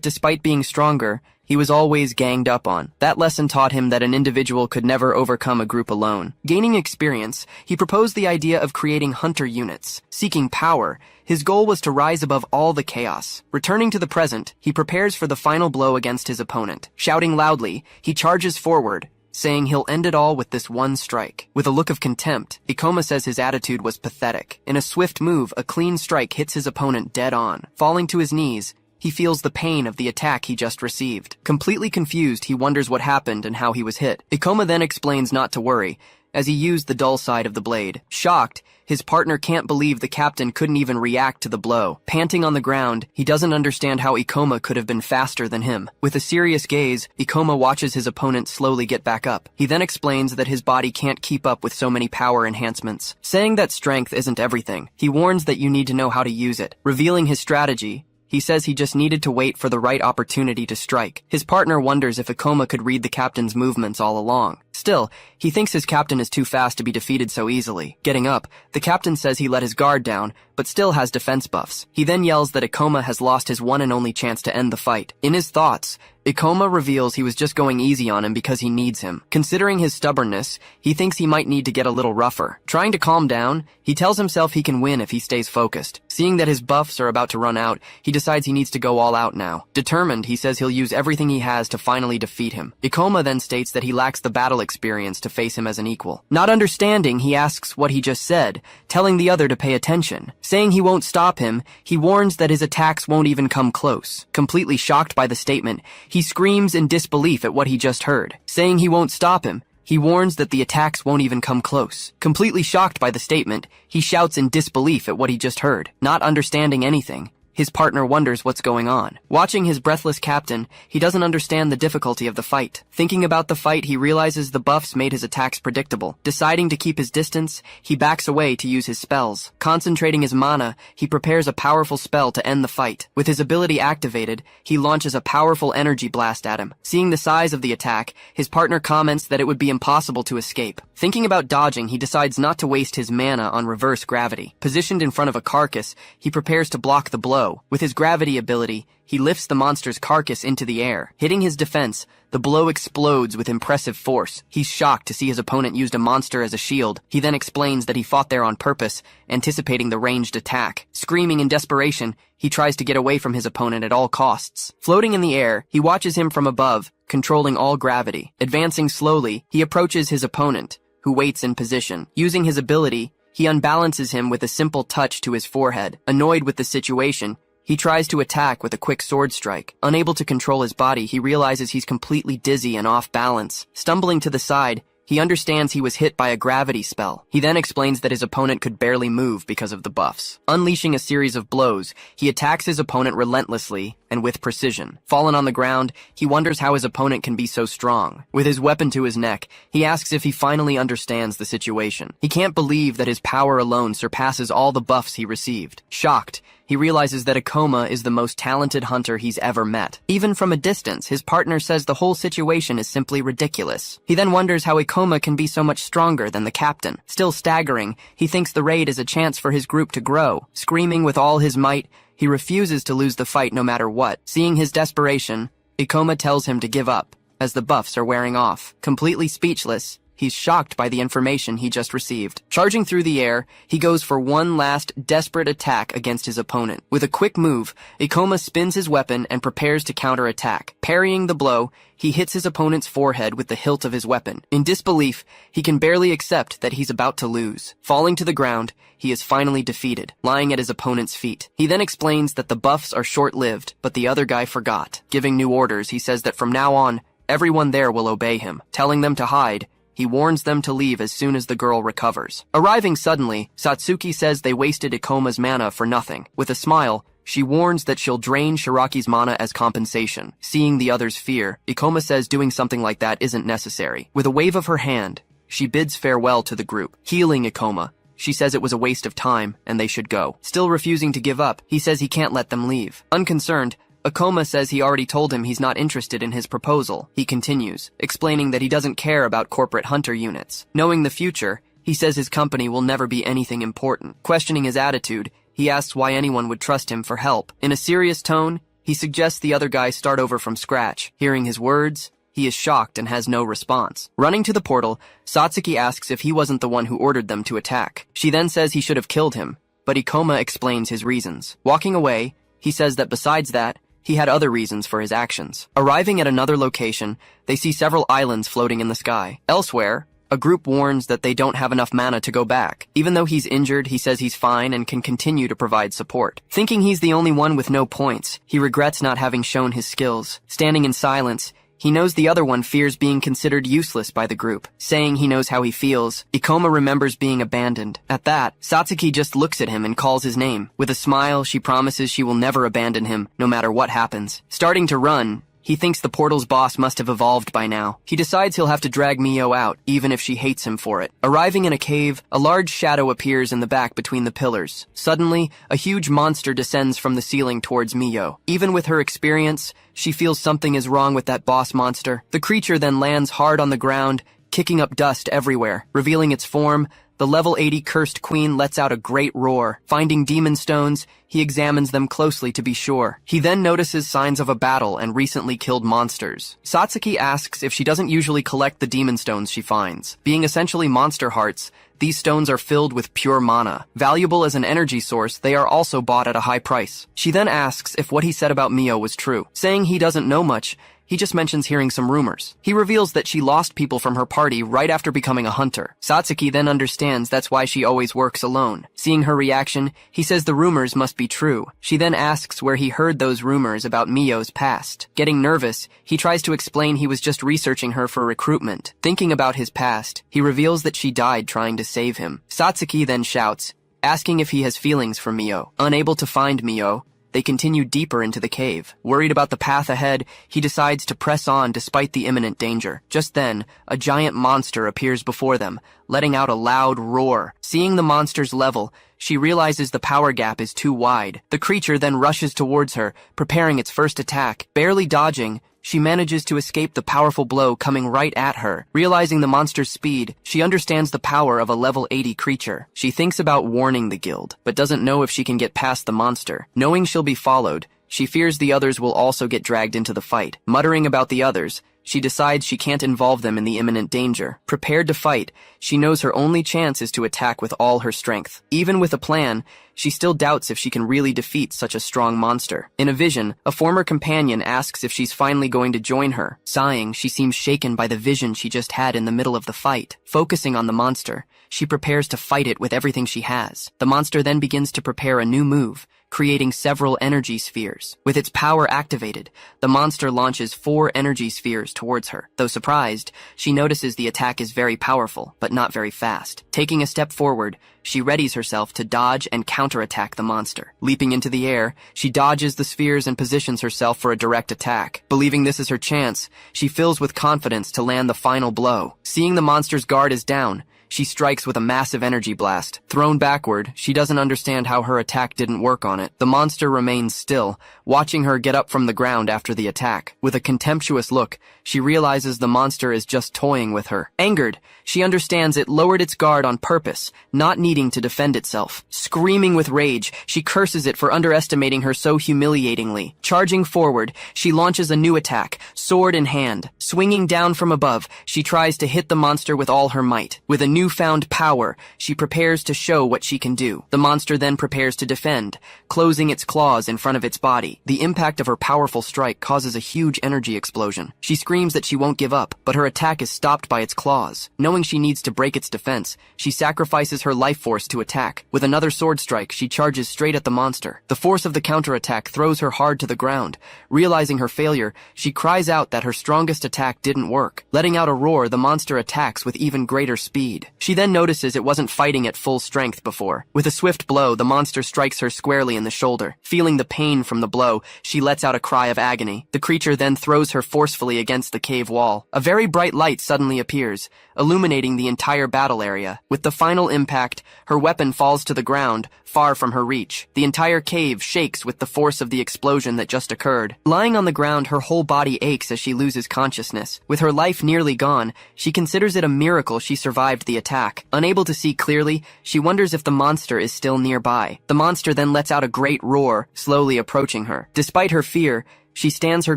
despite being stronger, he was always ganged up on. That lesson taught him that an individual could never overcome a group alone. Gaining experience, he proposed the idea of creating hunter units. Seeking power, his goal was to rise above all the chaos. Returning to the present, he prepares for the final blow against his opponent. Shouting loudly, he charges forward, saying he'll end it all with this one strike. With a look of contempt, Ikoma says his attitude was pathetic. In a swift move, a clean strike hits his opponent dead on. Falling to his knees, he feels the pain of the attack he just received. Completely confused, he wonders what happened and how he was hit. Ikoma then explains not to worry, as he used the dull side of the blade. Shocked, his partner can't believe the captain couldn't even react to the blow. Panting on the ground, he doesn't understand how Ikoma could have been faster than him. With a serious gaze, Ikoma watches his opponent slowly get back up. He then explains that his body can't keep up with so many power enhancements. Saying that strength isn't everything, he warns that you need to know how to use it. Revealing his strategy, he says he just needed to wait for the right opportunity to strike. His partner wonders if Ikoma could read the captain's movements all along. Still, he thinks his captain is too fast to be defeated so easily. Getting up, the captain says he let his guard down, but still has defense buffs. He then yells that Ikoma has lost his one and only chance to end the fight. In his thoughts, Ikoma reveals he was just going easy on him because he needs him. Considering his stubbornness, he thinks he might need to get a little rougher. Trying to calm down, he tells himself he can win if he stays focused. Seeing that his buffs are about to run out, he decides he needs to go all out now. Determined, he says he'll use everything he has to finally defeat him. Ikoma then states that he lacks the battle experience to face him as an equal. Not understanding, he asks what he just said, telling the other to pay attention. Saying he won't stop him, he warns that his attacks won't even come close. Completely shocked by the statement, he screams in disbelief at what he just heard. Saying he won't stop him, he warns that the attacks won't even come close. Completely shocked by the statement, he shouts in disbelief at what he just heard. Not understanding anything, his partner wonders what's going on. Watching his breathless captain, he doesn't understand the difficulty of the fight. Thinking about the fight, he realizes the buffs made his attacks predictable. Deciding to keep his distance, he backs away to use his spells. Concentrating his mana, he prepares a powerful spell to end the fight. With his ability activated, he launches a powerful energy blast at him. Seeing the size of the attack, his partner comments that it would be impossible to escape. Thinking about dodging, he decides not to waste his mana on reverse gravity. Positioned in front of a carcass, he prepares to block the blow. With his gravity ability, he lifts the monster's carcass into the air. Hitting his defense, the blow explodes with impressive force. He's shocked to see his opponent used a monster as a shield. He then explains that he fought there on purpose, anticipating the ranged attack. Screaming in desperation, he tries to get away from his opponent at all costs. Floating in the air, he watches him from above, controlling all gravity. Advancing slowly, he approaches his opponent, who waits in position. Using his ability, he unbalances him with a simple touch to his forehead. Annoyed with the situation, he tries to attack with a quick sword strike. Unable to control his body, he realizes he's completely dizzy and off balance. Stumbling to the side, he understands he was hit by a gravity spell. He then explains that his opponent could barely move because of the buffs. Unleashing a series of blows, he attacks his opponent relentlessly and with precision. Fallen on the ground, he wonders how his opponent can be so strong. With his weapon to his neck, he asks if he finally understands the situation. He can't believe that his power alone surpasses all the buffs he received. Shocked, he realizes that Ikoma is the most talented hunter he's ever met. Even from a distance, his partner says the whole situation is simply ridiculous. He then wonders how Ikoma can be so much stronger than the captain. Still staggering, he thinks the raid is a chance for his group to grow. Screaming with all his might, he refuses to lose the fight no matter what. Seeing his desperation, Ikoma tells him to give up, as the buffs are wearing off. Completely speechless, he's shocked by the information he just received. Charging through the air, he goes for one last desperate attack against his opponent. With a quick move, Ikoma spins his weapon and prepares to counterattack. Parrying the blow, he hits his opponent's forehead with the hilt of his weapon. In disbelief, he can barely accept that he's about to lose. Falling to the ground, he is finally defeated, lying at his opponent's feet. He then explains that the buffs are short-lived, but the other guy forgot. Giving new orders, he says that from now on, everyone there will obey him. Telling them to hide, he warns them to leave as soon as the girl recovers. Arriving suddenly, Satsuki says they wasted Ikoma's mana for nothing. With a smile, she warns that she'll drain Shiraki's mana as compensation. Seeing the others' fear, Ikoma says doing something like that isn't necessary. With a wave of her hand, she bids farewell to the group. Healing Ikoma, she says it was a waste of time and they should go. Still refusing to give up, he says he can't let them leave. Unconcerned, Ikoma says he already told him he's not interested in his proposal. He continues, explaining that he doesn't care about corporate hunter units. Knowing the future, he says his company will never be anything important. Questioning his attitude, he asks why anyone would trust him for help. In a serious tone, he suggests the other guy start over from scratch. Hearing his words, he is shocked and has no response. Running to the portal, Satsuki asks if he wasn't the one who ordered them to attack. She then says he should have killed him, but Ikoma explains his reasons. Walking away, he says that besides that, he had other reasons for his actions. Arriving at another location, they see several islands floating in the sky. Elsewhere, a group warns that they don't have enough mana to go back. Even though he's injured, he says he's fine and can continue to provide support. Thinking he's the only one with no points, he regrets not having shown his skills. Standing in silence, he knows the other one fears being considered useless by the group. Saying he knows how he feels, Ikoma remembers being abandoned. At that, Satsuki just looks at him and calls his name. With a smile, she promises she will never abandon him, no matter what happens. Starting to run, he thinks the portal's boss must have evolved by now. He decides he'll have to drag Mio out, even if she hates him for it. Arriving in a cave, a large shadow appears in the back between the pillars. Suddenly, a huge monster descends from the ceiling towards Mio. Even with her experience, she feels something is wrong with that boss monster. The creature then lands hard on the ground, kicking up dust everywhere. Revealing its form, the level 80 cursed queen lets out a great roar. Finding demon stones, he examines them closely to be sure. He then notices signs of a battle and recently killed monsters. Satsuki asks if she doesn't usually collect the demon stones she finds. Being essentially monster hearts, these stones are filled with pure mana. Valuable as an energy source, they are also bought at a high price. She then asks if what he said about Mio was true. Saying he doesn't know much, he just mentions hearing some rumors. He reveals that she lost people from her party right after becoming a hunter. Satsuki then understands that's why she always works alone. Seeing her reaction, he says the rumors must be true. She then asks where he heard those rumors about Mio's past. Getting nervous, he tries to explain he was just researching her for recruitment. Thinking about his past, he reveals that she died trying to save him. Satsuki then shouts, asking if he has feelings for Mio. Unable to find Mio, they continue deeper into the cave. Worried about the path ahead, he decides to press on despite the imminent danger. Just then, a giant monster appears before them, letting out a loud roar. Seeing the monster's level, she realizes the power gap is too wide. The creature then rushes towards her, preparing its first attack. Barely dodging, she manages to escape the powerful blow coming right at her. Realizing the monster's speed, she understands the power of a level 80 creature. She thinks about warning the guild, but doesn't know if she can get past the monster. Knowing she'll be followed, she fears the others will also get dragged into the fight. Muttering about the others, she decides she can't involve them in the imminent danger. Prepared to fight, she knows her only chance is to attack with all her strength. Even with a plan, she still doubts if she can really defeat such a strong monster. In a vision, a former companion asks if she's finally going to join her. Sighing, she seems shaken by the vision she just had in the middle of the fight. Focusing on the monster, she prepares to fight it with everything she has. The monster then begins to prepare a new move, creating several energy spheres. With its power activated, the monster launches 4 energy spheres towards her. Though surprised, she notices the attack is very powerful, but not very fast. Taking a step forward, she readies herself to dodge and counterattack the monster. Leaping into the air, she dodges the spheres and positions herself for a direct attack. Believing this is her chance, she fills with confidence to land the final blow. Seeing the monster's guard is down, she strikes with a massive energy blast. Thrown backward, she doesn't understand how her attack didn't work on it. The monster remains still, watching her get up from the ground after the attack. With a contemptuous look, she realizes the monster is just toying with her. Angered, she understands it lowered its guard on purpose, not needing to defend itself. Screaming with rage, she curses it for underestimating her so humiliatingly. Charging forward, she launches a new attack, sword in hand. Swinging down from above, she tries to hit the monster with all her might. With a newfound power, she prepares to show what she can do. The monster then prepares to defend, closing its claws in front of its body. The impact of her powerful strike causes a huge energy explosion. She screams that she won't give up, but her attack is stopped by its claws. Knowing she needs to break its defense, she sacrifices her life force to attack. With another sword strike, she charges straight at the monster. The force of the counterattack throws her hard to the ground. Realizing her failure, she cries out that her strongest attack didn't work. Letting out a roar, the monster attacks with even greater speed. She then notices it wasn't fighting at full strength before. With a swift blow, the monster strikes her squarely in the shoulder. Feeling the pain from the blow, she lets out a cry of agony. The creature then throws her forcefully against the cave wall. A very bright light suddenly appears, illuminating the entire battle area. With the final impact, her weapon falls to the ground, far from her reach. The entire cave shakes with the force of the explosion that just occurred. Lying on the ground, her whole body aches as she loses consciousness. With her life nearly gone, she considers it a miracle she survived the attack. Unable to see clearly, she wonders if the monster is still nearby. The monster then lets out a great roar, slowly approaching her. Despite her fear, she stands her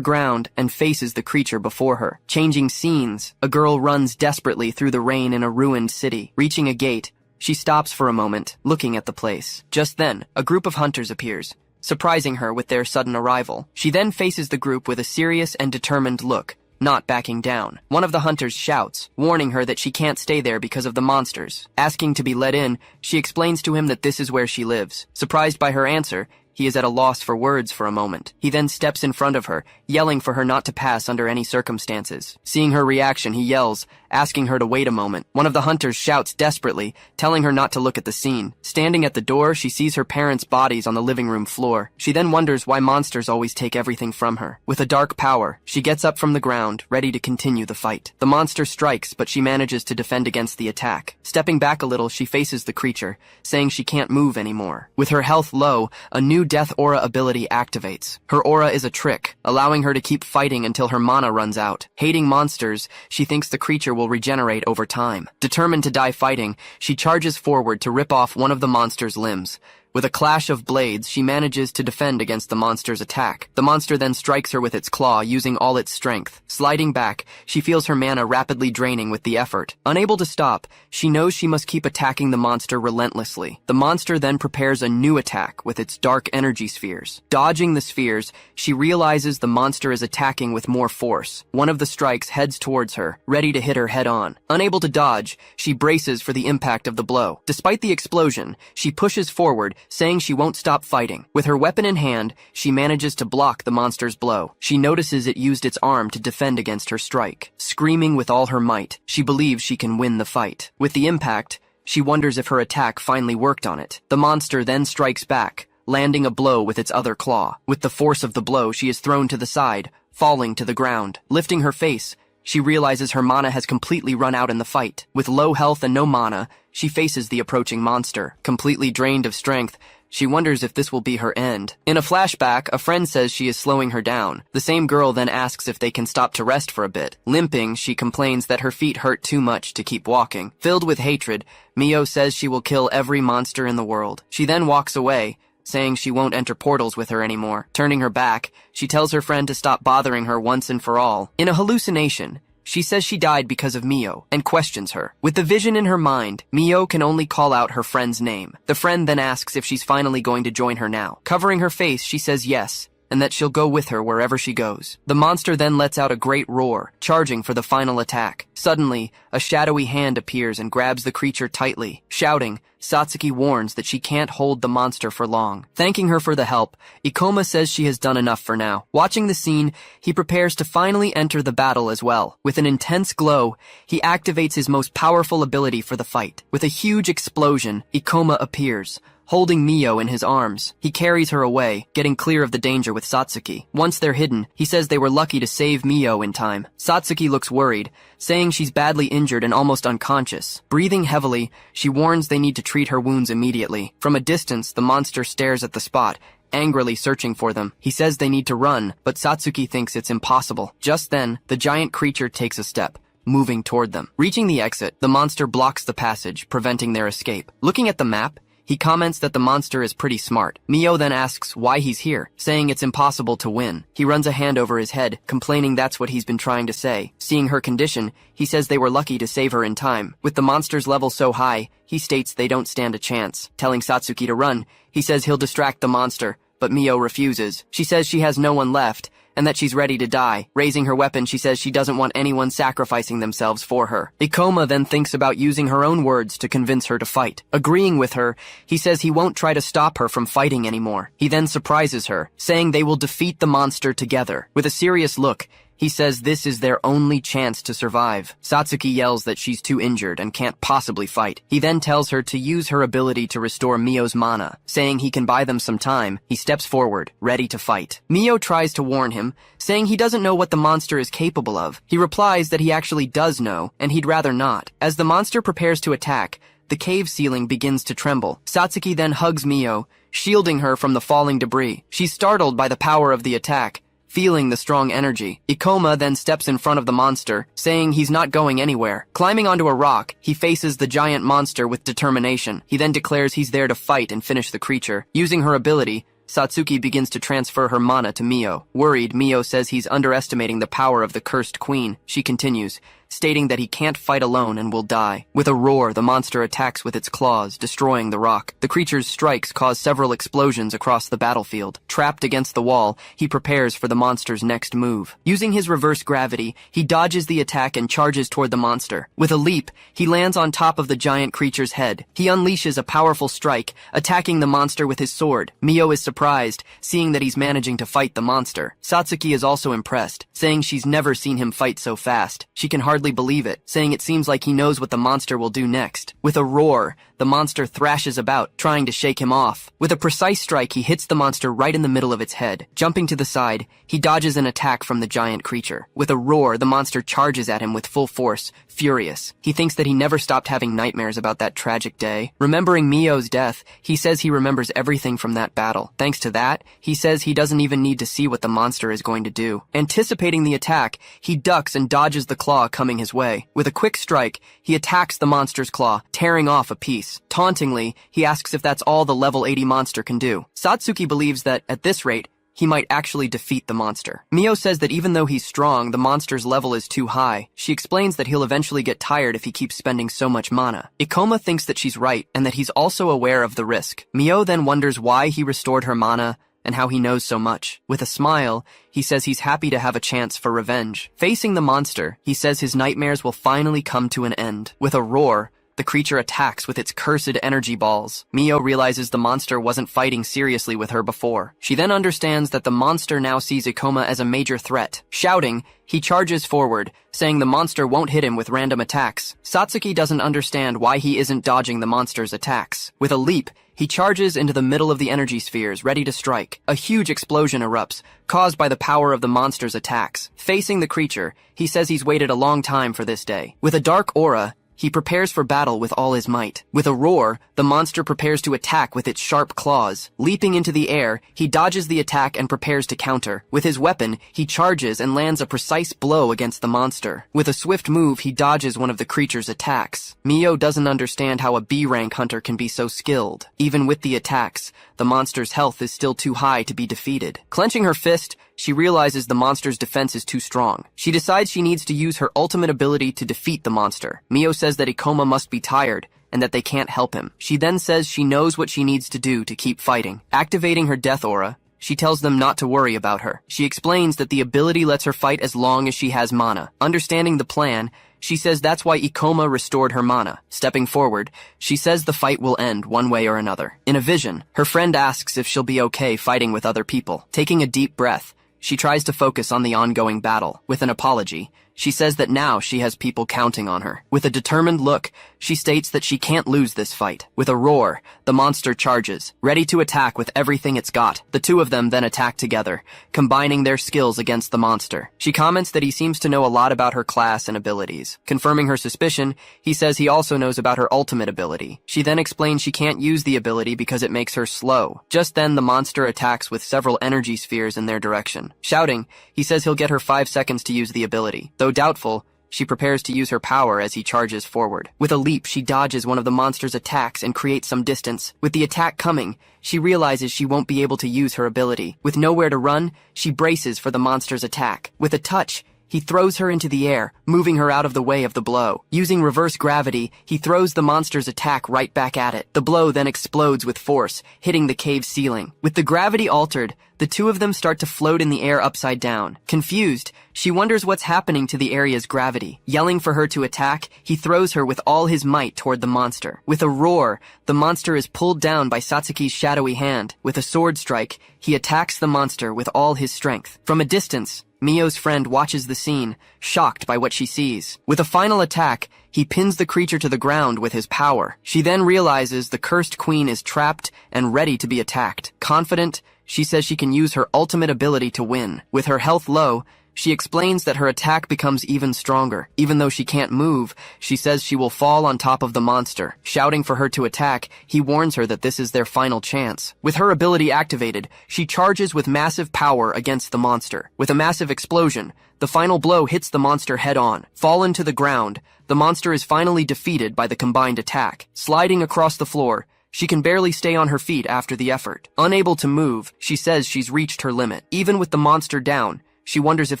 ground and faces the creature before her. Changing scenes, a girl runs desperately through the rain in a ruined city. Reaching a gate, she stops for a moment, looking at the place. Just then, a group of hunters appears, surprising her with their sudden arrival. She then faces the group with a serious and determined look, not backing down. One of the hunters shouts, warning her that she can't stay there because of the monsters. Asking to be let in, she explains to him that this is where she lives. Surprised by her answer, he is at a loss for words for a moment. He then steps in front of her, yelling for her not to pass under any circumstances. Seeing her reaction, he yells, asking her to wait a moment. One of the hunters shouts desperately, telling her not to look at the scene. Standing at the door, she sees her parents' bodies on the living room floor. She then wonders why monsters always take everything from her. With a dark power, she gets up from the ground, ready to continue the fight. The monster strikes, but she manages to defend against the attack. Stepping back a little, she faces the creature, saying she can't move anymore. With her health low, a new Death Aura ability activates. Her aura is a trick, allowing her to keep fighting until her mana runs out. Hating monsters, she thinks the creature will regenerate over time. Determined to die fighting, she charges forward to rip off one of the monster's limbs. With a clash of blades, she manages to defend against the monster's attack. The monster then strikes her with its claw, using all its strength. Sliding back, she feels her mana rapidly draining with the effort. Unable to stop, she knows she must keep attacking the monster relentlessly. The monster then prepares a new attack with its dark energy spheres. Dodging the spheres, she realizes the monster is attacking with more force. One of the strikes heads towards her, ready to hit her head on. Unable to dodge, she braces for the impact of the blow. Despite the explosion, she pushes forward, saying she won't stop fighting. With her weapon in hand, she manages to block the monster's blow. She notices it used its arm to defend against her strike. Screaming with all her might, she believes she can win the fight. With the impact, she wonders if her attack finally worked on it. The monster then strikes back, landing a blow with its other claw. With the force of the blow, she is thrown to the side, falling to the ground. Lifting her face, she realizes her mana has completely run out in the fight. With low health and no mana, she faces the approaching monster. Completely drained of strength, she wonders if this will be her end. In a flashback, a friend says she is slowing her down. The same girl then asks if they can stop to rest for a bit. Limping, she complains that her feet hurt too much to keep walking. Filled with hatred, Mio says she will kill every monster in the world. She then walks away, saying she won't enter portals with her anymore. Turning her back, she tells her friend to stop bothering her once and for all. In a hallucination, she says she died because of Mio, and questions her. With the vision in her mind, Mio can only call out her friend's name. The friend then asks if she's finally going to join her now. Covering her face, she says yes, and that she'll go with her wherever she goes. The monster then lets out a great roar, charging for the final attack. Suddenly, a shadowy hand appears and grabs the creature tightly. Shouting, Satsuki warns that she can't hold the monster for long. Thanking her for the help, Ikoma says she has done enough for now. Watching the scene, he prepares to finally enter the battle as well. With an intense glow, he activates his most powerful ability for the fight. With a huge explosion, Ikoma appears, holding Mio in his arms. He carries her away, getting clear of the danger with Satsuki. Once they're hidden, he says they were lucky to save Mio in time. Satsuki looks worried, saying she's badly injured and almost unconscious. Breathing heavily, she warns they need to treat her wounds immediately. From a distance, the monster stares at the spot, angrily searching for them. He says they need to run, but Satsuki thinks it's impossible. Just then, the giant creature takes a step, moving toward them. Reaching the exit, the monster blocks the passage, preventing their escape. Looking at the map, he comments that the monster is pretty smart. Mio then asks why he's here, saying it's impossible to win. He runs a hand over his head, complaining that's what he's been trying to say. Seeing her condition, he says they were lucky to save her in time. With the monster's level so high, he states they don't stand a chance. Telling Satsuki to run, he says he'll distract the monster, but Mio refuses. She says she has no one left, and that she's ready to die. Raising her weapon, she says she doesn't want anyone sacrificing themselves for her. Ikoma then thinks about using her own words to convince her to fight. Agreeing with her, he says he won't try to stop her from fighting anymore. He then surprises her, saying they will defeat the monster together. With a serious look, he says this is their only chance to survive. Satsuki yells that she's too injured and can't possibly fight. He then tells her to use her ability to restore Mio's mana. Saying he can buy them some time, he steps forward, ready to fight. Mio tries to warn him, saying he doesn't know what the monster is capable of. He replies that he actually does know, and he'd rather not. As the monster prepares to attack, the cave ceiling begins to tremble. Satsuki then hugs Mio, shielding her from the falling debris. She's startled by the power of the attack, feeling the strong energy. Ikoma then steps in front of the monster, saying he's not going anywhere. Climbing onto a rock, he faces the giant monster with determination. He then declares he's there to fight and finish the creature. Using her ability, Satsuki begins to transfer her mana to Mio. Worried, Mio says he's underestimating the power of the cursed queen. She continues, stating that he can't fight alone and will die. With a roar, the monster attacks with its claws, destroying the rock. The creature's strikes cause several explosions across the battlefield. Trapped against the wall, he prepares for the monster's next move. Using his reverse gravity, he dodges the attack and charges toward the monster. With a leap, he lands on top of the giant creature's head. He unleashes a powerful strike, attacking the monster with his sword. Mio is surprised, seeing that he's managing to fight the monster. Satsuki is also impressed, saying she's never seen him fight so fast. She can hardly believe it, saying it seems like he knows what the monster will do next. With a roar, the monster thrashes about, trying to shake him off. With a precise strike, he hits the monster right in the middle of its head. Jumping to the side, he dodges an attack from the giant creature. With a roar, the monster charges at him with full force, furious. He thinks that he never stopped having nightmares about that tragic day. Remembering Mio's death, he says he remembers everything from that battle. Thanks to that, he says he doesn't even need to see what the monster is going to do. Anticipating the attack, he ducks and dodges the claw coming his way. With a quick strike, he attacks the monster's claw, tearing off a piece. Tauntingly, he asks if that's all the level 80 monster can do. Satsuki believes that, at this rate, he might actually defeat the monster. Mio says that even though he's strong, the monster's level is too high. She explains that he'll eventually get tired if he keeps spending so much mana. Ikoma thinks that she's right, and that he's also aware of the risk. Mio then wonders why he restored her mana, and how he knows so much. With a smile, he says he's happy to have a chance for revenge. Facing the monster, he says his nightmares will finally come to an end. With a roar, the creature attacks with its cursed energy balls. Mio realizes the monster wasn't fighting seriously with her before. She then understands that the monster now sees Ikoma as a major threat. Shouting, he charges forward, saying the monster won't hit him with random attacks. Satsuki doesn't understand why he isn't dodging the monster's attacks. With a leap, he charges into the middle of the energy spheres, ready to strike. A huge explosion erupts, caused by the power of the monster's attacks. Facing the creature, he says he's waited a long time for this day. With a dark aura, he prepares for battle with all his might. With a roar, the monster prepares to attack with its sharp claws. Leaping into the air, he dodges the attack and prepares to counter. With his weapon, he charges and lands a precise blow against the monster. With a swift move, he dodges one of the creature's attacks. Mio doesn't understand how a B-rank hunter can be so skilled. Even with the attacks, the monster's health is still too high to be defeated. Clenching her fist, she realizes the monster's defense is too strong. She decides she needs to use her ultimate ability to defeat the monster. Mio says that Ikoma must be tired, and that they can't help him. She then says she knows what she needs to do to keep fighting. Activating her death aura, she tells them not to worry about her. She explains that the ability lets her fight as long as she has mana. Understanding the plan, she says that's why Ikoma restored her mana. Stepping forward, she says the fight will end one way or another. In a vision, her friend asks if she'll be okay fighting with other people. Taking a deep breath, she tries to focus on the ongoing battle. With an apology, She says that now she has people counting on her. With a determined look, she states that she can't lose this fight. With a roar, the monster charges, ready to attack with everything it's got. The two of them then attack together, combining their skills against the monster. She comments that he seems to know a lot about her class and abilities. Confirming her suspicion, he says he also knows about her ultimate ability. She then explains she can't use the ability because it makes her slow. Just then, the monster attacks with several energy spheres in their direction. Shouting, he says he'll get her 5 seconds to use the ability. Though doubtful, she prepares to use her power as he charges forward. With a leap, she dodges one of the monster's attacks and creates some distance. With the attack coming, she realizes she won't be able to use her ability. With nowhere to run, she braces for the monster's attack. With a touch, he throws her into the air, moving her out of the way of the blow. Using reverse gravity, he throws the monster's attack right back at it. The blow then explodes with force, hitting the cave ceiling. With the gravity altered, the two of them start to float in the air upside down. Confused, she wonders what's happening to the area's gravity. Yelling for her to attack, he throws her with all his might toward the monster. With a roar, the monster is pulled down by Satsuki's shadowy hand. With a sword strike, he attacks the monster with all his strength. From a distance, Mio's friend watches the scene, shocked by what she sees. With a final attack, he pins the creature to the ground with his power. She then realizes the cursed queen is trapped and ready to be attacked. Confident, she says she can use her ultimate ability to win. With her health low, she explains that her attack becomes even stronger. Even though she can't move, she says she will fall on top of the monster. Shouting for her to attack, he warns her that this is their final chance. With her ability activated, she charges with massive power against the monster. With a massive explosion, the final blow hits the monster head-on. Fallen to the ground, the monster is finally defeated by the combined attack. Sliding across the floor, she can barely stay on her feet after the effort. Unable to move, she says she's reached her limit. Even with the monster down, she wonders if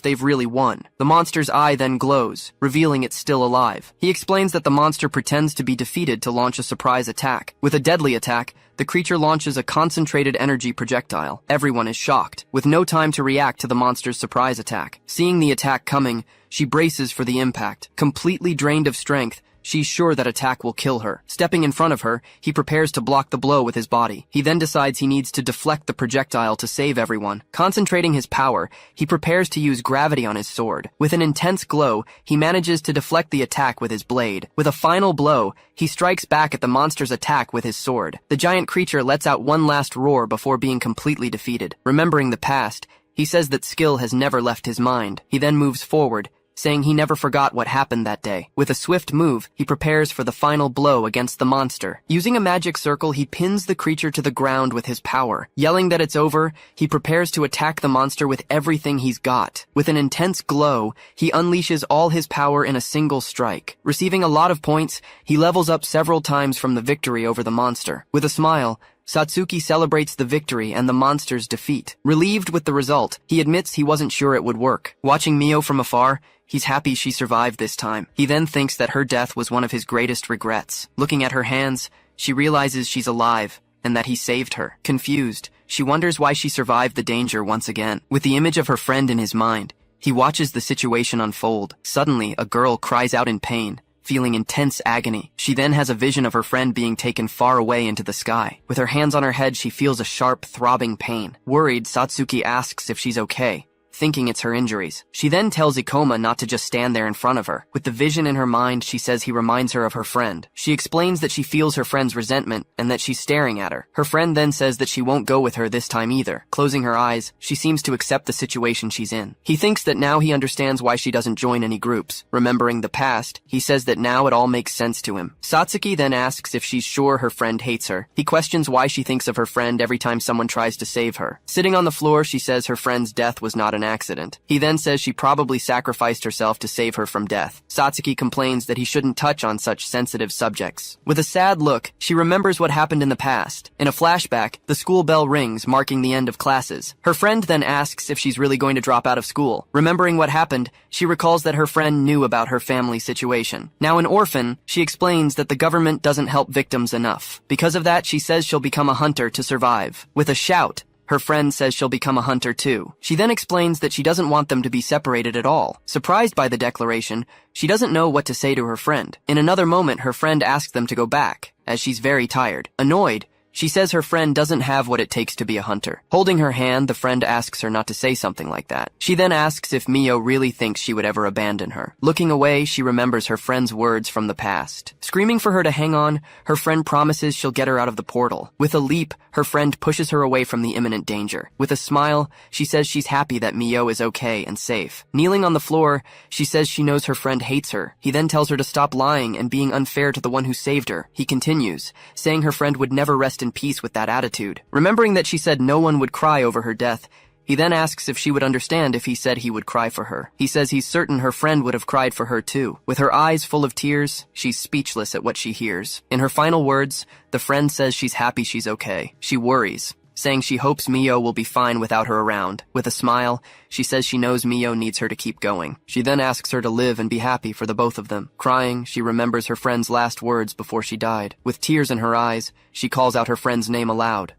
they've really won. The monster's eye then glows, revealing it's still alive. He explains that the monster pretends to be defeated to launch a surprise attack. With a deadly attack, the creature launches a concentrated energy projectile. Everyone is shocked, with no time to react to the monster's surprise attack. Seeing the attack coming, she braces for the impact. Completely drained of strength, she's sure that attack will kill her. Stepping in front of her, he prepares to block the blow with his body. He then decides he needs to deflect the projectile to save everyone. Concentrating his power, he prepares to use gravity on his sword. With an intense glow, he manages to deflect the attack with his blade. With a final blow, he strikes back at the monster's attack with his sword. The giant creature lets out one last roar before being completely defeated. Remembering the past, he says that skill has never left his mind. He then moves forward, saying he never forgot what happened that day. With a swift move, he prepares for the final blow against the monster. Using a magic circle, he pins the creature to the ground with his power. Yelling that it's over, he prepares to attack the monster with everything he's got. With an intense glow, he unleashes all his power in a single strike. Receiving a lot of points, he levels up several times from the victory over the monster. With a smile, Satsuki celebrates the victory and the monster's defeat. Relieved with the result, he admits he wasn't sure it would work. Watching Mio from afar, he's happy she survived this time. He then thinks that her death was one of his greatest regrets. Looking at her hands, she realizes she's alive and that he saved her. Confused, she wonders why she survived the danger once again. With the image of her friend in his mind, he watches the situation unfold. Suddenly, a girl cries out in pain, feeling intense agony. She then has a vision of her friend being taken far away into the sky. With her hands on her head, she feels a sharp, throbbing pain. Worried, Satsuki asks if she's okay, thinking it's her injuries. She then tells Ikoma not to just stand there in front of her. With the vision in her mind, she says he reminds her of her friend. She explains that she feels her friend's resentment and that she's staring at her. Her friend then says that she won't go with her this time either. Closing her eyes, she seems to accept the situation she's in. He thinks that now he understands why she doesn't join any groups. Remembering the past, he says that now it all makes sense to him. Satsuki then asks if she's sure her friend hates her. He questions why she thinks of her friend every time someone tries to save her. Sitting on the floor, she says her friend's death was not an accident. He then says she probably sacrificed herself to save her from death. Satsuki complains that he shouldn't touch on such sensitive subjects. With a sad look, she remembers what happened in the past. In a flashback, the school bell rings, marking the end of classes. Her friend then asks if she's really going to drop out of school. Remembering what happened, she recalls that her friend knew about her family situation. Now an orphan, she explains that the government doesn't help victims enough. Because of that, she says she'll become a hunter to survive. With a shout, her friend says she'll become a hunter too. She then explains that she doesn't want them to be separated at all. Surprised by the declaration, she doesn't know what to say to her friend. In another moment, her friend asks them to go back, as she's very tired. Annoyed, She says her friend doesn't have what it takes to be a hunter. Holding her hand, the friend asks her not to say something like that. She then asks if Mio really thinks she would ever abandon her. Looking away, she remembers her friend's words from the past. Screaming for her to hang on, her friend promises she'll get her out of the portal. With a leap, her friend pushes her away from the imminent danger. With a smile, she says she's happy that Mio is okay and safe. Kneeling on the floor, she says she knows her friend hates her. He then tells her to stop lying and being unfair to the one who saved her. He continues, saying her friend would never rest in peace with that attitude. Remembering that she said no one would cry over her death, he then asks if she would understand if he said he would cry for her. He says he's certain her friend would have cried for her too. With her eyes full of tears, she's speechless at what she hears. In her final words, the friend says she's happy she's okay. She worries, saying she hopes Mio will be fine without her around. With a smile, she says she knows Mio needs her to keep going. She then asks her to live and be happy for the both of them. Crying, she remembers her friend's last words before she died. With tears in her eyes, she calls out her friend's name aloud.